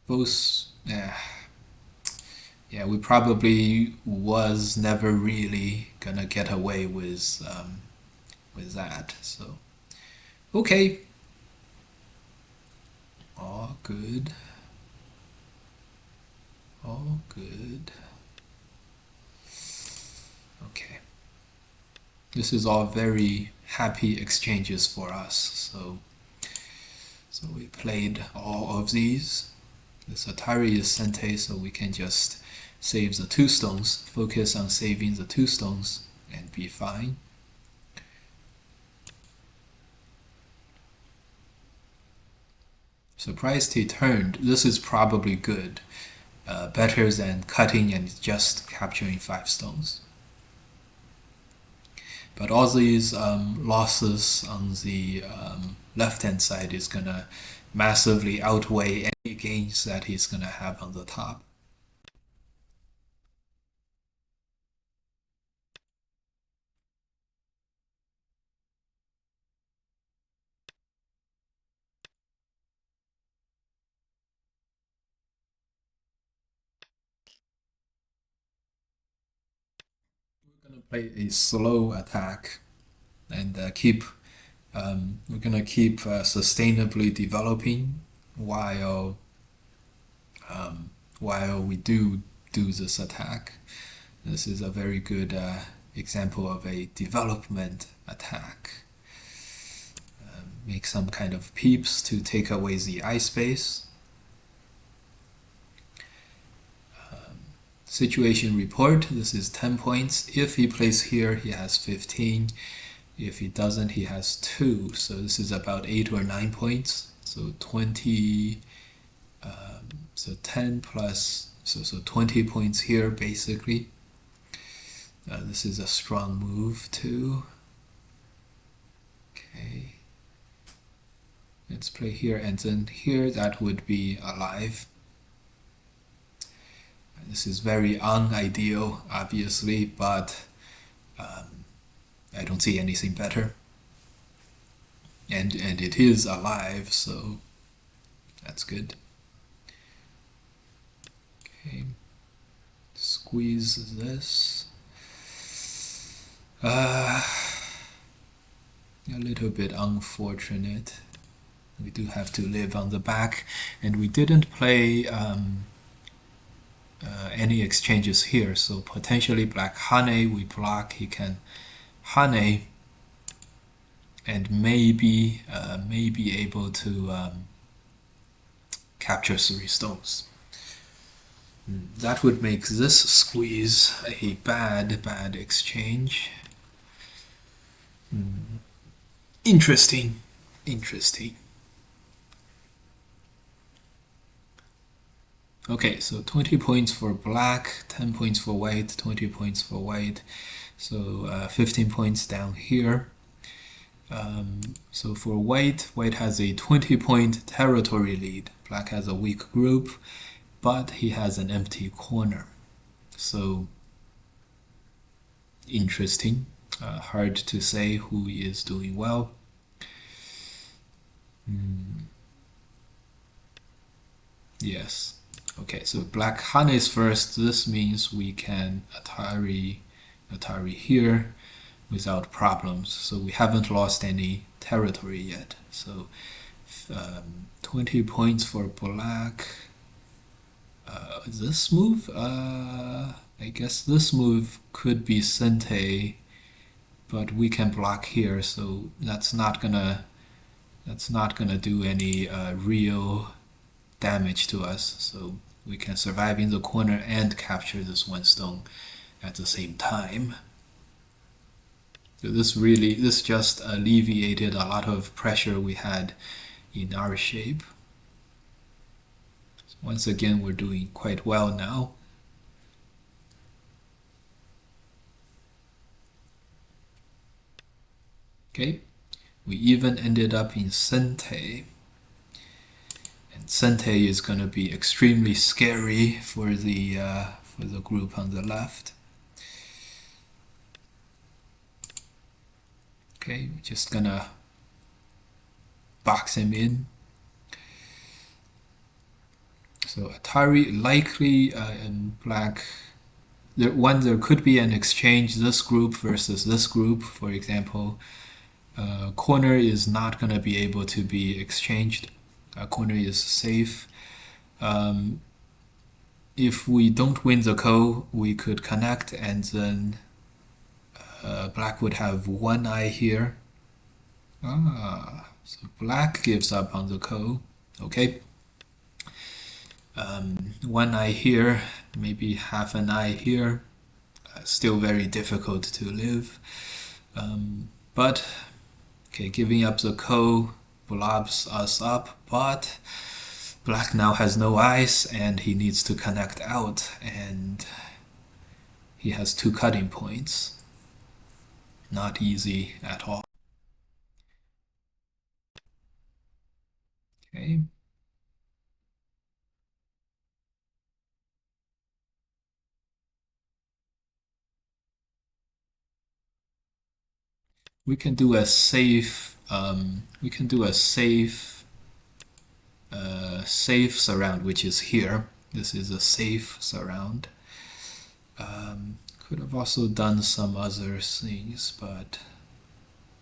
Both, yeah, yeah, we probably was never really gonna get away with that. So okay, all good, all good. Okay, this is all very happy exchanges for us. So we played all of these. This Atari is Sente, so we can just save the 2 stones, focus on saving the 2 stones, and be fine. Surprised he turned. This is probably good. Better than cutting and just capturing 5 stones. But all these losses on the left-hand side is gonna massively outweigh any gains that he's gonna have on the top. We're gonna play a slow attack and we're gonna keep sustainably developing while while we do this attack. This is a very good example of a development attack. Make some kind of peeps to take away the eye space. Situation report, this is 10 points. If he plays here, he has 15. If he doesn't, he has 2. So this is about 8 or 9 points. So 20, so 10 plus, so 20 points here basically. This is a strong move too. Okay. Let's play here, and then here that would be alive. This is very unideal, obviously, but I don't see anything better. And it is alive, so that's good. Okay, squeeze this. A little bit unfortunate. We do have to live on the back, and we didn't play any exchanges here, so potentially black Hane, we block, he can Hane, and maybe be able to capture 3 stones. That would make this squeeze a bad exchange. Interesting. Okay, so 20 points for black, 10 points for white, 20 points for white, so 15 points down here. So for white has a 20-point territory lead. Black has a weak group, but he has an empty corner. So interesting. Hard to say who is doing well. Yes. Okay, so black Han is first. This means we can Atari here without problems. So we haven't lost any territory yet. So 20 points for black. This move, I guess this move could be Sente, but we can block here, so that's not gonna do any real damage to us. So we can survive in the corner and capture this 1 stone at the same time. So this just alleviated a lot of pressure we had in our shape. So once again, we're doing quite well now. Okay, we even ended up in Sente. And Sente is going to be extremely scary for the group on the left. Okay, we're just gonna box him in. So Atari likely and black. When there could be an exchange, this group versus this group, for example, corner is not going to be able to be exchanged. Corner is safe. If we don't win the ko, we could connect, and then black would have one eye here. So black gives up on the ko. Okay. One eye here, maybe half an eye here. Still very difficult to live. But, okay, giving up the ko blobs us up, but black now has no eyes and he needs to connect out, and he has 2 cutting points. Not easy at all. Okay. We can do a safe. Safe surround, which is here. This is a safe surround. Could have also done some other things, but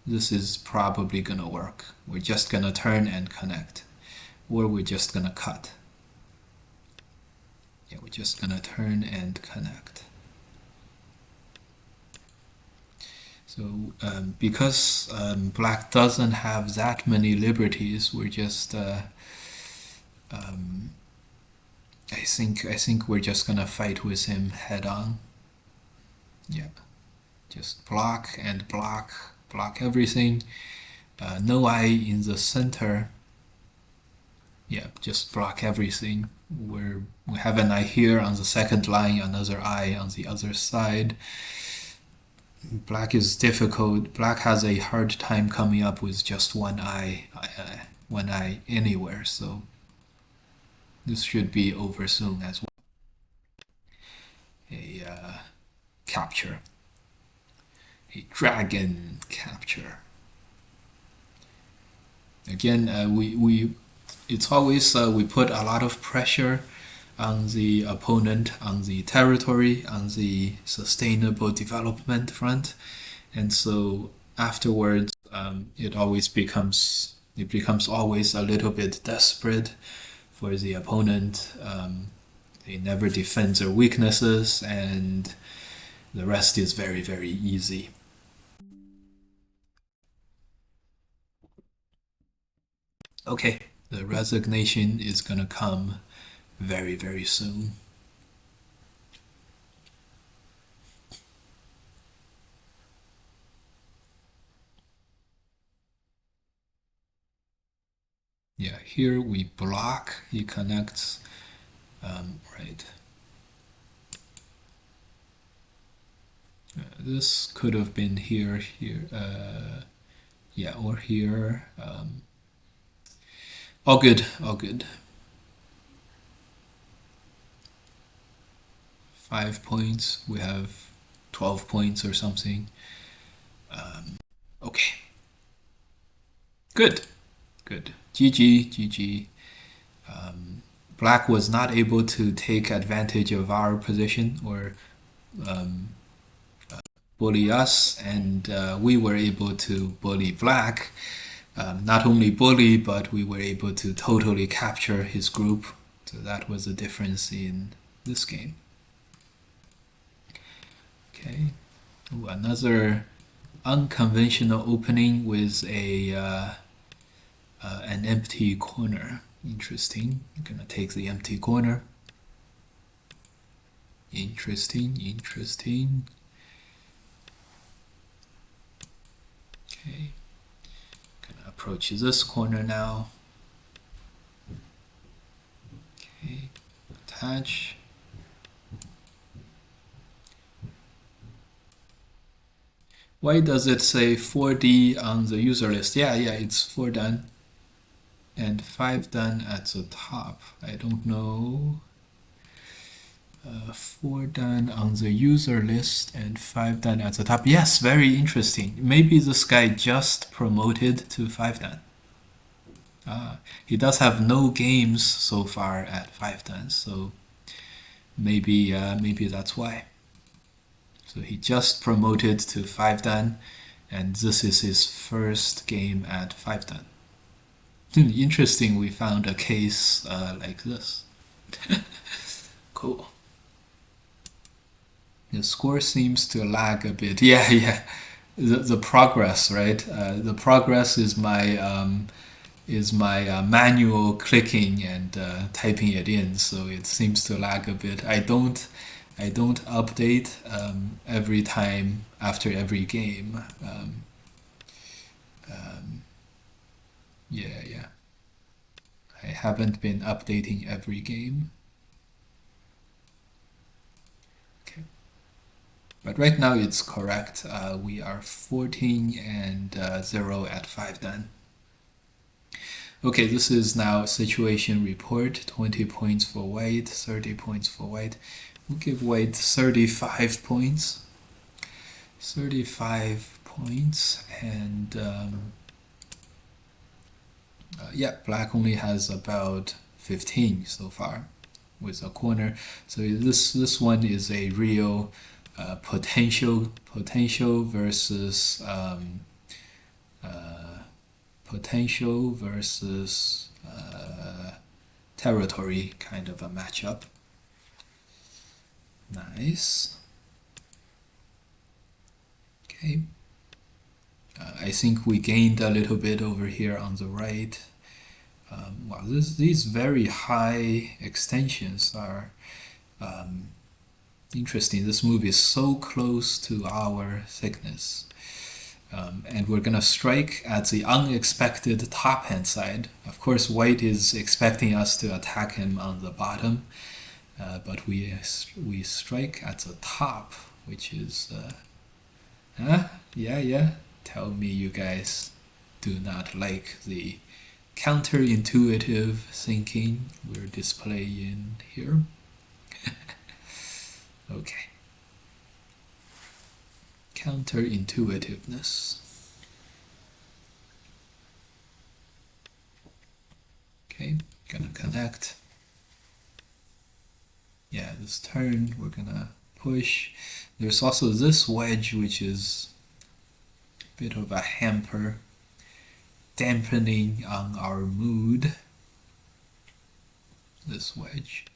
this is probably gonna work. We're just gonna turn and connect, or we're just gonna cut. Yeah, we're just gonna turn and connect. So because black doesn't have that many liberties, we're just I think we're just gonna fight with him head on. Yeah, just block and block everything. No eye in the center. Yeah, just block everything. We have an eye here on the second line, another eye on the other side. Black is difficult. Black has a hard time coming up with just one eye anywhere. So this should be over soon as well. A capture, a dragon capture. Again, it's always we put a lot of pressure on the opponent, on the territory, on the sustainable development front, and so afterwards it becomes always a little bit desperate for the opponent. They never defend their weaknesses, and the rest is very, very easy. Okay, the resignation is gonna come very, very soon. Yeah, here we block, he connects, right. This could have been here, yeah, or here. All good, all good. 5 points, we have 12 points or something. Okay. Good, good. GG, GG. Black was not able to take advantage of our position or bully us, and we were able to bully black. Not only bully, but we were able to totally capture his group. So that was the difference in this game. Okay. Ooh, another unconventional opening with an empty corner. Interesting. I'm gonna take the empty corner. Interesting, interesting. Okay. Gonna approach this corner now. Okay. Attach. Why does it say 4D on the user list? Yeah, it's 4 done. And 5 done at the top. I don't know. 4 done on the user list and 5 done at the top. Yes, very interesting. Maybe this guy just promoted to 5 done. He does have no games so far at 5 dan, so maybe that's why. So he just promoted to 5 dan, and this is his first game at 5 dan. Interesting, we found a case like this. Cool. The score seems to lag a bit. Yeah, yeah. The progress, right? The progress is my manual clicking and typing it in, so it seems to lag a bit. I don't update every time after every game. Yeah, yeah. I haven't been updating every game. Okay. But right now it's correct. We are 14 and 0 at 5 dan. Okay, this is now situation report. 20 points for white, 30 points for white. We'll give white 35 points. 35 points, and yeah, black only has about 15 so far with a corner. So this one is a real potential versus potential versus territory kind of a matchup. Nice. Okay. I think we gained a little bit over here on the right. Wow, these very high extensions are interesting. This move is so close to our thickness. And we're gonna strike at the unexpected top hand side. Of course, white is expecting us to attack him on the bottom, but we strike at the top, which is yeah. Tell me you guys do not like the counterintuitive thinking we're displaying here. Okay. Counterintuitiveness. Okay, gonna connect. Yeah, this turn we're gonna push. There's also this wedge, which is a bit of a hamper, dampening on our mood. This wedge.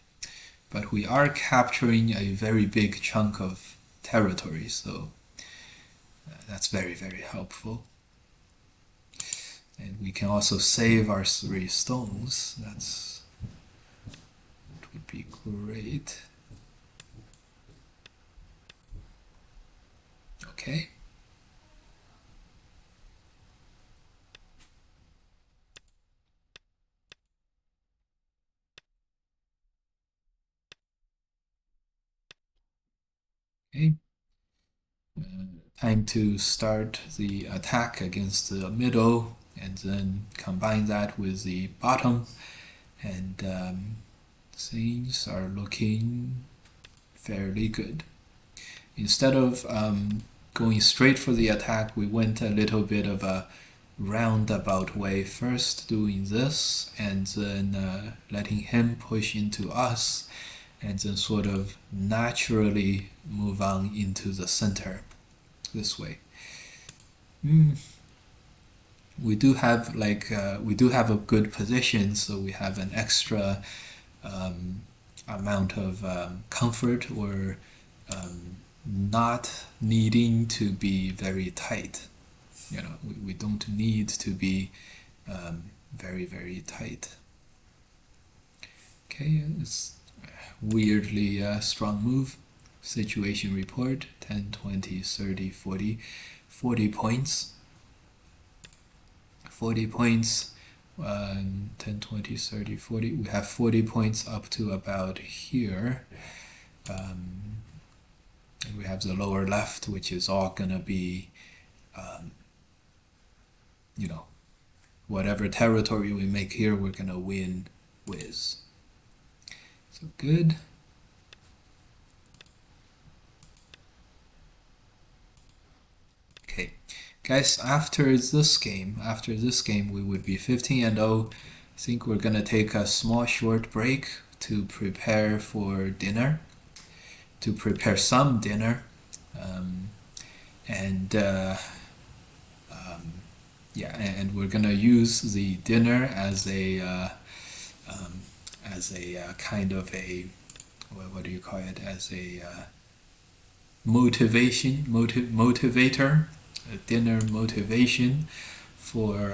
But we are capturing a very big chunk of territory, so that's very, very helpful. And we can also save our 3 stones. That would be great. Okay. Okay. Time to start the attack against the middle, and then combine that with the bottom, and things are looking fairly good. Instead of going straight for the attack, we went a little bit of a roundabout way, first doing this and then letting him push into us, and then sort of naturally move on into the center this way. We do have a good position, so we have an extra amount of comfort, or not needing to be very tight. We don't need to be very, very tight. Okay, it's a weirdly strong move. Situation report: 10, 20, 30, 40. 40 points. 40 points. 10, 20, 30, 40. We have 40 points up to about here. And we have the lower left, which is all gonna be whatever territory we make here, we're gonna win with. So good. Okay, Guys, after this game, we would be 15-0. I think we're gonna take a small short break to prepare for dinner, to prepare some dinner, um, and yeah, and we're gonna use the dinner um, as a kind of a what do you call it, as a motivator, a dinner motivation for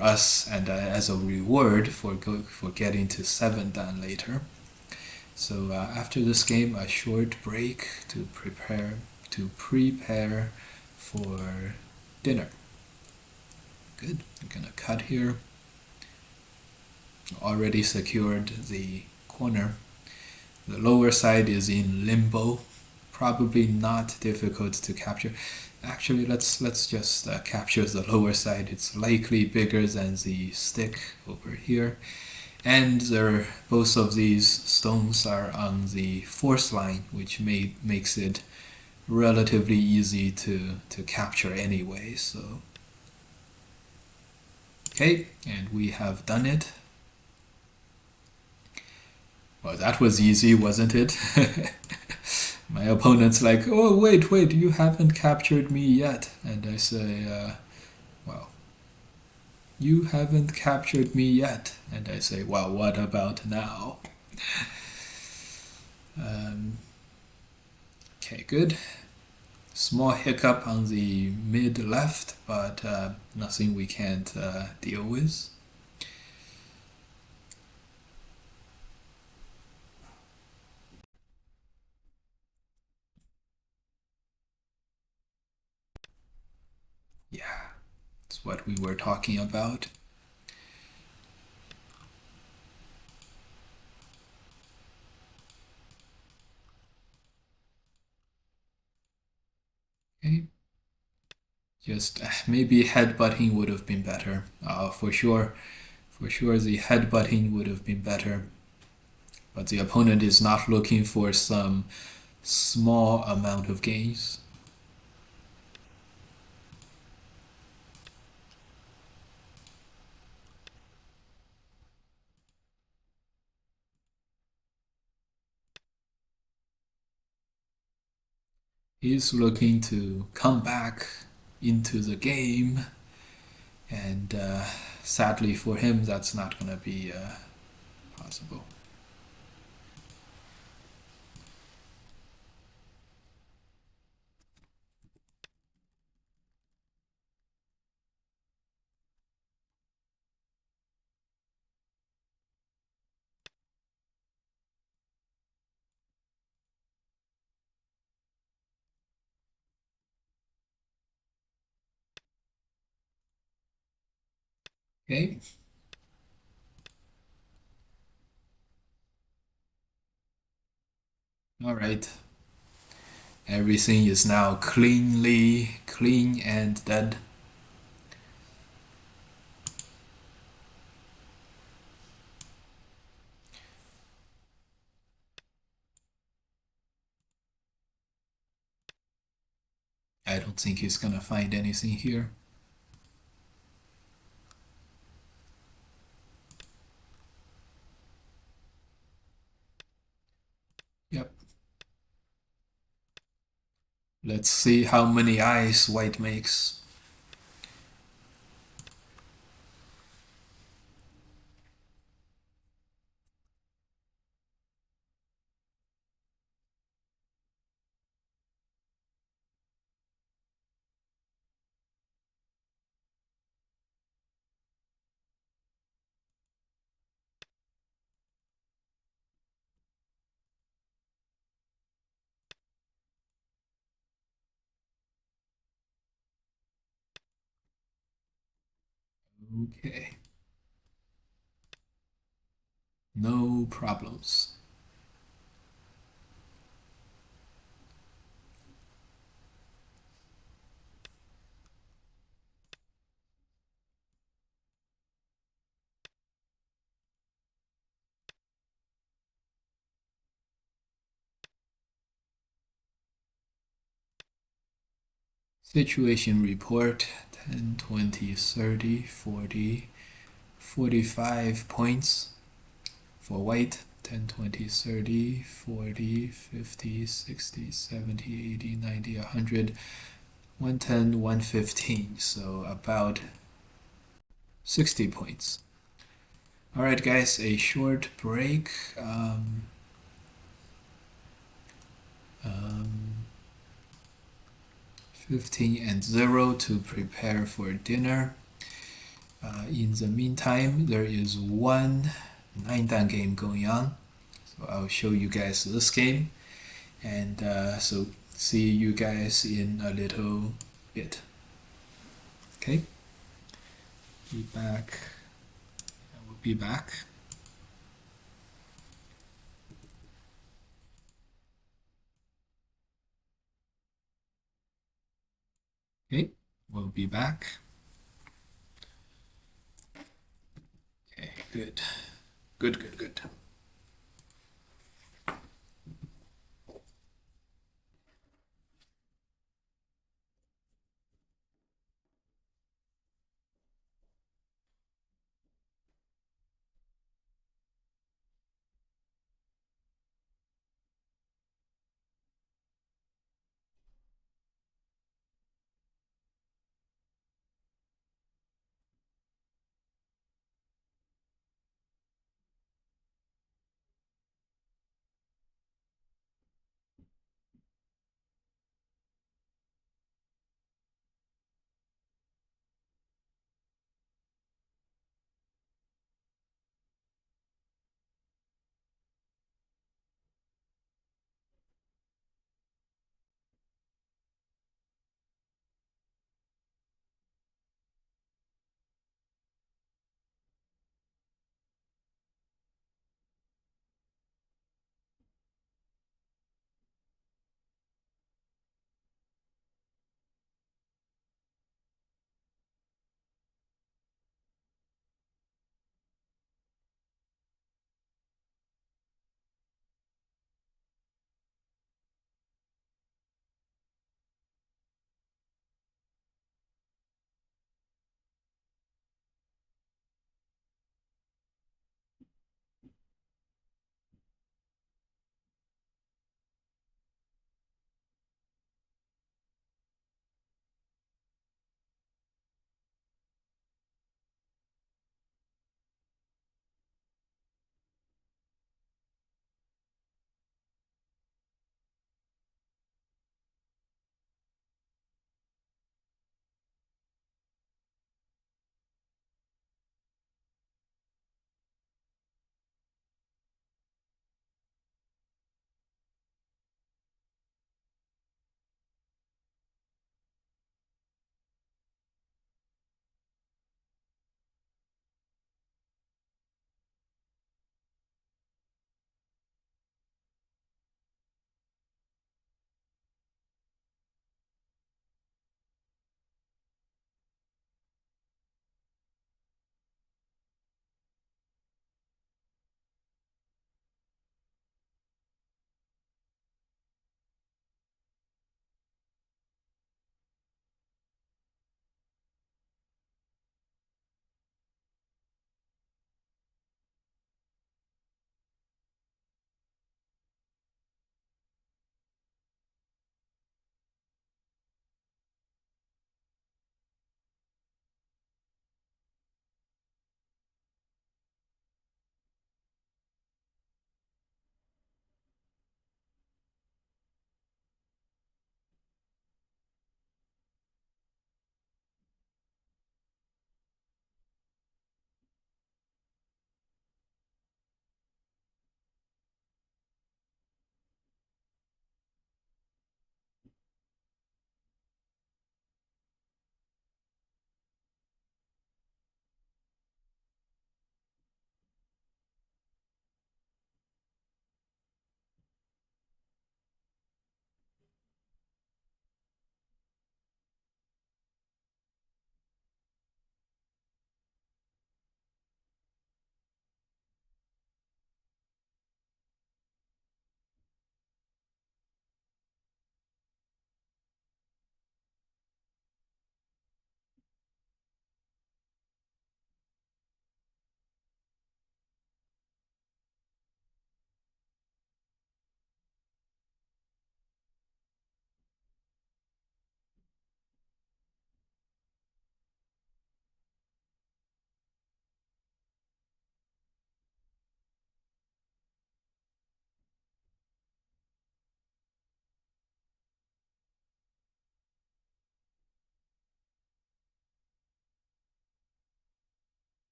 us, and as a reward for getting to 7 done later. So after this game, a short break to prepare for dinner. Good. I'm gonna cut here. Already secured the corner. The lower side is in limbo. Probably not difficult to capture. Actually, let's just capture the lower side. It's likely bigger than the stick over here. And both of these stones are on the force line, which makes it relatively easy to capture anyway. So, okay, and we have done it. Well, that was easy, wasn't it? My opponent's like, oh, wait, you haven't captured me yet. And I say, well, you haven't captured me yet. And I say, well, what about now? Okay, good. Small hiccup on the mid left, but nothing we can't deal with. Yeah, that's what we were talking about. Okay. Just maybe headbutting would have been better. For sure, the headbutting would have been better. But the opponent is not looking for some small amount of gains. He's looking to come back into the game, and sadly for him, that's not going to be possible. Okay. All right. Everything is now clean and dead. I don't think he's gonna find anything here. Yep. Let's see how many eyes white makes. Okay. No problems. Situation report 10, 20, 30, 40, 45 points for white. 10, 20, 30, 40, 50, 60, 70, 80, 90, 100, 110, 115. So about 60 points. Alright, guys, a short break. Um, 15 and 0 to prepare for dinner. In the meantime, there is one 9-dan game going on. So I'll show you guys this game. And so see you guys in a little bit. Okay? Be back. I will be back. Okay, we'll be back. Okay, good. Good, good, good.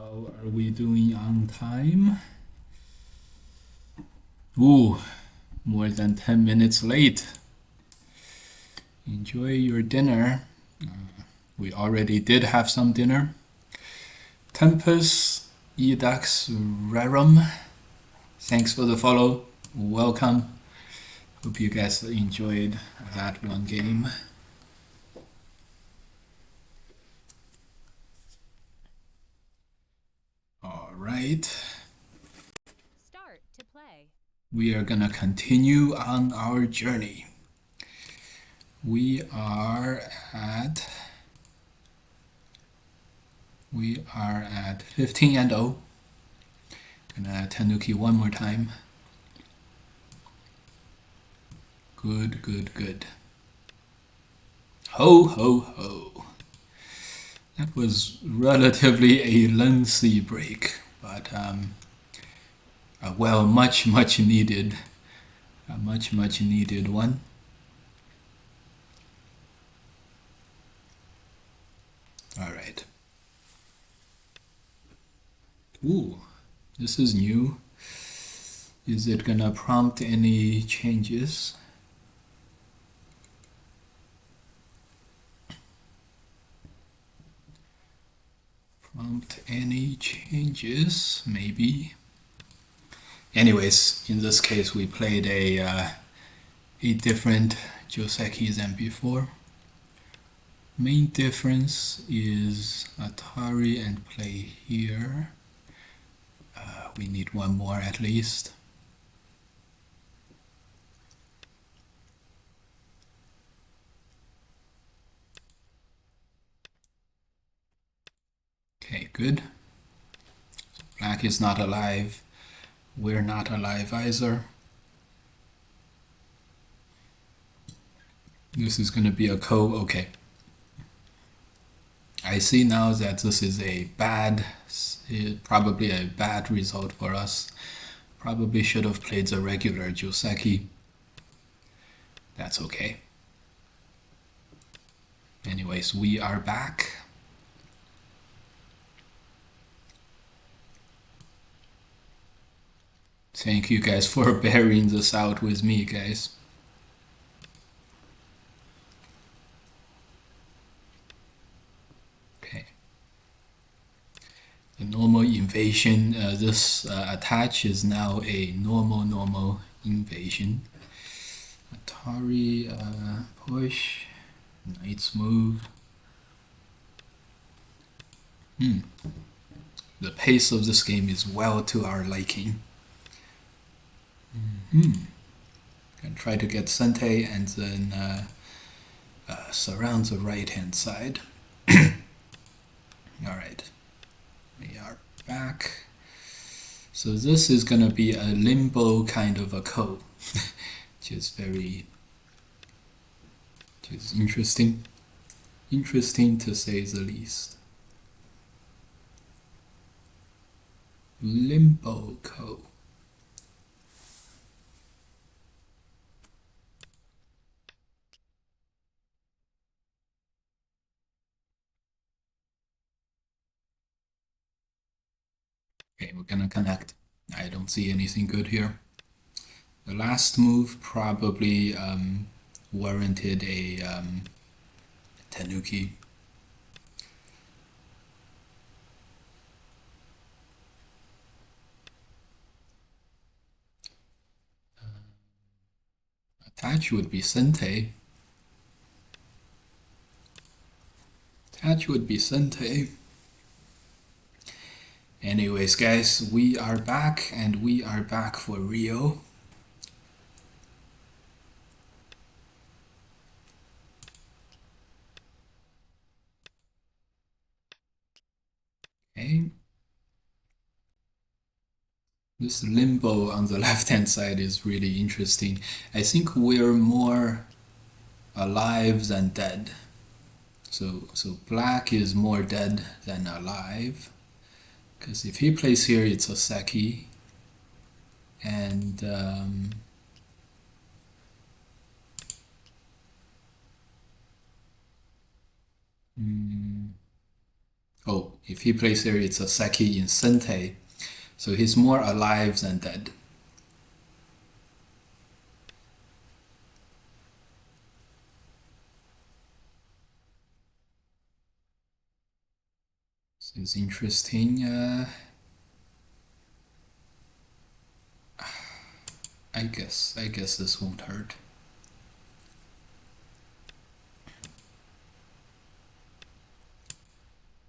How are we doing on time? Ooh, more than 10 minutes late. Enjoy your dinner. We already did have some dinner. Tempus Edax Rerum. Thanks for the follow. Welcome. Hope you guys enjoyed that one game. All right. Start to play. We are gonna continue on our journey. We are at 15 and 0. Gonna Tanuki one more time. Good, good, good. Ho, ho, ho. That was relatively a lengthy break, but well, much needed. A much needed one. All right. Ooh, this is new. Is it gonna prompt any changes? Prompt any changes? Maybe. Anyways, in this case, we played a different Joseki than before. Main difference is Atari and play here. We need one more at least. Okay, good. Black is not alive. We're not alive either. This is gonna be a co. Okay. I see now that this is probably a bad result for us. Probably should have played the regular Joseki. That's okay. Anyways, we are back. Thank you guys for bearing this out with me, guys. Okay. The normal invasion, this attach is now a normal invasion. Atari push, knight's move. The pace of this game is well to our liking. Gonna try to get Sente and then surround the right hand side. Alright, we are back. So this is gonna be a limbo kind of a code, which is interesting. Interesting to say the least. Limbo code. Okay, we're gonna connect. I don't see anything good here. The last move probably warranted a Tanuki. Attach would be Sente. Attach would be Sente. Anyways, guys, we are back, and we are back for Rio. Okay. This limbo on the left-hand side is really interesting. I think we're more alive than dead. So black is more dead than alive. Because if he plays here, it's a Seki. And oh, If he plays here, it's a Seki in Sente, so he's more alive than dead. This is interesting. I guess this won't hurt.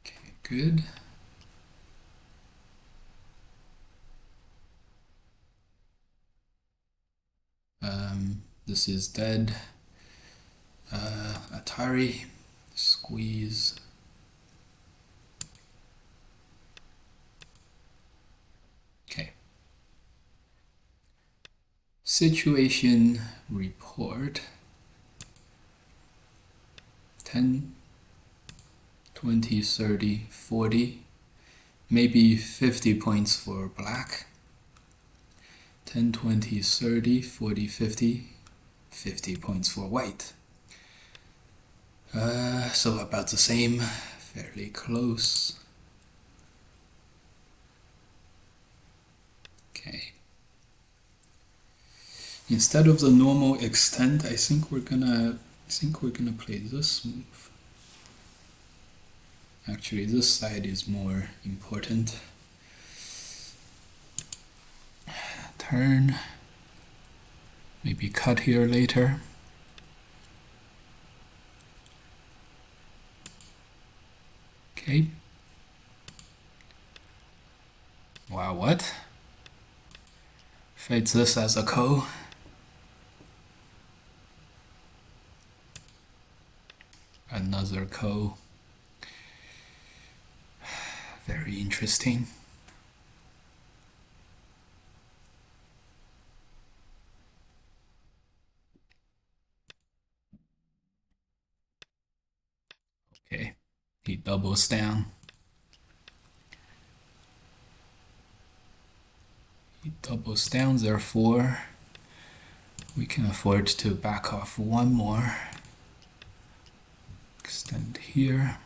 Okay, good. This is dead. Atari, squeeze. Okay. Situation report. 10, 20, 30, 40, maybe 50 points for black. 10, 20, 30, 40, 50, 50 points for white. So about the same, fairly close. Okay. Instead of the normal extend, I think we're gonna play this move. Actually, this side is more important. Turn. Maybe cut here later. Okay. Wow, what? Fights this as a ko. Another ko. Very interesting. Okay, he doubles down. He doubles down, therefore we can afford to back off one more. Extend here.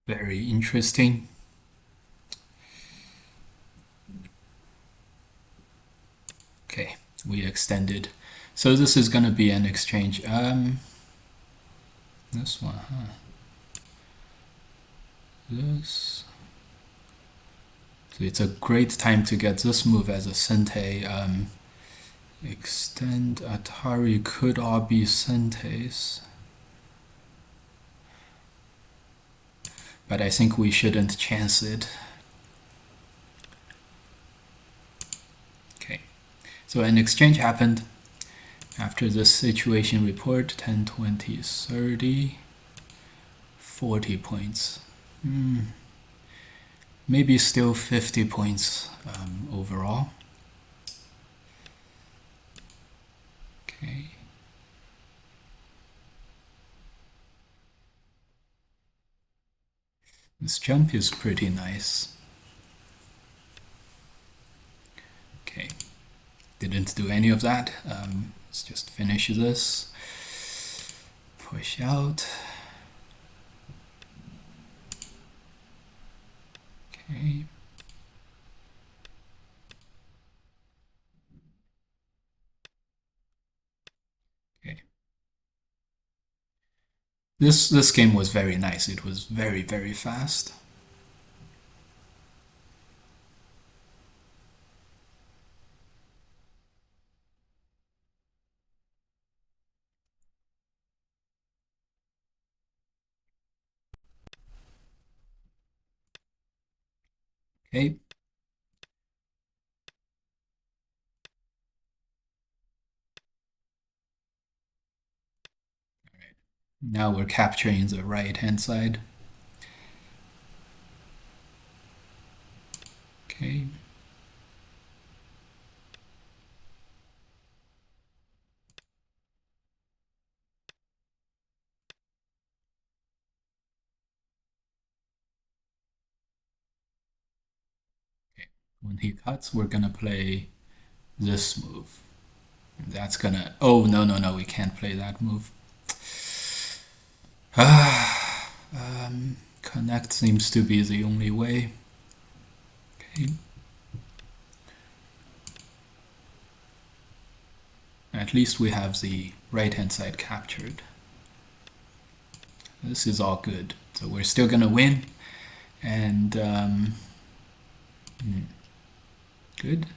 Very interesting. Okay, we extended. So this is gonna be an exchange. This one, huh? This. So it's a great time to get this move as a Sente. Extend Atari could all be Sentes. But I think we shouldn't chance it. Okay, so an exchange happened. After this situation report, 10, 20, 30, 40 points. Maybe still 50 points overall. Okay. This jump is pretty nice. Okay. Didn't do any of that. Let's just finish this. Push out. Okay. Okay. This game was very nice. It was very, very fast. Okay. Now we're capturing the right hand side. Okay. When he cuts, we're gonna play this move. That's gonna. Oh, no, no, no, we can't play that move. Connect seems to be the only way. Okay. At least we have the right hand side captured. This is all good. So we're still gonna win. And good.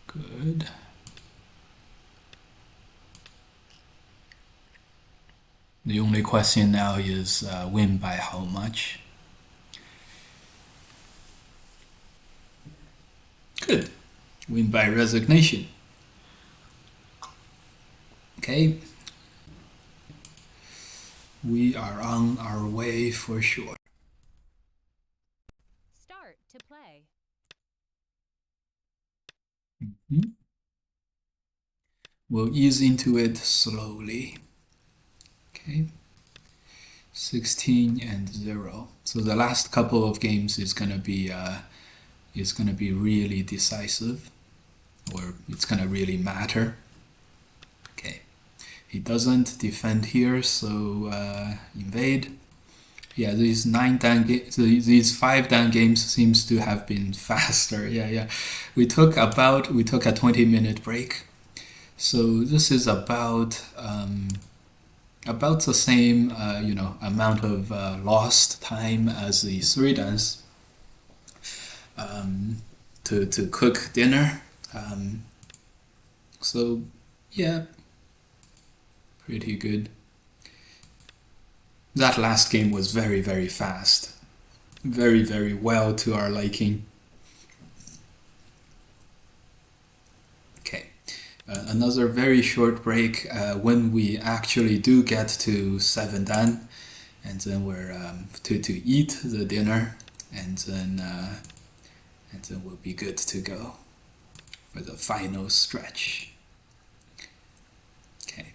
Good. The only question now is win by how much? Good. Win by resignation. Okay. We are on our way for sure. Start to play. We'll ease into it slowly. Okay. 16 and 0. So the last couple of games is gonna be really decisive, or it's gonna really matter. Okay. He doesn't defend here, so invade. Yeah, these 5 dan games seems to have been faster. Yeah. We took a 20-minute break. So this is about the same amount of lost time as the 3 dans to cook dinner. So yeah, pretty good. That last game was very, very fast. Very, very well to our liking. Okay. Another very short break when we actually do get to 7 dan, and then we're to eat the dinner, and then we'll be good to go for the final stretch. Okay.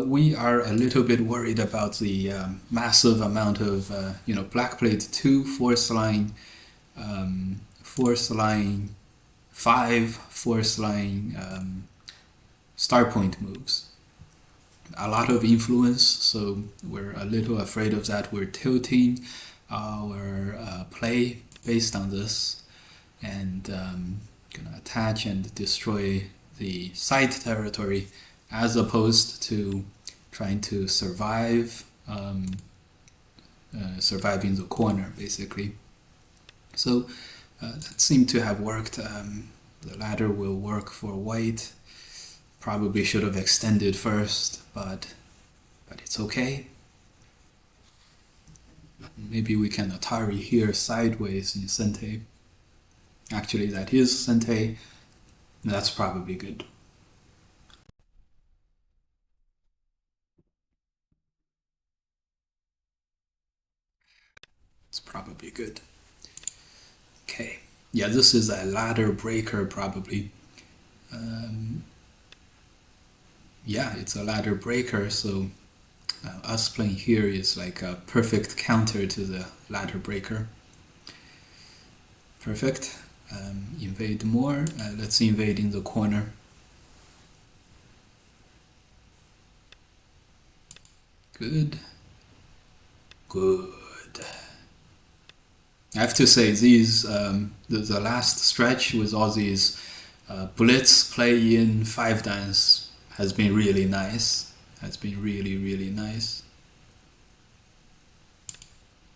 We are a little bit worried about the massive amount of black plate 2 force line 5 force line star point moves. A lot of influence, so we're a little afraid of that. We're tilting our play based on this, and gonna attach and destroy the side territory as opposed to trying to survive in the corner, basically. So that seemed to have worked. The ladder will work for white. Probably should have extended first, but it's okay. Maybe we can Atari here sideways in Sente. Actually, that is Sente. That's probably good. It's probably good. Okay. Yeah, this is a ladder breaker, probably. Yeah, it's a ladder breaker, so us playing here is like a perfect counter to the ladder breaker. Perfect. Invade more. Let's invade in the corner. Good. Good. I have to say, these the last stretch with all these blitz play in 5 dans has been really nice. Has been really, really nice.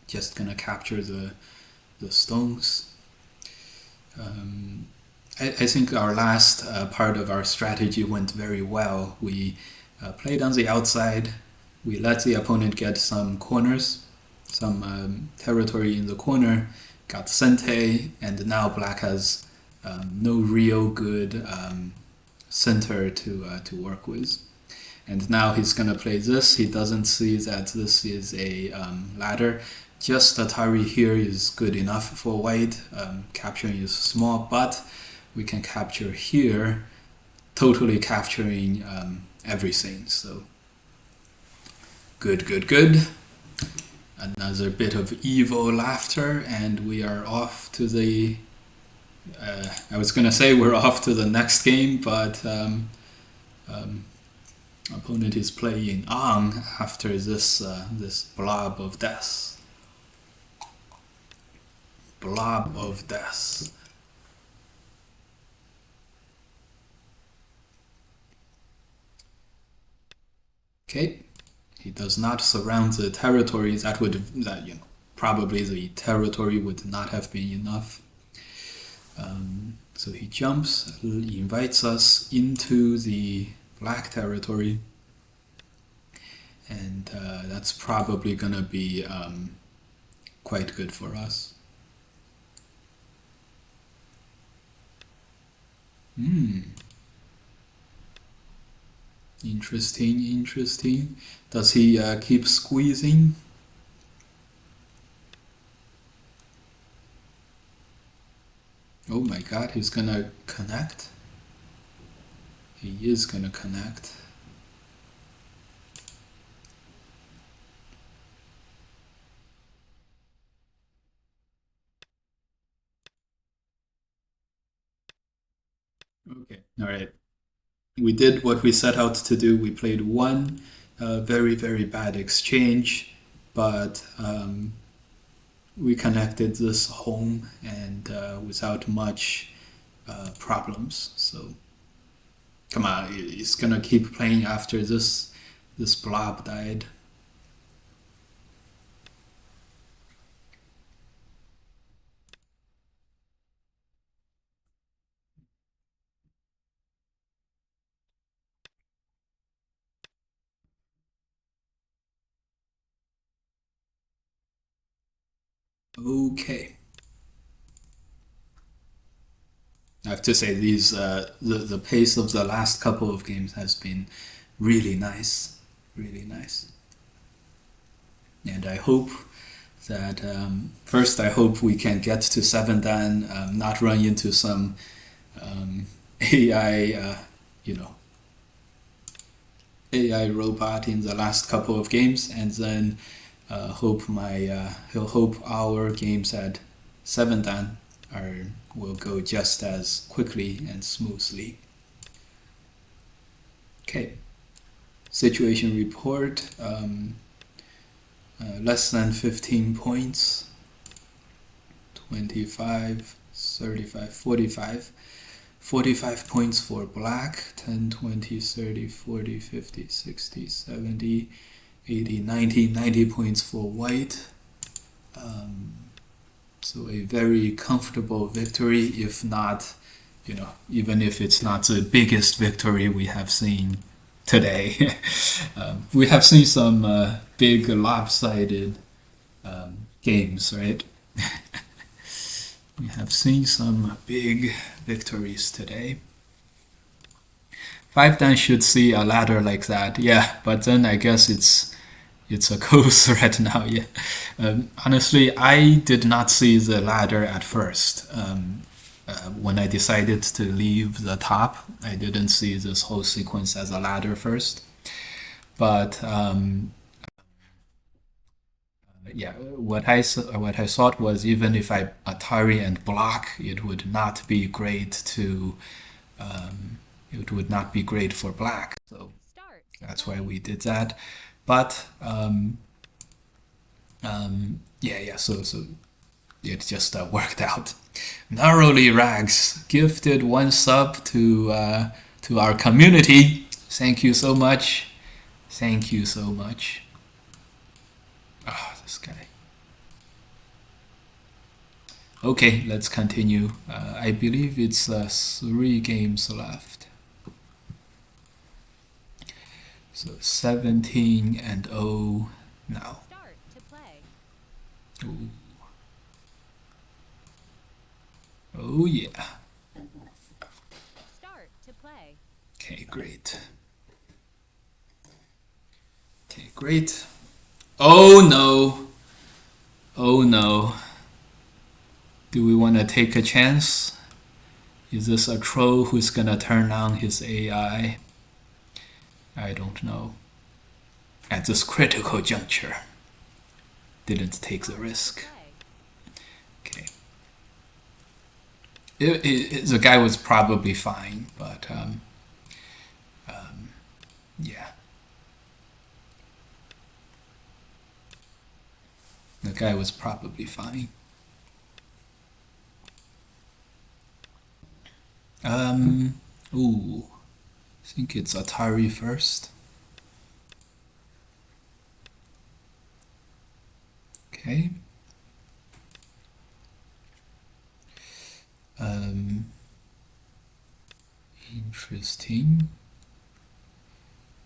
Just gonna capture the stones. I think our last part of our strategy went very well. We played on the outside. We let the opponent get some corners, some territory in the corner, got Sente, and now black has no real good center to work with. And now he's gonna play this. He doesn't see that this is a ladder. Just Atari here is good enough for white. Capturing is small, but we can capture here, totally capturing everything. So good. Another bit of evil laughter, and we are off to the. I was gonna say we're off to the next game, but opponent is playing on after this blob of death. Blob of death. Okay, he does not surround the territory. Probably the territory would not have been enough. So he jumps, invites us into the black territory, and that's probably gonna be quite good for us. Interesting. Does he keep squeezing? Oh my god, he's gonna connect. He is gonna connect. Okay, alright. We did what we set out to do. We played one very, very bad exchange, but we connected this home and without much problems. So come on, he's gonna keep playing after this blob died. Okay. I have to say the pace of the last couple of games has been really nice, really nice. And I hope that first I hope we can get to 7 Dan, not run into some AI, AI robot in the last couple of games, and then hope our games at 7 Dan will go just as quickly and smoothly. Okay. Situation report. Less than 15 points. 25, 35, 45. 45 points for black. 10, 20, 30, 40, 50, 60, 70, 80, 90 points for white. So a very comfortable victory, if not, even if it's not the biggest victory we have seen today. We have seen some big lopsided games, right? We have seen some big victories today. 5 Dan should see a ladder like that, yeah, but then I guess it's a co-thread now, yeah. Honestly, I did not see the ladder at first. When I decided to leave the top, I didn't see this whole sequence as a ladder first. But yeah, what I thought was even if I Atari and block, it would not be great for black. So that's why we did that. But so it just worked out. Narrowly Rags gifted 1 sub to our community. Thank you so much. Thank you so much. Ah, this guy. Okay, let's continue. I believe it's 3 games left. So 17-0 now. Start to play. Ooh. Oh yeah. Start to play. Okay, great. Okay, great. Oh no. Oh no. Do we want to take a chance? Is this a troll who's gonna turn on his AI? I don't know. At this critical juncture. didn't take the How to risk. play. Okay. The guy was probably fine, but yeah, the guy was probably fine. Ooh, I think it's Atari first. Okay. Um, Interesting.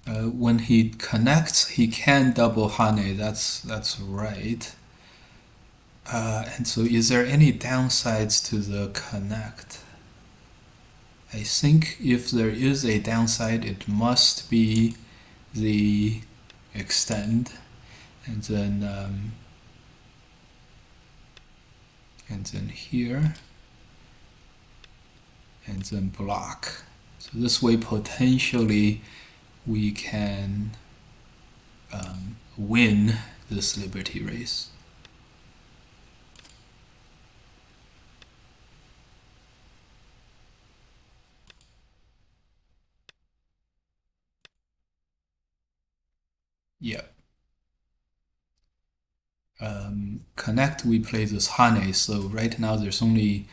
When he connects, he can double Hane. That's right. And so, is there any downsides to the connect? I think if there is a downside, it must be the extend, and then here, and then block. So this way, potentially, we can win this liberty race. Yeah. Connect, we play this Hane, so right now there's only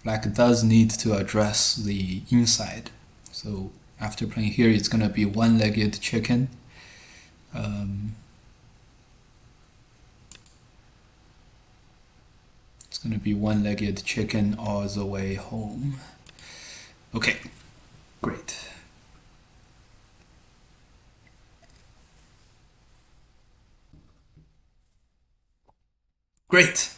black does need to address the inside. So after playing here, it's gonna be one-legged chicken. It's gonna be one-legged chicken all the way home. Okay, great. Great.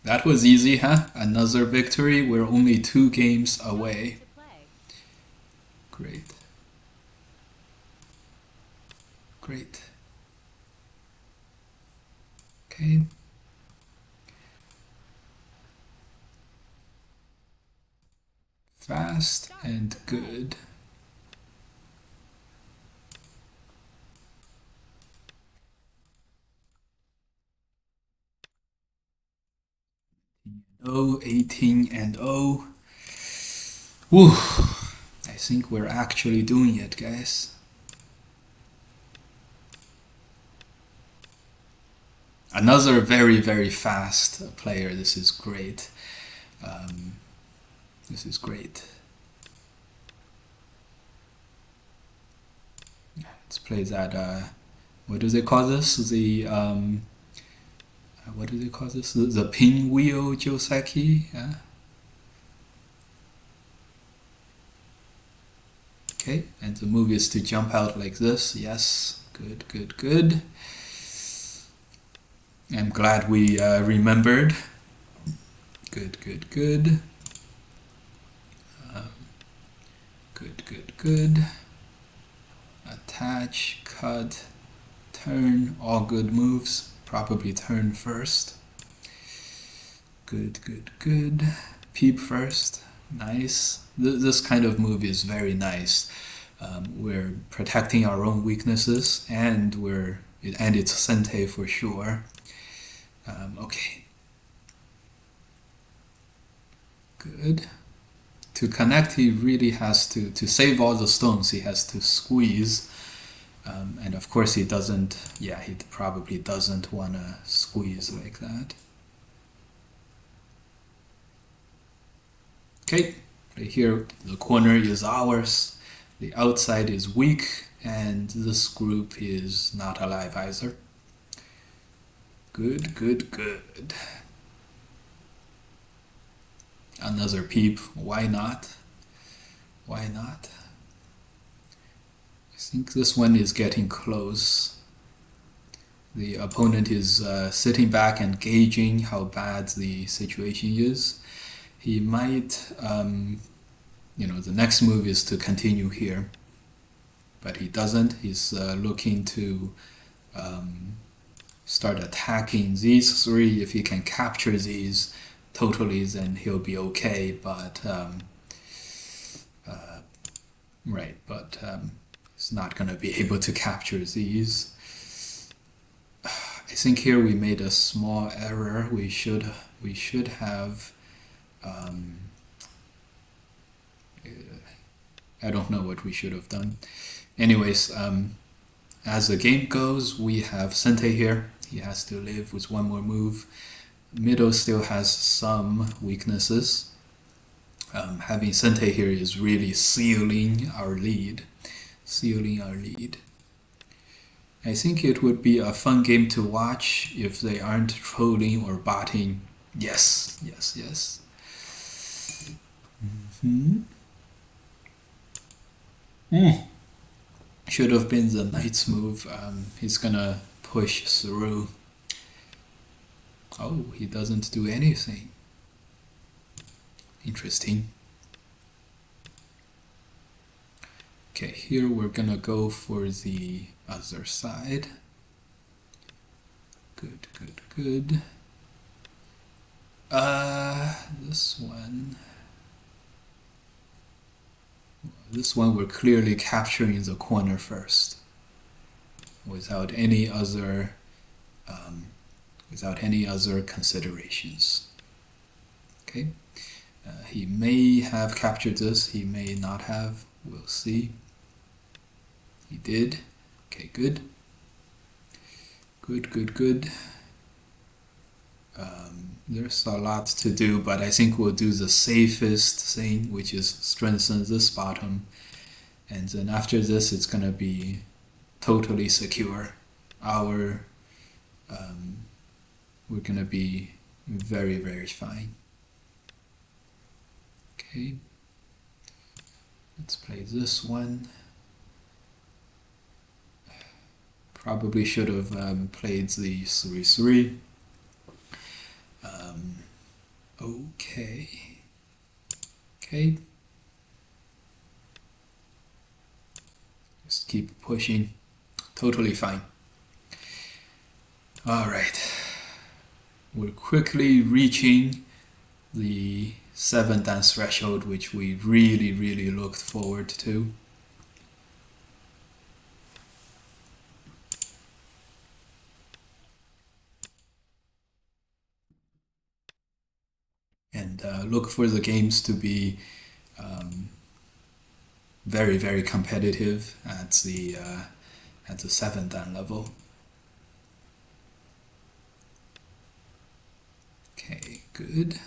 That was easy, huh? Another victory. We're only 2 games away. To play. Great. Great. Okay. Fast and good. Oh, 18 and 0. Woo! I think we're actually doing it, guys. Another very, very fast player. This is great. This is great. Let's play that. What do they call this? What do they call this? The pinwheel Joseki. Yeah. Okay, and the move is to jump out like this. Yes, good, good, good. I'm glad we remembered. Good, good, good. Good, good, good. Attach, cut, turn, all good moves. Probably turn first. Good, good, good. Peep first. Nice. This kind of move is very nice. We're protecting our own weaknesses, and it's sente for sure. Okay. Good. To connect, he really has to save all the stones. He has to squeeze, and of course he doesn't. Yeah, he probably doesn't want to squeeze like that. Okay, right here the corner is ours. The outside is weak, and this group is not alive either. Good, good, good. Another peep. Why not? Why not? I think this one is getting close. The opponent is sitting back and gauging how bad the situation is. He might, the next move is to continue here, but he doesn't. He's looking to start attacking these 3. If he can capture these totally, then he'll be okay. But he's not gonna be able to capture these. I think here we made a small error. We should have. I don't know what we should have done. Anyways, as the game goes, we have Sente here. He has to live with one more move. Middle still has some weaknesses. Having Sente here is really sealing our lead. I think it would be a fun game to watch if they aren't trolling or botting. Yes. Should have been the knight's move. He's gonna push through. Oh, he doesn't do anything. Interesting. Okay, here we're gonna go for the other side. Good. This one we're clearly capturing the corner first, without any other considerations. Okay, he may have captured this, he may not have. We'll see. He did. Okay, good. There's a lot to do, but I think we'll do the safest thing, which is strengthen this bottom, and then after this it's gonna be totally secure. We're gonna be very, very fine. Okay, let's play this one. Probably should have played the 3-3. Okay. Just keep pushing. Totally fine. Alright. We're quickly reaching the 7th dance threshold, which we really looked forward to. And look for the games to be very, very competitive at the 7th dan level. Okay, good.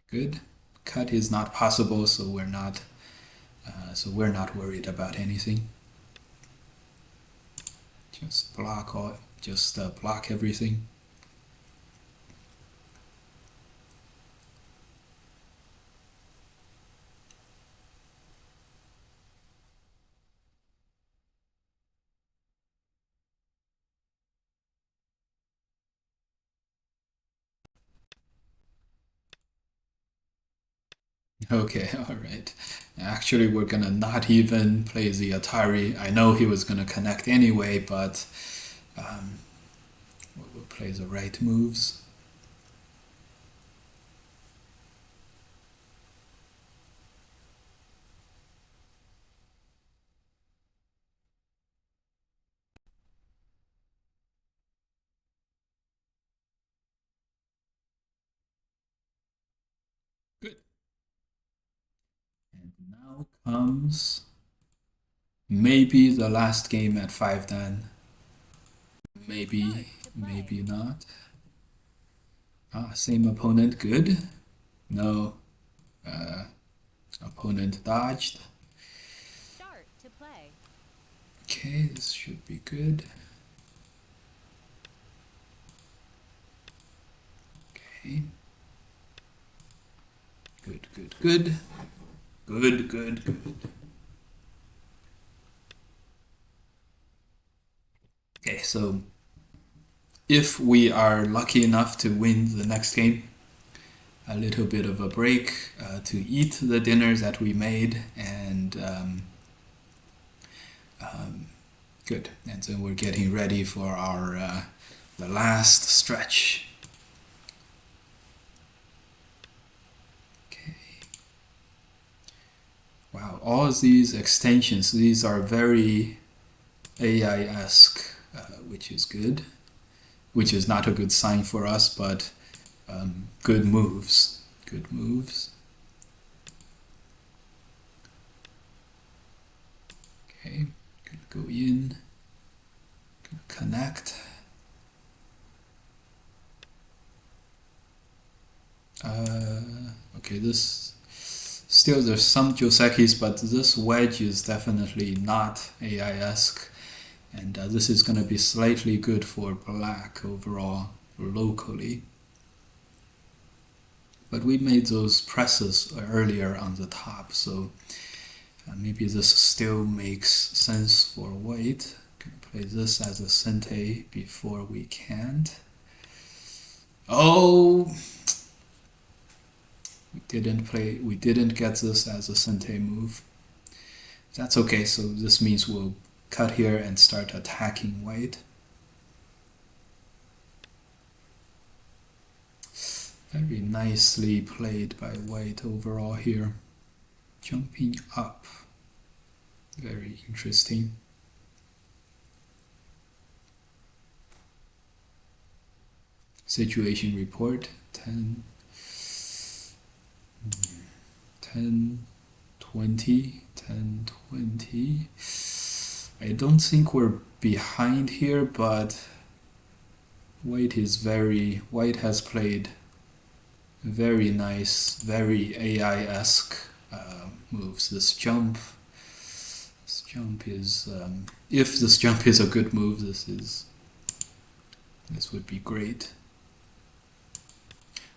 Good. Cut is not possible, so we're not worried about anything. Just block everything. Okay, alright. Actually, we're gonna not even play the Atari. I know he was gonna connect anyway, but we'll play the right moves. Good. And now comes maybe the last game at 5 dan. Maybe not. Same opponent, good. No, opponent dodged. Start to play. Okay, this should be good. Okay. Good. Okay, so if we are lucky enough to win the next game, a little bit of a break to eat the dinner that we made, and good. And then we're getting ready for our the last stretch. Okay. Wow, all these extensions, these are very AI-esque, which is good. Which is not a good sign for us, but good moves. Good moves. Okay, gonna go in, gonna connect. Okay, this still there's some Josekis, but this wedge is definitely not AI-esque, and this is gonna be slightly good for black overall locally. But we made those presses earlier on the top, so maybe this still makes sense for white. Gonna play this as a sente before we can't. Oh, we didn't get this as a sente move. That's okay, so this means we'll cut here and start attacking white. Very nicely played by white overall here. Jumping up. Very interesting. Situation report 10, 20, 10, 20. I don't think we're behind here, but white has played very nice, very AI-esque moves. This jump is, if this jump is a good move, this would be great.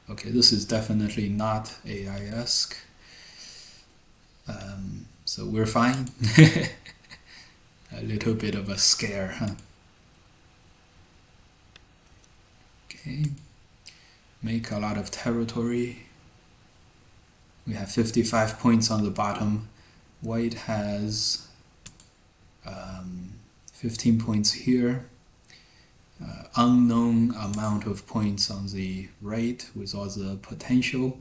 Okay, this is definitely not AI-esque. So we're fine. A little bit of a scare, huh? Okay. Make a lot of territory. We have 55 points on the bottom. White has 15 points here. Unknown amount of points on the right with all the potential.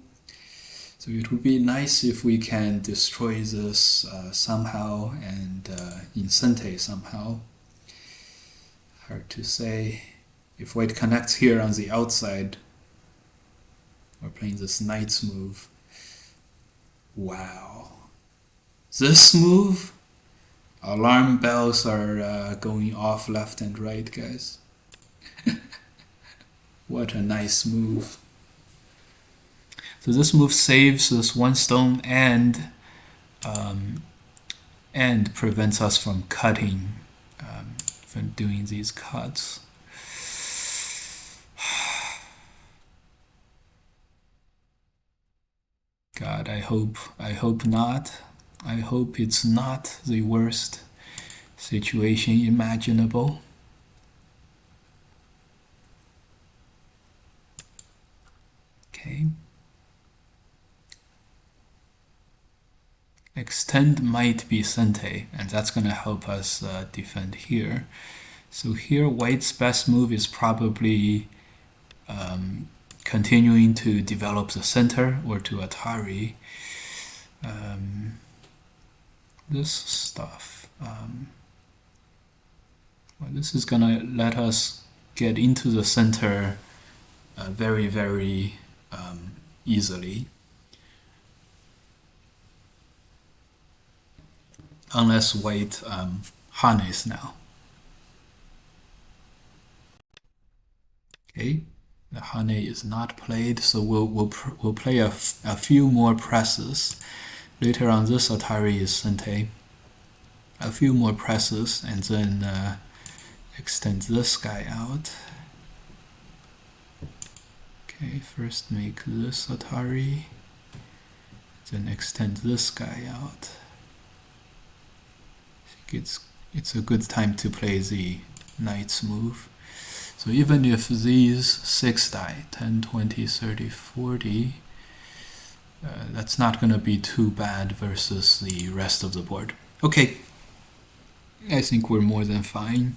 So it would be nice if we can destroy this somehow and in sente somehow. Hard to say. If white connects here on the outside, we're playing this knight's move. Wow. This move? Alarm bells are going off left and right, guys. What a nice move. So this move saves this one stone and prevents us from cutting, from doing these cuts. God, I hope not. I hope it's not the worst situation imaginable. Okay. Extend might be sente, and that's going to help us defend here. So here, white's best move is probably continuing to develop the center or to Atari. This stuff. Well, this is going to let us get into the center very, very easily. Unless white harness now. Okay, the hane is not played, so we'll play a few more presses. Later on, this Atari is sente. A few more presses, and then extend this guy out. Okay, first make this Atari, then extend this guy out. I think it's a good time to play the knight's move. So even if these 6 die, 10, 20, 30, 40, that's not going to be too bad versus the rest of the board. Okay, I think we're more than fine.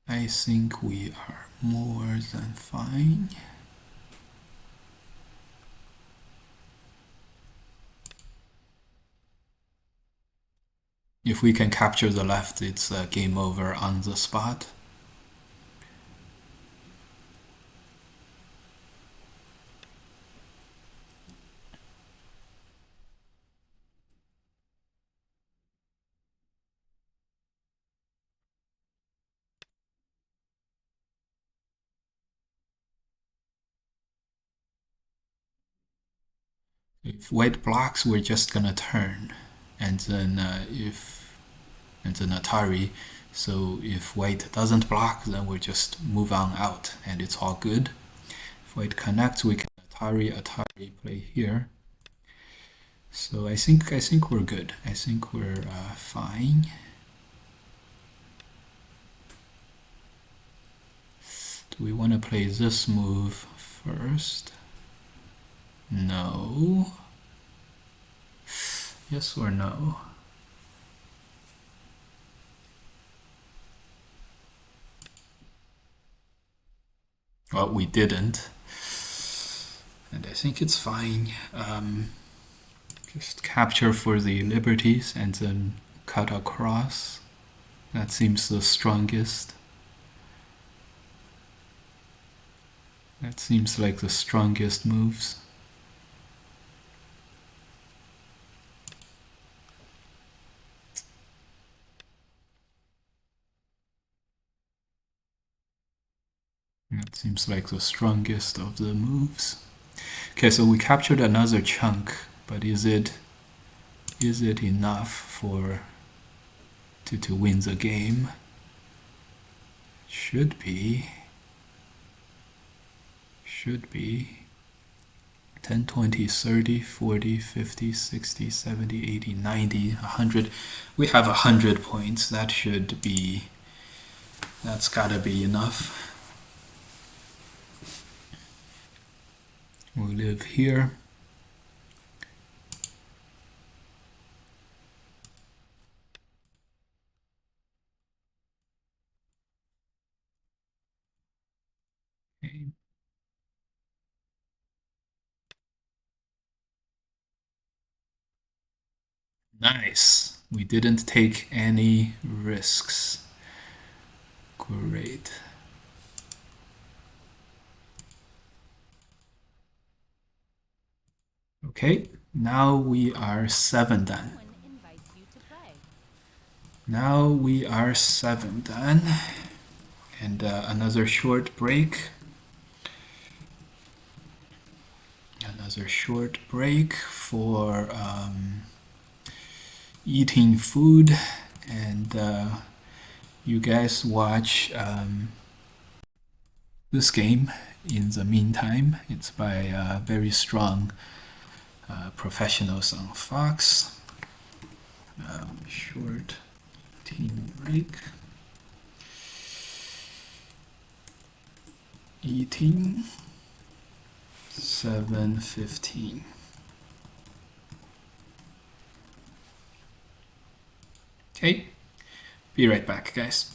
I I think we are more than fine. If we can capture the left, it's game over on the spot. If white blocks, we're just gonna turn, and then and then Atari. So if white doesn't block, then we just move on out, and it's all good. If white connects, we can Atari play here. So I think we're good. I think we're fine. Do we want to play this move first? No. Yes or no? Well, we didn't. And I think it's fine. Just capture for the liberties and then cut across. That seems the strongest. That seems like the strongest moves. That seems like the strongest of the moves. Okay, so we captured another chunk, but is it enough for to win the game? Should be. 10, 20, 30, 40, 50, 60, 70, 80, 90, 100. We have 100 points. That's gotta be enough. We live here. Okay. Nice. We didn't take any risks. Great. Okay, now we are 7 done. Someone invites you to play. Now we are 7 done. And another short break. Another short break for eating food, and you guys watch this game in the meantime. It's by very strong professionals on Fox. Short team break. Eating 7:15. Okay, be right back, guys.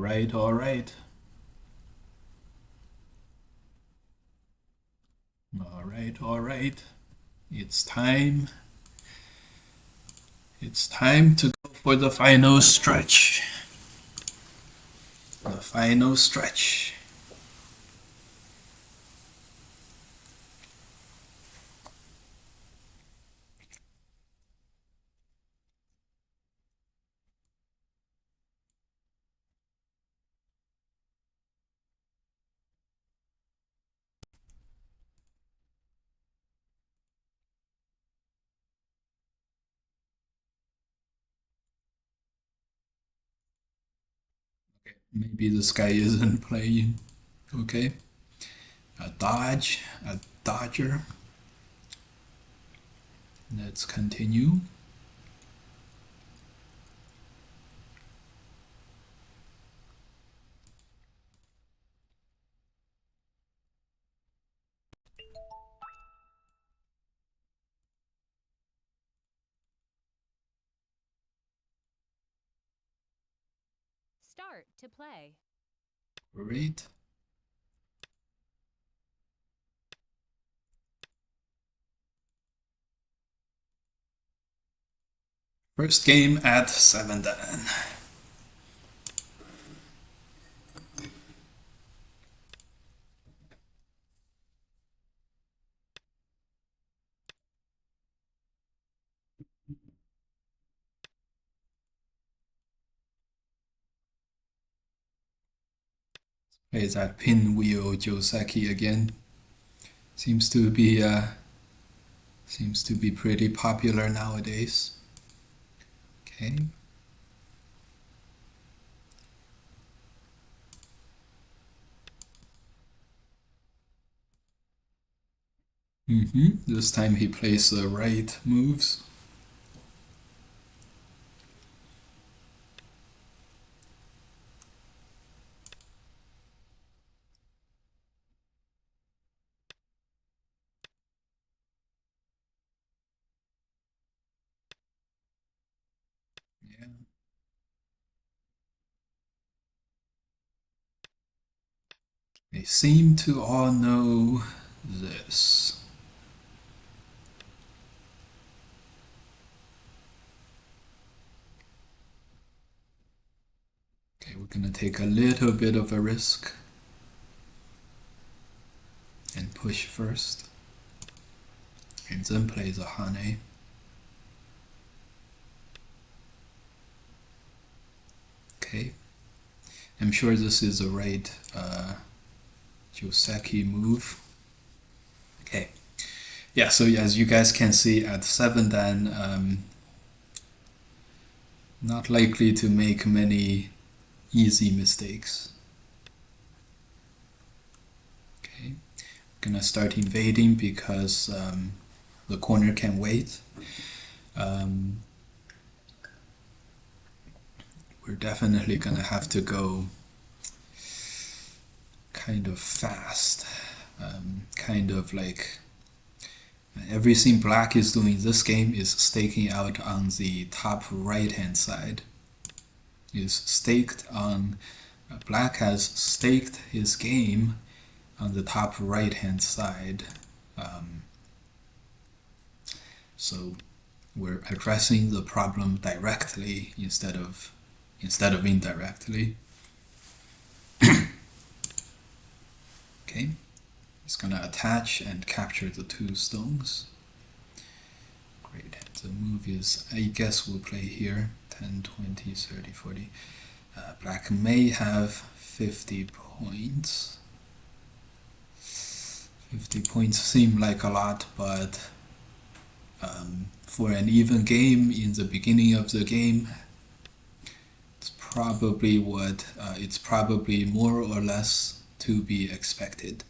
right, all right. All right, all right. It's time. It's time to go for the final stretch. The final stretch. Okay, maybe this guy isn't playing. Okay. A dodge, a dodger. Let's continue. Start to play. Great. First game at 7 Dan. Plays that pinwheel Joseki again. Seems to be pretty popular nowadays. Okay. This time he plays the right moves. Yeah. They seem to all know this. Okay, we're gonna take a little bit of a risk and push first. And then play the Hane. Okay. I'm sure this is the right Joseki move. Okay. Yeah, so as you guys can see at 7 Dan, not likely to make many easy mistakes. Okay. Gonna start invading because the corner can wait. We're definitely gonna have to go kind of fast. Kind of like everything black is doing this game is staking out on the top right hand side. Is staked on black has staked his game on the top right hand side. So we're addressing the problem directly instead of indirectly. Okay, it's gonna attach and capture the two stones. Great. The move is, I guess we'll play here 10, 20, 30, 40. Black may have 50 points. 50 points seem like a lot, but for an even game in the beginning of the game, it's probably more or less to be expected.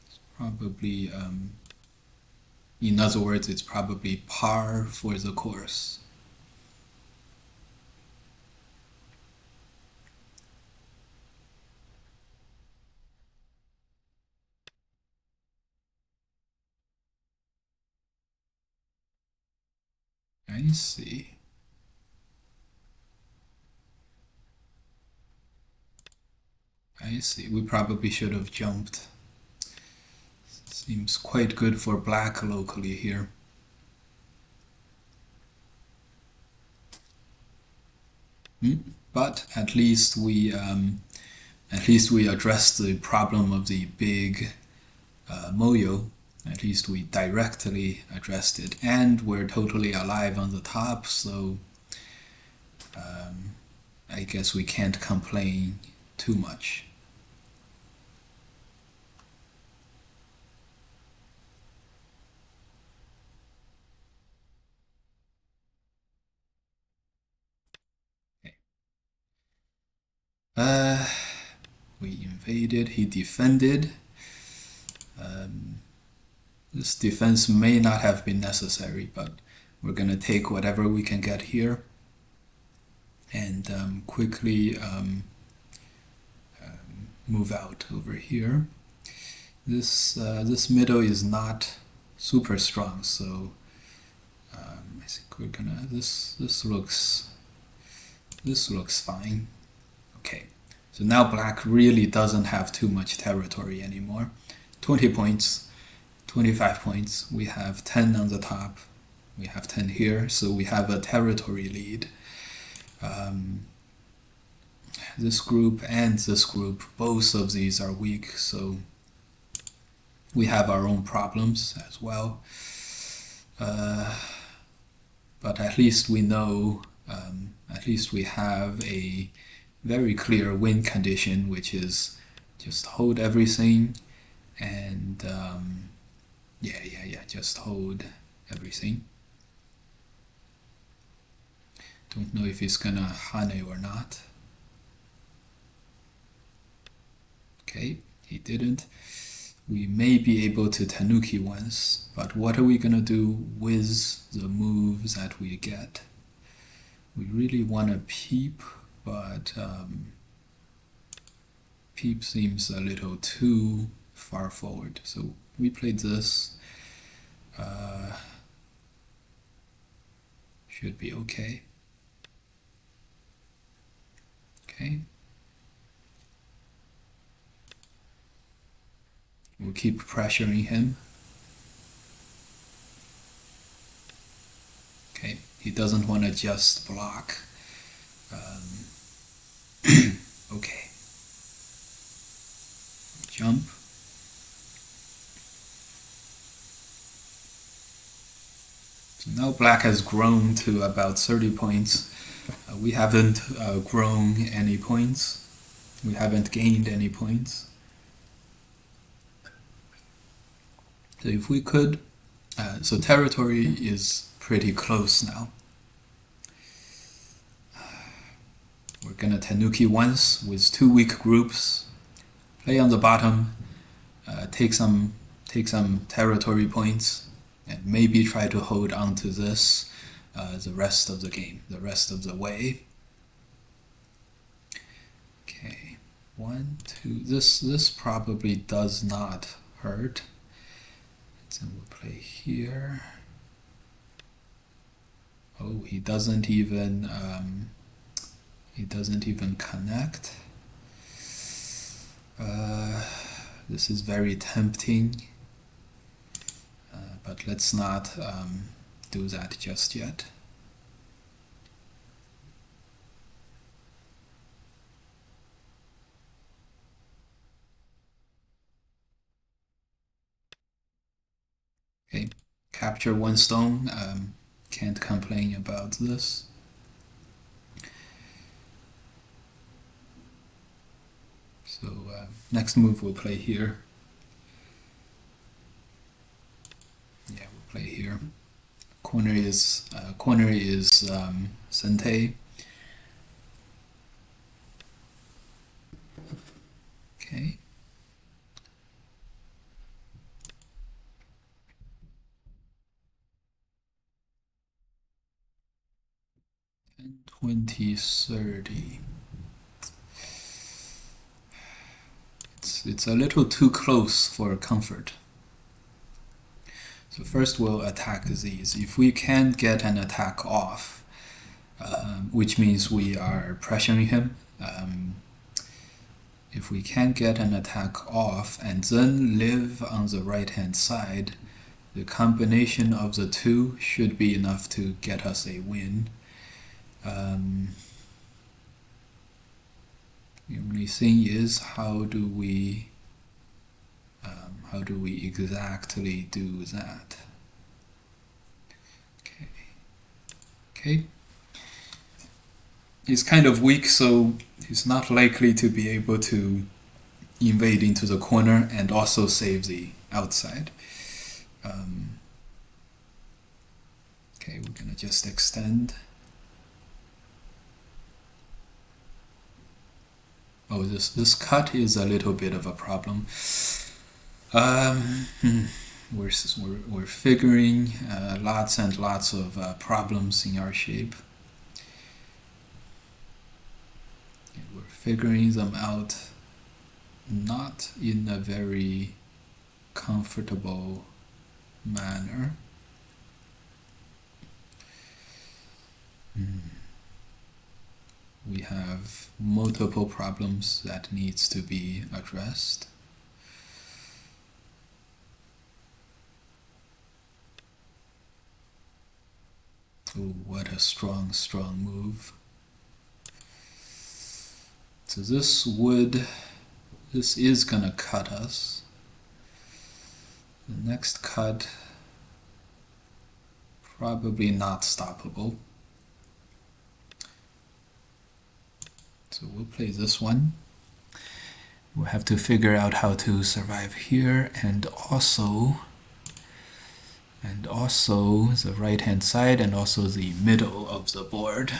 It's probably, in other words, it's probably par for the course. I see. I see. We probably should have jumped. Seems quite good for black locally here. But at least we addressed the problem of the big moyo. At least we directly addressed it, and we're totally alive on the top. So I guess we can't complain too much. We invaded, he defended. This defense may not have been necessary, but we're gonna take whatever we can get here and quickly move out over here. This middle is not super strong, so I think we're gonna. This looks fine. Okay, so now black really doesn't have too much territory anymore. 20 points, 25 points. We have 10 on the top. We have 10 here, so we have a territory lead. This group and this group, both of these are weak, so we have our own problems as well. But at least we know, at least we have a very clear win condition, which is just hold everything and just hold everything. Don't know if it's gonna hane or not. Okay, he didn't. We may be able to tanuki once, but what are we gonna do with the moves that we get? We really want to peep, but peep seems a little too far forward. So we played this. Should be okay. Okay. We'll keep pressuring him. Okay, he doesn't want to just block. Okay. Jump. So now black has grown to about 30 points. We haven't grown any points. We haven't gained any points. So if we could, so territory is pretty close now. We're gonna tanuki once with 2 weak groups, play on the bottom, take some territory points, and maybe try to hold on to this the rest of the game, the rest of the way. Okay, 1, 2. This probably does not hurt. And we'll play here. Oh, he doesn't even connect. This is very tempting, but let's not do that just yet. Okay, capture 1 stone. Can't complain about this. So next move we'll play here. Yeah, we'll play here. Corner is Sente. Okay. And 20, 30. It's a little too close for comfort. So first we'll attack these. If we can get an attack off, which means we are pressuring him, if we can get an attack off and then live on the right hand side, the combination of the two should be enough to get us a win. The only thing is, how do we exactly do that? Okay. He's kind of weak, so he's not likely to be able to invade into the corner and also save the outside. Okay, we're gonna just extend. Oh, this cut is a little bit of a problem. We're figuring lots and lots of problems in our shape. And we're figuring them out not in a very comfortable manner. We have multiple problems that needs to be addressed. Oh, what a strong move. So this is gonna cut us. The next cut, probably not stoppable. So we'll play this one. We'll have to figure out how to survive here, and also the right hand side, and also the middle of the board.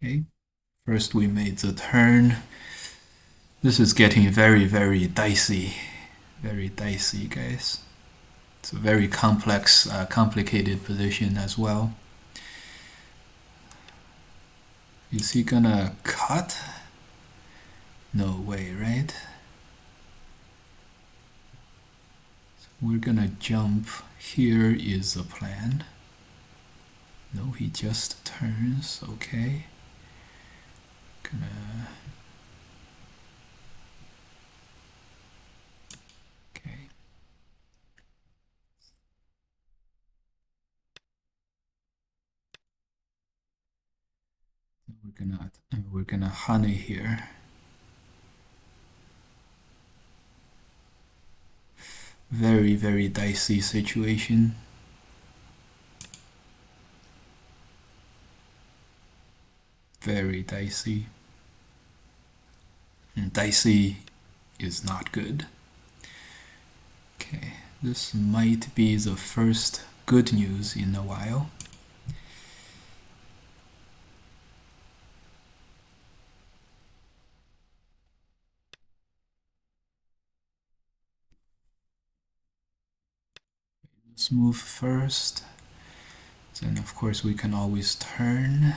Okay, first we made the turn. This is getting very dicey. Very dicey, guys. It's a very complex, complicated position as well. Is he gonna cut? No way, right? So we're gonna jump. Here is the plan. No, he just turns. Okay. Okay. We're gonna honey here. Very dicey situation. Very dicey. And dicey is not good. Okay, this might be the first good news in a while. Let's move first. Then of course we can always turn.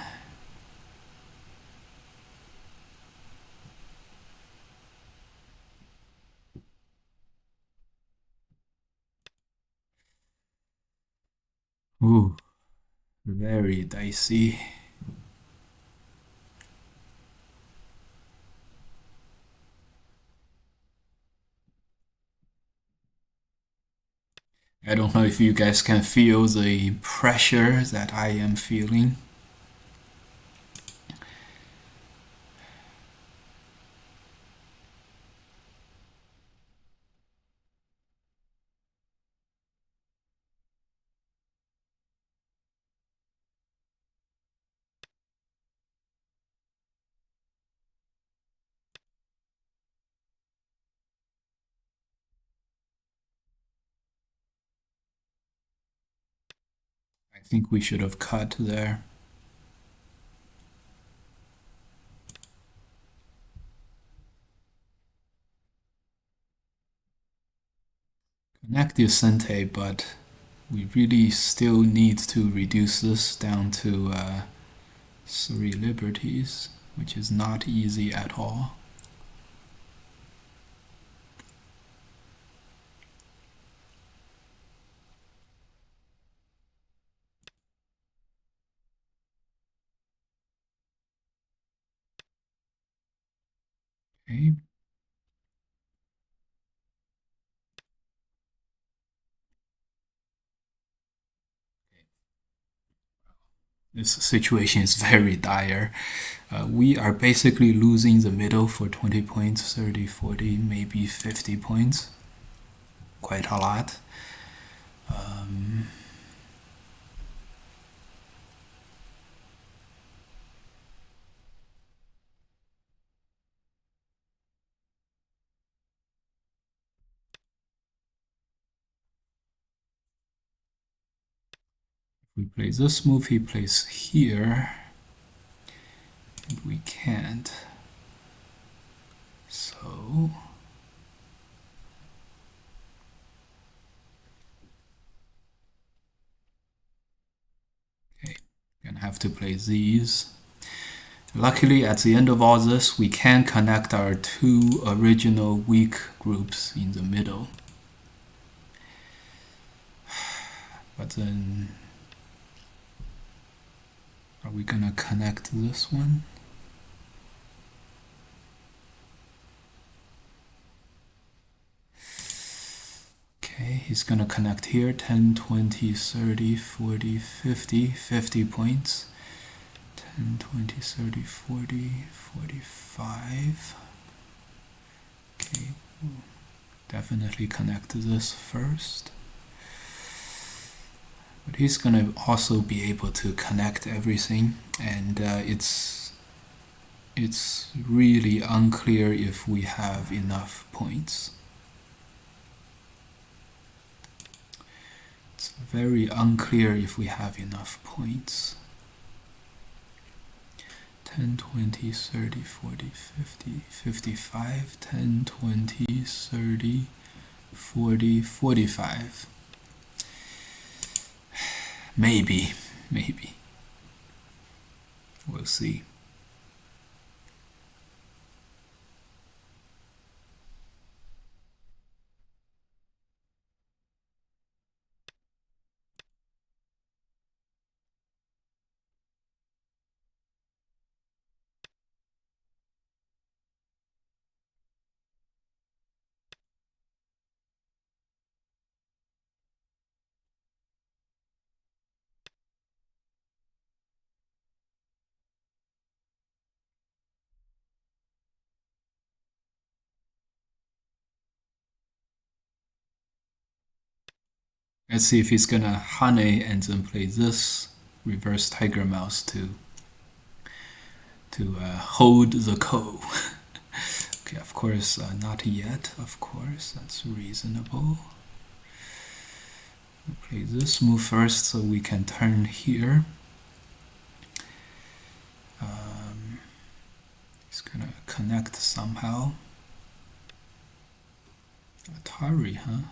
Ooh, very dicey. I don't know if you guys can feel the pressure that I am feeling. I think we should have cut there. Connect the Sente, but we really still need to reduce this down to 3 liberties, which is not easy at all. Okay. This situation is very dire. We are basically losing the middle for 20 points, 30, 40, maybe 50 points. Quite a lot. If we play this move, he plays here. And we can't. So okay, gonna have to play these. Luckily, at the end of all this, we can connect our two original weak groups in the middle. But then, are we gonna connect this one? Okay, he's gonna connect here, 10, 20, 30, 40, 50, 50 points. 10, 20, 30, 40, 45. Okay, we'll definitely connect this first. But he's gonna also be able to connect everything, and it's really unclear if we have enough points. It's very unclear if we have enough points. 10, 20, 30, 40, 50, 55, 10, 20, 30, 40, 45. Maybe. We'll see. Let's see if he's gonna Hane and then play this reverse tiger mouse to hold the ko. Okay, of course, not yet. Of course, that's reasonable. We'll play this move first so we can turn here. He's gonna connect somehow. Atari, huh?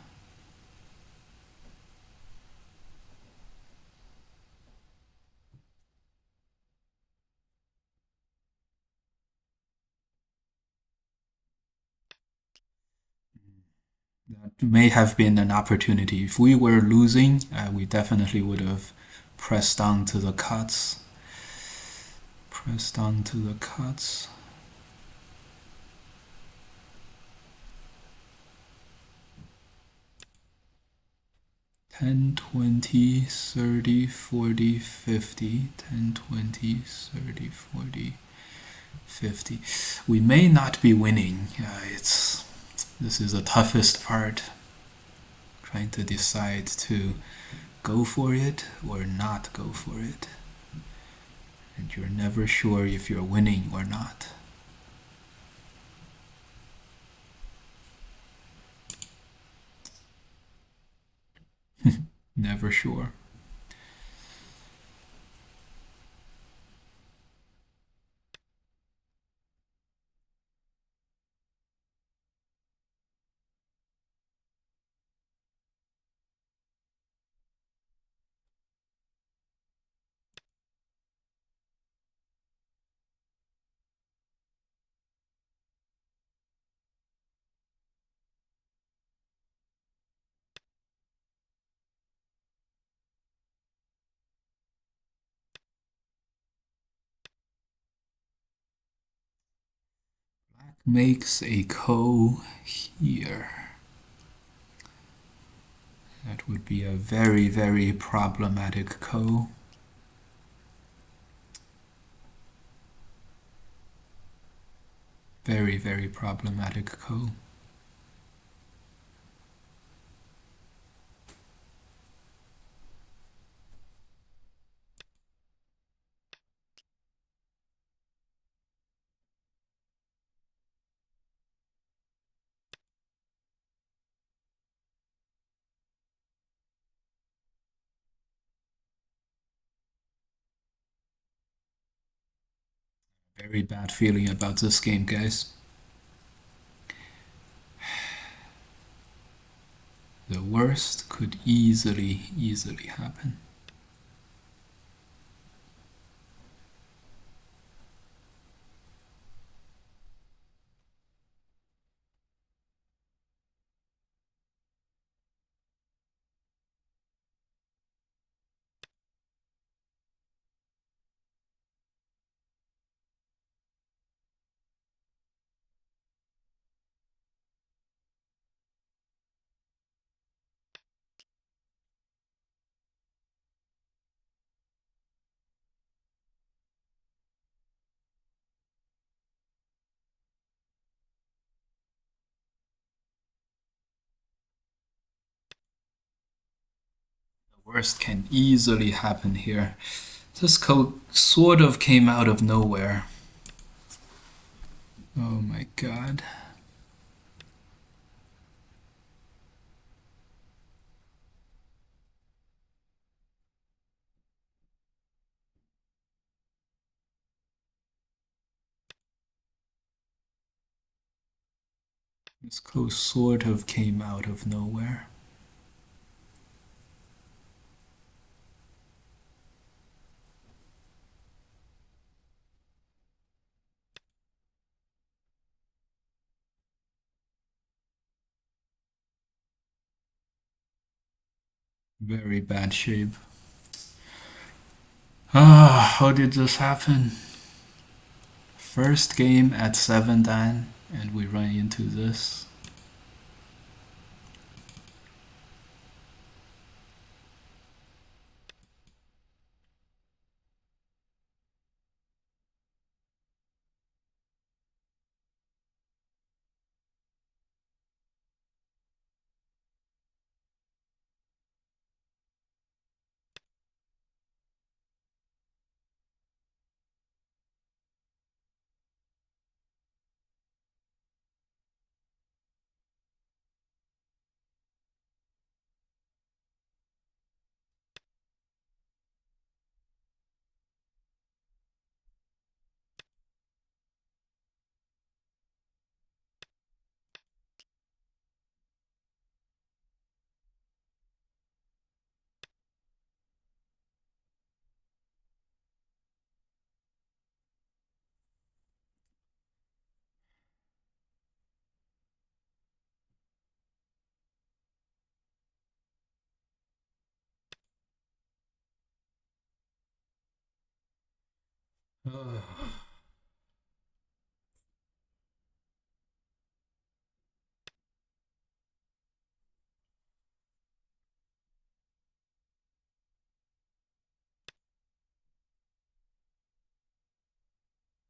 That may have been an opportunity. If we were losing, we definitely would have pressed down to the cuts. Pressed down to the cuts. Ten, 20, 30, 40, 50. 10, 20, 30, 40, 50. We may not be winning. This is the toughest part. Trying to decide to go for it or not go for it. And you're never sure if you're winning or not. Never sure. makes a ko here. That would be a very, very problematic ko. Very, very problematic ko. Very bad feeling about this game, guys. The worst could easily happen. The worst can easily happen here. This code sort of came out of nowhere. Oh my god. This code sort of came out of nowhere. Very bad shape. How did this happen? First game at 7 dan, and we run into this.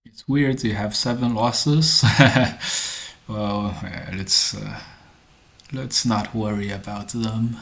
It's weird to have 7 losses. Well, let's not worry about them.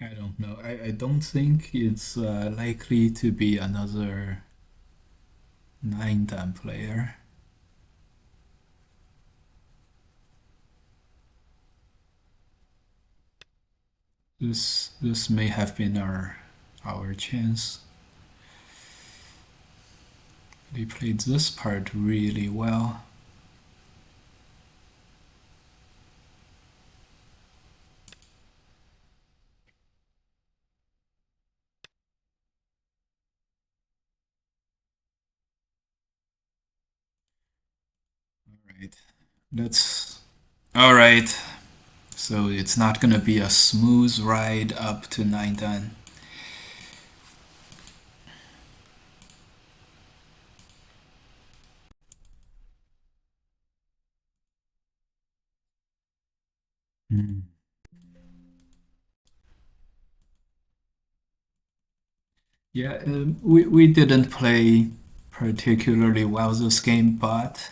I don't know. I don't think it's likely to be another 9 Dan player. This may have been our chance. They played this part really well. All right. That's all right. So it's not gonna be a smooth ride up to 9 Dan. Hmm. Yeah, we didn't play particularly well this game, but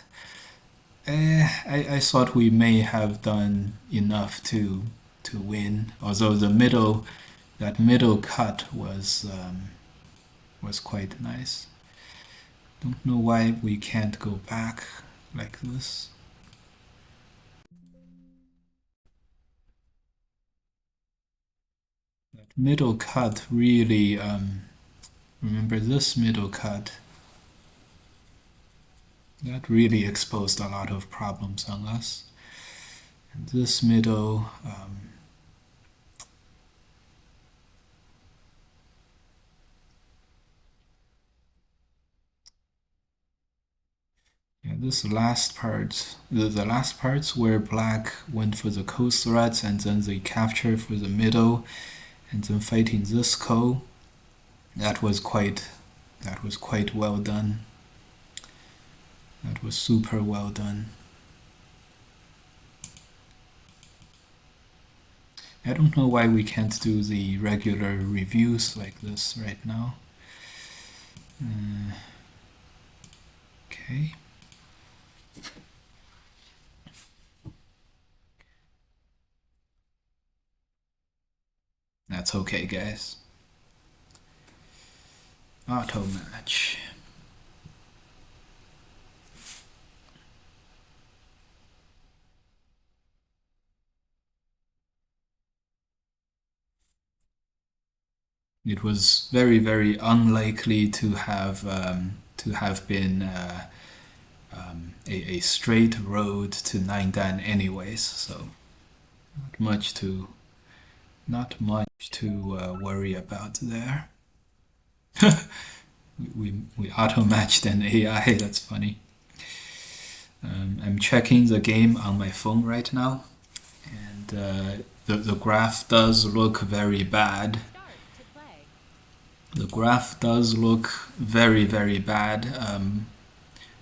I thought we may have done enough to win. Although that middle cut was quite nice. Don't know why we can't go back like this. That middle cut really remember this middle cut that really exposed a lot of problems on us. And this middle yeah, this last part, the last parts where black went for the coast threats and then they captured for the middle and then fighting this co, that was quite well done. That was super well done. I don't know why we can't do the regular reviews like this right now. Okay. That's okay, guys. Auto match. It was very, very unlikely to have been a straight road to 9 Dan anyways. So not much to worry about there. We auto matched an AI. That's funny. I'm checking the game on my phone right now, and the graph does look very bad. Start to play. The graph does look very, very bad.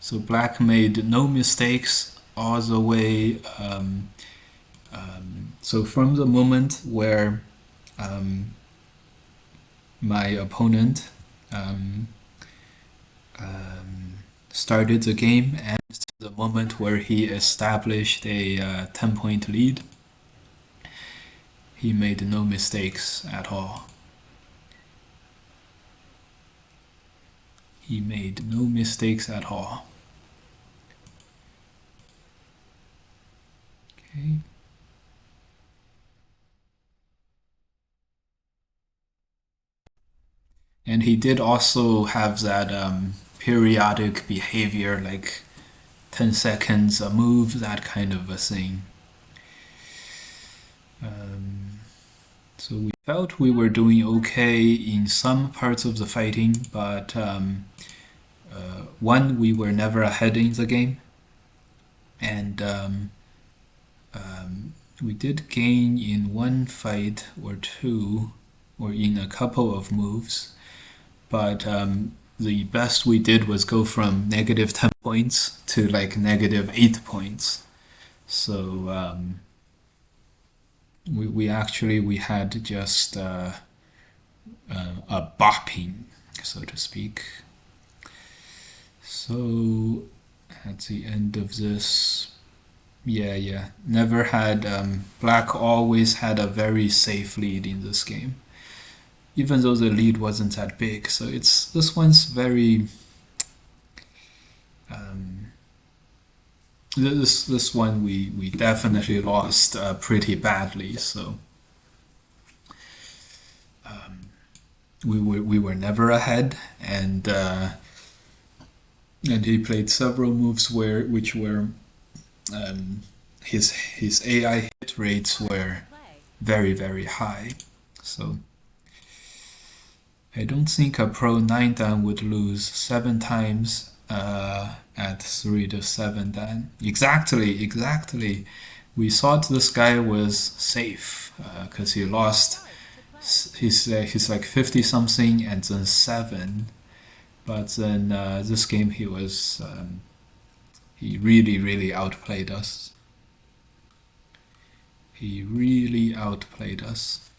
So black made no mistakes all the way. So from the moment where my opponent um, started the game and to the moment where he established a 10-point lead, he made no mistakes at all. He made no mistakes at all. Okay. And he did also have that periodic behavior, like 10 seconds a move, that kind of a thing. So we felt we were doing okay in some parts of the fighting, but one, we were never ahead in the game, and we did gain in one fight or two, or in a couple of moves, but the best we did was go from negative 10 points to like negative 8 points. So we had just a bopping, so to speak. So at the end of this, Yeah, yeah. Never had Black always had a very safe lead in this game, even though the lead wasn't that big. So it's this one's very um, this one we definitely lost pretty badly. So we were never ahead, and he played several moves which were um, his AI hit rates Start were to play. very very high. So I don't think a pro 9 dan would lose 7 times at 3 to 7 dan. Exactly, exactly. We thought this guy was safe because he lost. Start to play. He's like 50 something and then 7. But then this game he really really outplayed us. He really outplayed us.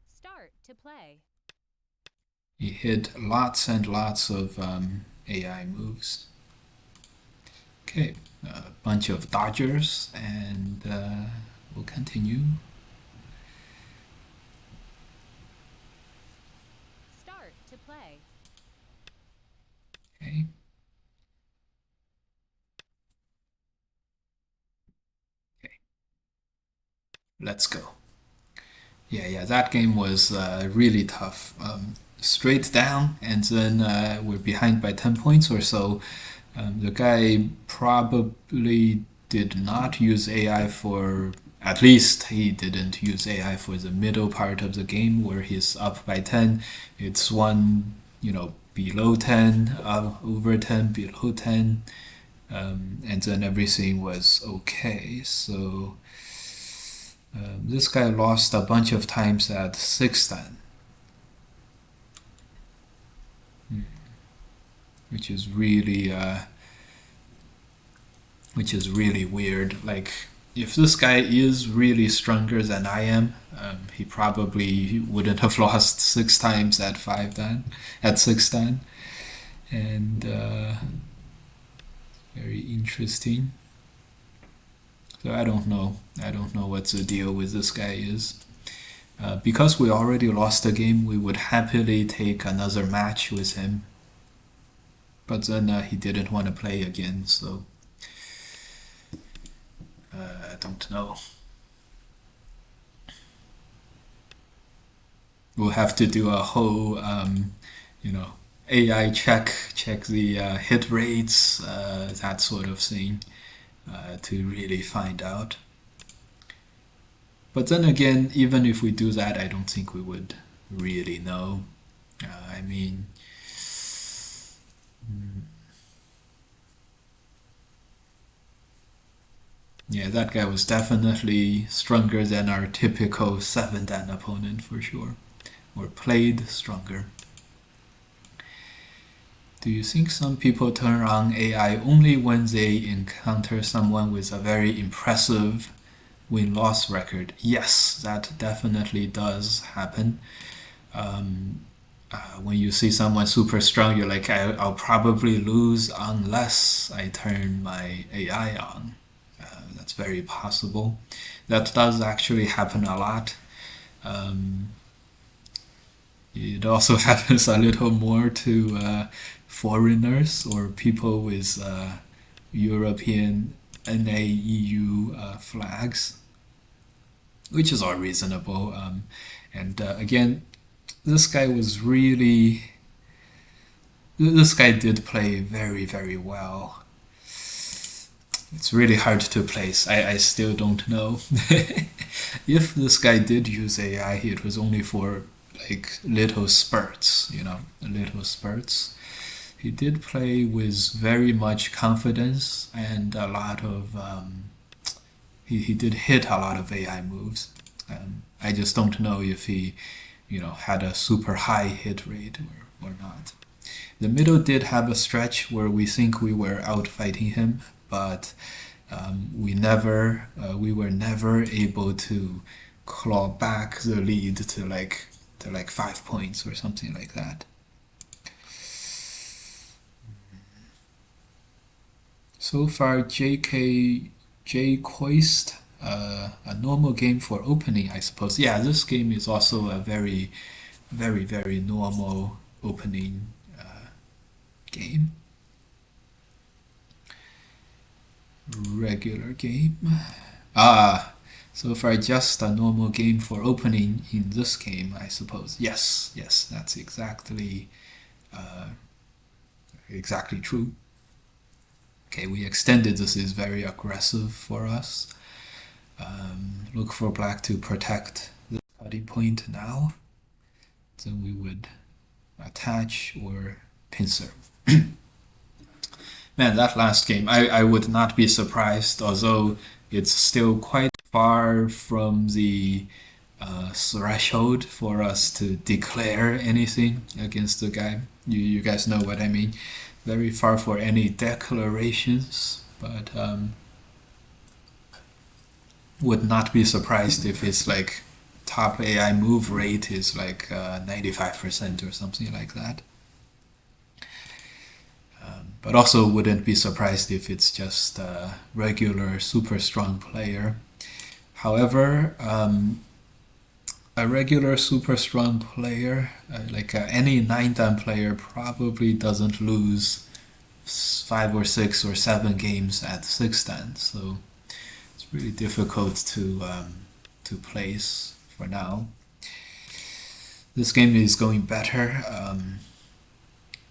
Start to play. He hit lots and lots of AI moves. Okay, a bunch of dodgers, and we'll continue. Start to play. Okay, okay, let's go. Yeah, yeah, that game was really tough. Straight down, and then we're behind by 10 points or so. The guy probably did not use AI for, at least he didn't use AI for the middle part of the game where he's up by 10. It's one, below 10, over 10, below 10, and then everything was okay. So this guy lost a bunch of times at 6 then, which is really weird. Like, if this guy is really stronger than I am, he probably wouldn't have lost 6 times at 5 then, at 6 then, and very interesting. So I don't know. I don't know what the deal with this guy is. Because we already lost the game, we would happily take another match with him. But then he didn't want to play again, so I don't know. We'll have to do a whole, AI check the hit rates, that sort of thing, to really find out. But then again, even if we do that, I don't think we would really know. I mean, yeah, that guy was definitely stronger than our typical 7 dan opponent for sure, or played stronger. Do you think some people turn on AI only when they encounter someone with a very impressive win-loss record? Yes, that definitely does happen. When you see someone super strong, you're like, I'll probably lose unless I turn my AI on. That's very possible. That does actually happen a lot. Um, it also happens a little more to foreigners or people with European NAEU flags, which is all reasonable. And again, this guy was really. This guy did play very, very well. It's really hard to place. I still don't know. If this guy did use AI, it was only for like little spurts, little spurts. He did play with very much confidence and a lot of. He did hit a lot of AI moves. I just don't know if he, had a super high hit rate or not. The middle did have a stretch where we think we were outfighting him, but we were never able to claw back the lead to like 5 points or something like that. So far, J Quest, a normal game for opening, I suppose. Yeah, this game is also a very, very, very normal opening game. Regular game. So far just a normal game for opening in this game, I suppose. Yes, that's exactly true. Okay, we extended. This is very aggressive for us. Look for black to protect the cutting point now. Then we would attach or pincer. Man, that last game, I would not be surprised, although it's still quite far from the threshold for us to declare anything against the guy. You guys know what I mean. Very far for any declarations, but would not be surprised if his like top AI move rate is like 95% or something like that. But also wouldn't be surprised if it's just a regular super strong player. However, a regular super strong player, any 9-dan player, probably doesn't lose 5 or 6 or 7 games at 6-dan. So it's really difficult to place for now. This game is going better.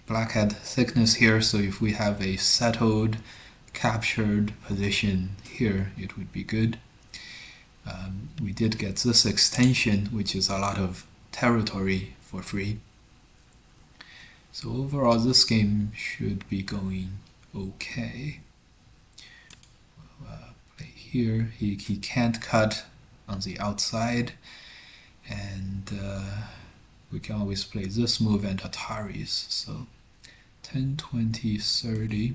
Black had thickness here, so if we have a settled, captured position here, it would be good. We did get this extension, which is a lot of territory for free. So overall, this game should be going okay. Play here. He can't cut on the outside, and we can always play this move and Ataris. So 10, 20, 30.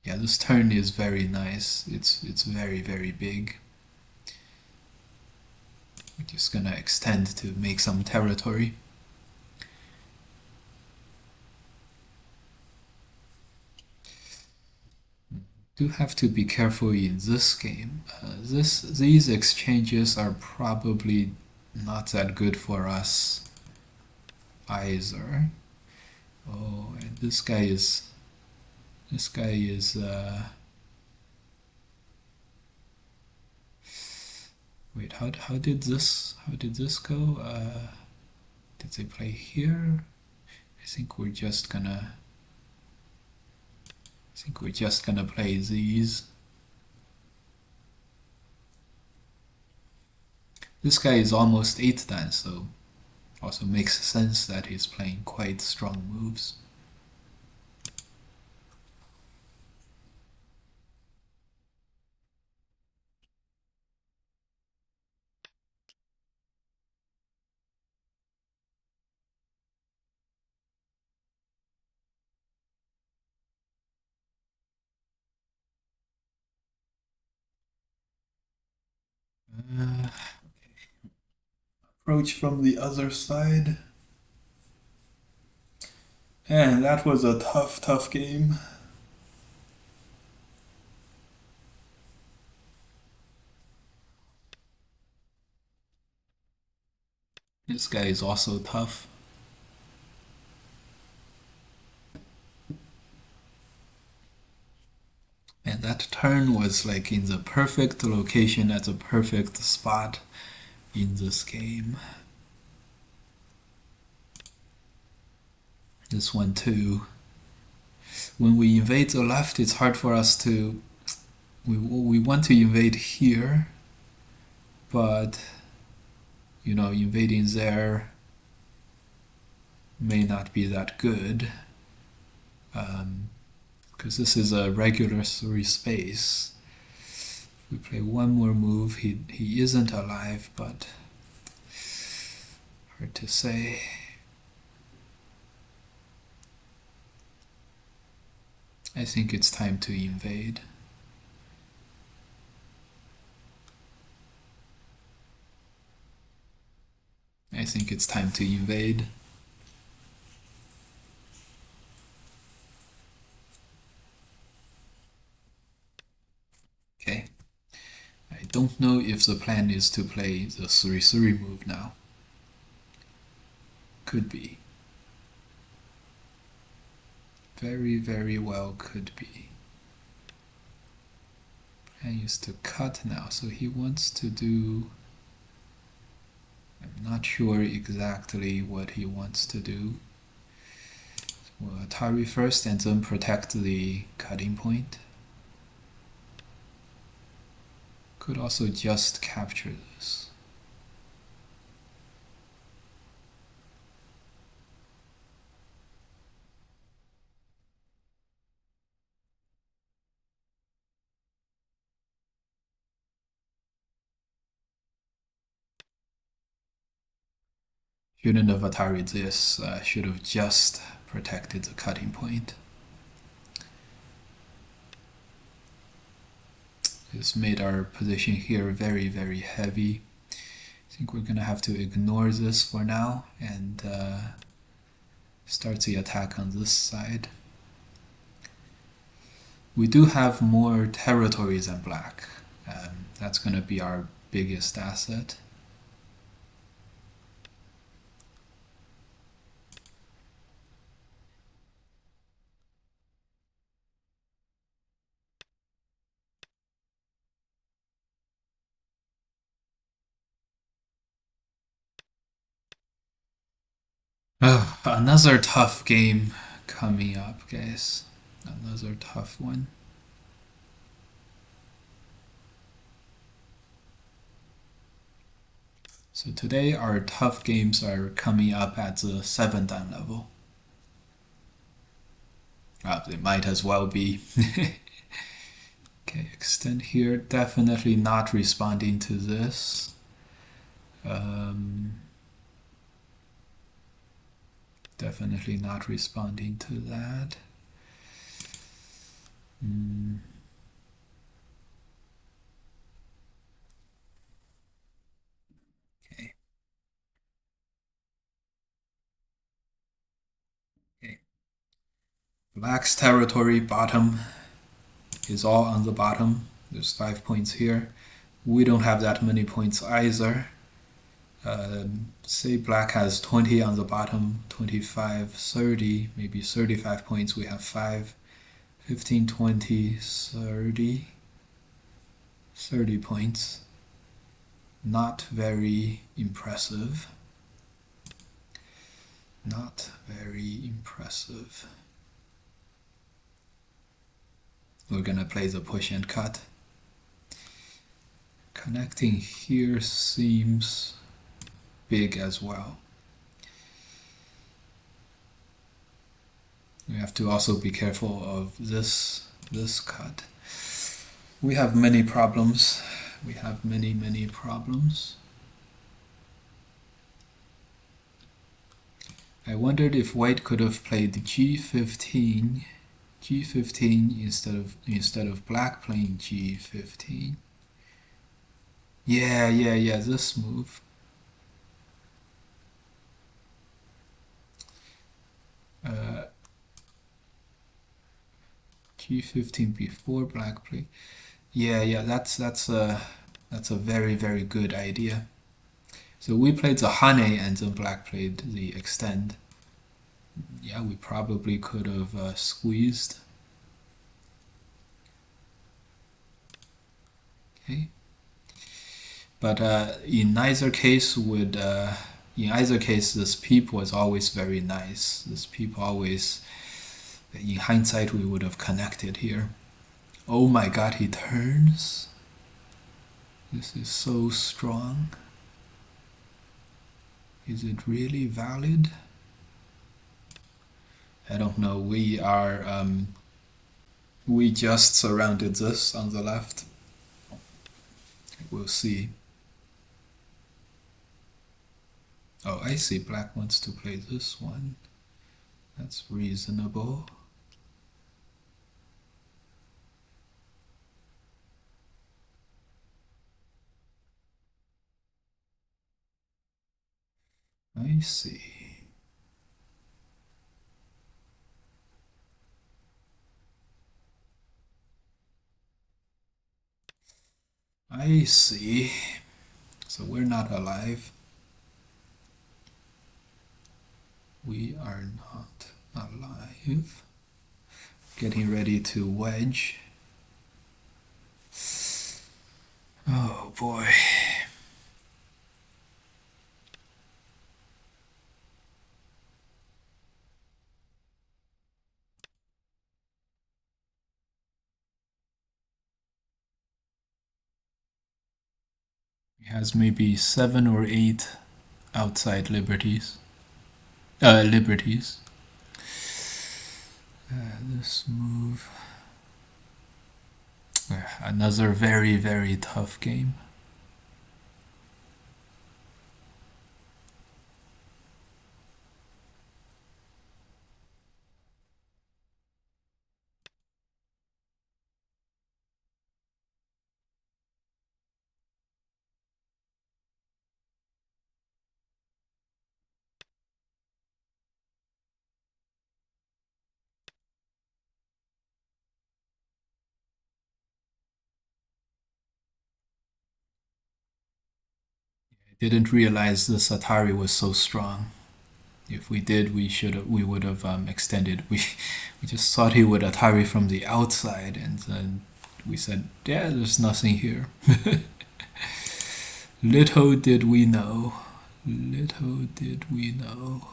Yeah, this turn is very nice. It's very, very big. We're just gonna extend to make some territory. Do have to be careful in this game. These exchanges are probably not that good for us either. Oh, and this guy is wait, how did this go? Did they play here? I think we're just gonna play these. This guy is almost 8-dan, so also makes sense that he's playing quite strong moves. Approach from the other side. And that was a tough game. This guy is also tough. And that turn was like in the perfect location at the perfect spot in this game. This one too. When we invade the left, it's hard for us to... We want to invade here, but invading there may not be that good, because this is a regular 3 space. If we play one more move, he isn't alive, but hard to say. I think it's time to invade. I think it's time to invade. Okay. I don't know if the plan is to play the 3-3 move now. Could be. Very, very well could be. Plan is to cut now, so he wants to do... I'm not sure exactly what he wants to do. We'll Atari first and then protect the cutting point. Could also just capture this. Shouldn't have Atari this, should have just protected the cutting point. This made our position here very, very heavy. I think we're gonna have to ignore this for now and start the attack on this side. We do have more territories than black. That's gonna be our biggest asset. Oh, another tough game coming up, guys. Another tough one. So today our tough games are coming up at the 7th dan level. They might as well be. Okay, extend here. Definitely not responding to this. Definitely not responding to that. Okay. Okay. Black's territory bottom is all on the bottom. There's 5 points here. We don't have that many points either. Say black has 20 on the bottom, 25, 30, maybe 35 points. We have 5, 15, 20, 30. 30 points. Not very impressive. Not very impressive. We're gonna play the push and cut. Connecting here seems big as well. We have to also be careful of this cut. We have many problems. We have many problems. I wondered if white could have played g15 instead of black playing g15. Yeah, this move. G15 before black play. Yeah, that's a very good idea. So we played the Hane and then black played the extend. Yeah, we probably could have squeezed. Okay. But in either case this peep was always very nice. This peep always, in hindsight, we would have connected here. Oh my god, he turns. This is so strong. Is it really valid? I don't know. We just surrounded this on the left. We'll see. Oh, I see. Black wants to play this one. That's reasonable. I see. I see. So we're not alive. We are not alive. Getting ready to wedge. Oh boy. He has maybe 7 or 8 outside liberties. Liberties. This move. Another very, very tough game. I didn't realize this Atari was so strong. If we did, we would have extended. We just thought he would Atari from the outside, and then we said, yeah, there's nothing here. Little did we know. Little did we know.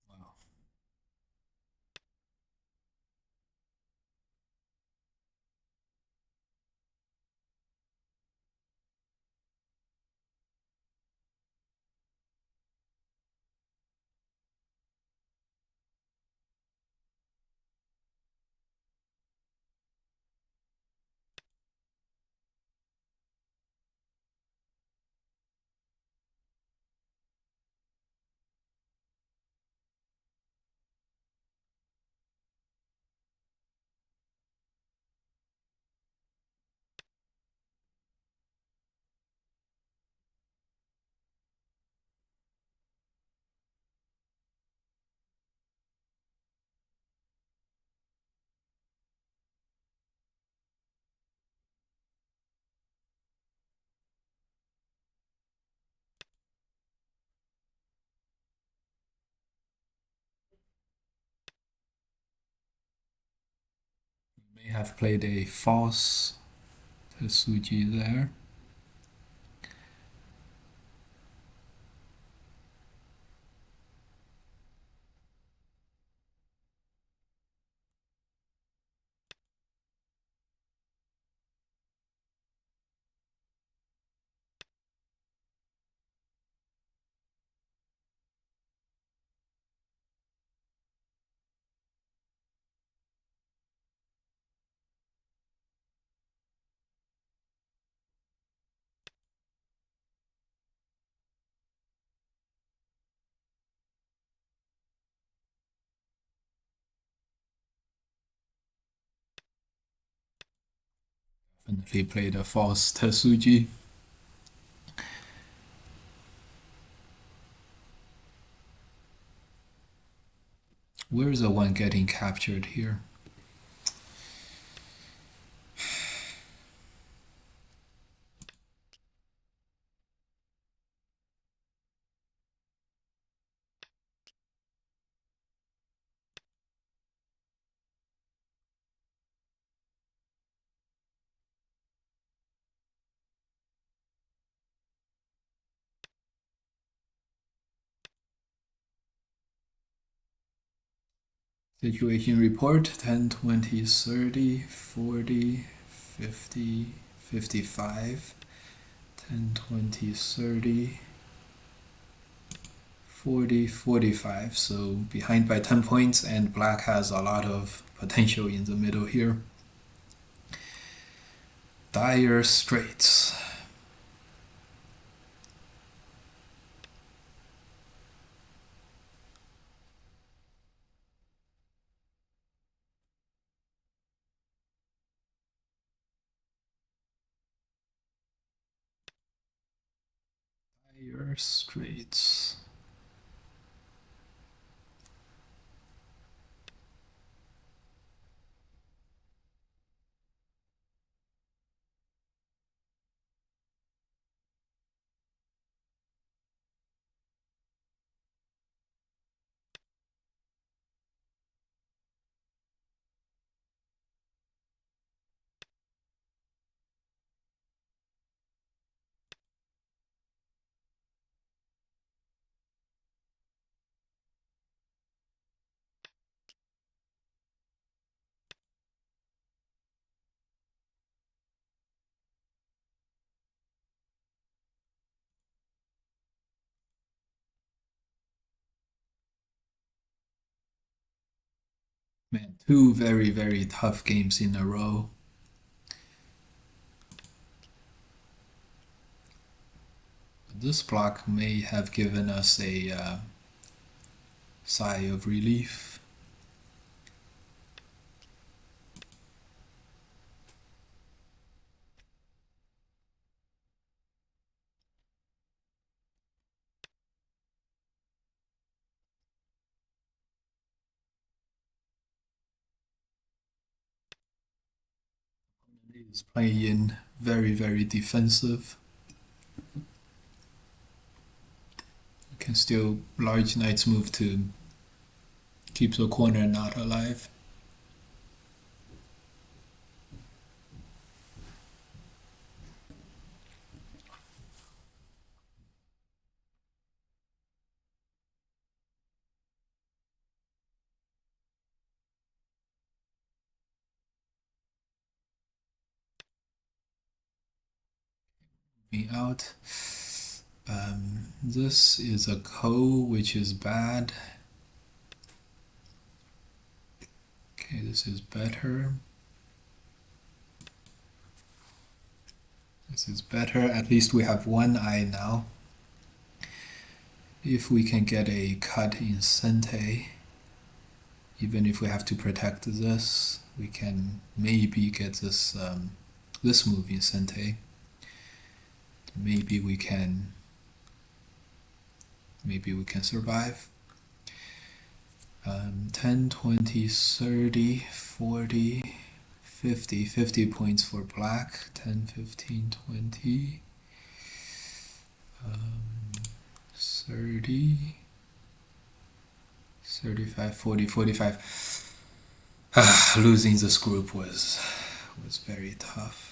Wow. May have played a false Tetsuji there. Definitely played a false Tetsuji. Where's the one getting captured here? Situation report 10, 20, 30, 40, 50, 55, 10, 20, 30, 40, 45. So behind by 10 points, and black has a lot of potential in the middle here. Dire Straits. Dire Straits. Man, two very, very tough games in a row. This block may have given us a sigh of relief. He's playing very, very defensive. Can still large knight's move to keep the corner not alive. Moving out. This is a ko, which is bad. Okay, this is better. This is better. At least we have one eye now. If we can get a cut in Sente, even if we have to protect this, we can maybe get this this move in Sente. Maybe we can survive. 10, 20, 30, 40, 50. 50 points for black. 10, 15, 20, 30, 35, 40, 45. Losing this group was very tough.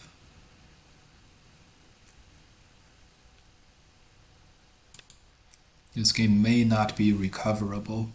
This game may not be recoverable.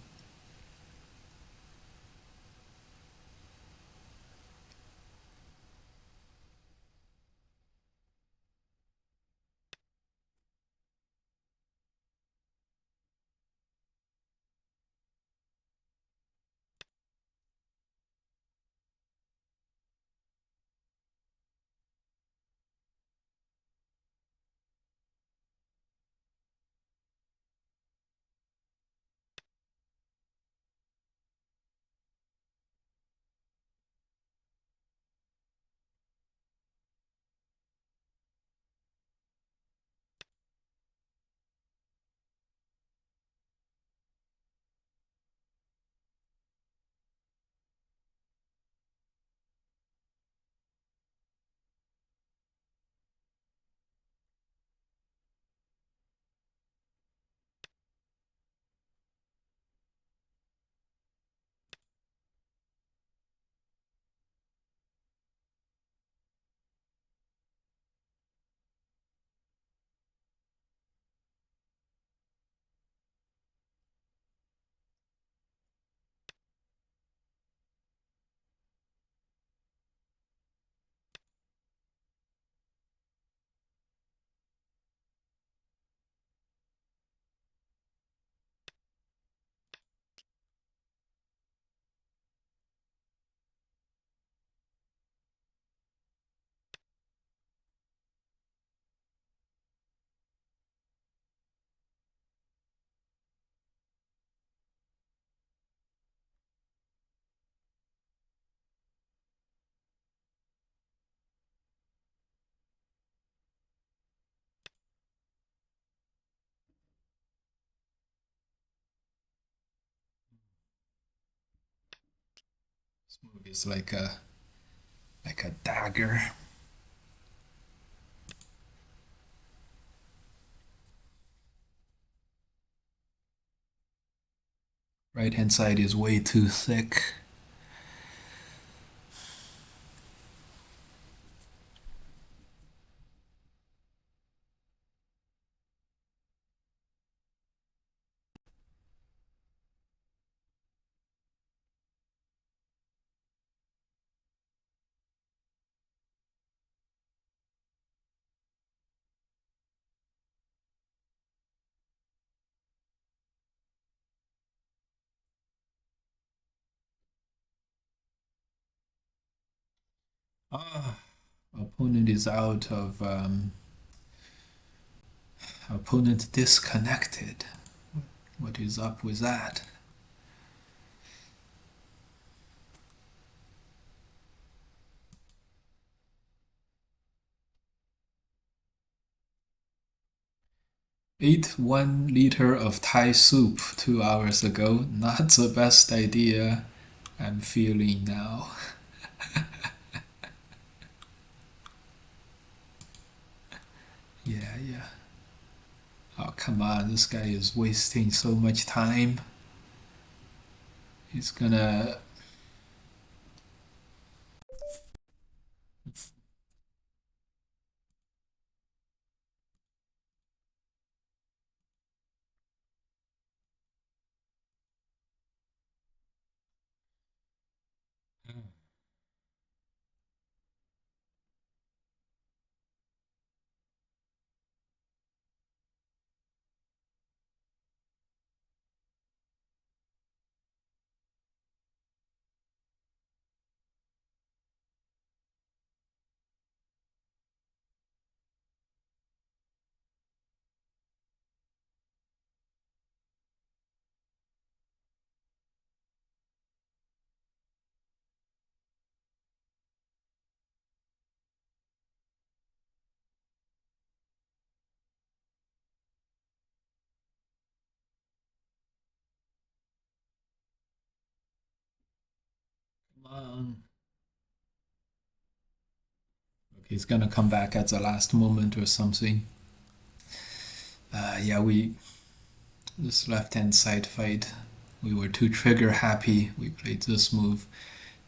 This move is like a dagger. Right hand side is way too thick. Ah, opponent is out of opponent disconnected. What is up with that? Ate 1 liter of Thai soup 2 hours ago. Not the best idea I'm feeling now. Yeah. Oh, come on, this guy is wasting so much time. He's gonna. Come on. Okay, he's gonna come back at the last moment or something. Yeah, this left hand side fight, we were too trigger happy. We played this move,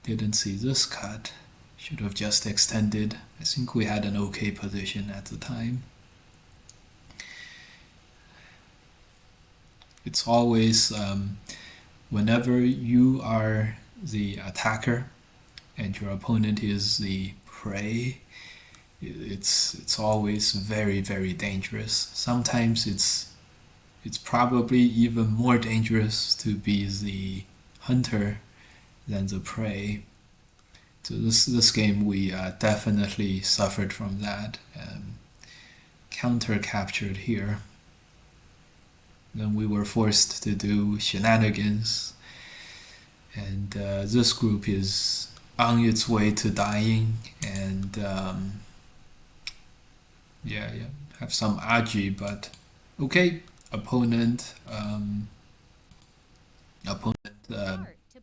didn't see this cut. Should have just extended. I think we had an okay position at the time. It's always whenever you are the attacker and your opponent is the prey, it's always very dangerous. Sometimes it's probably even more dangerous to be the hunter than the prey. So this game we definitely suffered from that. Counter captured here. Then we were forced to do shenanigans, and this group is on its way to dying, and yeah, have some agi, but okay. Opponent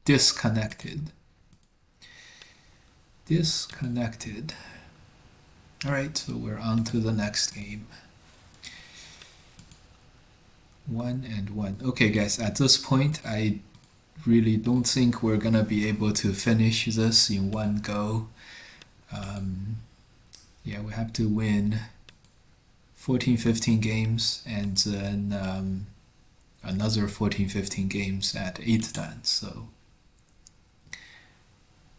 disconnected. All right, so we're on to the next game. 1-1. Okay, guys, at this point, I really don't think we're gonna be able to finish this in one go. Yeah, we have to win 14-15 games and then another 14-15 games at 8 dan, so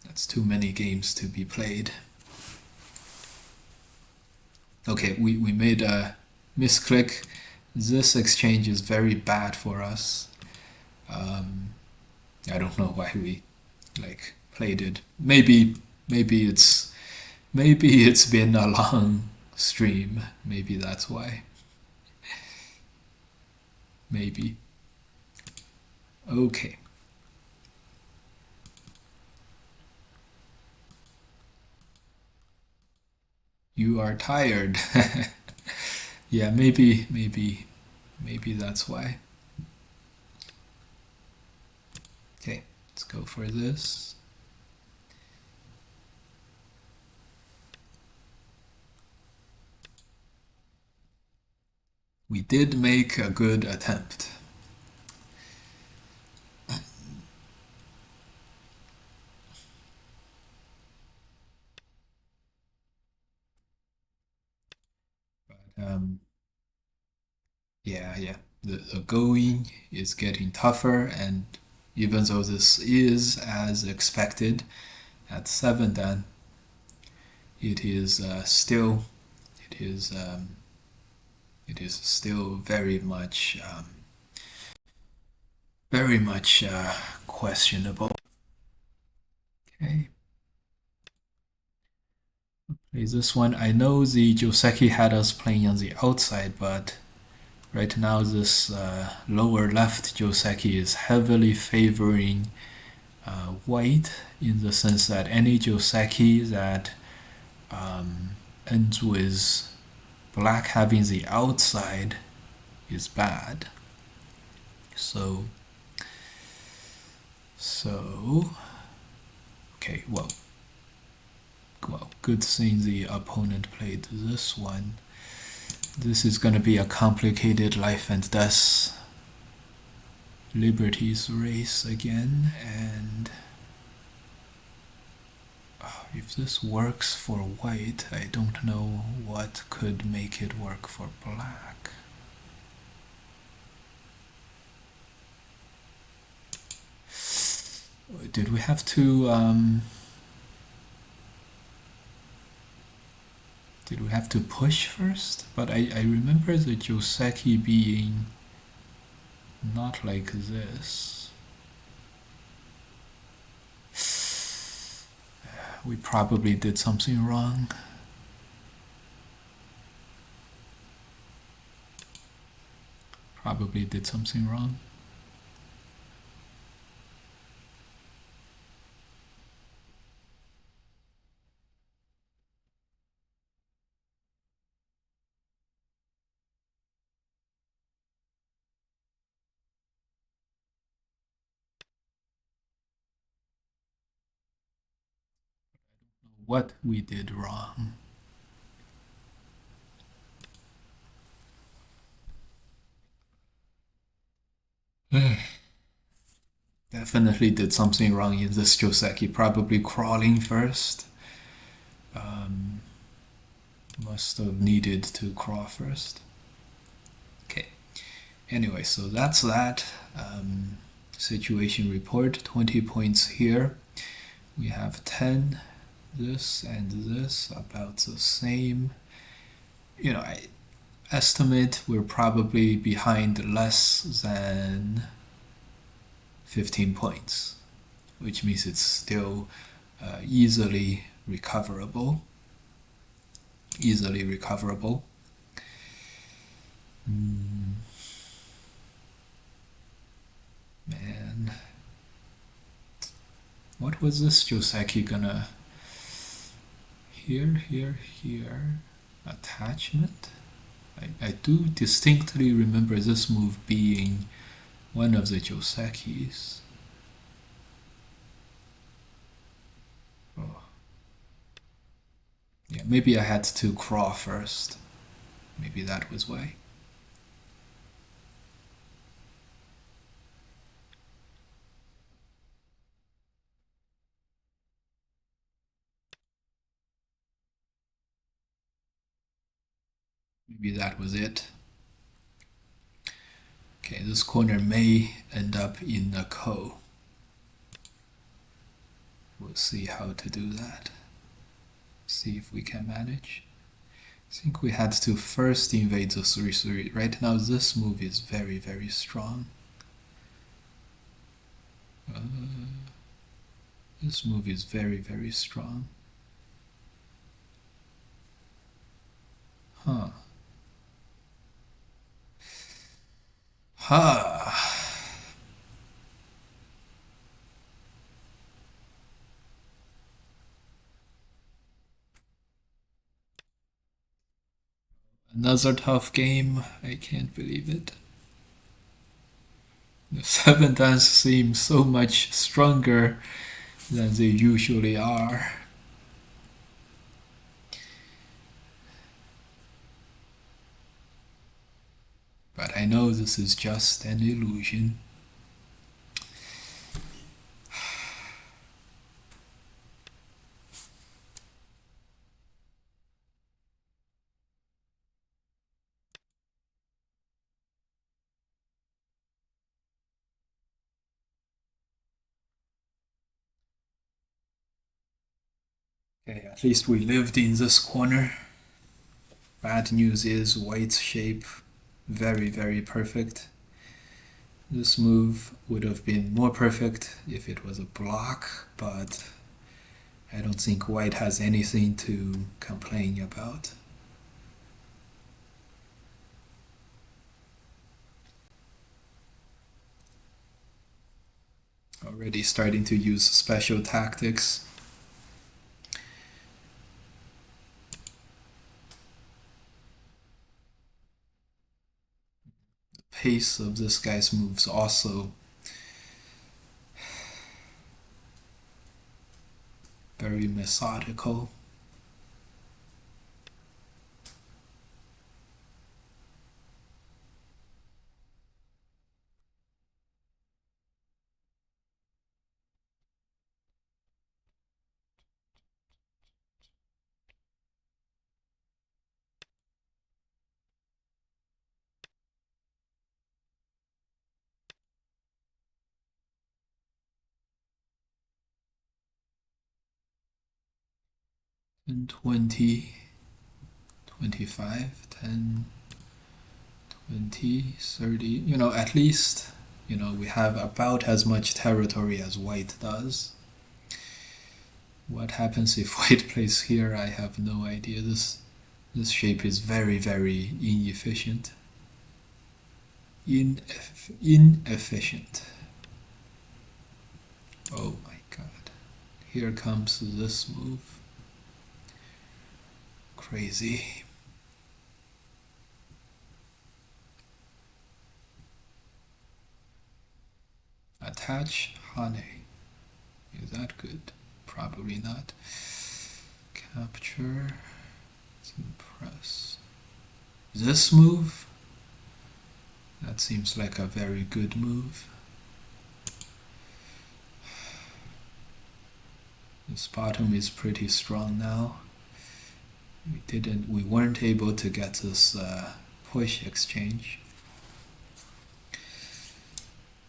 that's too many games to be played. Okay, we made a misclick. This exchange is very bad for us. I don't know why we played it. Maybe it's been a long stream. Maybe that's why. Maybe. Okay. You are tired. Yeah, maybe that's why. Okay, let's go for this. we did make a good attempt. But yeah, the going is getting tougher, and even though this is as expected at 7 dan, it is still it is still very much questionable. Okay. Play this one. I know the Joseki had us playing on the outside, but right now this lower left Joseki is heavily favoring white, in the sense that any Joseki that ends with black having the outside is bad. So okay, well, good thing the opponent played this one. This is gonna be a complicated life and death liberties race again, and if this works for white, I don't know what could make it work for black. Did we have to push first? But I remember the Joseki being not like this. We probably did something wrong. What we did wrong. Definitely did something wrong in this Joseki. Probably crawling first. Must have needed to crawl first. Okay. Anyway, so that's that. Situation report. 20 points here. We have 10. This and this about the same. I estimate we're probably behind less than 15 points, which means it's still easily recoverable. Man, what was this Joseki gonna? Here, attachment. I do distinctly remember this move being one of the Josekis. Oh. Yeah, maybe I had to crawl first. Maybe that was why. Maybe that was it. Okay, this corner may end up in a ko. We'll see how to do that. See if we can manage. I think we had to first invade the 3-3. Right now this move is very, very strong. This move is very, very strong. Another tough game. I can't believe it. The 7 dans seem so much stronger than they usually are. But I know this is just an illusion. Okay, at least we lived in this corner. Bad news is white's shape very, very perfect. This move would have been more perfect if it was a block, but I don't think white has anything to complain about. Already starting to use special tactics. The pace of this guy's moves also very methodical. And 20, 25, 10, 20, 30, at least, we have about as much territory as white does. What happens if white plays here? I have no idea. This shape is very, very inefficient. Inefficient. Oh my god. Here comes this move. Crazy. Attach honey. Is that good? Probably not. Capture. Press. This move? That seems like a very good move. This bottom is pretty strong now. We weren't able to get this push exchange.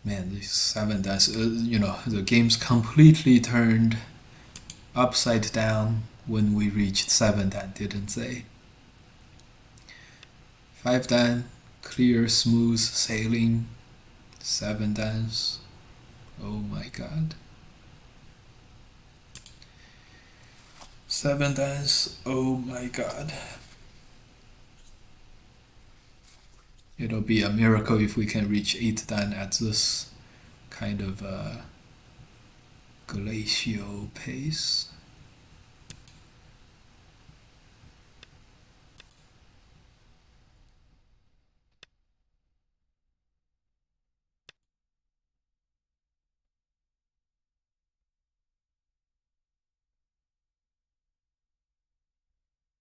Man, these 7-dance, the game's completely turned upside down when we reached 7-dan, didn't they? 5-dan, clear, smooth sailing. 7-dance, oh my god. 7-dance, oh my god. It'll be a miracle if we can reach 8-dan at this kind of glacial pace.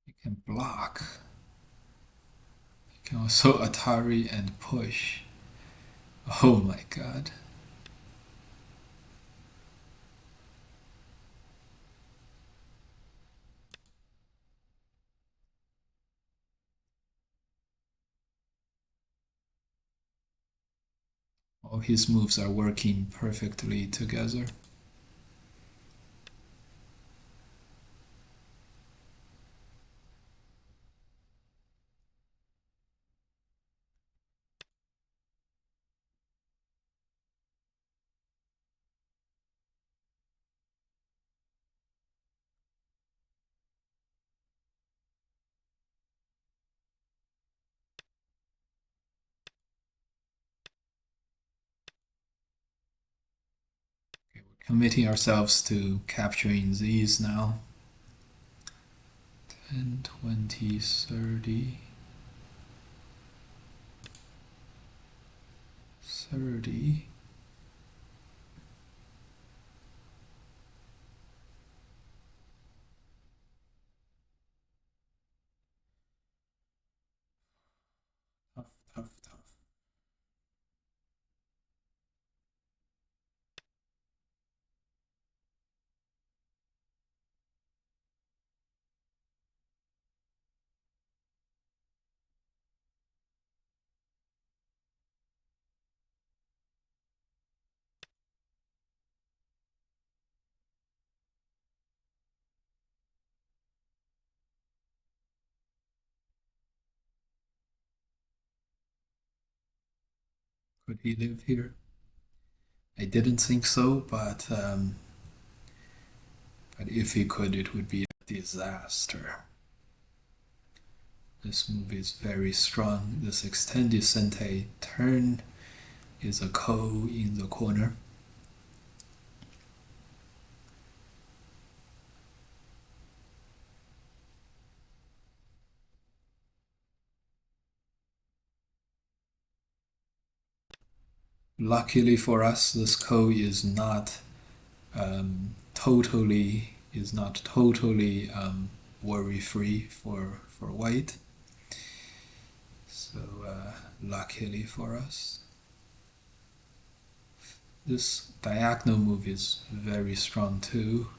You can block. You can also Atari and push. Oh my god. All his moves are working perfectly together. Okay, we're committing ourselves to capturing these now. 10, 20, 30. 30. Tough, tough, tough. Could he live here? I didn't think so, but if he could, it would be a disaster. This move is very strong. This extended sente turn is a ko in the corner. Luckily for us, this ko is not totally worry free for white. So luckily for us, this diagonal move is very strong too.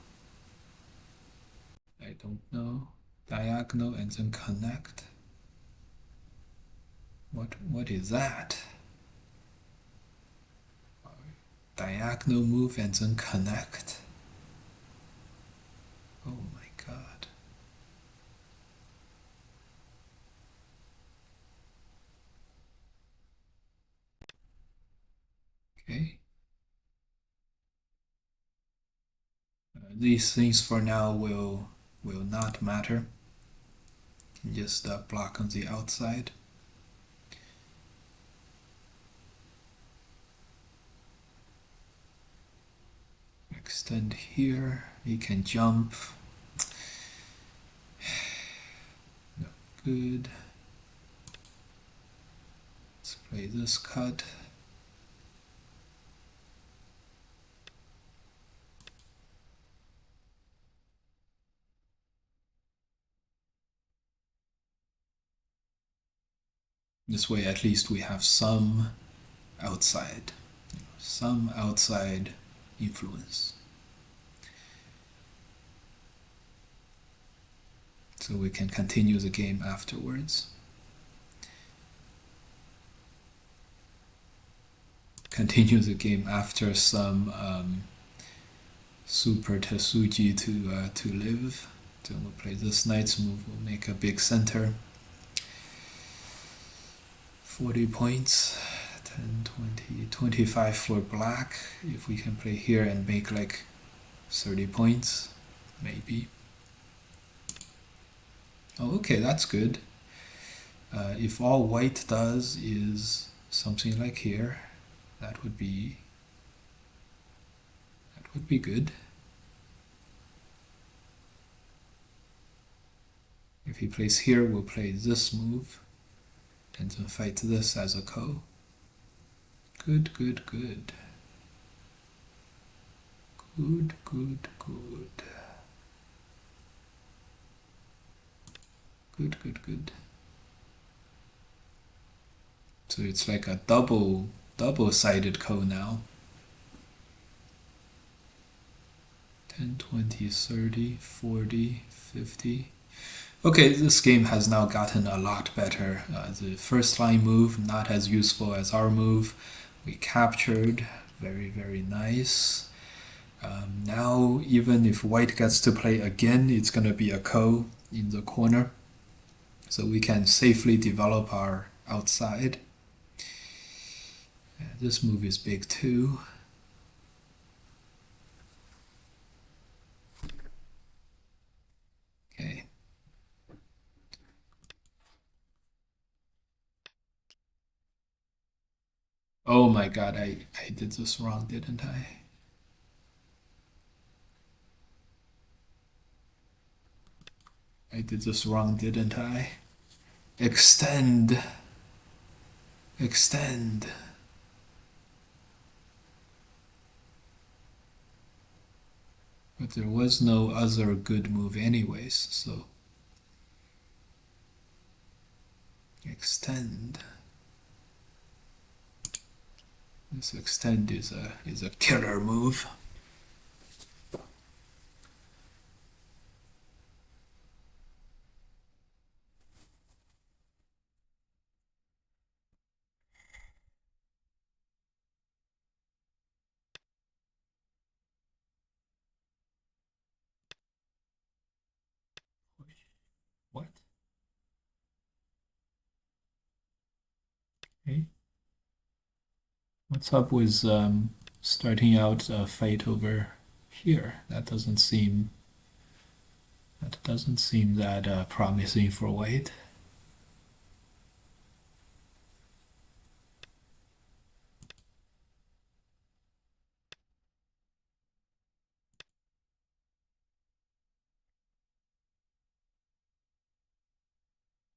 I don't know. Diagonal and then connect. What is that? Diagonal move and then connect. Oh my god. Okay. These things for now will not matter. Just block on the outside. Extend here. He can jump. No good. Let's play this cut. This way at least we have some outside influence. So we can continue the game afterwards. Continue the game after some super Tetsuji to live. Then we'll play this knight's move, we'll make a big center. 40 points, 10, 20, 25 for black. If we can play here and make like 30 points, maybe. Oh, okay, that's good. If all white does is something like here, that would be good. If he plays here, we'll play this move and then fight this as a ko. Good, good, good. Good, good, good. Good, good, good. So it's like a double-sided ko now. 10, 20, 30, 40, 50. Okay, this game has now gotten a lot better. The first line move, not as useful as our move. We captured, very, very nice. Now, even if white gets to play again, it's going to be a ko in the corner. So we can safely develop our outside. This move is big too. Okay. Oh my god, I did this wrong, didn't I? I did this wrong, didn't I? Extend. Extend. But there was no other good move anyways, so extend. This extend is a killer move. What? Okay. What's up with starting out a fight over here? That doesn't seem that promising for white.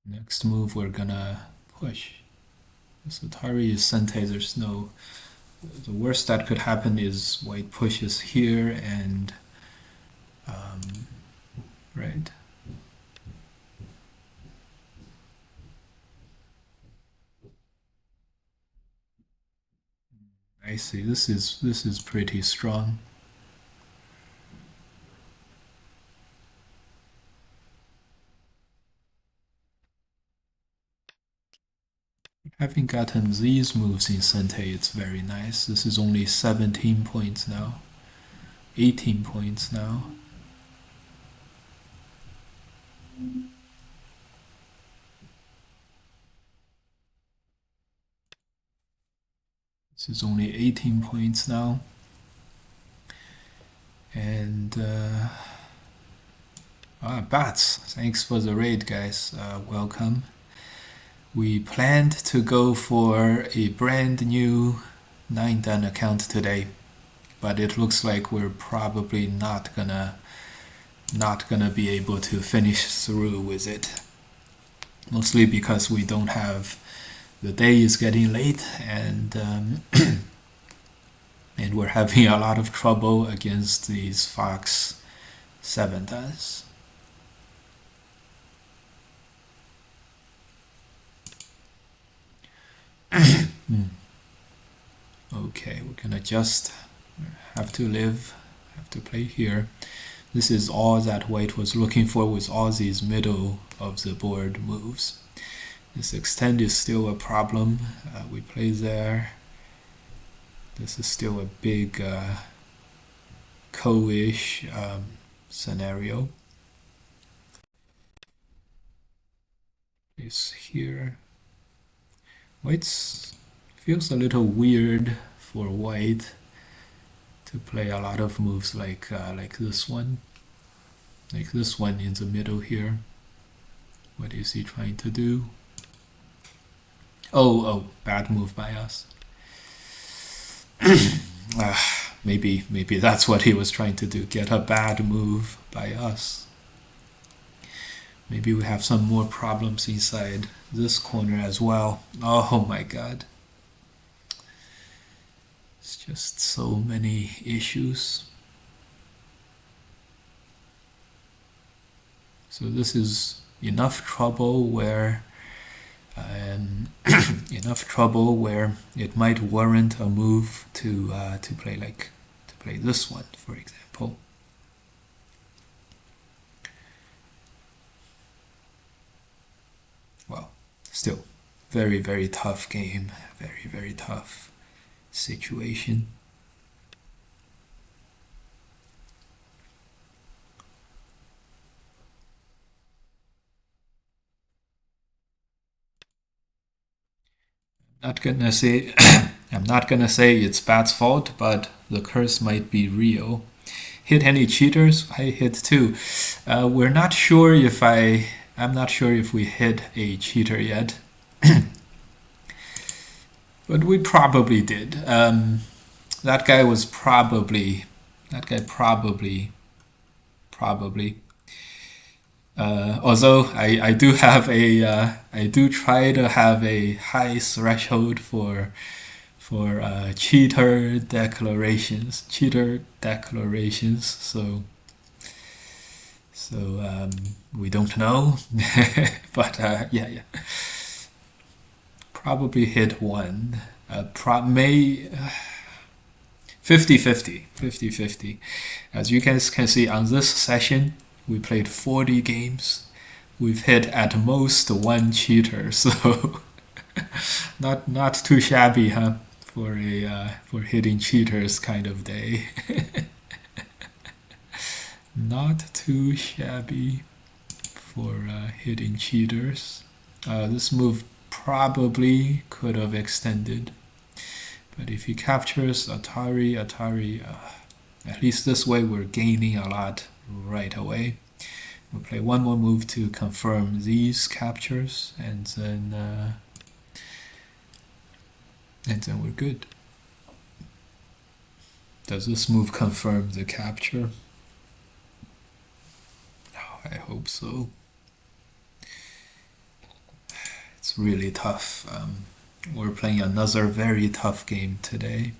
Next move, we're gonna push. This Atari is Sente. There's no. The worst that could happen is white pushes here and. Right. I see. This is pretty strong. Having gotten these moves in Sente, it's very nice. This is only 17 points now. 18 points now. This is only 18 points now. And Bats, thanks for the raid, guys. Welcome. We planned to go for a brand new 9Dan account today, but it looks like we're probably not gonna be able to finish through with it. Mostly because we don't have. The day is getting late, and and we're having a lot of trouble against these Fox 7-das. Okay, we can adjust. Have to play here. This is all that white was looking for with all these middle of the board moves. This extend is still a problem. We play there. This is still a big co-ish scenario. Is here. White's feels a little weird for white to play a lot of moves like this one, in the middle here. What is he trying to do? Oh, bad move by us. Maybe that's what he was trying to do, get a bad move by us. Maybe we have some more problems inside this corner as well. Oh my god. It's just so many issues. So this is enough trouble where it might warrant a move to play this one, for example. Well, still, very, very tough game. Very, very tough situation. I'm not gonna say it's Bat's fault, but the curse might be real. Hit any cheaters? I hit two. We're not sure if I'm not sure if we hit a cheater yet, but we probably did. That guy probably. Although I do have I do try to have a high threshold for cheater declarations. So we don't know, but yeah, probably hit one. May 50-50. As you guys can see on this session, we played 40 games. We've hit at most one cheater, so not too shabby, huh? For hitting cheaters kind of day. Not too shabby for hitting cheaters. This move probably could have extended, But if he captures Atari, at least this way we're gaining a lot right away. We'll play one more move to confirm these captures, and then we're good. Does this move confirm the capture? Oh, I hope so. It's really tough. We're playing another very tough game today.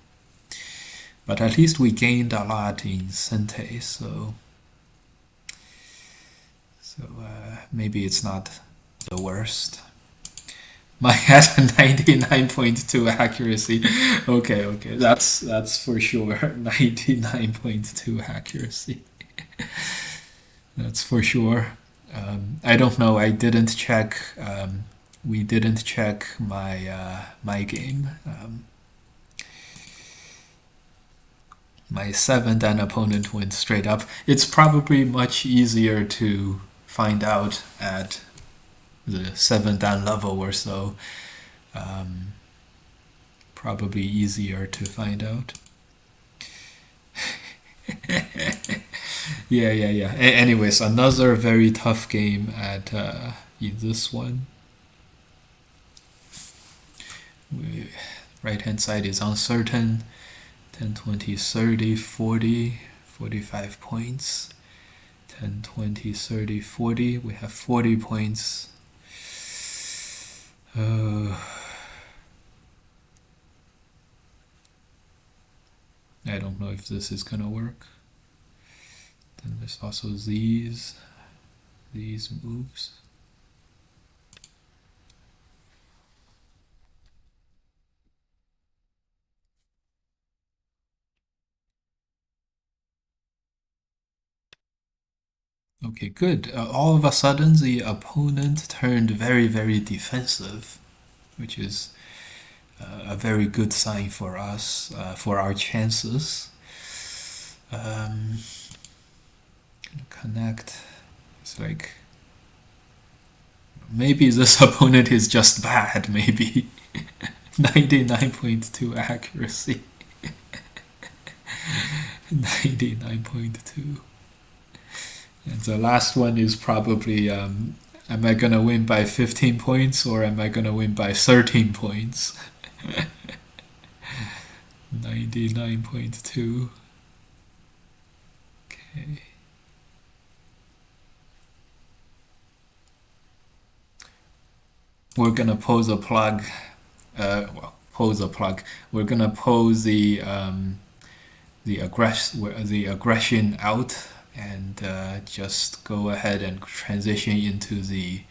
But at least we gained a lot in Sente, so maybe it's not the worst. My hat 99.2 accuracy. Okay, that's for sure. 99.2 accuracy. That's for sure. I don't know. I didn't check. We didn't check my game. My 7th dan opponent went straight up. It's probably much easier to find out at the 7th dan level or so. Probably easier to find out. Yeah. Anyways, another very tough game at in this one. Right hand side is uncertain. 10, 20, 30, 40, 45 points. 10, 20, 30, 40. We have 40 points. I don't know if this is gonna work. Then there's also these moves. Okay, good. All of a sudden, the opponent turned very, very defensive, which is a very good sign for us, for our chances. Connect. It's like maybe this opponent is just bad. Maybe 99.2 accuracy. 99.2. And the last one is probably, am I gonna win by 15 points or am I gonna win by 13 points? 99.2. Okay. We're gonna pose a plug. Pose a plug. We're gonna pose the aggression out and just go ahead and transition into the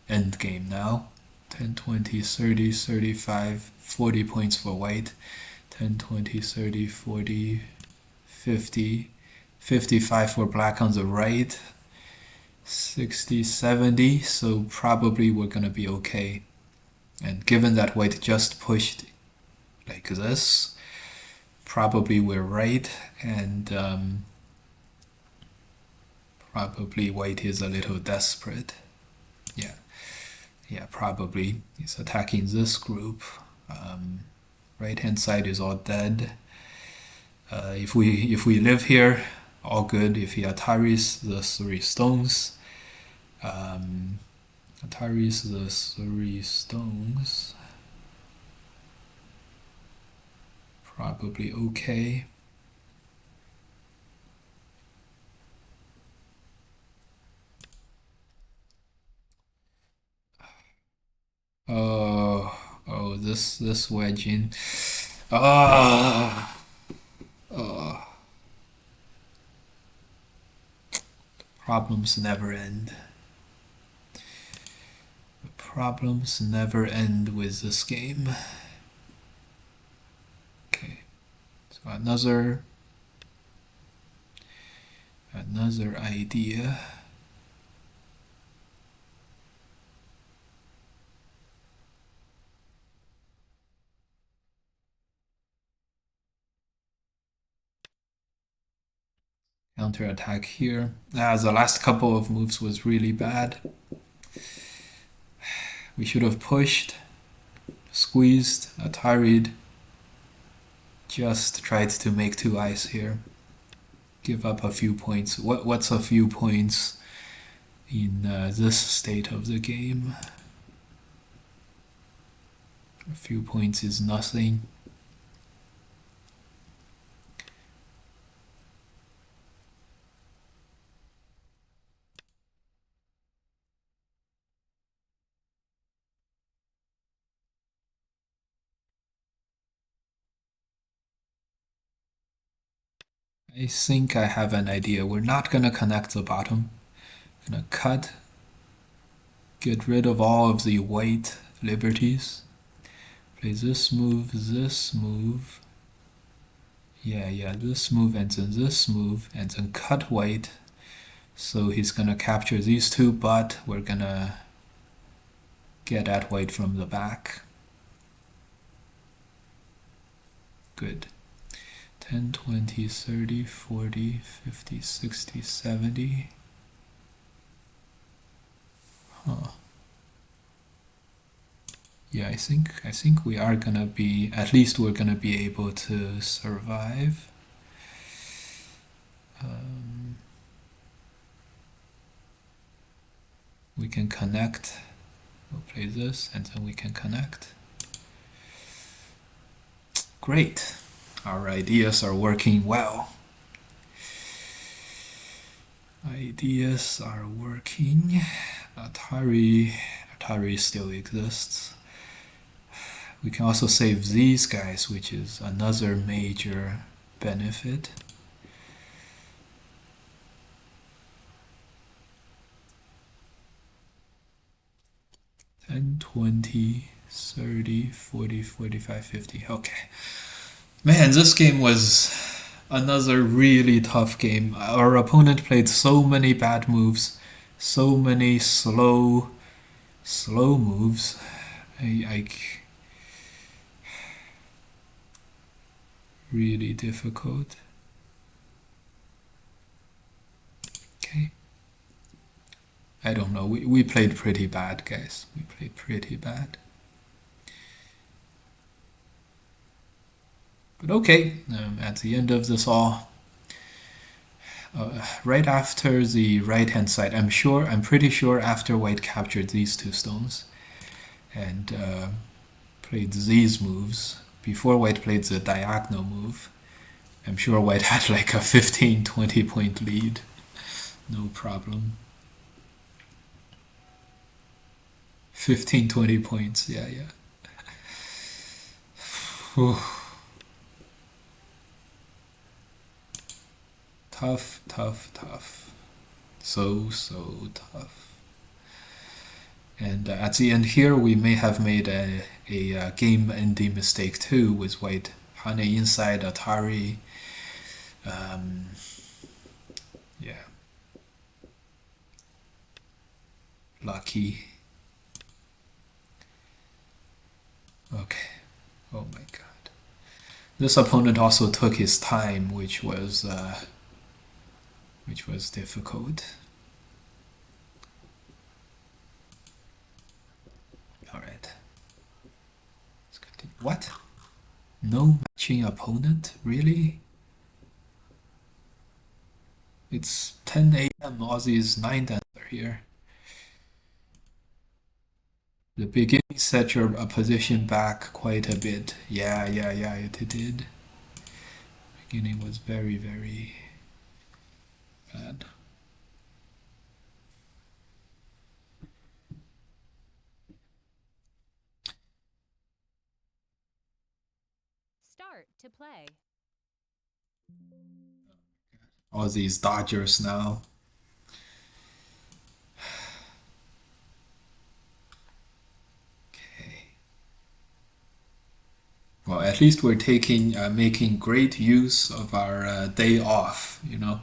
end game now. 10, 20, 30, 35, 40 points for white. 10, 20, 30, 40, 50, 55 for black on the right. 60, 70, so probably we're gonna be okay. And given that white just pushed like this, probably we're right, and probably white is a little desperate. Yeah, probably he's attacking this group. Right hand side is all dead. If we live here, all good. If he Ataris the 3 stones, Ataris the 3 stones, probably okay. Oh, this wedging. Problems never end. The problems never end with this game. Okay, so another idea. Counter attack here. The last couple of moves was really bad. We should have pushed, squeezed, Atari'd. Just tried to make 2 eyes here. Give up a few points. What's a few points in this state of the game? A few points is nothing. I think I have an idea. We're not gonna connect the bottom. Gonna cut, get rid of all of the white liberties. Play this move, yeah, this move, and then this move, and then cut white. So he's gonna capture these two, but we're gonna get at white from the back. Good. 10, 20, 30, 40, 50, 60, 70. Huh. Yeah, I think we are gonna be, at least we're gonna be able to survive. We can connect. We'll play this and then we can connect. Great. Our ideas are working well. Ideas are working. Atari still exists. We can also save these guys, which is another major benefit. And 20, 30, 40, 45, 50. Okay. Man, this game was another really tough game. Our opponent played so many bad moves, so many slow moves. Really difficult. Okay. I don't know. We played pretty bad, guys. We played pretty bad. But okay, at the end of this all, right after the right-hand side, I'm pretty sure after white captured these two stones and played these moves, before white played the diagonal move, I'm sure white had like a 15-20 point lead. No problem. 15-20 points, yeah. Whew. Tough. So tough. And at the end here, we may have made a game-ending mistake too, with white Hane inside Atari. Yeah. Lucky. Okay. Oh my god. This opponent also took his time, which was difficult. All right. Let's continue. What? No matching opponent? Really? It's 10 a.m. Aussie's 9th answer here. The beginning set your position back quite a bit. Yeah, it did. Beginning was very bad. Start to play. Aussie's Dodgers now. Okay. Well, at least we're making great use of our day off, you know.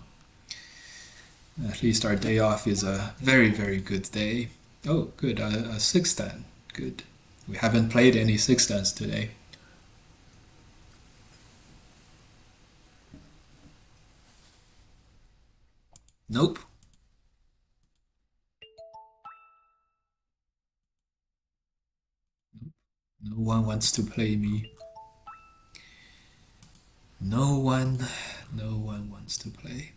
At least our day off is a very good day. Oh, good, a six dan. Good. We haven't played any six dans today. Nope. No one wants to play me. No one wants to play.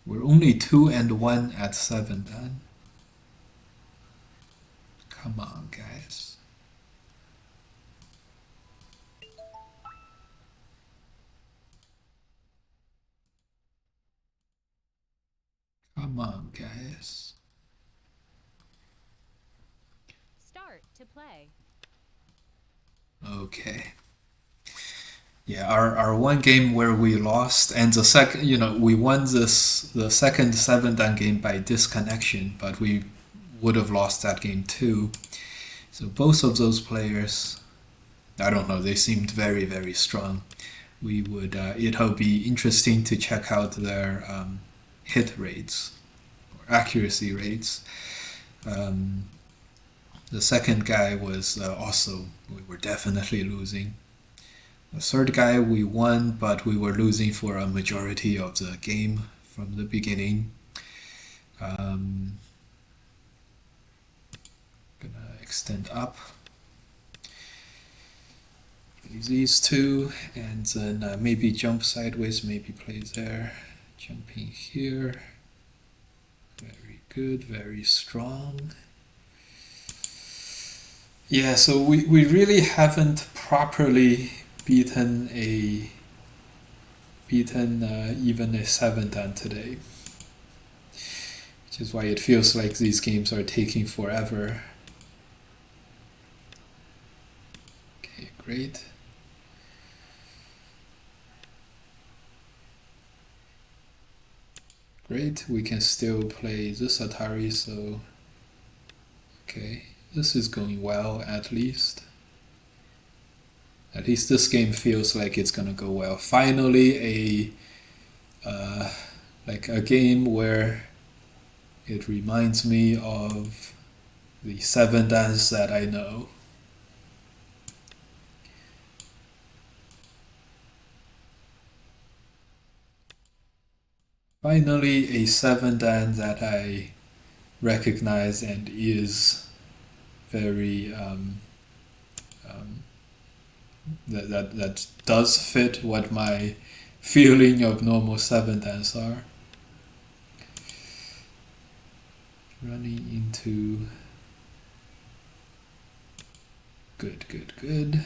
We're only 2 and 1 at 7 Dan. Come on, guys. Come on, guys. Start to play. Okay. Yeah, our one game where we lost, and the second, we won the second 7 Dan game by disconnection, but we would have lost that game too. So both of those players, I don't know, they seemed very, very strong. It'll be interesting to check out their hit rates or accuracy rates. The second guy was also, we were definitely losing. The third guy we won, but we were losing for a majority of the game from the beginning. Gonna extend up. These two, and then maybe jump sideways, maybe play there. Jumping here. Very good, very strong. Yeah, so we really haven't properly beaten even a 7 Dan today, which is why it feels like these games are taking forever. Okay, great. Great, we can still play this Atari, so okay, this is going well at least. At least this game feels like it's gonna go well. Finally, a game where it reminds me of the 7 Dans that I know. Finally, a 7 Dan that I recognize and is very that does fit what my feeling of normal 7 Dans are. Running into good.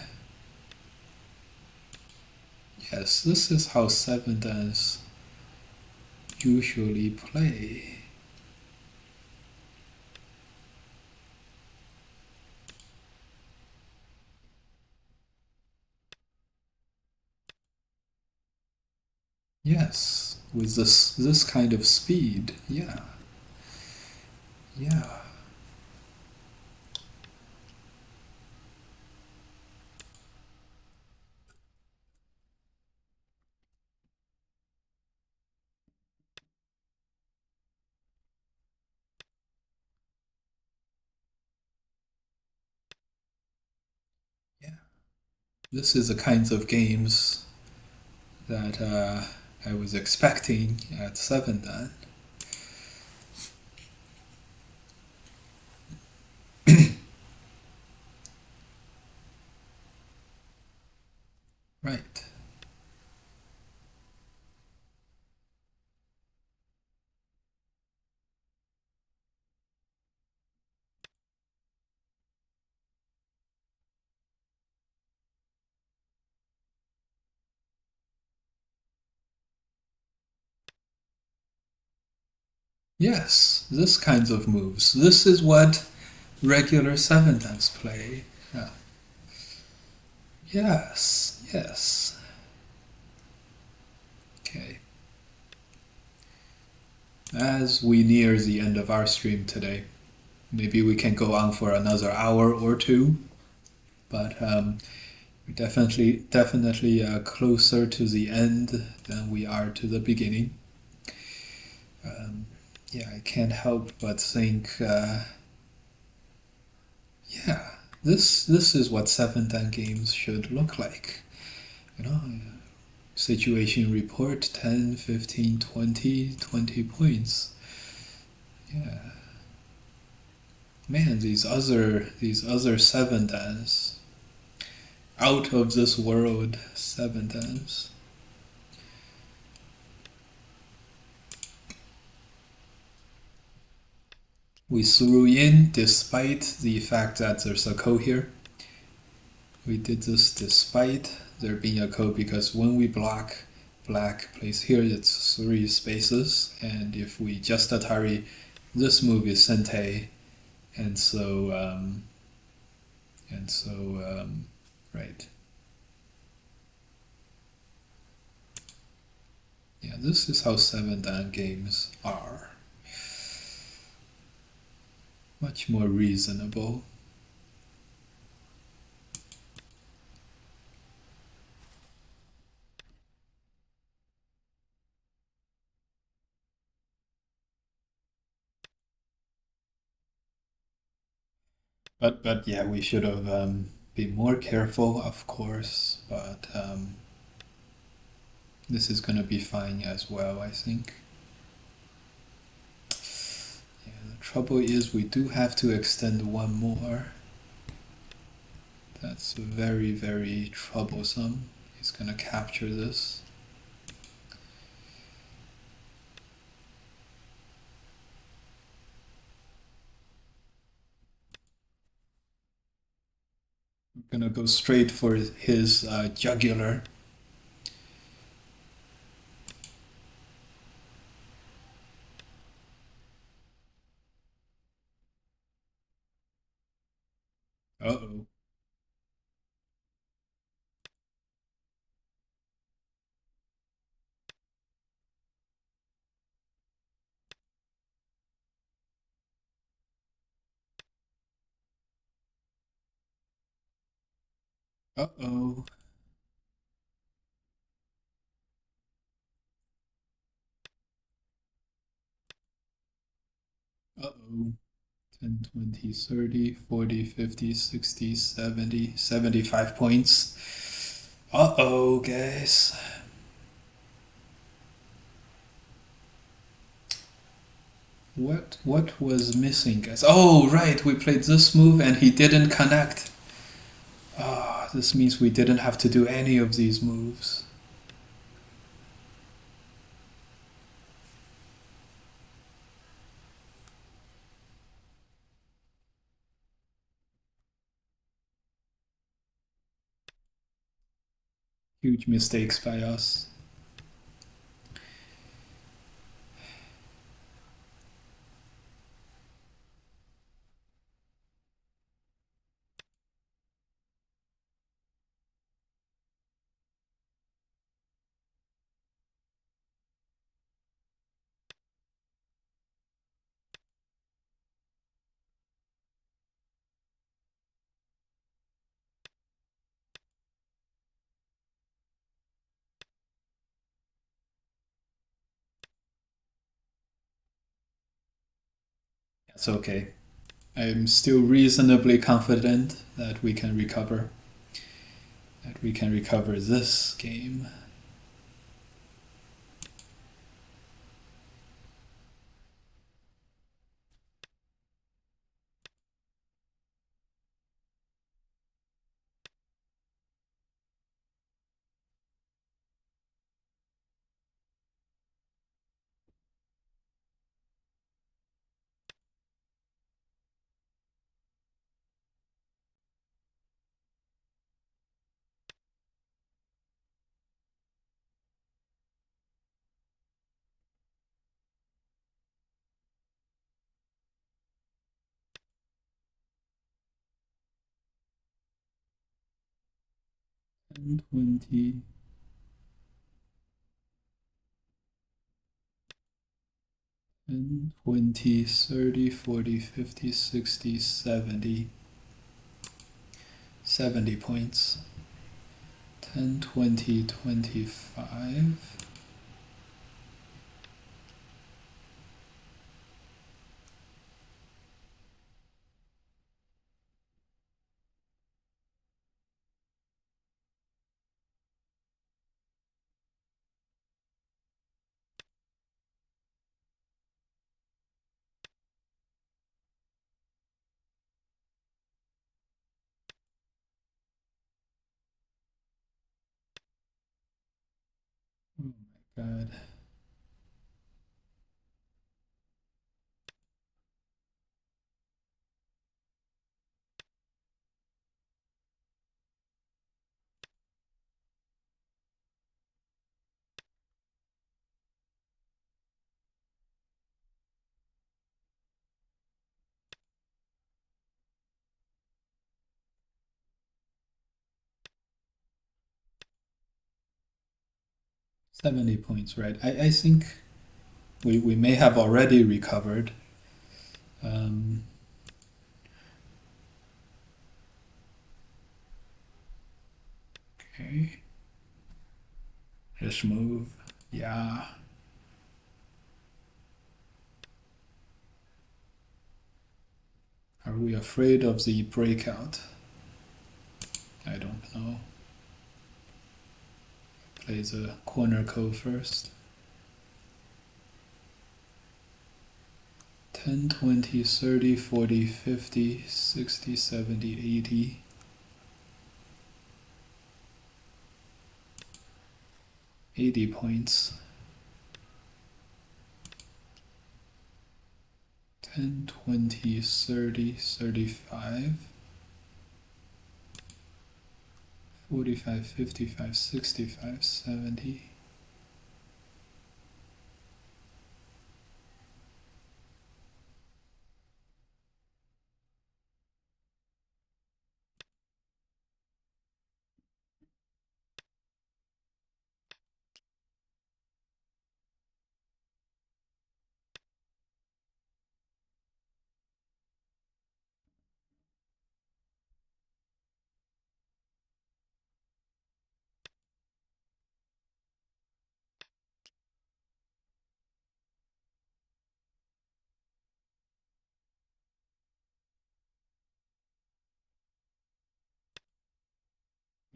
Yes, this is how 7 Dans usually play. Yes, with this kind of speed, yeah. This is the kinds of games that I was expecting at 7 Dan. Right. Yes, this kinds of moves. This is what regular 7 Dans play. Yeah. Yes. Okay. As we near the end of our stream today, maybe we can go on for another hour or two, but we're definitely closer to the end than we are to the beginning. I can't help but think, this is what 7 Dan games should look like. Situation report, 10, 15, 20 points. Yeah. Man, these other 7 Dans. Out of this world 7 times. We threw in despite the fact that there's a code here. We did this despite there being a code because when we block black place here, it's 3 spaces, and if we just Atari, this move is Sente, and so right. Yeah, this is how 7-dan games are. Much more reasonable. But yeah, we should have been more careful, of course. But this is gonna be fine as well, I think. Yeah, the trouble is we do have to extend one more. That's very, very troublesome. He's gonna capture this. We're gonna go straight for his jugular. Uh-oh. Uh-oh. Uh-oh. 10, 20, 30, 40, 50, 60, 70, 75 points. Uh-oh, guys. What was missing, guys? Oh, right, we played this move and he didn't connect. Ah, this means we didn't have to do any of these moves. Huge mistakes by us. It's okay. I'm still reasonably confident that we can recover. That we can recover this game. And 20. 10, 20, 30, 40, 50, 60, 70. 70 points. 10, 20, 25. Good. $70, right? I think we may have already recovered. Um, okay. Just move. Yeah. Are we afraid of the breakout? I don't know. Play the corner code first. 10, 20, 30, 40, 50, 60, 70, 80. 80 points. 10, 20, 30, 35, 45, 55, 65, 70.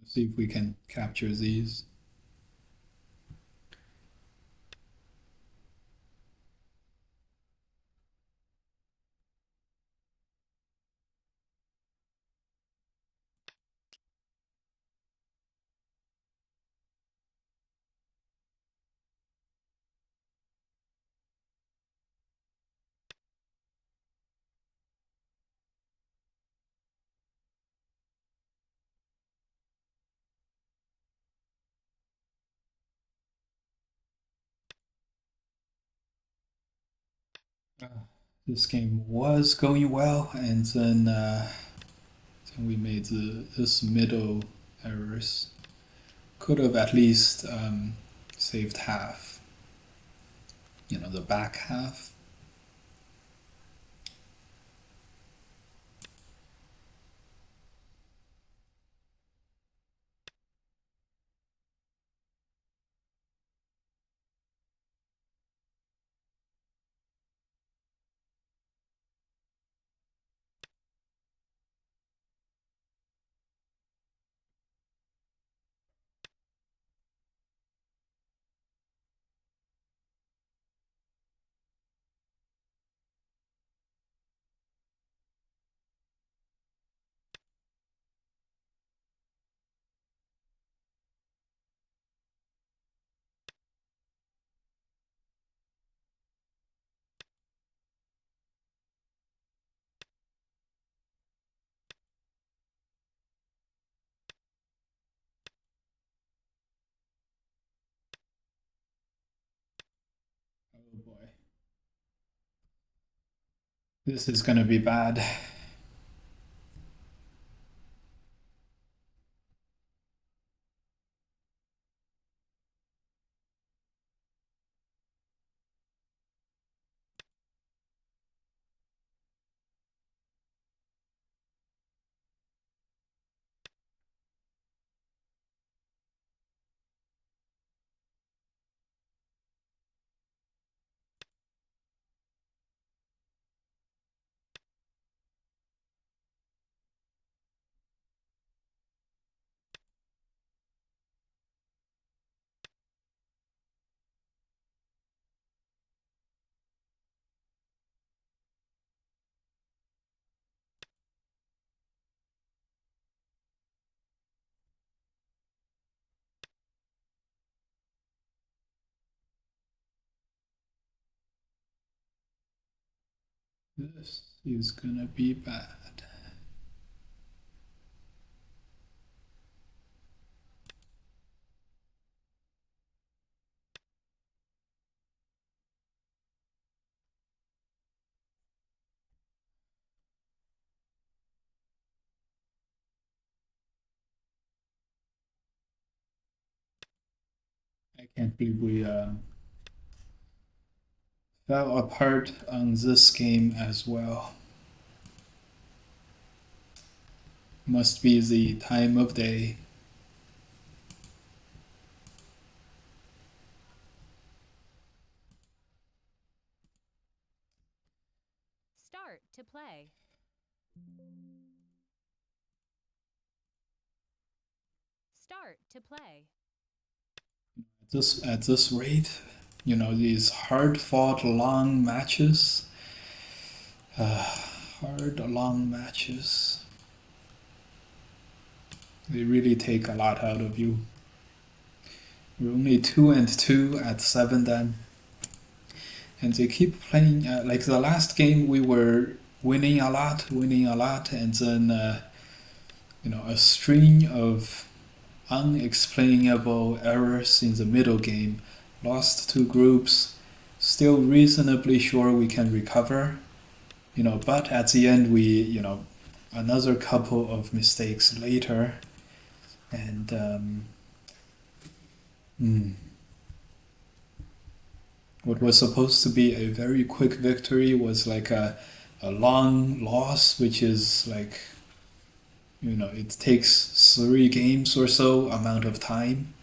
Let's see if we can capture these. This game was going well, and then we made this middle errors. Could have at least saved half, the back half. Oh boy. This is gonna be bad. This is gonna be bad. I can't believe we fell apart on this game as well. Must be the time of day. Start to play. Start to play. At this rate, these hard fought long matches, hard long matches, they really take a lot out of you. We're only 2-2 at 7 dan, and they keep playing. Like the last game, we were winning a lot, and then a string of unexplainable errors in the middle game. Lost two groups, still reasonably sure we can recover, but at the end another couple of mistakes later, and what was supposed to be a very quick victory was like a long loss, which is like, it takes 3 games or so amount of time,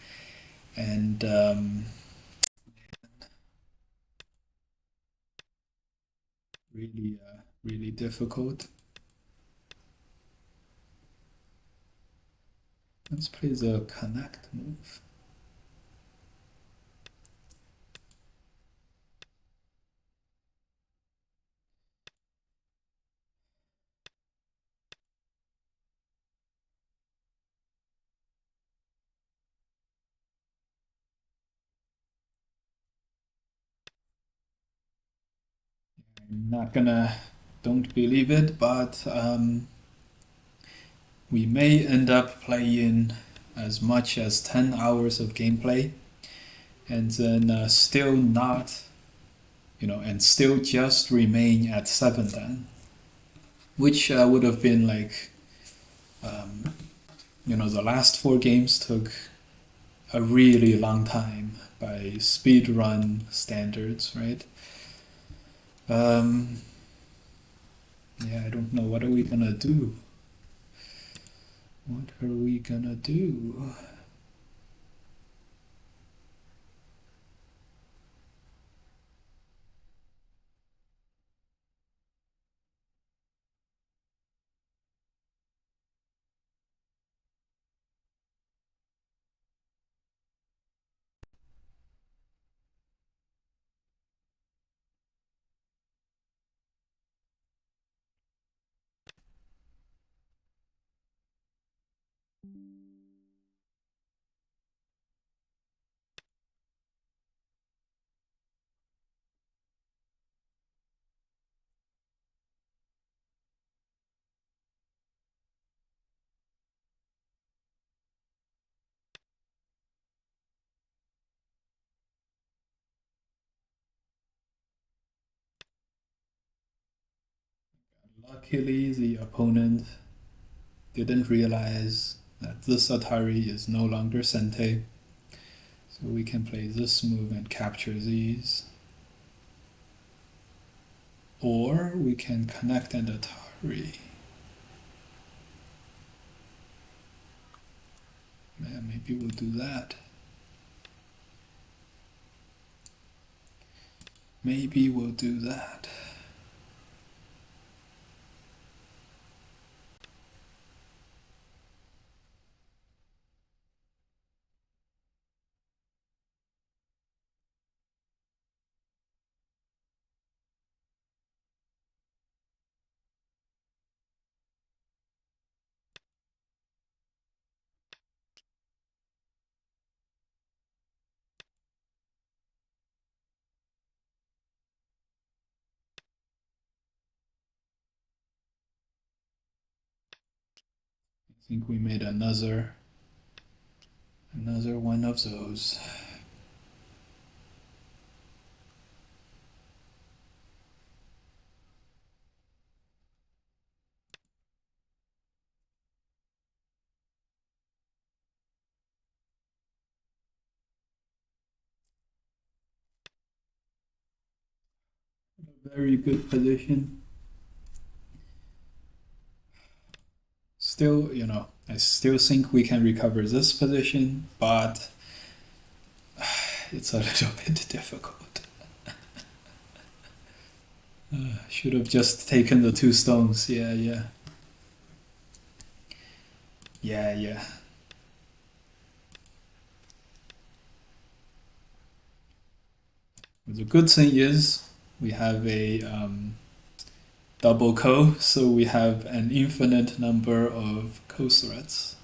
and really difficult. Let's play the connect move. I'm not gonna, don't believe it, but we may end up playing as much as 10 hours of gameplay, and then still not, and still just remain at 7 dan, which would have been like, the last 4 games took a really long time by speedrun standards, right? Um, yeah, I don't know. What are we gonna do? What are we gonna do? Luckily, the opponent didn't realize that this Atari is no longer Sente, so we can play this move and capture these. Or we can connect an Atari. Yeah, maybe we'll do that. Maybe we'll do that. I think we made another one of those. Very good position. Still, I still think we can recover this position, but it's a little bit difficult. Should have just taken the 2 stones. Yeah. But the good thing is we have a double co, so we have an infinite number of co-threads.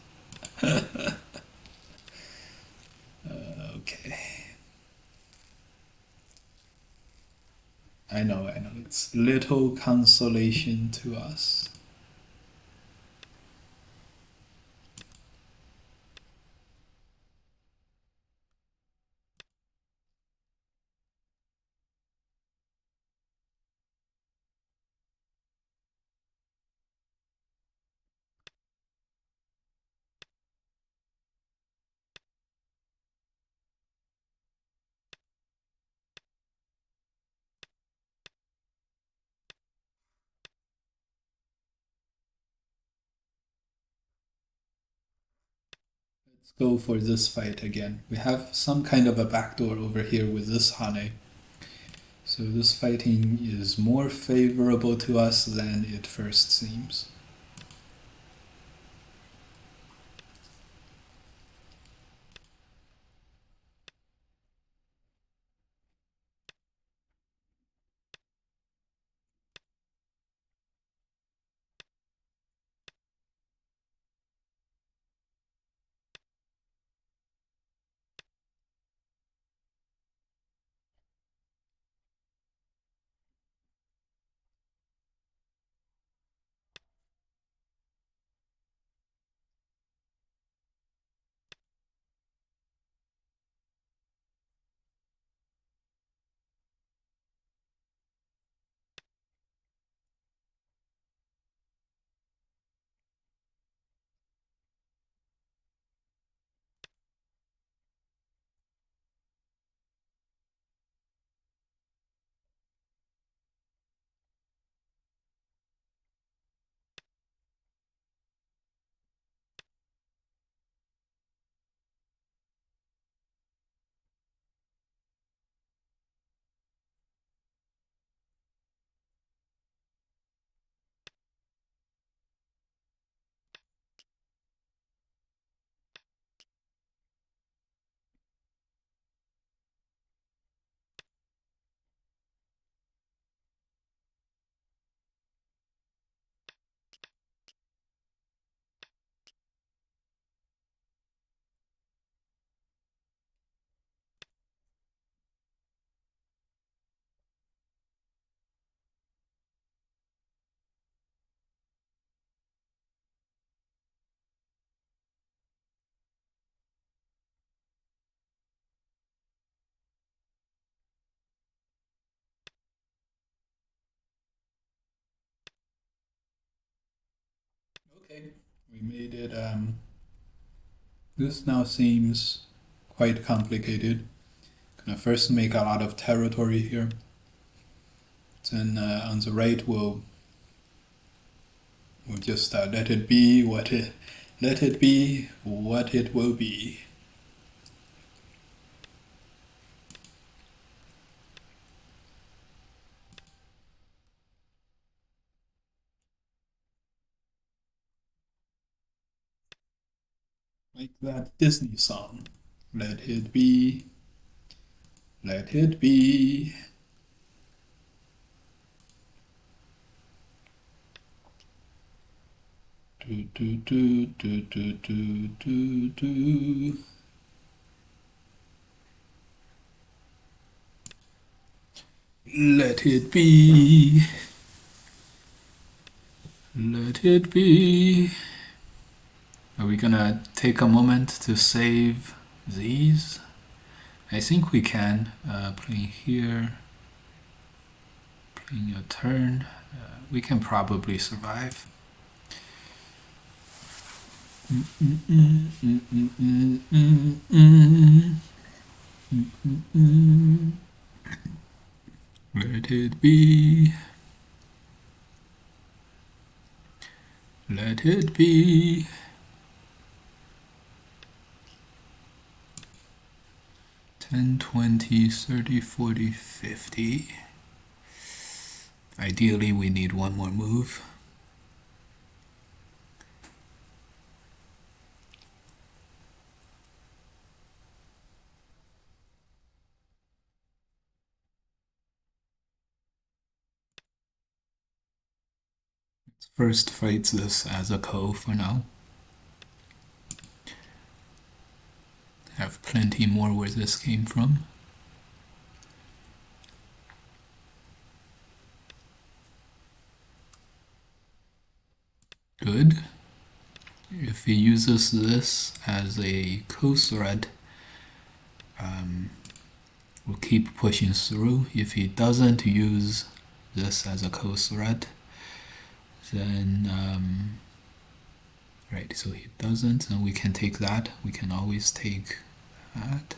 Okay. I know. It's little consolation to us. Let's go for this fight again. We have some kind of a backdoor over here with this Hane. So this fighting is more favorable to us than it first seems. Okay, we made it. This now seems quite complicated. Gonna first make a lot of territory here. Then on the right we'll just let it be what it will be. Like that Disney song. Let it be. Let it be. Do, do, do, do, do, do, do, do. Let it be. Let it be. Are we gonna take a moment to save these? I think we can. Playing here, playing a turn. We can probably survive. Let it be. Let it be. 10, 20, 30, 40, 50. Ideally, we need one more move. Let's first fight this as a ko for now. Have plenty more where this came from. Good. If he uses this as a ko thread, we'll keep pushing through. If he doesn't use this as a ko thread, then right, so he doesn't, then we can take that. We can always take that.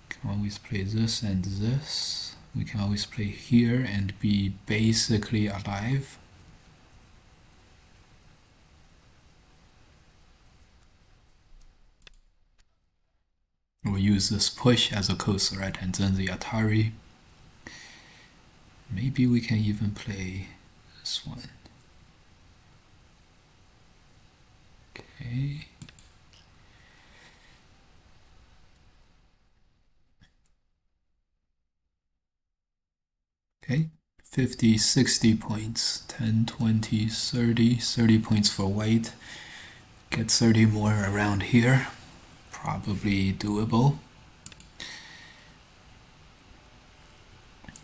Can always play this and this. We can always play here and be basically alive. We'll use this push as a ko thread and then the Atari. Maybe we can even play this one. Okay. Okay. 50, 60 points. 10, 20, 30. 30 points for white. Get 30 more around here. Probably doable.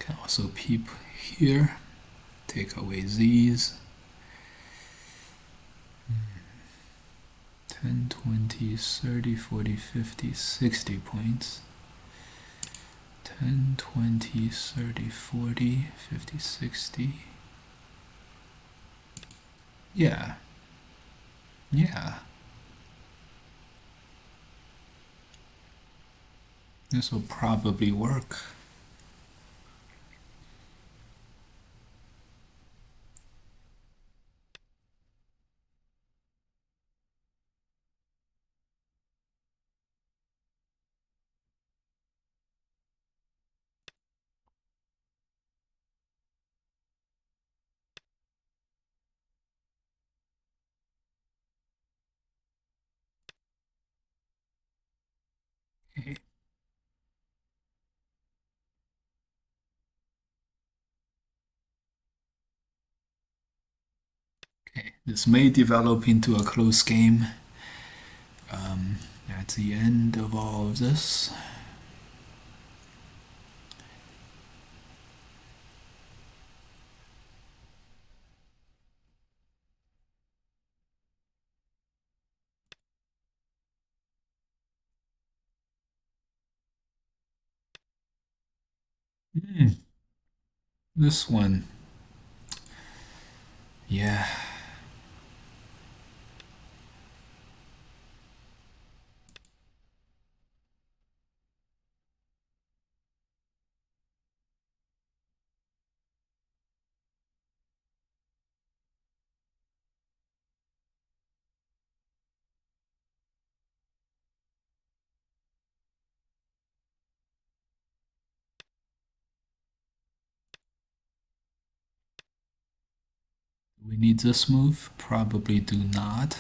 Can also peep here. Take away these. 10, 20, 30, 40, 50, 60 points. 10, 20, 30, 40, 50, 60. Yeah. Yeah. This will probably work. Okay. Okay. This may develop into a close game. At the end of all of this. This one. Yeah. We need this move? Probably do not.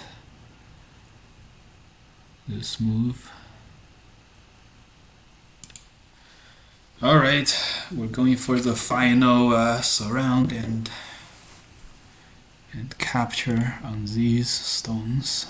This move. Alright, we're going for the final surround and capture on these stones.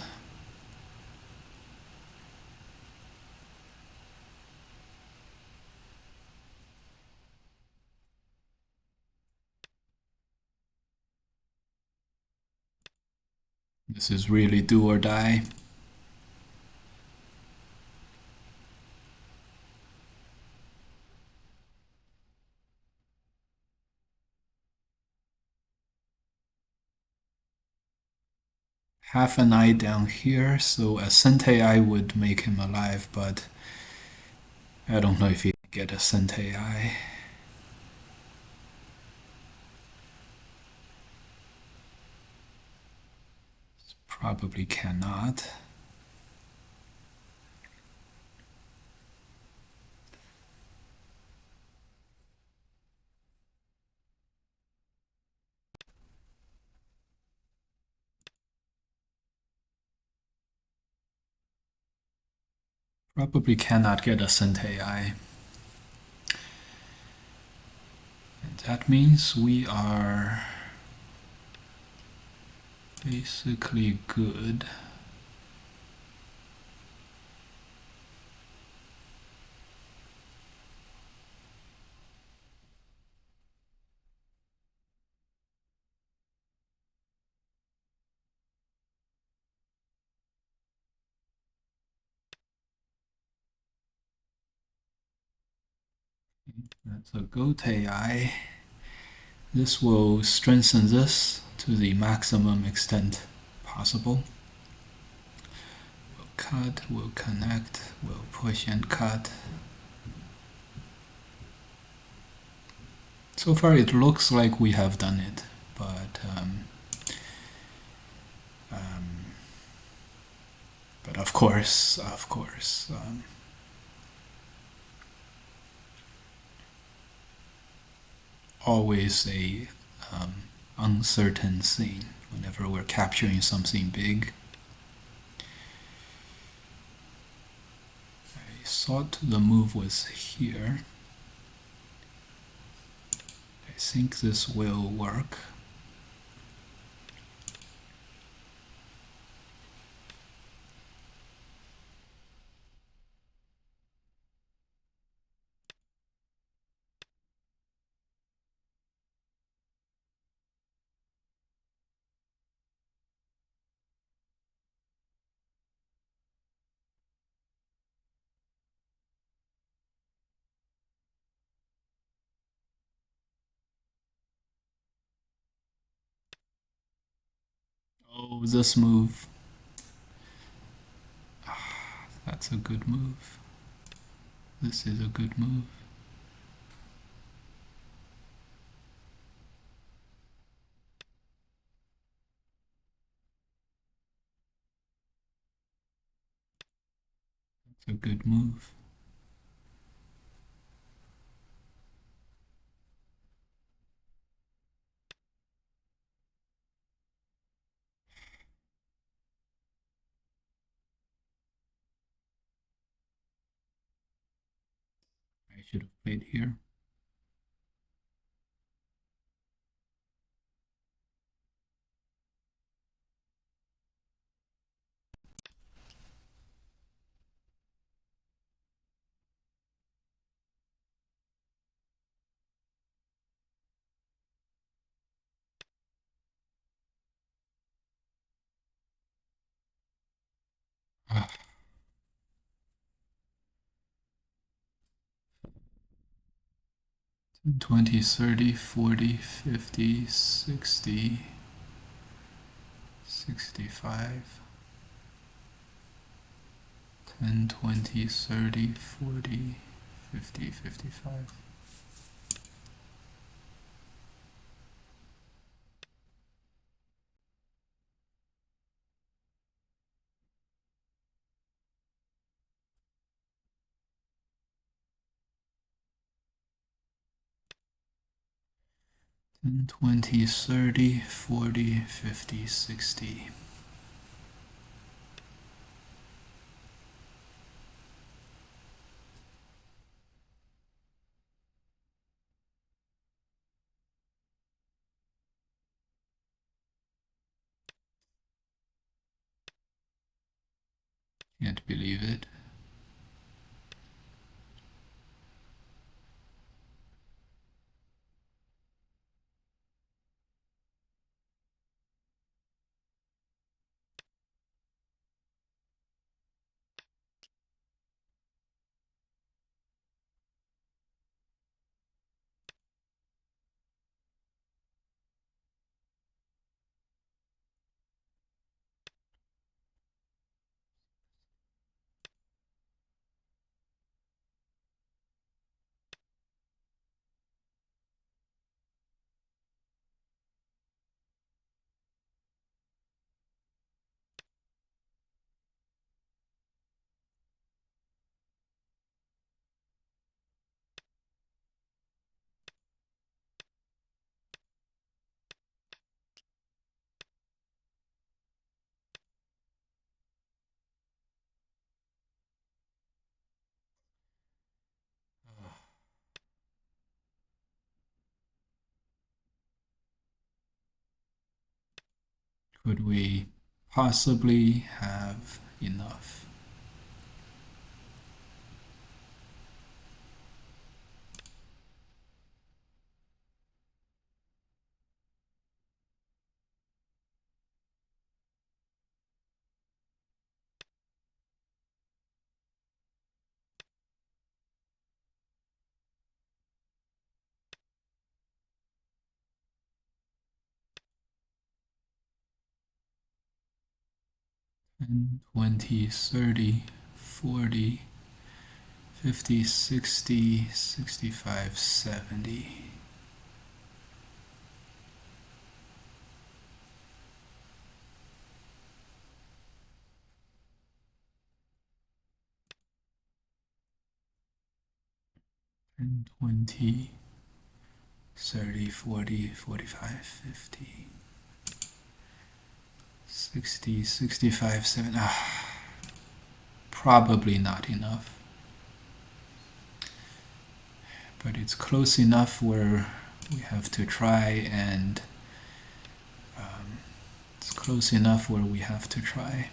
This is really do or die. Half an eye down here, so a Sentei eye would make him alive, but I don't know if he can get a Sentei eye. Probably cannot. Probably cannot get a Sentei eye. And that means we are basically good. That's a Gote eye. This will strengthen this to the maximum extent possible. We'll cut, we'll connect, we'll push and cut. So far it looks like we have done it, but of course, always a uncertain scene whenever we're capturing something big. I thought the move was here. I think this will work. Oh, this move. That's a good move. This is a good move. That's a good move. I should have played here. Ah, 20, 30, 40, 50, 60, 65, 10, 20, 30, 40, 50, 55. 10, 20, 30, 40, 50, 60. Can't believe it. Could we possibly have enough? And 20, 30, 40, 50, 60, 65, 70. And 20, 30, 40, 45, 50, 60, 65, 70. Probably not enough. But it's close enough where we have to try, and it's close enough where we have to try.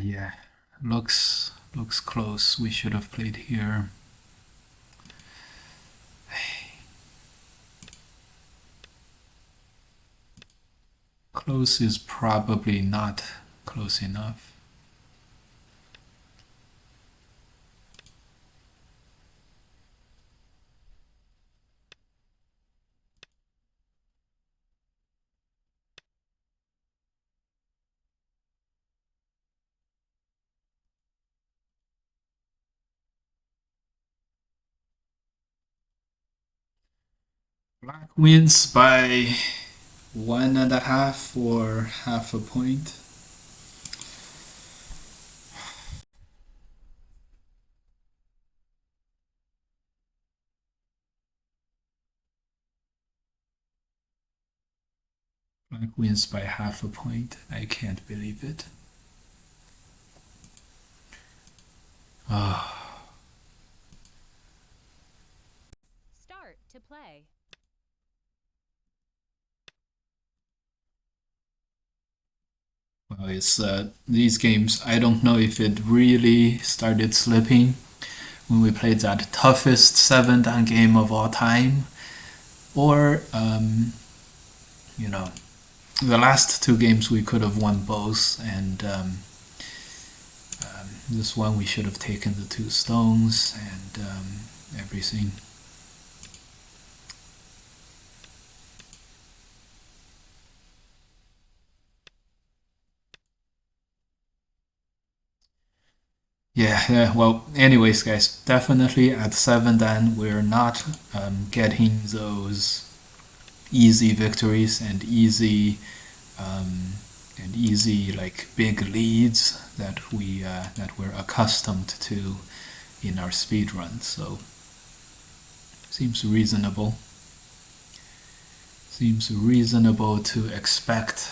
Yeah. Looks close. We should have played here. Close is probably not close enough. Black wins by 1.5 or half a point. Black wins by half a point. I can't believe it. Start to play. Well, it's these games. I don't know if it really started slipping when we played that toughest 7-dan game of all time, or the last two games we could have won both, and this one we should have taken the 2 stones and everything. Yeah, well, anyways, guys, definitely at 7-dan we're not getting those easy victories and easy like big leads that we're accustomed to in our speed run. So seems reasonable. Seems reasonable to expect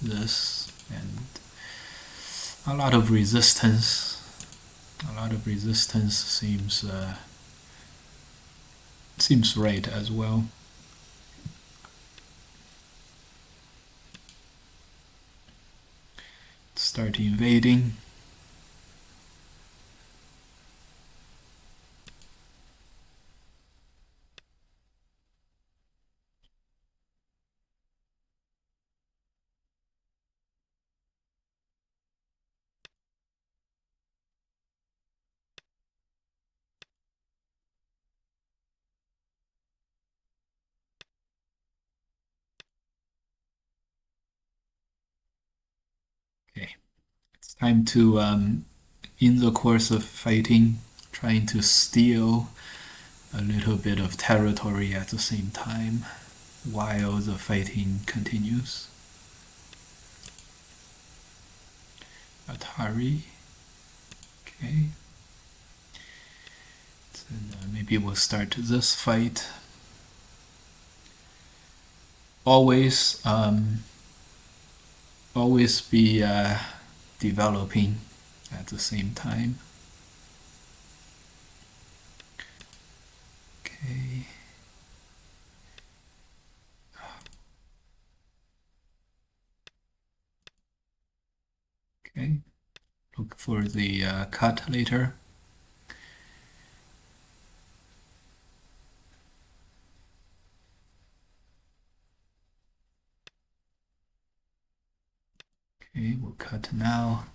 this, and a lot of resistance. A lot of resistance seems right as well. Start invading. Okay, it's time to, in the course of fighting, trying to steal a little bit of territory at the same time while the fighting continues. Atari. Okay. Then maybe we'll start this fight. Always, always be developing at the same time. Okay. Okay. Look for the cut later. Okay, we'll cut now.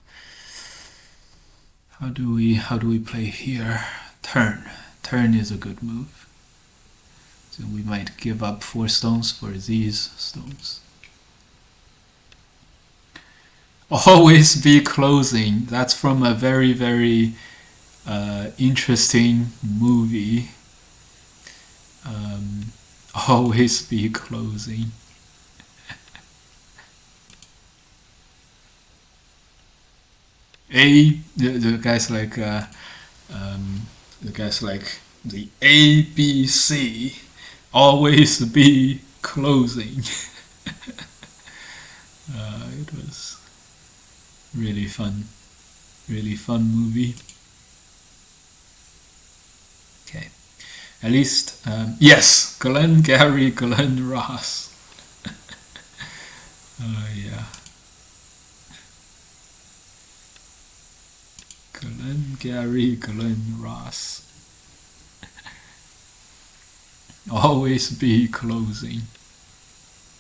How do we play here? Turn. Turn is a good move. So we might give up 4 stones for these stones. Always be closing. That's from a very, very interesting movie. Always be closing. The guys like the guys like the ABC. Always be closing. It was really fun movie. Okay, at least yes, Glenn Gary, Glenn Ross. Yeah, Glenn Gary, Glenn Ross. Always be closing.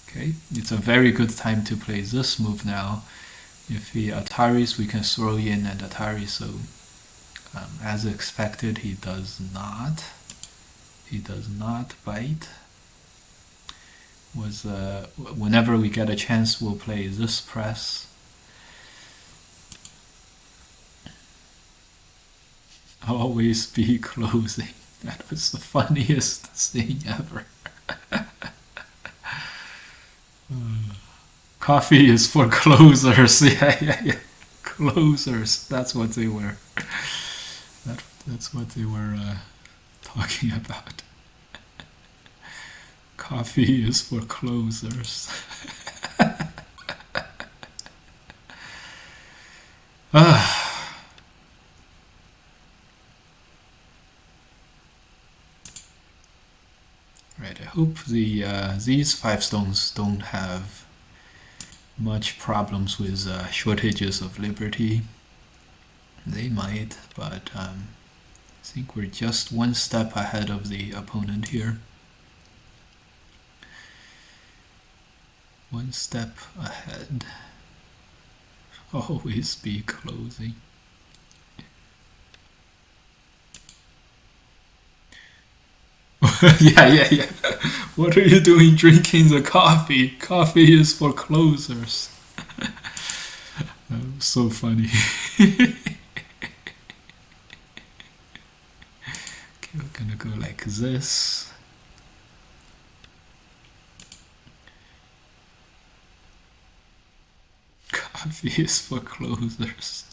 Okay, it's a very good time to play this move now. If he Ataris, we can throw in an Atari, so as expected, he does not. He does not bite. Whenever we get a chance, we'll play this press. Always be closing. That was the funniest thing ever. Coffee is for closers. Yeah. Closers. That's what they were. That's what they were talking about. Coffee is for closers. Right, I hope these 5 stones don't have much problems with shortages of liberty. They might, but I think we're just 1 step ahead of the opponent here. 1 step ahead. Always be closing. Yeah. What are you doing drinking the coffee? Coffee is for closers. That was so funny. Okay, we're gonna go like this. Coffee is for closers.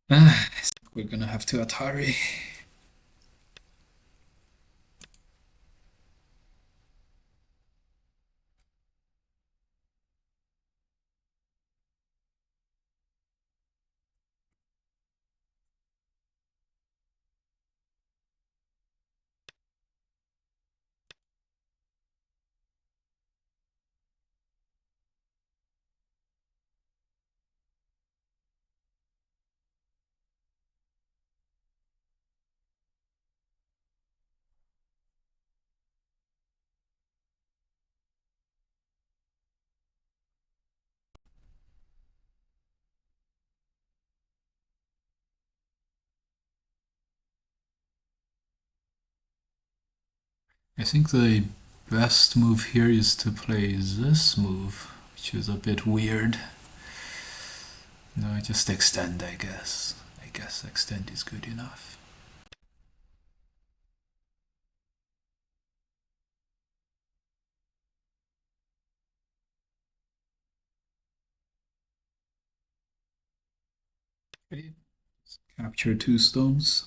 We're gonna have to Atari. I think the best move here is to play this move, which is a bit weird. No, just extend, I guess. I guess extend is good enough. Okay. Capture 2 stones.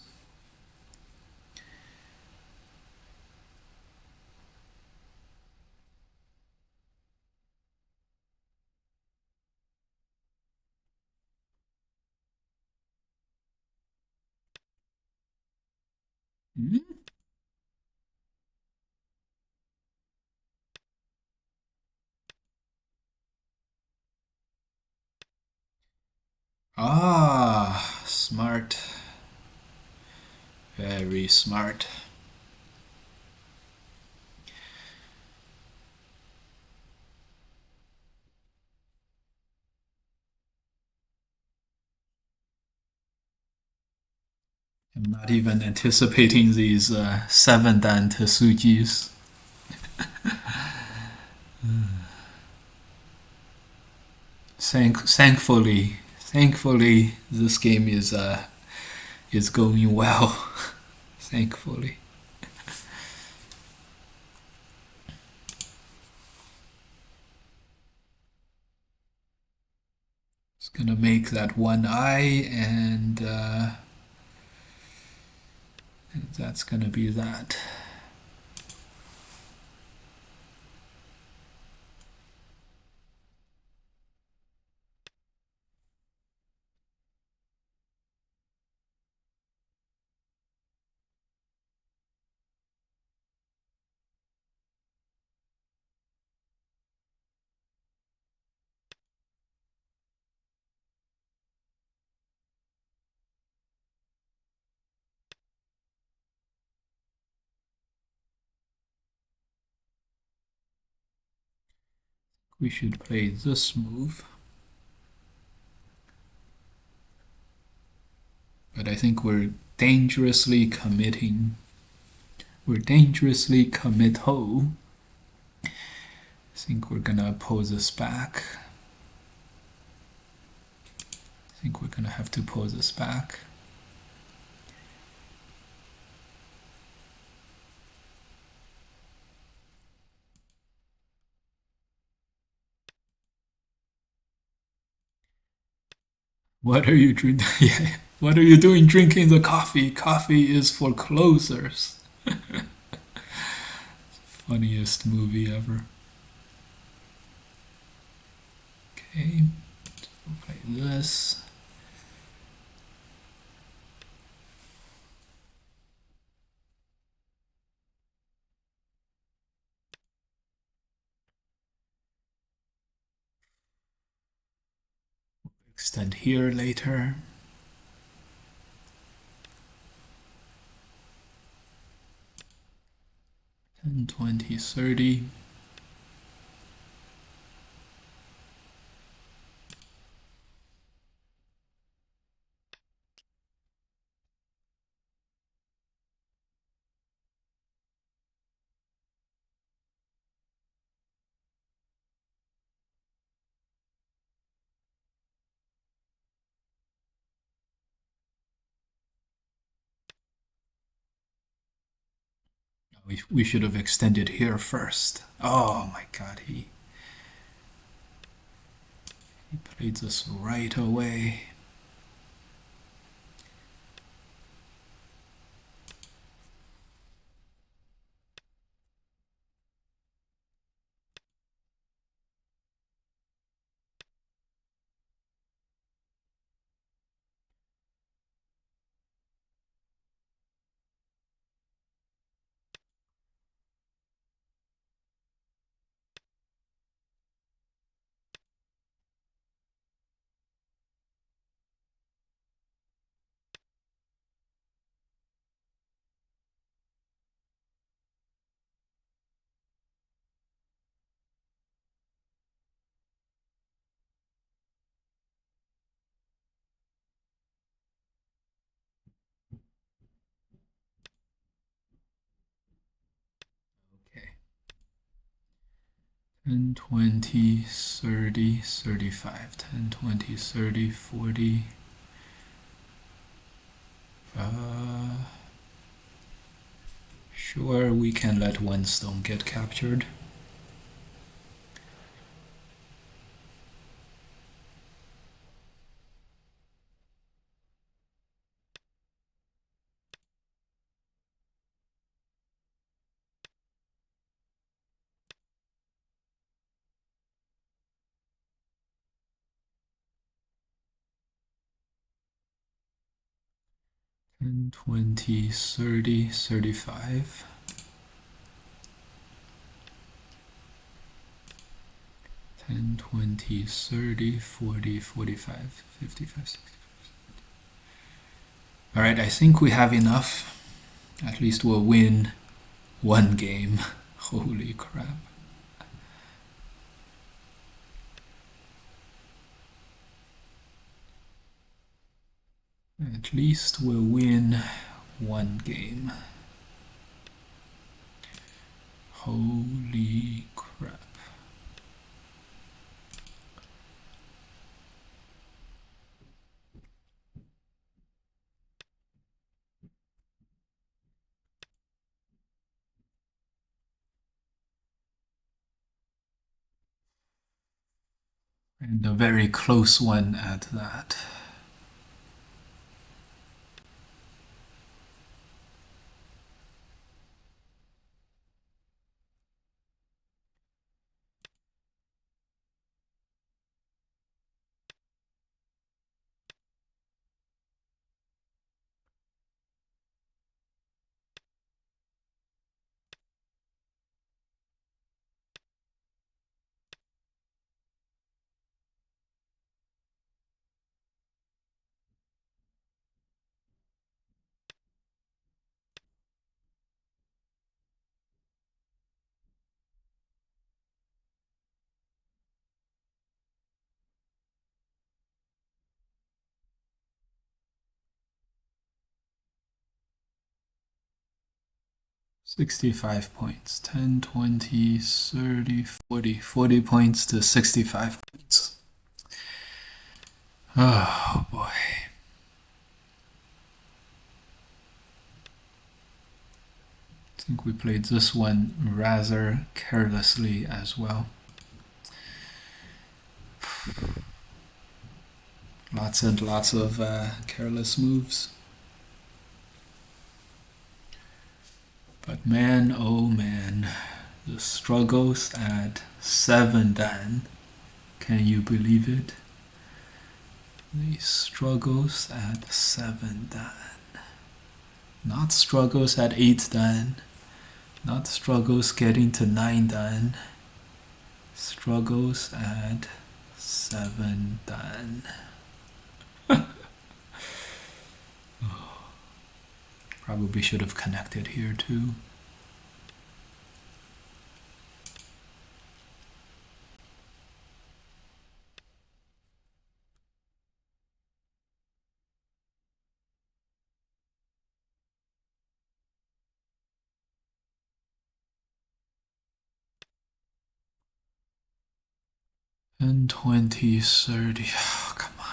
Hmm? Ah, smart. Very smart. I'm not even anticipating these 7-dan Tesujis. Thankfully, this game is going well. Thankfully, it's gonna make that one eye, and that's gonna be that. We should play this move. But I think we're dangerously committing. We're dangerously commit-ho. I think we're gonna pull this back. I think we're gonna have to pull this back. What are you drinking? Yeah. What are you doing drinking the coffee? Coffee is for closers. Funniest movie ever. Okay, we'll play this. Extend here later. 10, 20, 30. We should have extended here first. Oh my god, he played this right away. 10, 20, 30, 35. 10, 20, 30, 40. Sure, we can let one stone get captured. And 20, 30, 35. 10, 20, 30, 40, 45, 55, 60. Alright, I think we have enough. At least we'll win one game. Holy crap. At least we'll win one game. Holy crap. And a very close one at that. $65 points. 10, 20, 30, 40. 40 points to 65 points. Oh boy. I think we played this one rather carelessly as well. Lots and lots of careless moves. But man, oh man, the struggles at 7 dan. Can you believe it? The struggles at 7 dan. Not struggles at 8 dan. Not struggles getting to 9 dan. Struggles at 7 dan. Probably should have connected here too. And 20, 30. Oh, come on.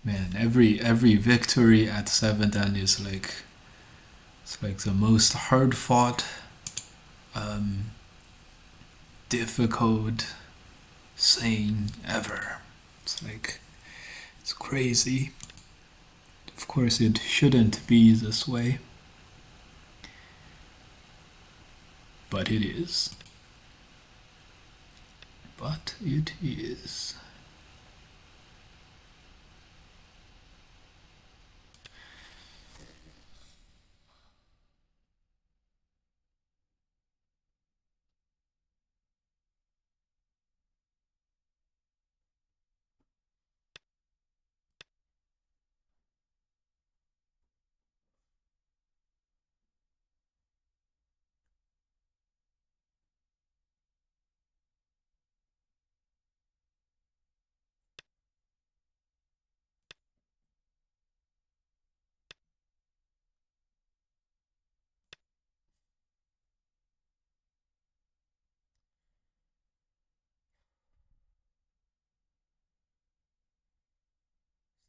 Man, every victory at 7 dan is like, it's like the most hard fought, difficult thing ever. It's like, it's crazy. Of course, it shouldn't be this way, but it is. But it is.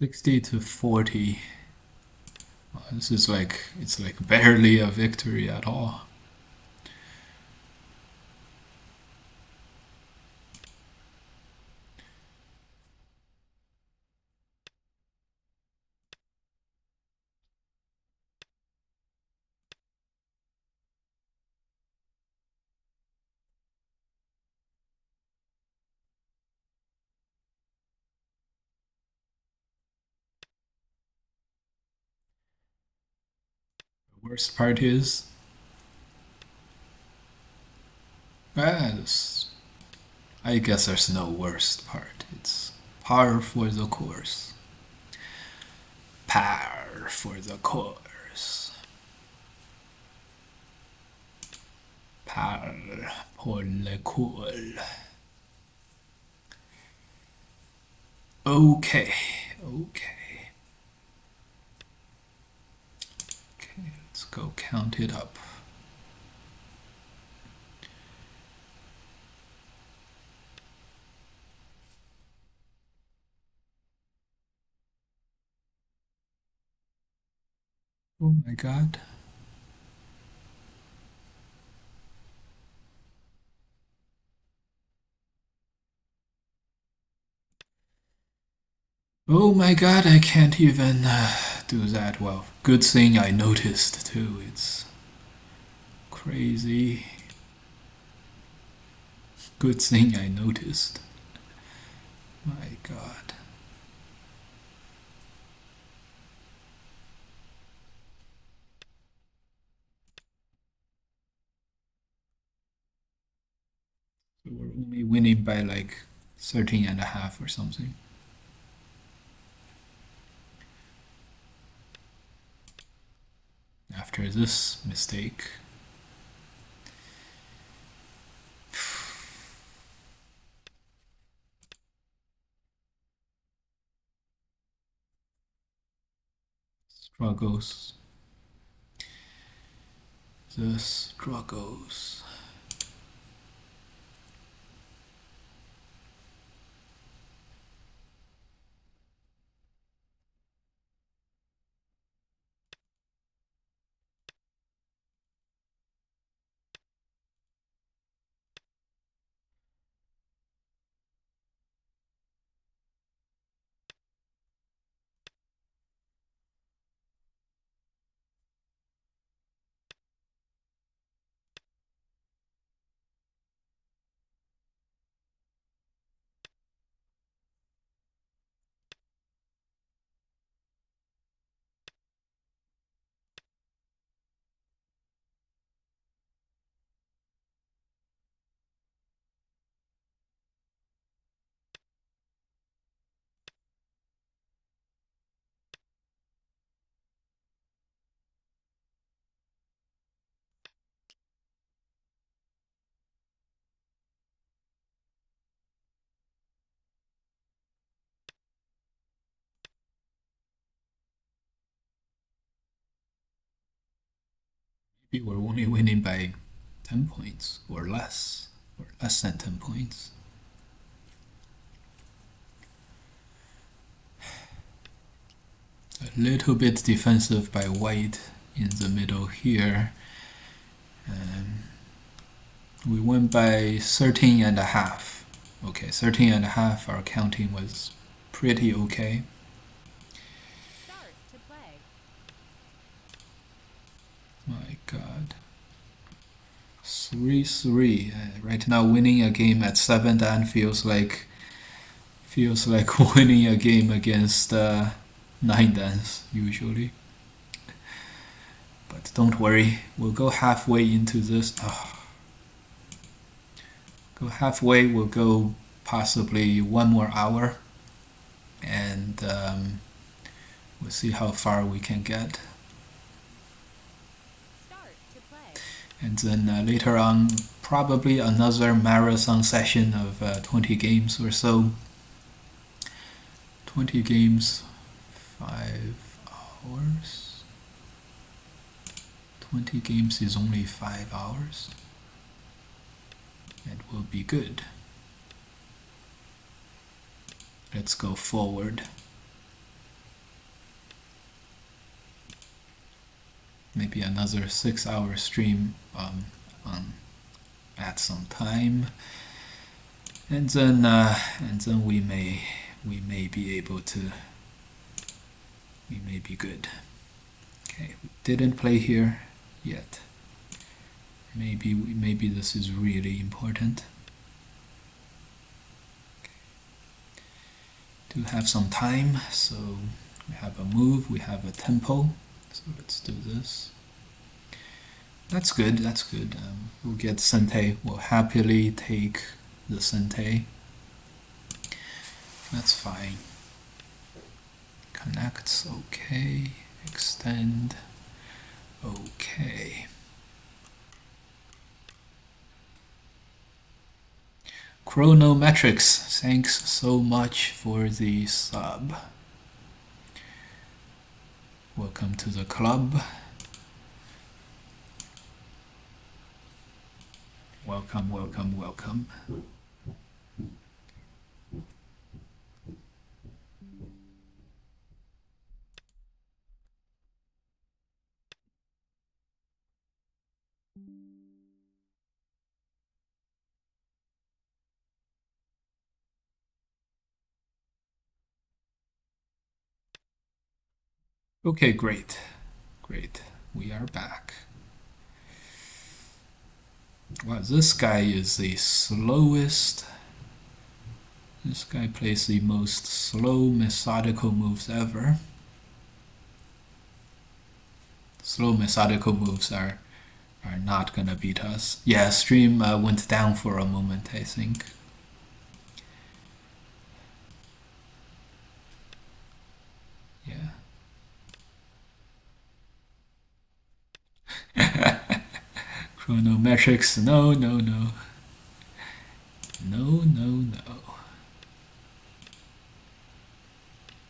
60 to 40. Well, this is like, it's like barely a victory at all. The worst part is, I guess there's no worst part. It's par for the course. Par for the course. Par pour le cours. Okay. Okay, let's go count it up. Oh my god. Oh my god, I can't even do that. Well, good thing I noticed too. It's crazy. Good thing I noticed. My god. So we're only winning by like 13 and a half or something. After this mistake. Struggles. The struggles. Maybe we're only winning by 10 points or less than 10 points. A little bit defensive by white in the middle here. We went by 13 and a half. Okay, 13 and a half, our counting was pretty okay. Start to play. My god. 3-3. Right now winning a game at 7 dan feels like winning a game against 9 dans usually. But don't worry, we'll go halfway into this. Go halfway, we'll go possibly 1 more hour, and we'll see how far we can get. Start to play. And then later on, probably another marathon session of 20 games or so. 20 games, 5 hours. 20 games is only 5 hours. It will be good. Let's go forward. maybe another 6-hour stream at some time, and then we may be able to, we may be good. Okay, we didn't play here yet. Maybe this is really important. Do have some time, so we have a move, we have a tempo. So let's do this. That's good, that's good. We'll get Sente. We'll happily take the Sente. That's fine. Connects, okay. Extend, okay. Chronometrics, thanks so much for the sub. Welcome to the club. Welcome, welcome, welcome. Okay, great. Great. We are back. Wow, this guy is the slowest. This guy plays the most slow methodical moves ever. Slow methodical moves are not gonna beat us. Yeah, stream went down for a moment, I think. Yeah. Chronometrics, no, no, no. No, no, no.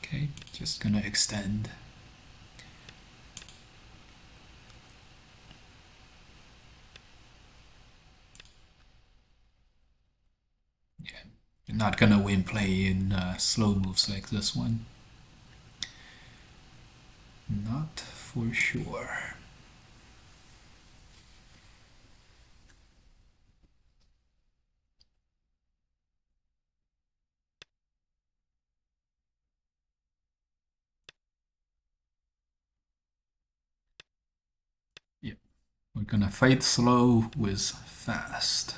Okay, just gonna extend. Yeah, you're not gonna win play in slow moves like this one. Not for sure. We're gonna fight slow with fast.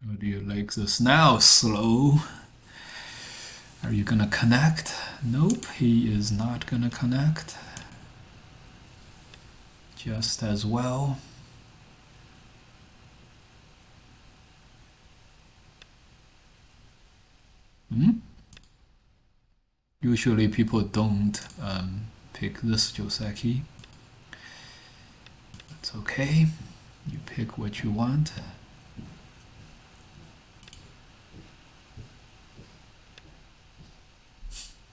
How do you like this now, slow? Are you gonna connect? Nope, he is not gonna connect. Just as well. Usually people don't pick this Joseki. That's okay. You pick what you want.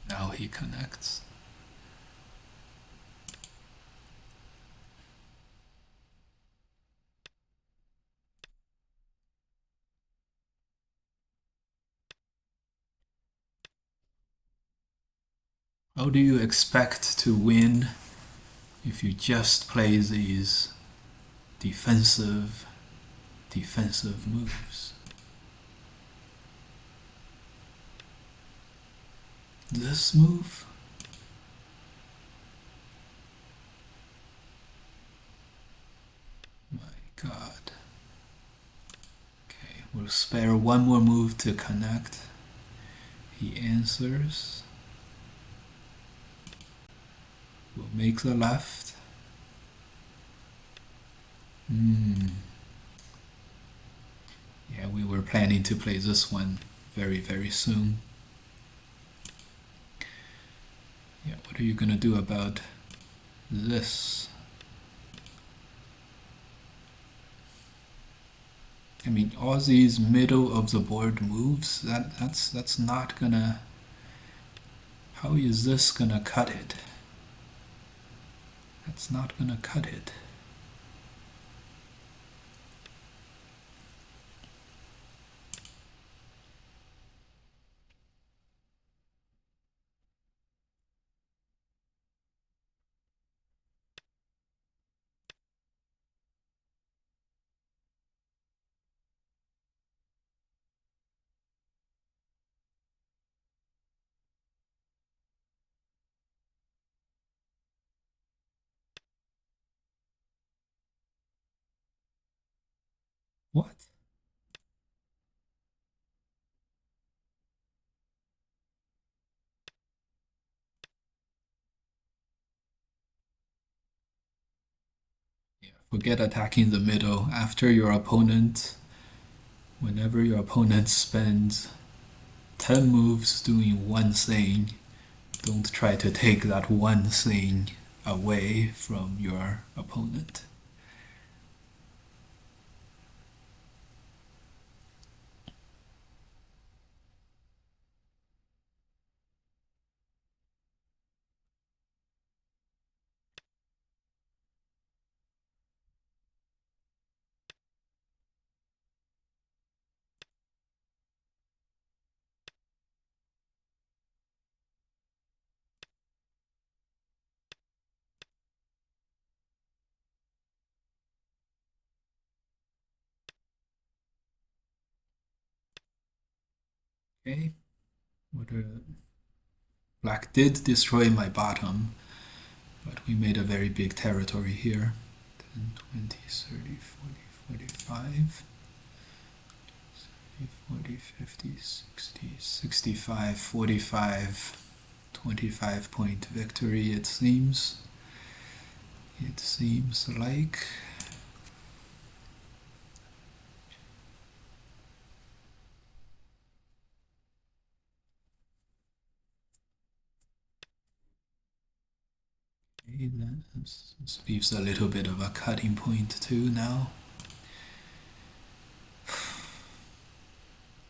Now he connects. How do you expect to win if you just play these defensive moves? This move? My God. Okay, we'll spare one more move to connect. He answers. We'll make the left. Yeah, we were planning to play this one very, very soon. Yeah, what are you gonna do about this? I mean, all these middle of the board moves, that's not gonna... How is this gonna cut it? That's not gonna cut it. What? Yeah, forget attacking the middle. After your opponent, whenever your opponent spends 10 moves doing one thing, don't try to take that one thing away from your opponent. Okay, what black did destroy my bottom, but we made a very big territory here. 10, 20, 30, 40, 45, 40, 50, 60, 65, 45, 25-point victory, it seems. It seems like. Okay, this leaves a little bit of a cutting point too now.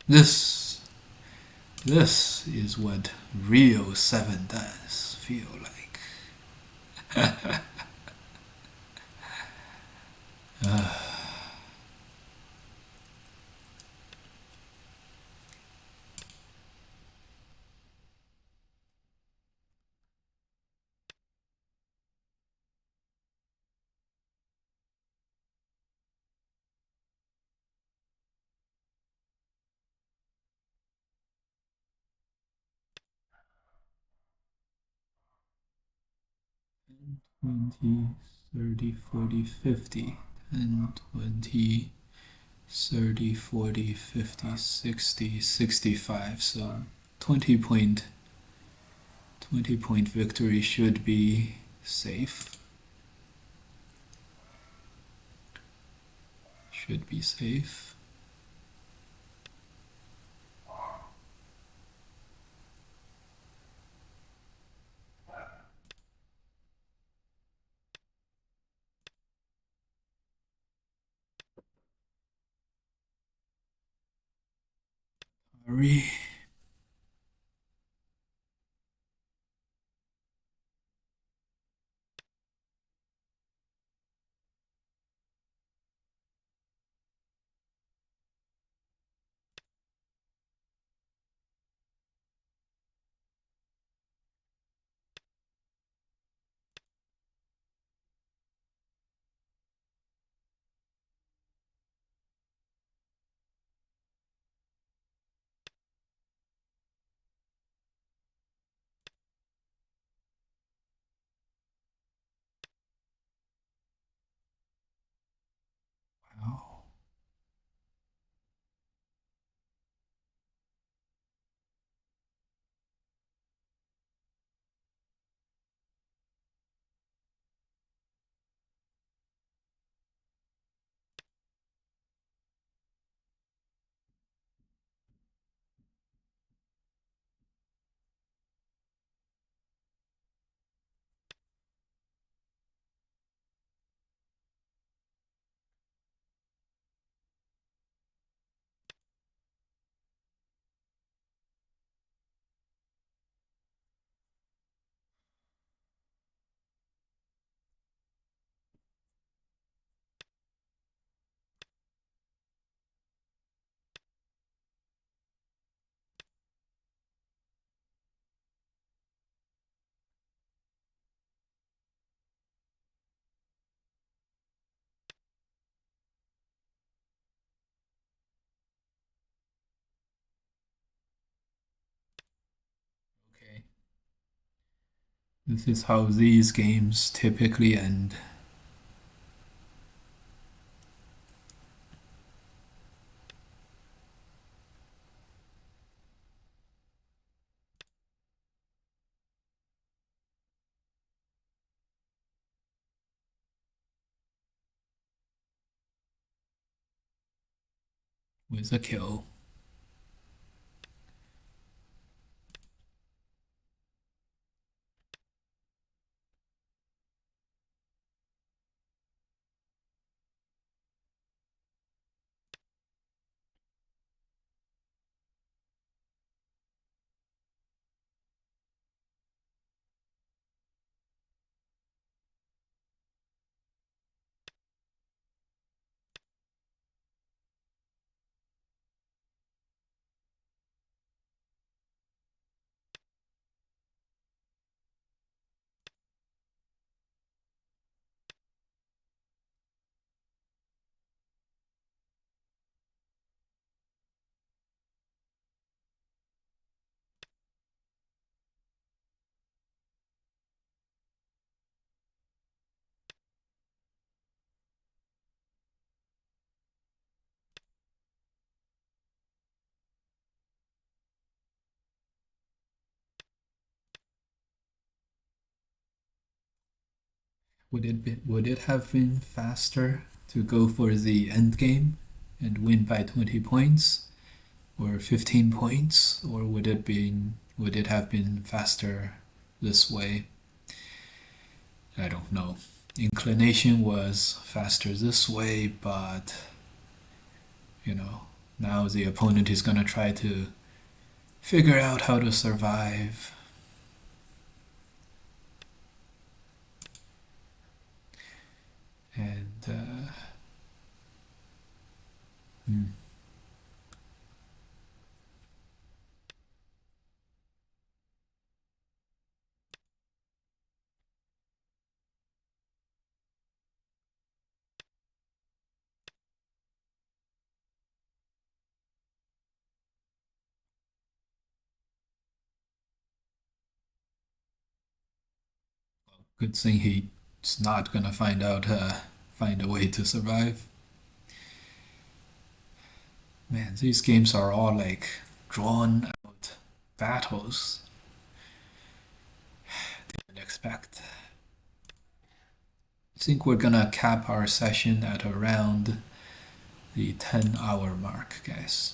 This is what real 7 does feel like. And 20, 30, 40, 50, 10, 20, 30, 40, 50, 60, 65. So 20-point victory should be safe. Should be safe. Hurry. Wow. Okay. This is how these games typically end. with a kill. Would it have been faster to go for the end game and win by 20 points or 15 points, or would it have been faster this way? I don't know. Inclination was faster this way, but you know, now the opponent is gonna try to figure out how to survive. And good thing he's not gonna find a way to survive. Man, these games are all like drawn out battles. Didn't expect. I think we're gonna cap our session at around the 10-hour mark, guys.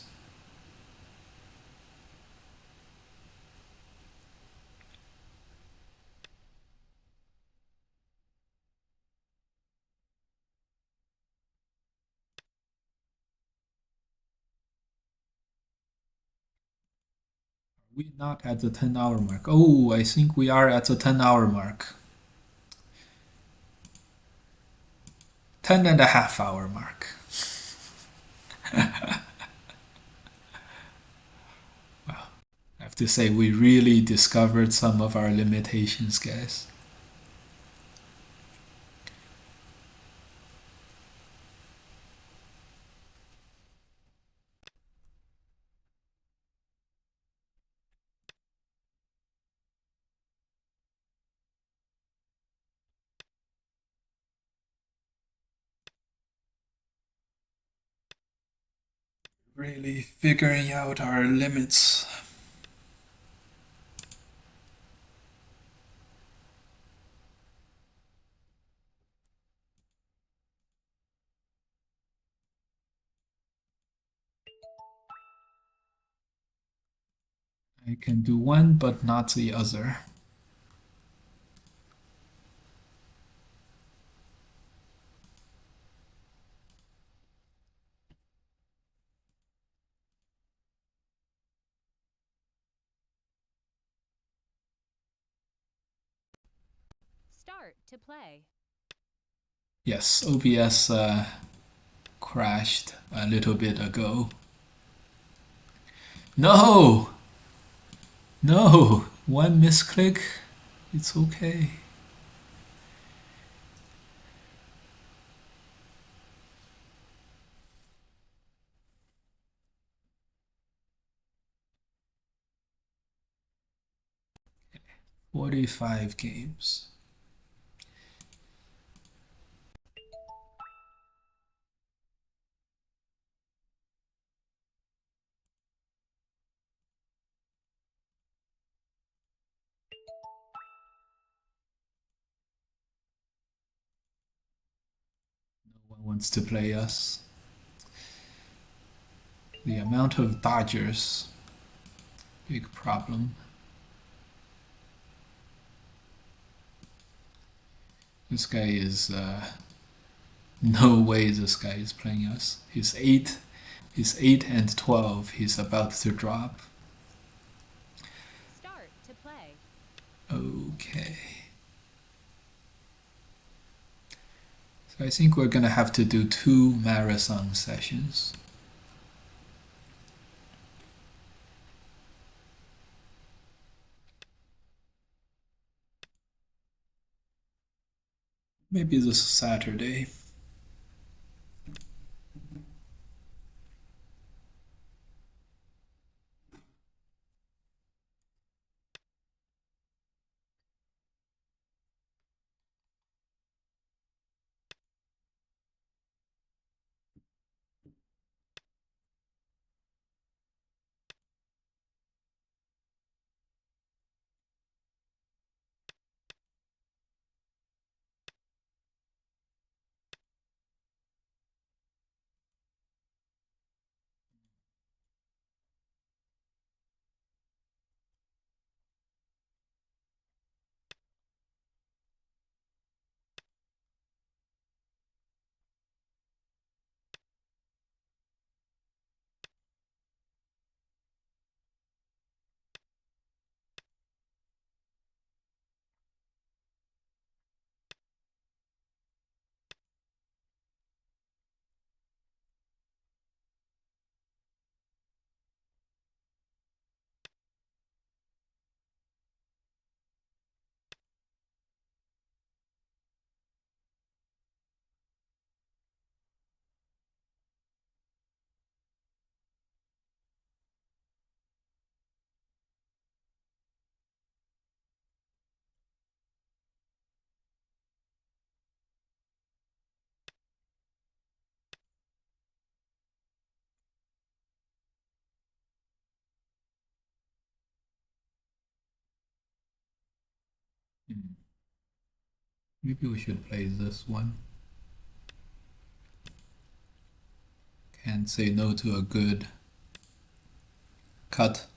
We're not at the 10-hour mark. Oh, I think we are at the 10-hour mark. 10.5 hour mark. Wow. I have to say, we really discovered some of our limitations, guys. Really figuring out our limits. I can do one, but not the other. Start to play. Yes, OBS crashed a little bit ago. No! No! One misclick. It's okay. "45 games." No one wants to play us. The amount of dodgers, big problem. This guy is no way this guy is playing us. He's 8 and 12. He's about to drop. Start to play. Okay. So I think we're gonna have to do 2 marathon sessions. Maybe this Saturday. Maybe we should play this one. Can't say no to a good cut.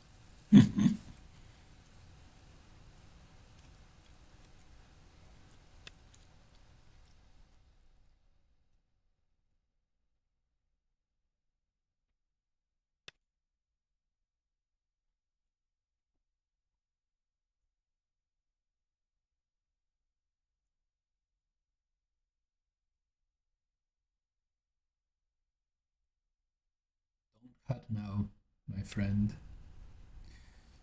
Cut now, my friend.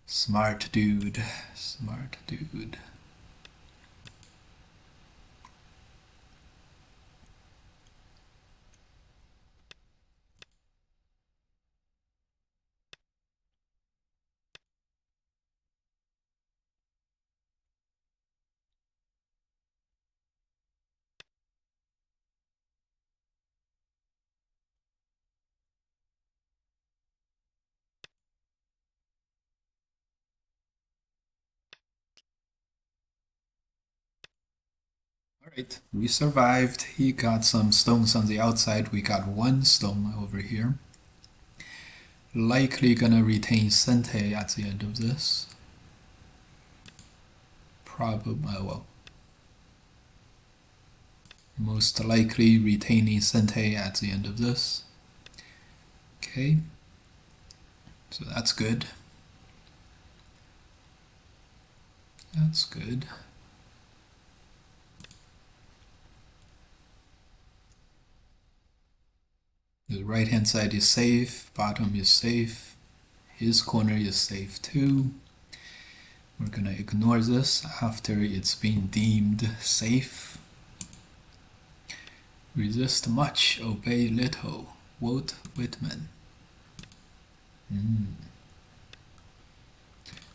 Smart dude. Smart dude. Alright, we survived. He got some stones on the outside. We got 1 stone over here. Likely gonna retain Sente at the end of this. Probably, well, most likely retaining Sente at the end of this. Okay, so that's good. That's good. The right hand side is safe, bottom is safe, his corner is safe too. We're gonna ignore this after it's been deemed safe. Resist much, obey little. Walt Whitman.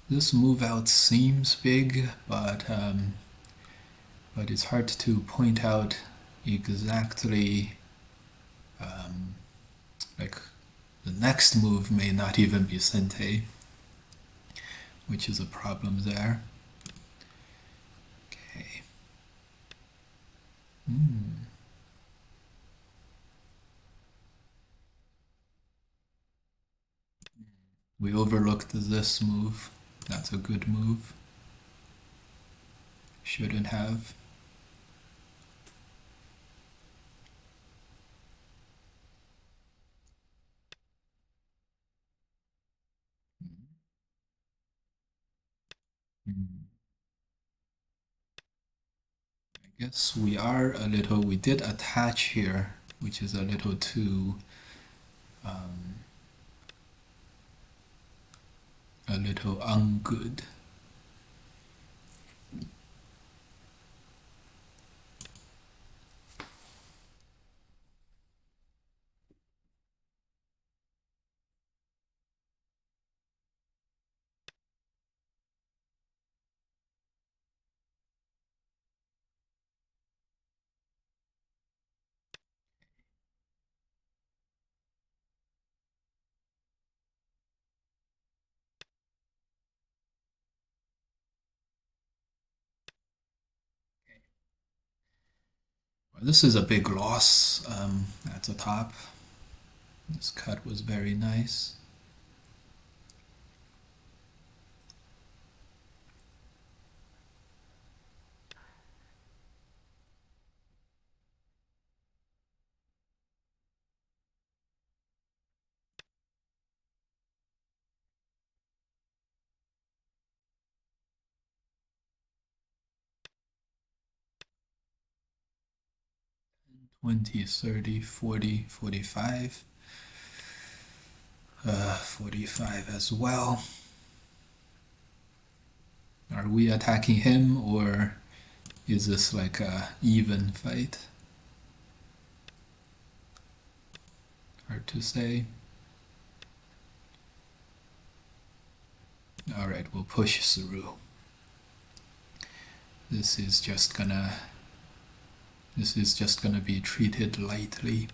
This move out seems big, but it's hard to point out exactly. Like the next move may not even be Sente, which is a problem there. Okay. Hmm. Hmm. We overlooked this move. That's a good move. Shouldn't have. I guess we are a little, we did attach here, which is a little too, a little ungood. Well, this is a big loss at the top. This cut was very nice. Twenty, 30, 40, 45. 45 as well. Are we attacking him or is this like a even fight? Hard to say. Alright, we'll push through. This is just gonna be treated lightly.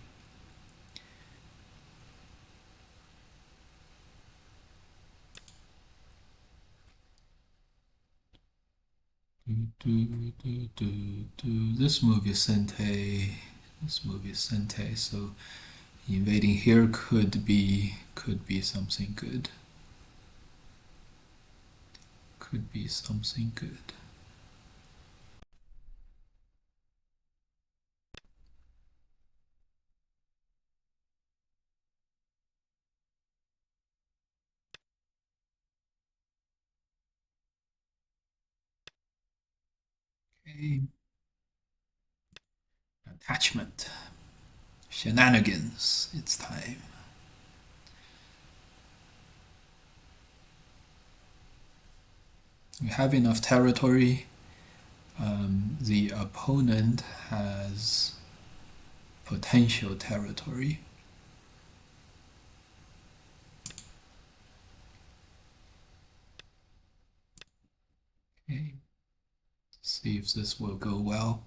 This move is Sente. This move is Sente, so invading here could be something good. Could be something good. Okay. Attachment. Shenanigans. It's time. We have enough territory. The opponent has potential territory. Okay. See if this will go well.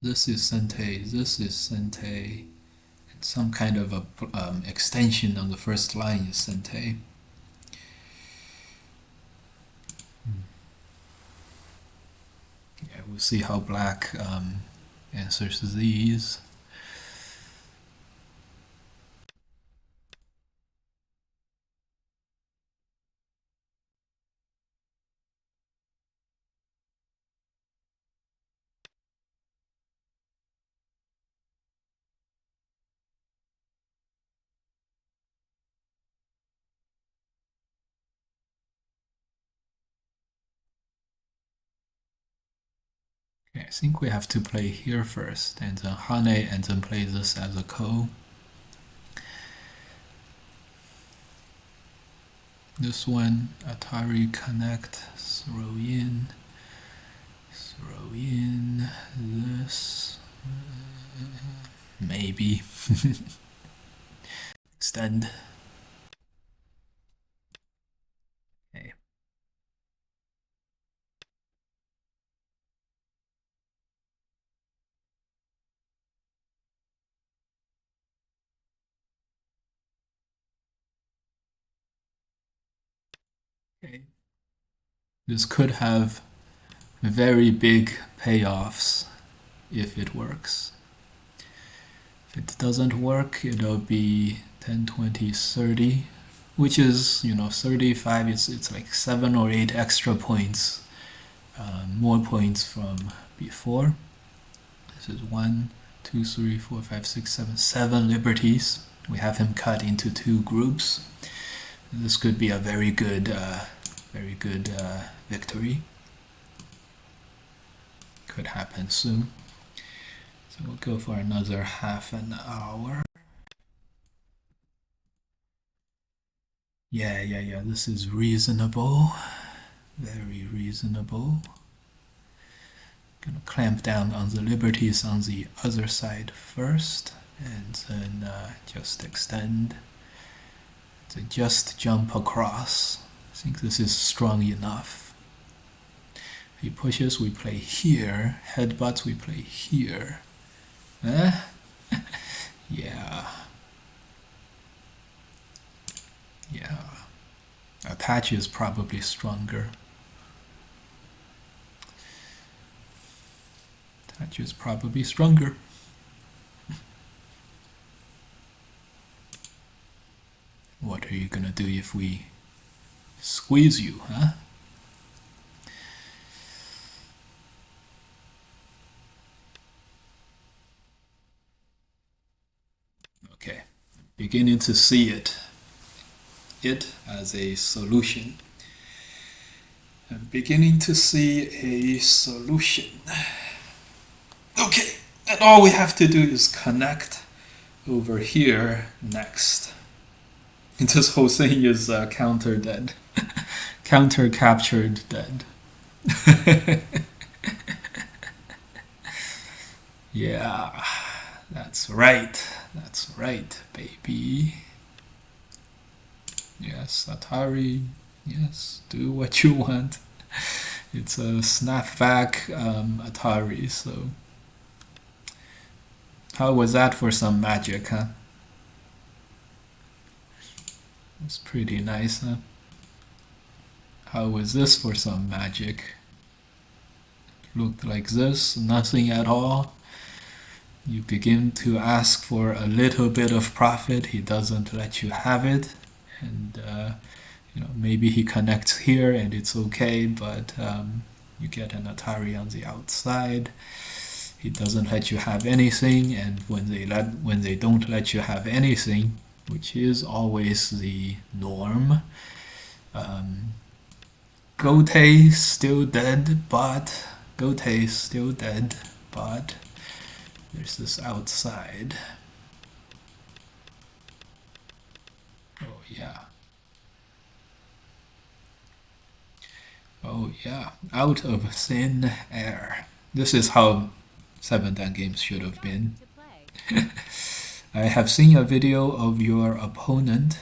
This is Sente. This is Sente. Some kind of a extension on the first line is Sente. Yeah, we'll see how black answers these. Okay, I think we have to play here first, and then Hane, and then play this as a ko. This one, Atari Connect, throw in this, maybe. Extend. Okay. Okay. This could have very big payoffs if it works. If it doesn't work, it'll be 10, 20, 30, which is, 35, it's like 7 or 8 extra points, more points from before. This is 1, 2, 3, 4, 5, 6, 7, 7 liberties. We have him cut into 2 groups. This could be a very good victory. Could happen soon. So we'll go for another half an hour. Yeah, this is reasonable. Very reasonable. Gonna clamp down on the liberties on the other side first, and then just extend. So just jump across. I think this is strong enough. If he pushes, we play here. Headbutts, we play here. Yeah. Attach is probably stronger. Attach is probably stronger. What are you gonna do if we squeeze you, huh? Okay, beginning to see it as a solution. I'm beginning to see a solution. Okay, and all we have to do is connect over here next. This whole thing is counter dead. Counter captured dead. Yeah, that's right, baby. Yes, Atari, yes, do what you want. It's a snapback Atari, so. How was that for some magic, huh? It's pretty nice, huh? How was this for some magic? Looked like this, nothing at all. You begin to ask for a little bit of profit, he doesn't let you have it. And maybe he connects here and it's okay, but you get an Atari on the outside. He doesn't let you have anything, and when they don't let you have anything, which is always the norm, Gote still dead, but there's this outside. Oh yeah, out of thin air. This is how 7-Dan games should have been. I have seen a video of your opponent.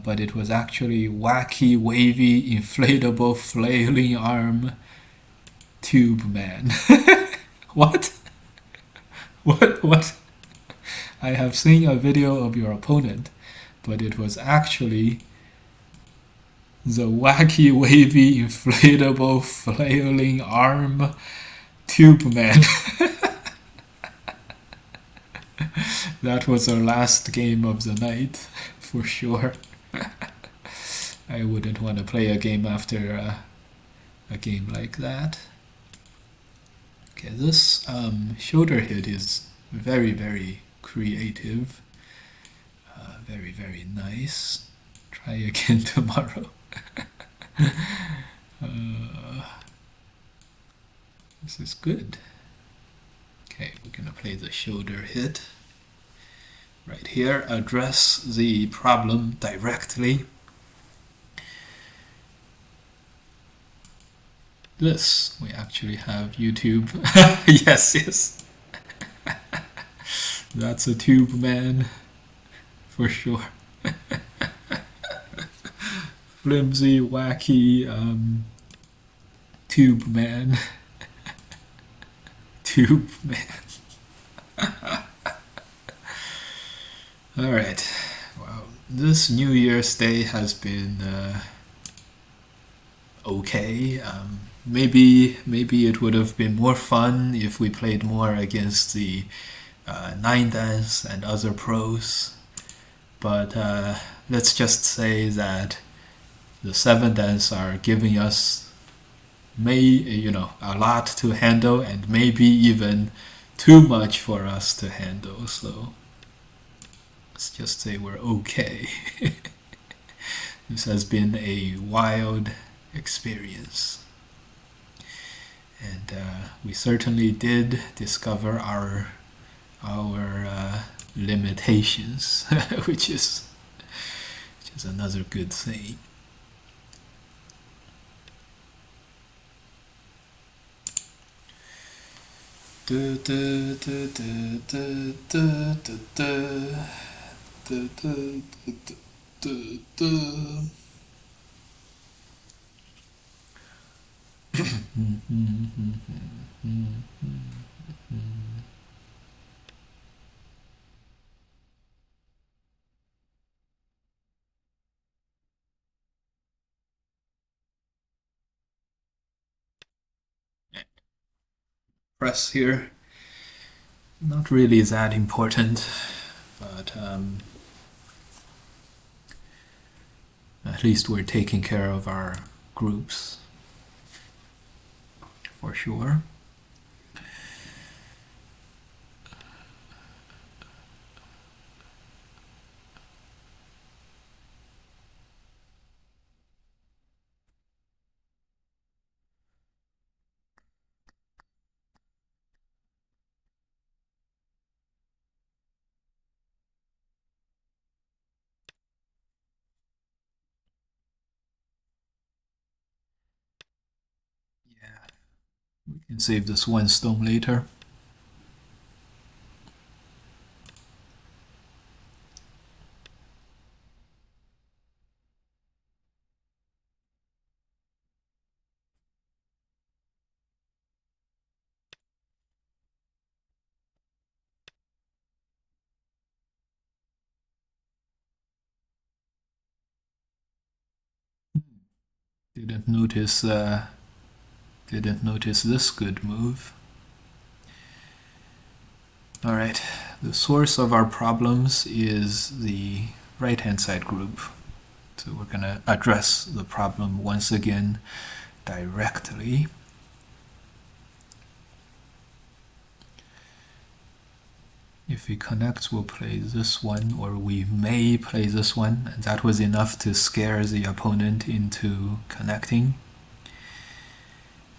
But it was actually wacky, wavy, inflatable, flailing arm tube man. What? What? I have seen a video of your opponent, but it was actually the wacky, wavy, inflatable, flailing arm tube man. That was our last game of the night, for sure. I wouldn't want to play a game after a game like that. Okay, this shoulder hit is very, very creative. Very, very nice. Try again tomorrow. This is good. Okay, we're gonna play the shoulder hit. Right here, address the problem directly. This, we actually have YouTube. Yes. That's a tube man, for sure. Flimsy, wacky, tube man. Tube man. All right. Well, this New Year's Day has been okay. Maybe it would have been more fun if we played more against the Nine Dance and other pros. But let's just say that the Seven Dance are giving us a lot to handle, and maybe even too much for us to handle. So let's just say we're okay. This has been a wild experience, and we certainly did discover our limitations, which is another good thing. Press here. Not really that important, but at least we're taking care of our groups for sure. Yeah, we can save this one stone later. Didn't notice this good move. All right, the source of our problems is the right-hand side group. So we're gonna address the problem once again directly. If he connects, we'll play this one, or we may play this one, and that was enough to scare the opponent into connecting.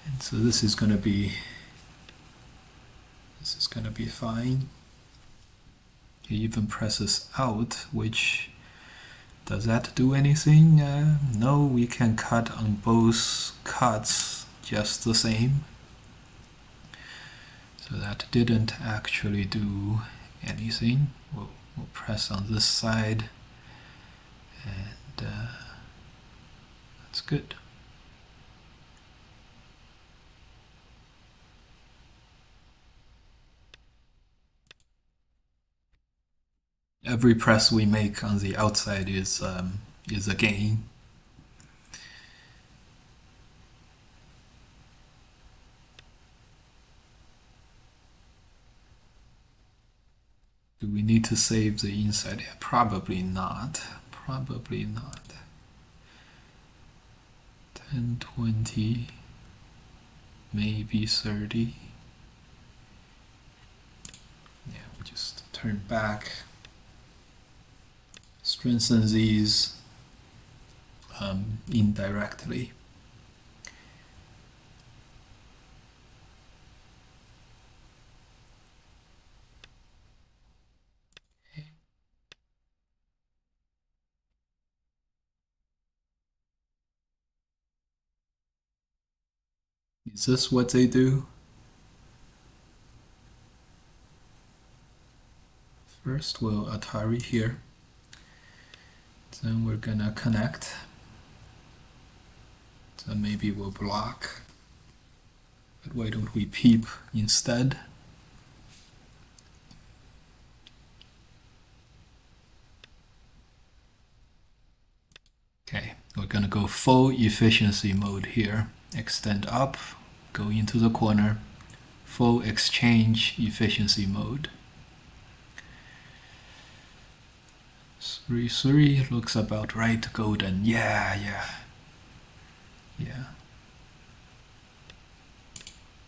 And so this is gonna be fine. He even presses out, which does that do anything? No, we can cut on both cuts just the same. So that didn't actually do anything. We'll press on this side, and that's good. Every press we make on the outside is a gain. Do we need to save the inside? Yeah, probably not. Probably not. 10, 20, maybe 30. Yeah, we just turn back. Strengthen these indirectly. Is this what they do? First we'll Atari here. Then we're gonna connect. Then maybe we'll block. But why don't we peep instead? We're gonna go full efficiency mode here. Extend up, go into the corner, full exchange efficiency mode. 3-3 looks about right. Golden. Yeah.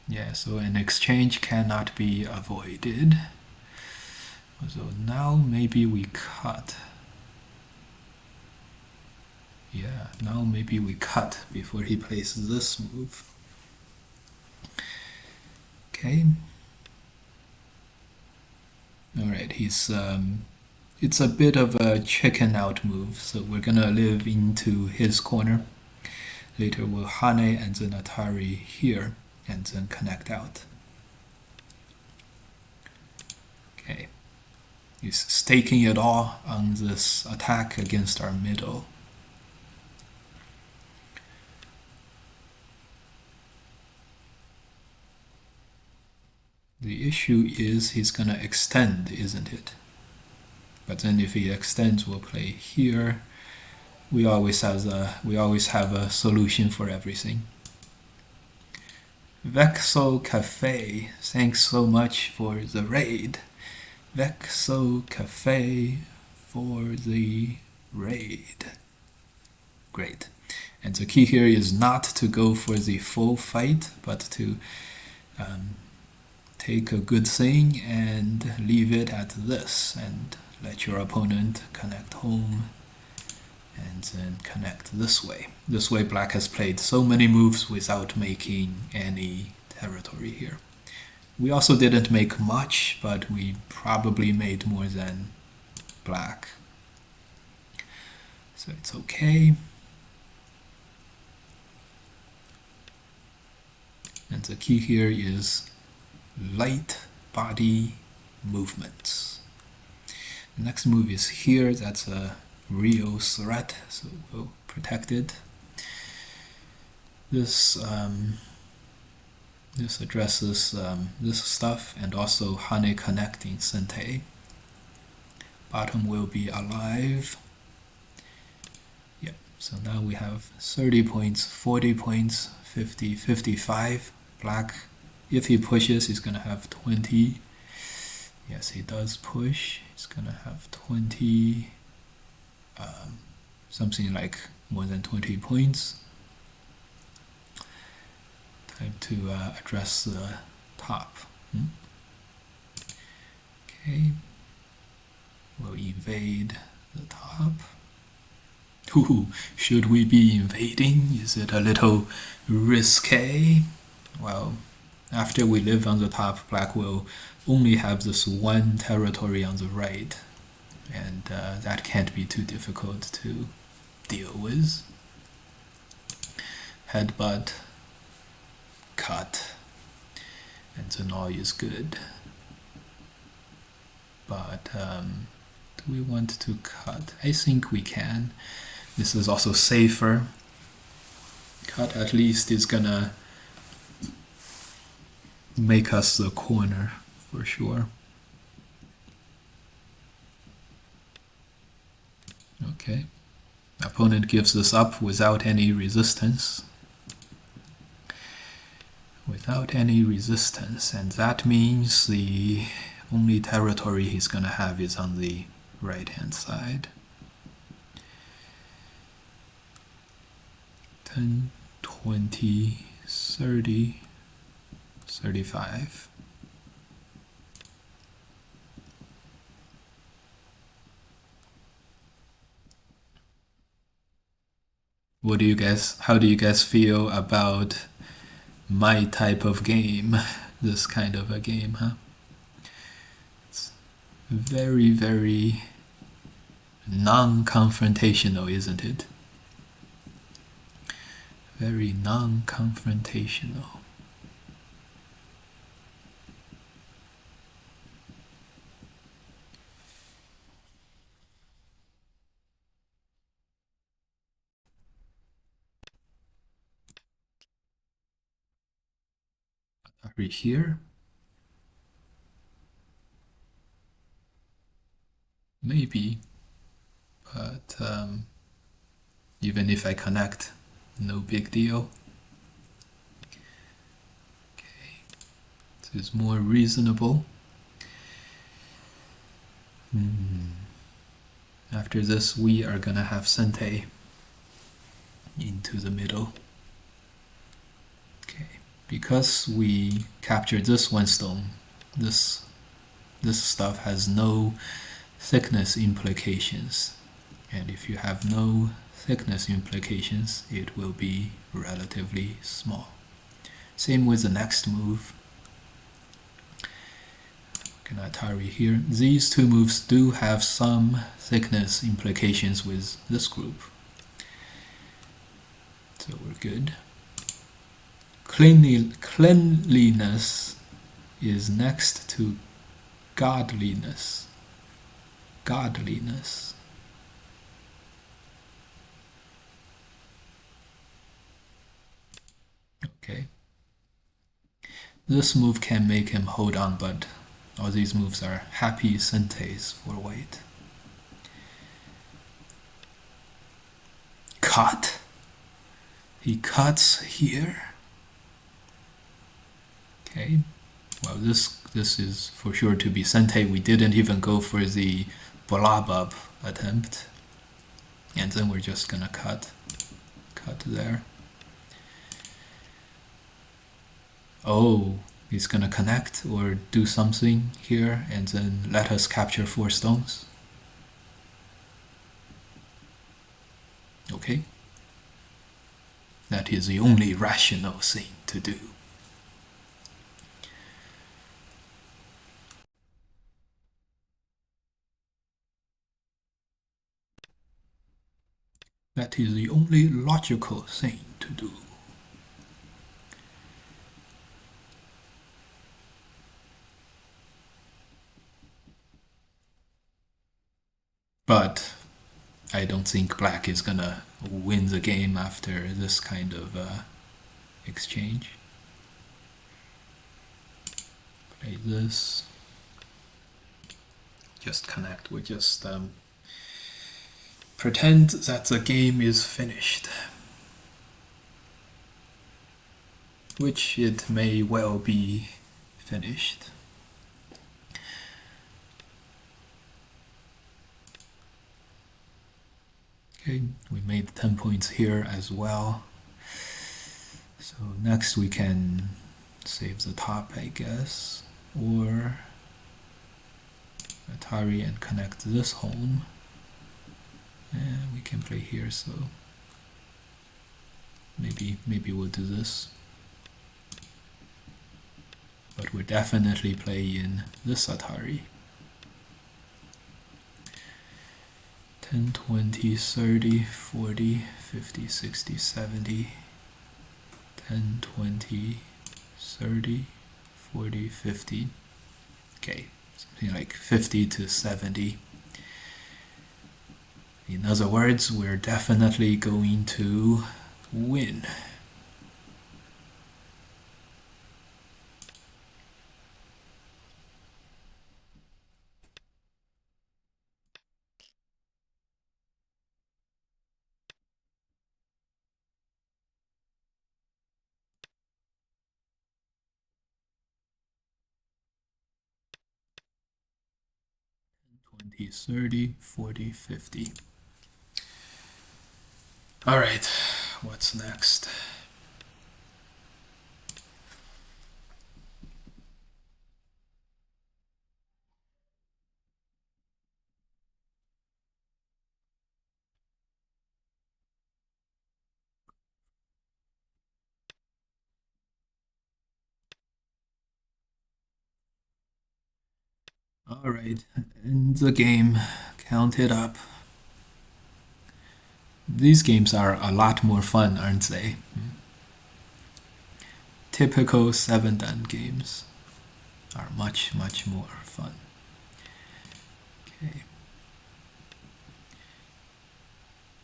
Yeah, so an exchange cannot be avoided. So now maybe we cut. Yeah, now maybe we cut before he plays this move. Okay. Alright, he's it's a bit of a chicken out move, so we're gonna live into his corner. Later we'll Hane and then Atari here, and then connect out. Okay. He's staking it all on this attack against our middle. The issue is he's gonna extend, isn't it? But then if he extends, we'll play here. We always have a solution for everything. Vexo Cafe, thanks so much for the raid. Vexo Cafe for the raid. Great. And the key here is not to go for the full fight, but to take a good thing and leave it at this, and let your opponent connect home, and then connect this way. This way black has played so many moves without making any territory here. We also didn't make much, but we probably made more than black. So it's okay. And the key here is light body movements. The next move is here. That's a real threat, so we'll protect it. This addresses this stuff, and also Hane connecting Sente. Bottom will be alive. Yep, so now we have 30 points, 40 points, 50, 55. Black, if he pushes, he's gonna have 20. Yes, he does push. He's gonna have 20, something like more than 20 points. Time to address the top. Okay, we'll invade the top. Ooh, should we be invading? Is it a little risque? Well, after we live on the top, black will only have this one territory on the right, and that can't be too difficult to deal with. Headbutt, cut, and then all is good. But do we want to cut? I think we can. This is also safer. Cut at least is gonna make us the corner for sure. Okay. Opponent gives this up without any resistance. Without any resistance, and that means the only territory he's gonna have is on the right hand side. 10, 20, 30, 35. How do you guys feel about my type of game? This kind of a game, huh? It's very, very non-confrontational, isn't it? Very non-confrontational. Are we here? Maybe, but even if I connect, no big deal. Okay, this is more reasonable. After this, we are gonna have Sente into the middle. Okay, because we captured this one stone, this stuff has no thickness implications. And if you have no thickness implications, it will be relatively small. Same with the next move. Can Atari here. These two moves do have some thickness implications with this group. So we're good. Cleanliness is next to godliness. Godliness. Okay. This move can make him hold on, but all these moves are happy Sentes for white. Cut? He cuts here? Okay. Well, this is for sure to be Sente. We didn't even go for the Bolabab attempt. And then we're just gonna cut there. Oh, he's gonna connect or do something here and then let us capture 4 stones. Okay. That is the only rational thing to do. That is the only logical thing to do. But I don't think black is gonna win the game after this kind of exchange. Play this. Just connect. We just pretend that the game is finished. Which it may well be finished. Okay, we made 10 points here as well. So next we can save the top, I guess, or Atari and connect this home. And we can play here, so maybe we'll do this. But we're definitely playing this Atari. 10, 20, 30, 40, 50, 60, 70, 10, 20, 30, 40, 50. Okay, something like 50 to 70. In other words, we're definitely going to win. Twenty, 30, 40, 50. All right, what's next? All right, end the game. Count it up. These games are a lot more fun, aren't they? Typical 7-dan games are much more fun. Okay.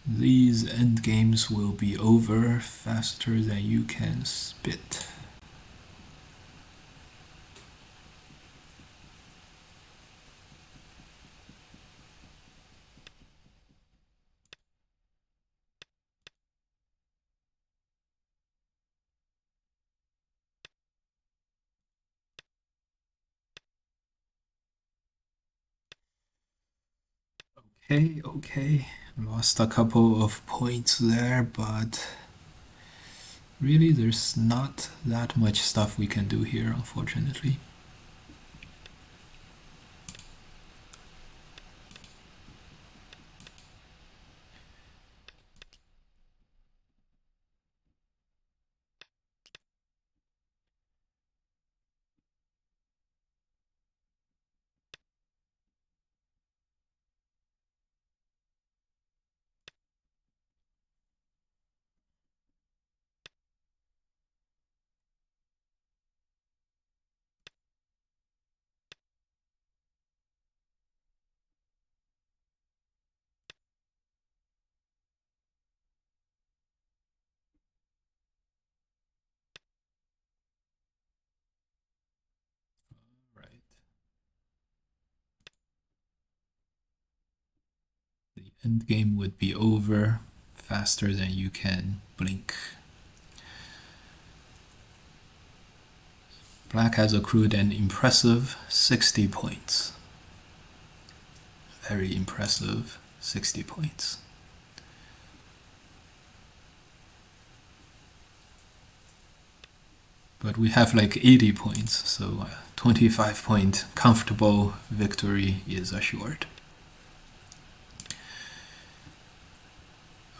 These end games will be over faster than you can spit. Okay. Lost a couple of points there, but really there's not that much stuff we can do here, unfortunately. Right. The end game would be over faster than you can blink. Black has accrued an impressive 60 points. Very impressive 60 points. But we have like 80 points, so 25-point comfortable victory is assured.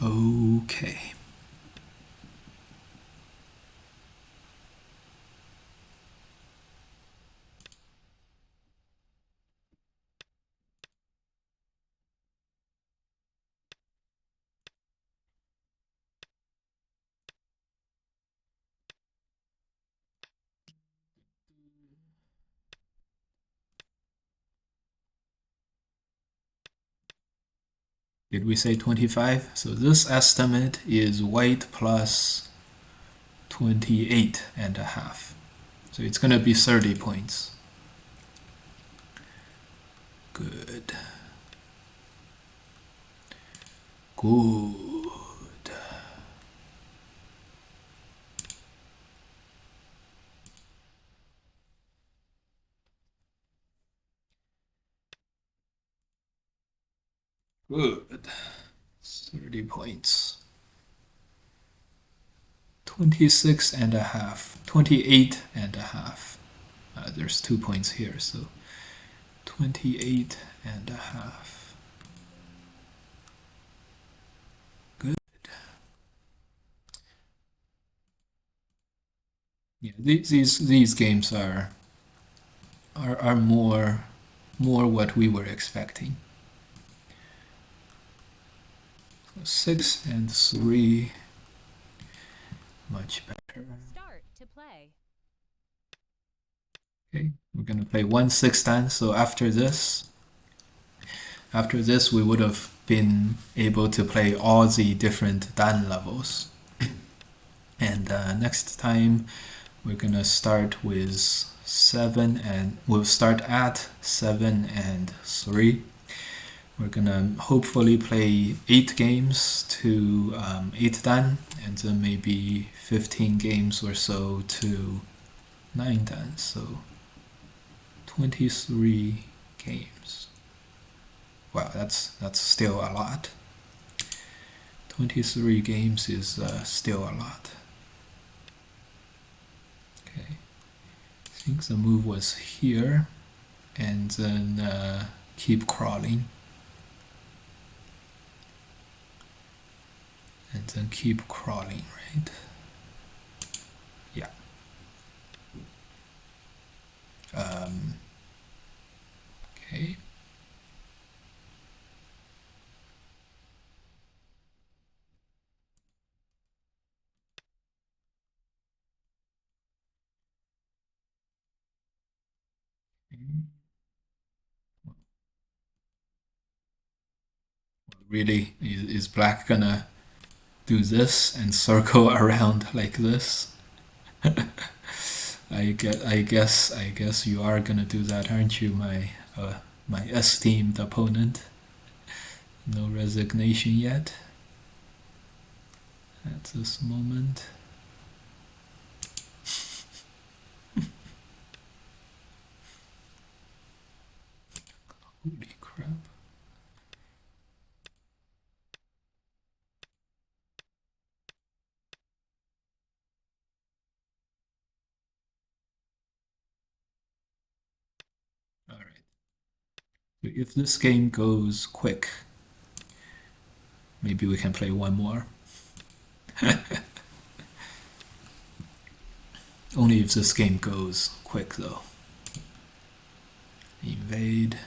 Okay. Did we say 25? So this estimate is white plus 28 and a half. So it's going to be 30 points. Good. Good. Good. 30 points. 26 and a half. 28 and a half. There's 2 points here, so 28 and a half. Good. Yeah, these games are more what we were expecting. 6 and 3, much better. Start to play. Okay, we're gonna play 1/6 dan. So after this we would have been able to play all the different dan levels. And next time we're gonna start with 7, and we'll start at 7 and 3. We're gonna hopefully play 8 games to 8 dan, and then maybe 15 games or so to 9 dan. So 23 games. Wow, that's still a lot. 23 games is still a lot. Okay, I think the move was here, and then keep crawling. And then keep crawling, right? Yeah. Okay. Really, is black gonna do this and circle around like this? I guess you are gonna do that, aren't you, my esteemed opponent? No resignation yet at this moment. Holy crap. If this game goes quick, maybe we can play one more. Only if this game goes quick though. Invade.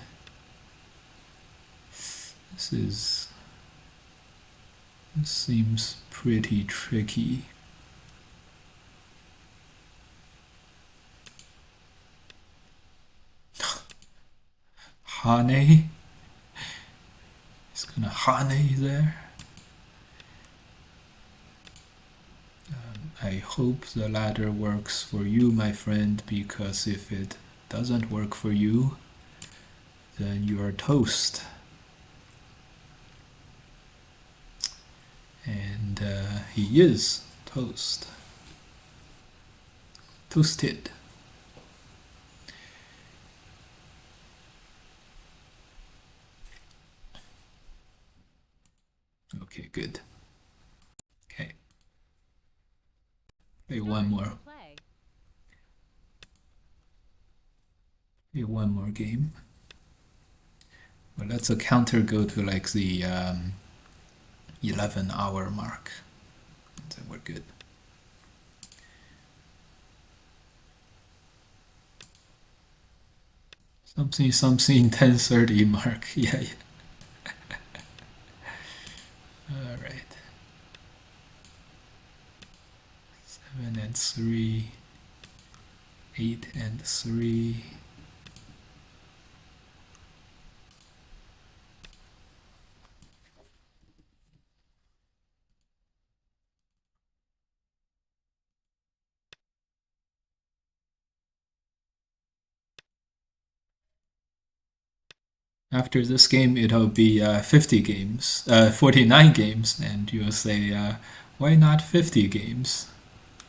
This seems pretty tricky. Hane? It's gonna Hane there. I hope the ladder works for you, my friend, because if it doesn't work for you, then you are toast. And he is toast. Toasted. Okay, good. Okay. Play one more. Play one more game. Well, let's a counter go to like the 11-hour mark. Then we're good. Something 10:30 mark. Yeah. All right. 7 and 3. 8 and 3. After this game, it'll be 50 games, 49 games, and you'll say, why not 50 games?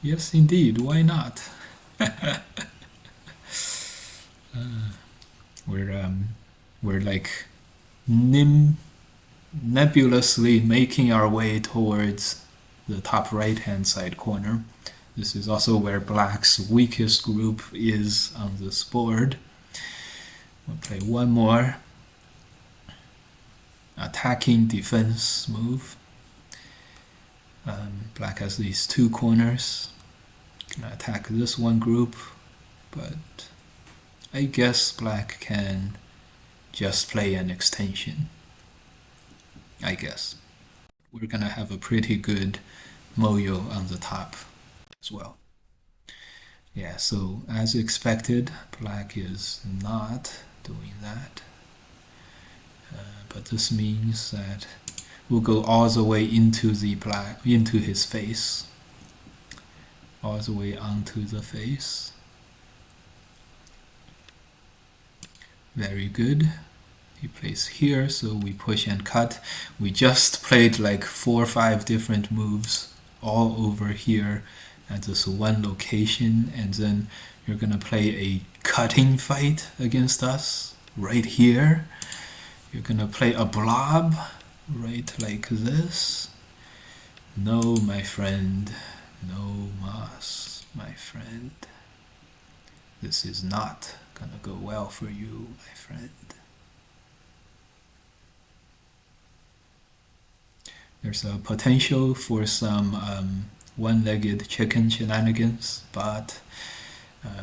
Yes, indeed, why not? We're like nebulously making our way towards the top right-hand side corner. This is also where Black's weakest group is on this board. We'll play one more attacking defense move. Black has these two corners. Gonna attack this one group, but I guess Black can just play an extension. I guess. We're gonna have a pretty good Moyo on the top as well. Yeah, so as expected, Black is not doing that. But this means that we'll go all the way into his face, all the way onto the face. Very good. He plays here, so we push and cut. We just played like 4 or 5 different moves all over here at this one location, and then you're gonna play a cutting fight against us right here. You're gonna play a blob right like this. No, my friend. No mas, my friend. This is not gonna go well for you, my friend. There's a potential for some one-legged chicken shenanigans, but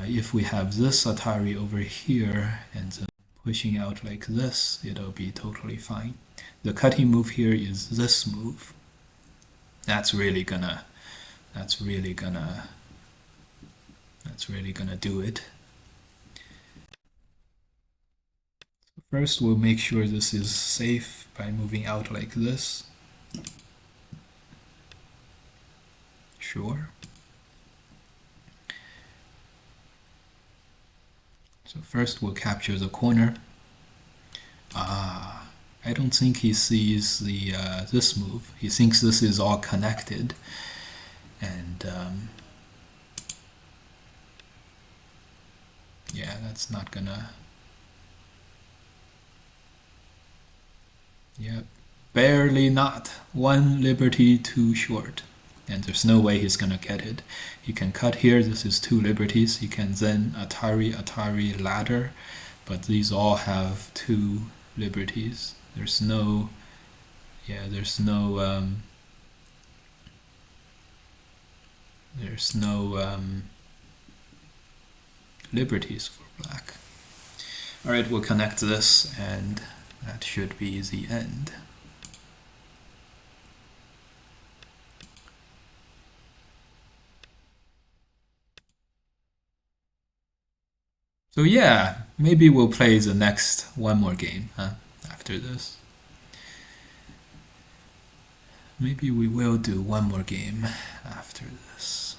if we have this Atari over here and then pushing out like this, it'll be totally fine. The cutting move here is this move. That's really gonna do it. First, we'll make sure this is safe by moving out like this. Sure. So first we'll capture the corner. I don't think he sees the this move. He thinks this is all connected, and yeah, that's not gonna. Yep, barely not. 1 liberty too short. And there's no way he's gonna get it. He can cut here, this is 2 liberties. He can then Atari ladder. but these all have two liberties. There's no, yeah, there's no liberties for black. Alright, we'll connect this, and that should be the end. So yeah, maybe we'll play the next one more game after this. Maybe we will do one more game after this.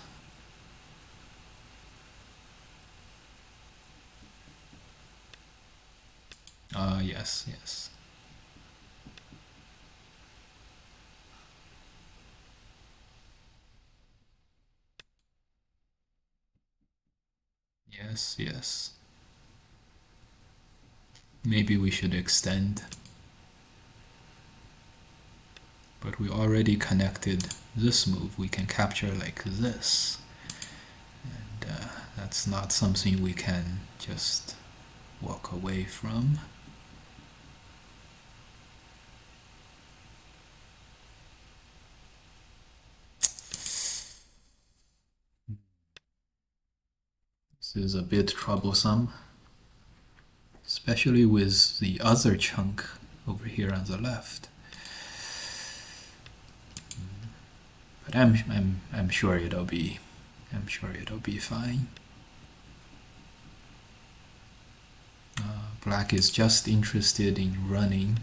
Yes, yes. Yes, yes. Maybe we should extend. But we already connected this move. We can capture like this. And that's not something we can just walk away from. This is a bit troublesome, especially with the other chunk over here on the left. But I'm sure it'll be fine. Black is just interested in running.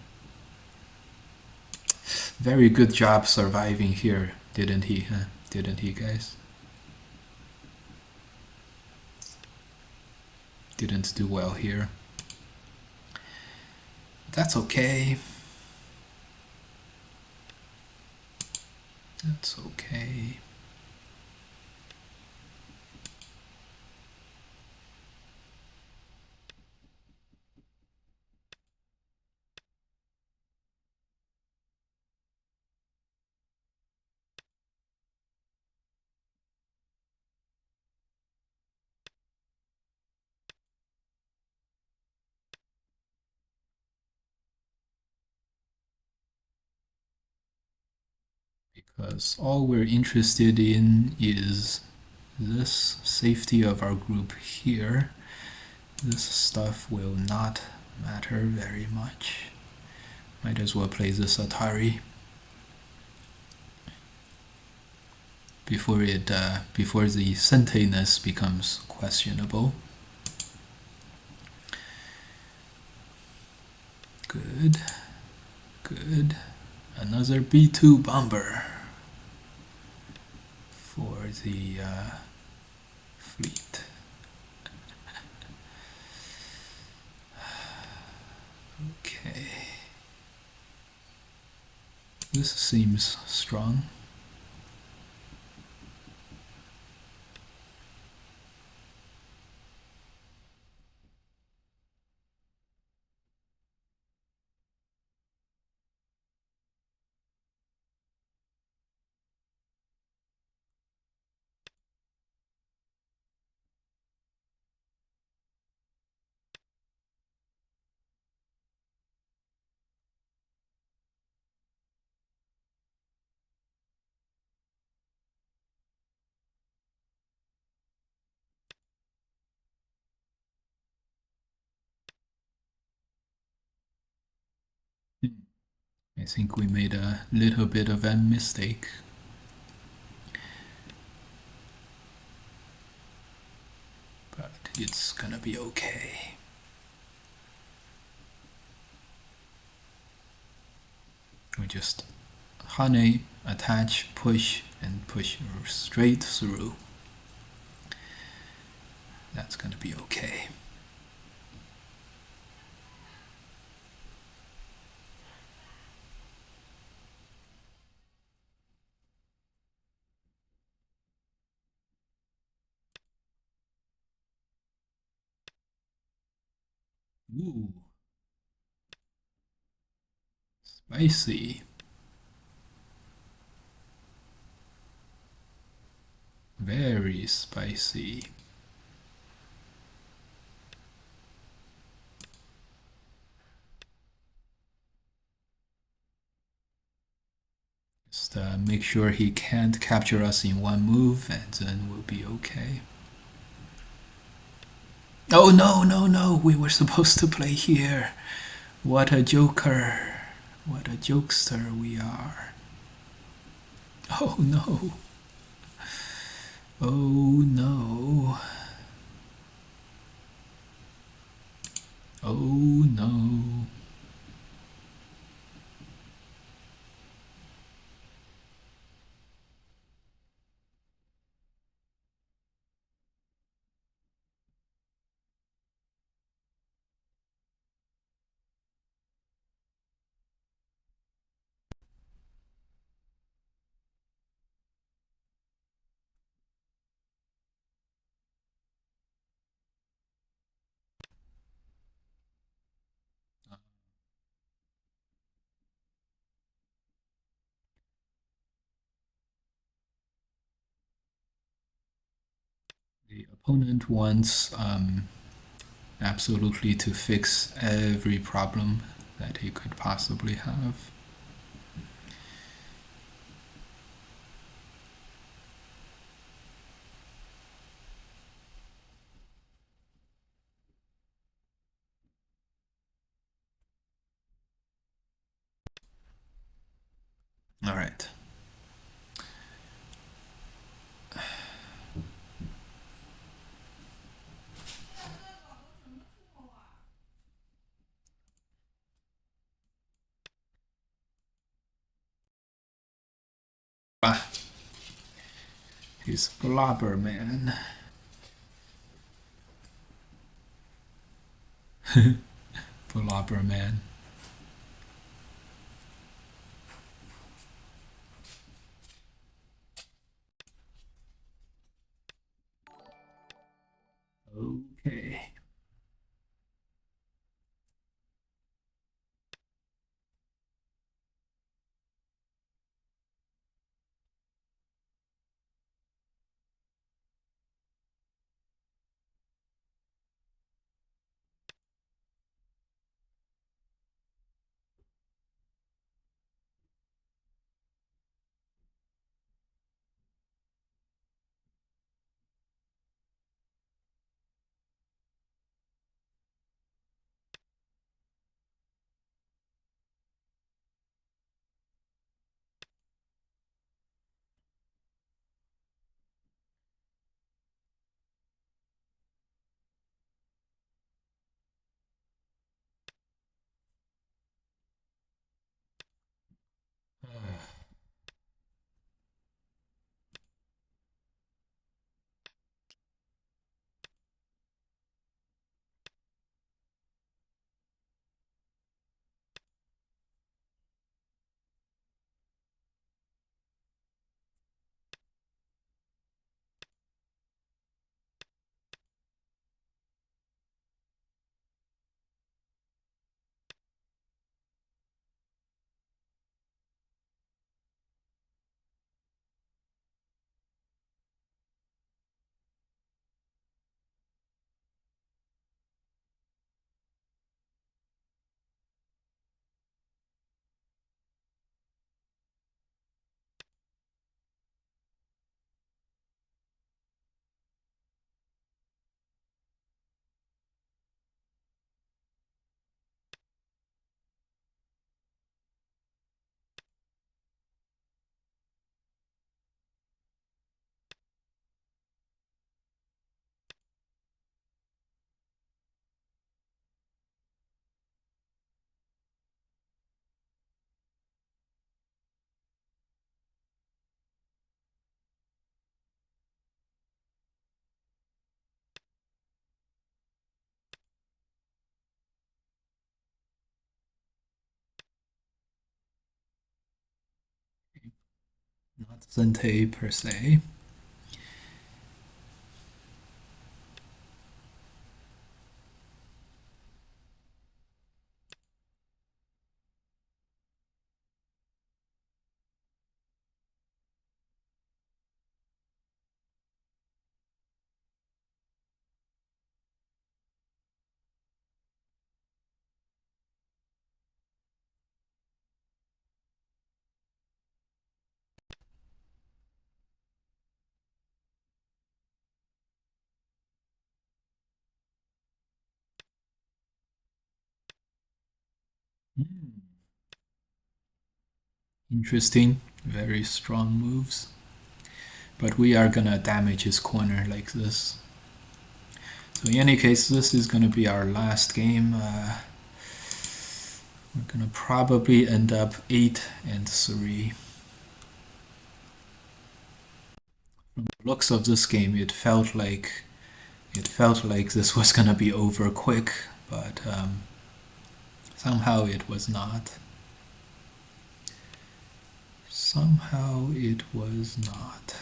Very good job surviving here, didn't he? Didn't he, guys? Didn't do well here. That's okay. That's okay. Because all we're interested in is this safety of our group here. This stuff will not matter very much. Might as well play this Atari before the centeness becomes questionable. Good, good. Another B2 bomber for the fleet. Okay. This seems strong. I think we made a little bit of a mistake. But it's gonna be okay. We just honey, attach, push, and push straight through. That's gonna be okay. Ooh. Spicy. Very spicy. Just make sure he can't capture us in one move, and then we'll be okay. Oh no, no, no! We were supposed to play here. What a joker. What a jokester we are. Oh no. Oh no. Oh no. The opponent wants absolutely to fix every problem that he could possibly have. All right. Ah, he's Blobber Man. Blobber Man. Okay. Not Zente per se. Hmm. Interesting. Very strong moves. But we are gonna damage his corner like this. So in any case, this is gonna be our last game. We're gonna probably end up 8-3. From the looks of this game, it felt like this was gonna be over quick, but somehow it was not. Somehow it was not.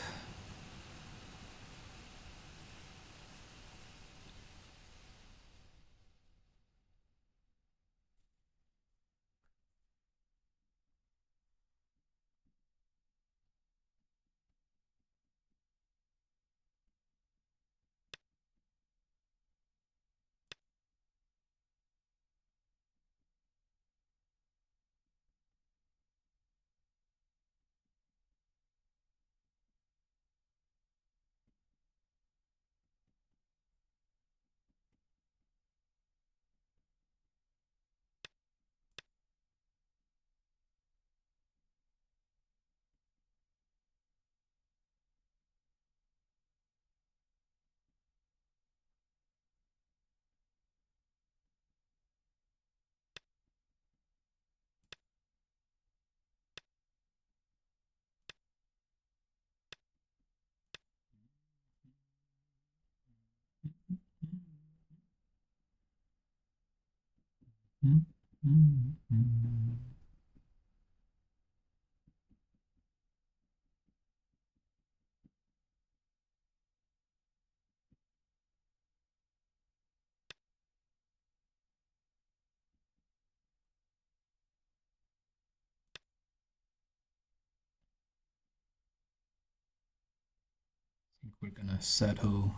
I think we're gonna settle.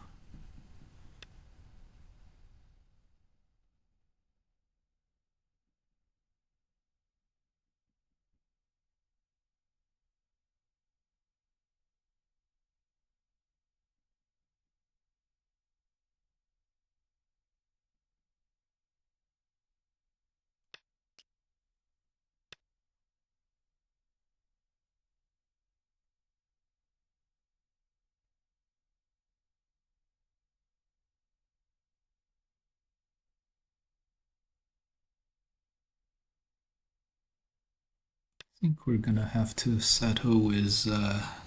I think we're gonna have to settle with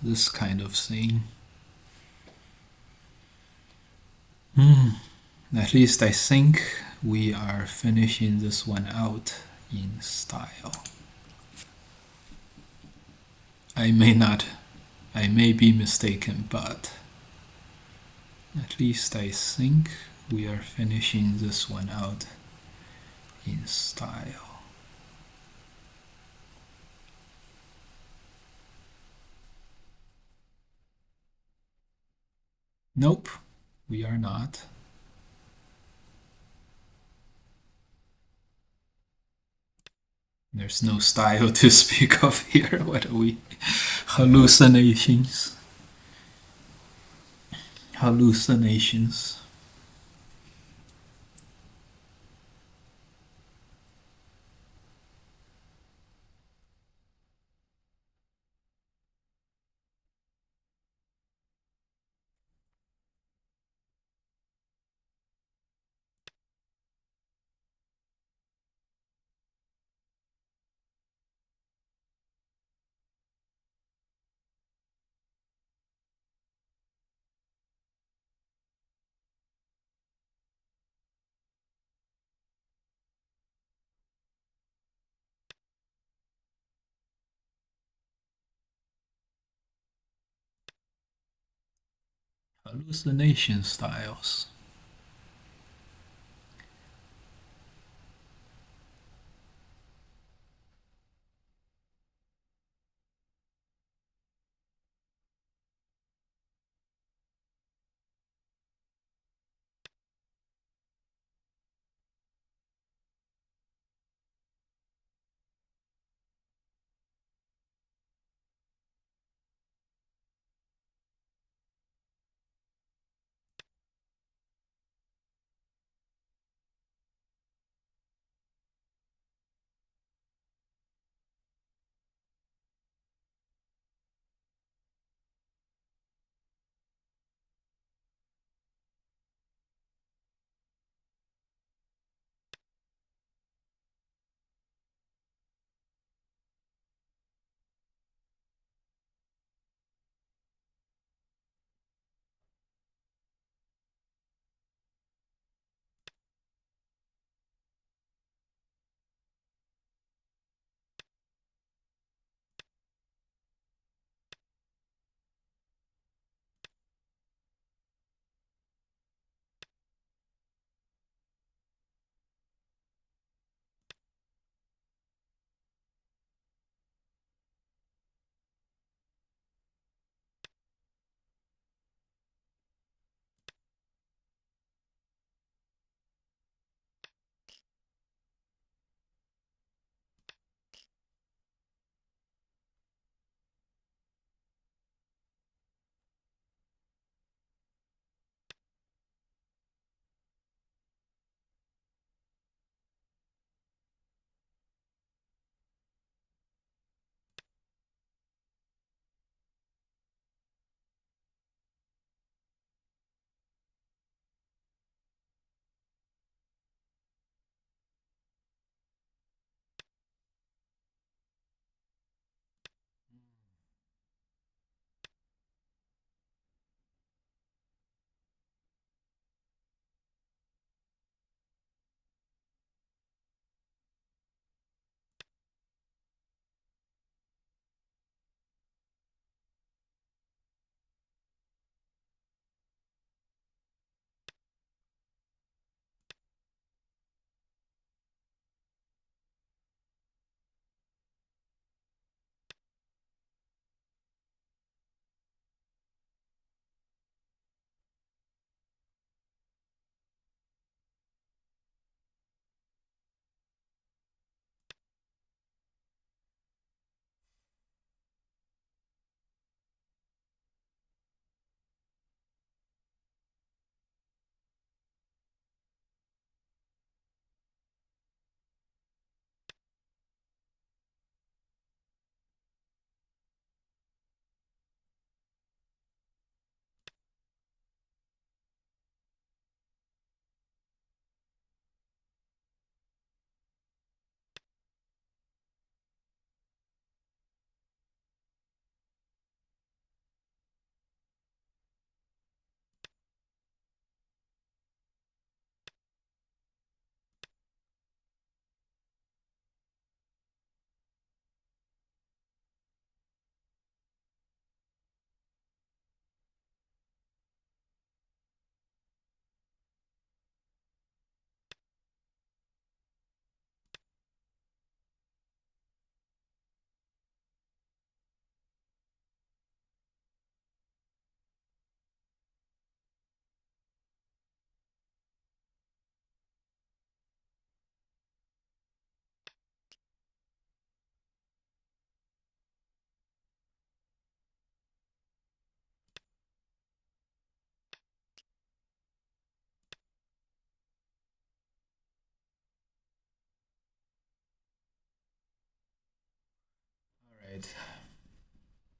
this kind of thing. At least I think we are finishing this one out in style. I may be mistaken, but at least I think we are finishing this one out in style. Nope, we are not. There's no style to speak of here. What are we? Hallucinations. Hallucinations. Hallucination styles.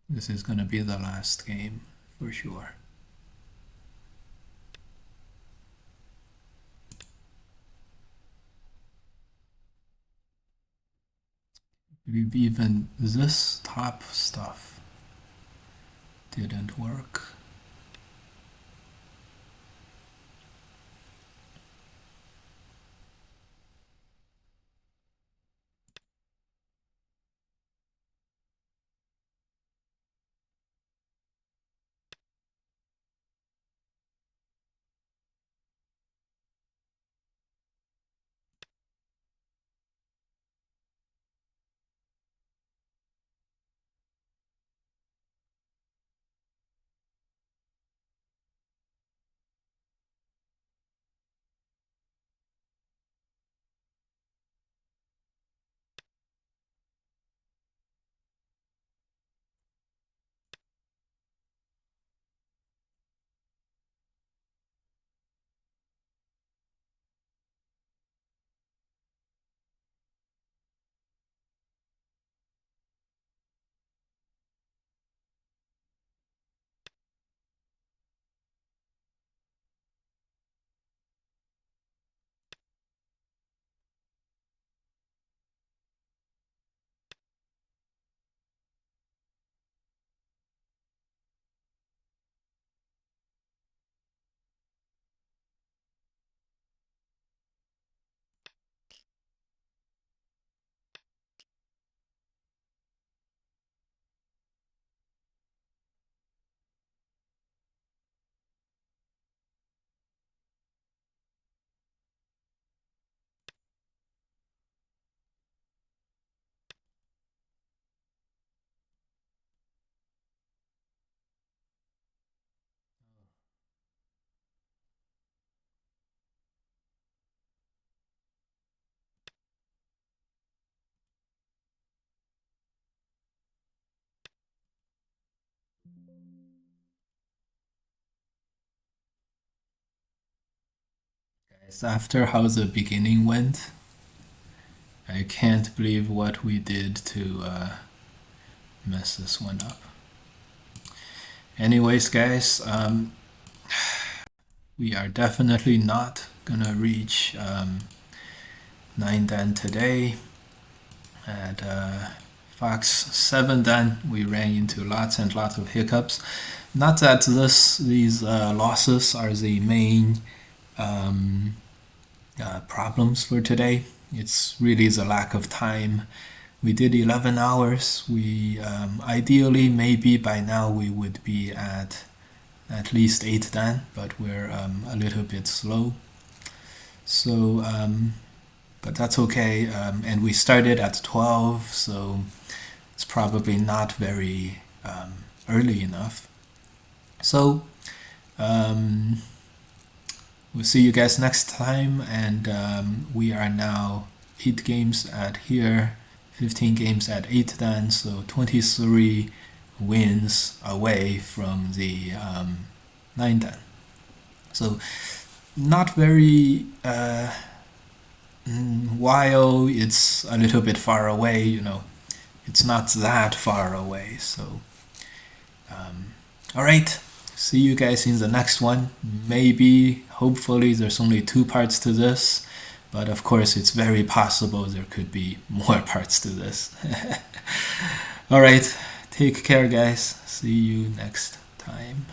This is gonna be the last game for sure. Even this top stuff didn't work. Guys, after how the beginning went, I can't believe what we did to mess this one up. Anyways, guys, we are definitely not gonna reach 9 dan today. At Fox 7 dan, we ran into lots and lots of hiccups. Not that these losses are the main problems for today. It's really the lack of time. We did 11 hours. We ideally, maybe by now we would be at least 8 dan, but we're a little bit slow. So, but that's okay. And we started at 12, so it's probably not very early enough. So, we'll see you guys next time, and we are now 8 games at here, 15 games at 8 dan, so 23 wins away from the 9 dan. So not very, while it's a little bit far away, you know, it's not that far away. So, all right. See you guys in the next one. Maybe, hopefully, there's only 2 parts to this, but of course, it's very possible there could be more parts to this. All right, take care, guys. See you next time.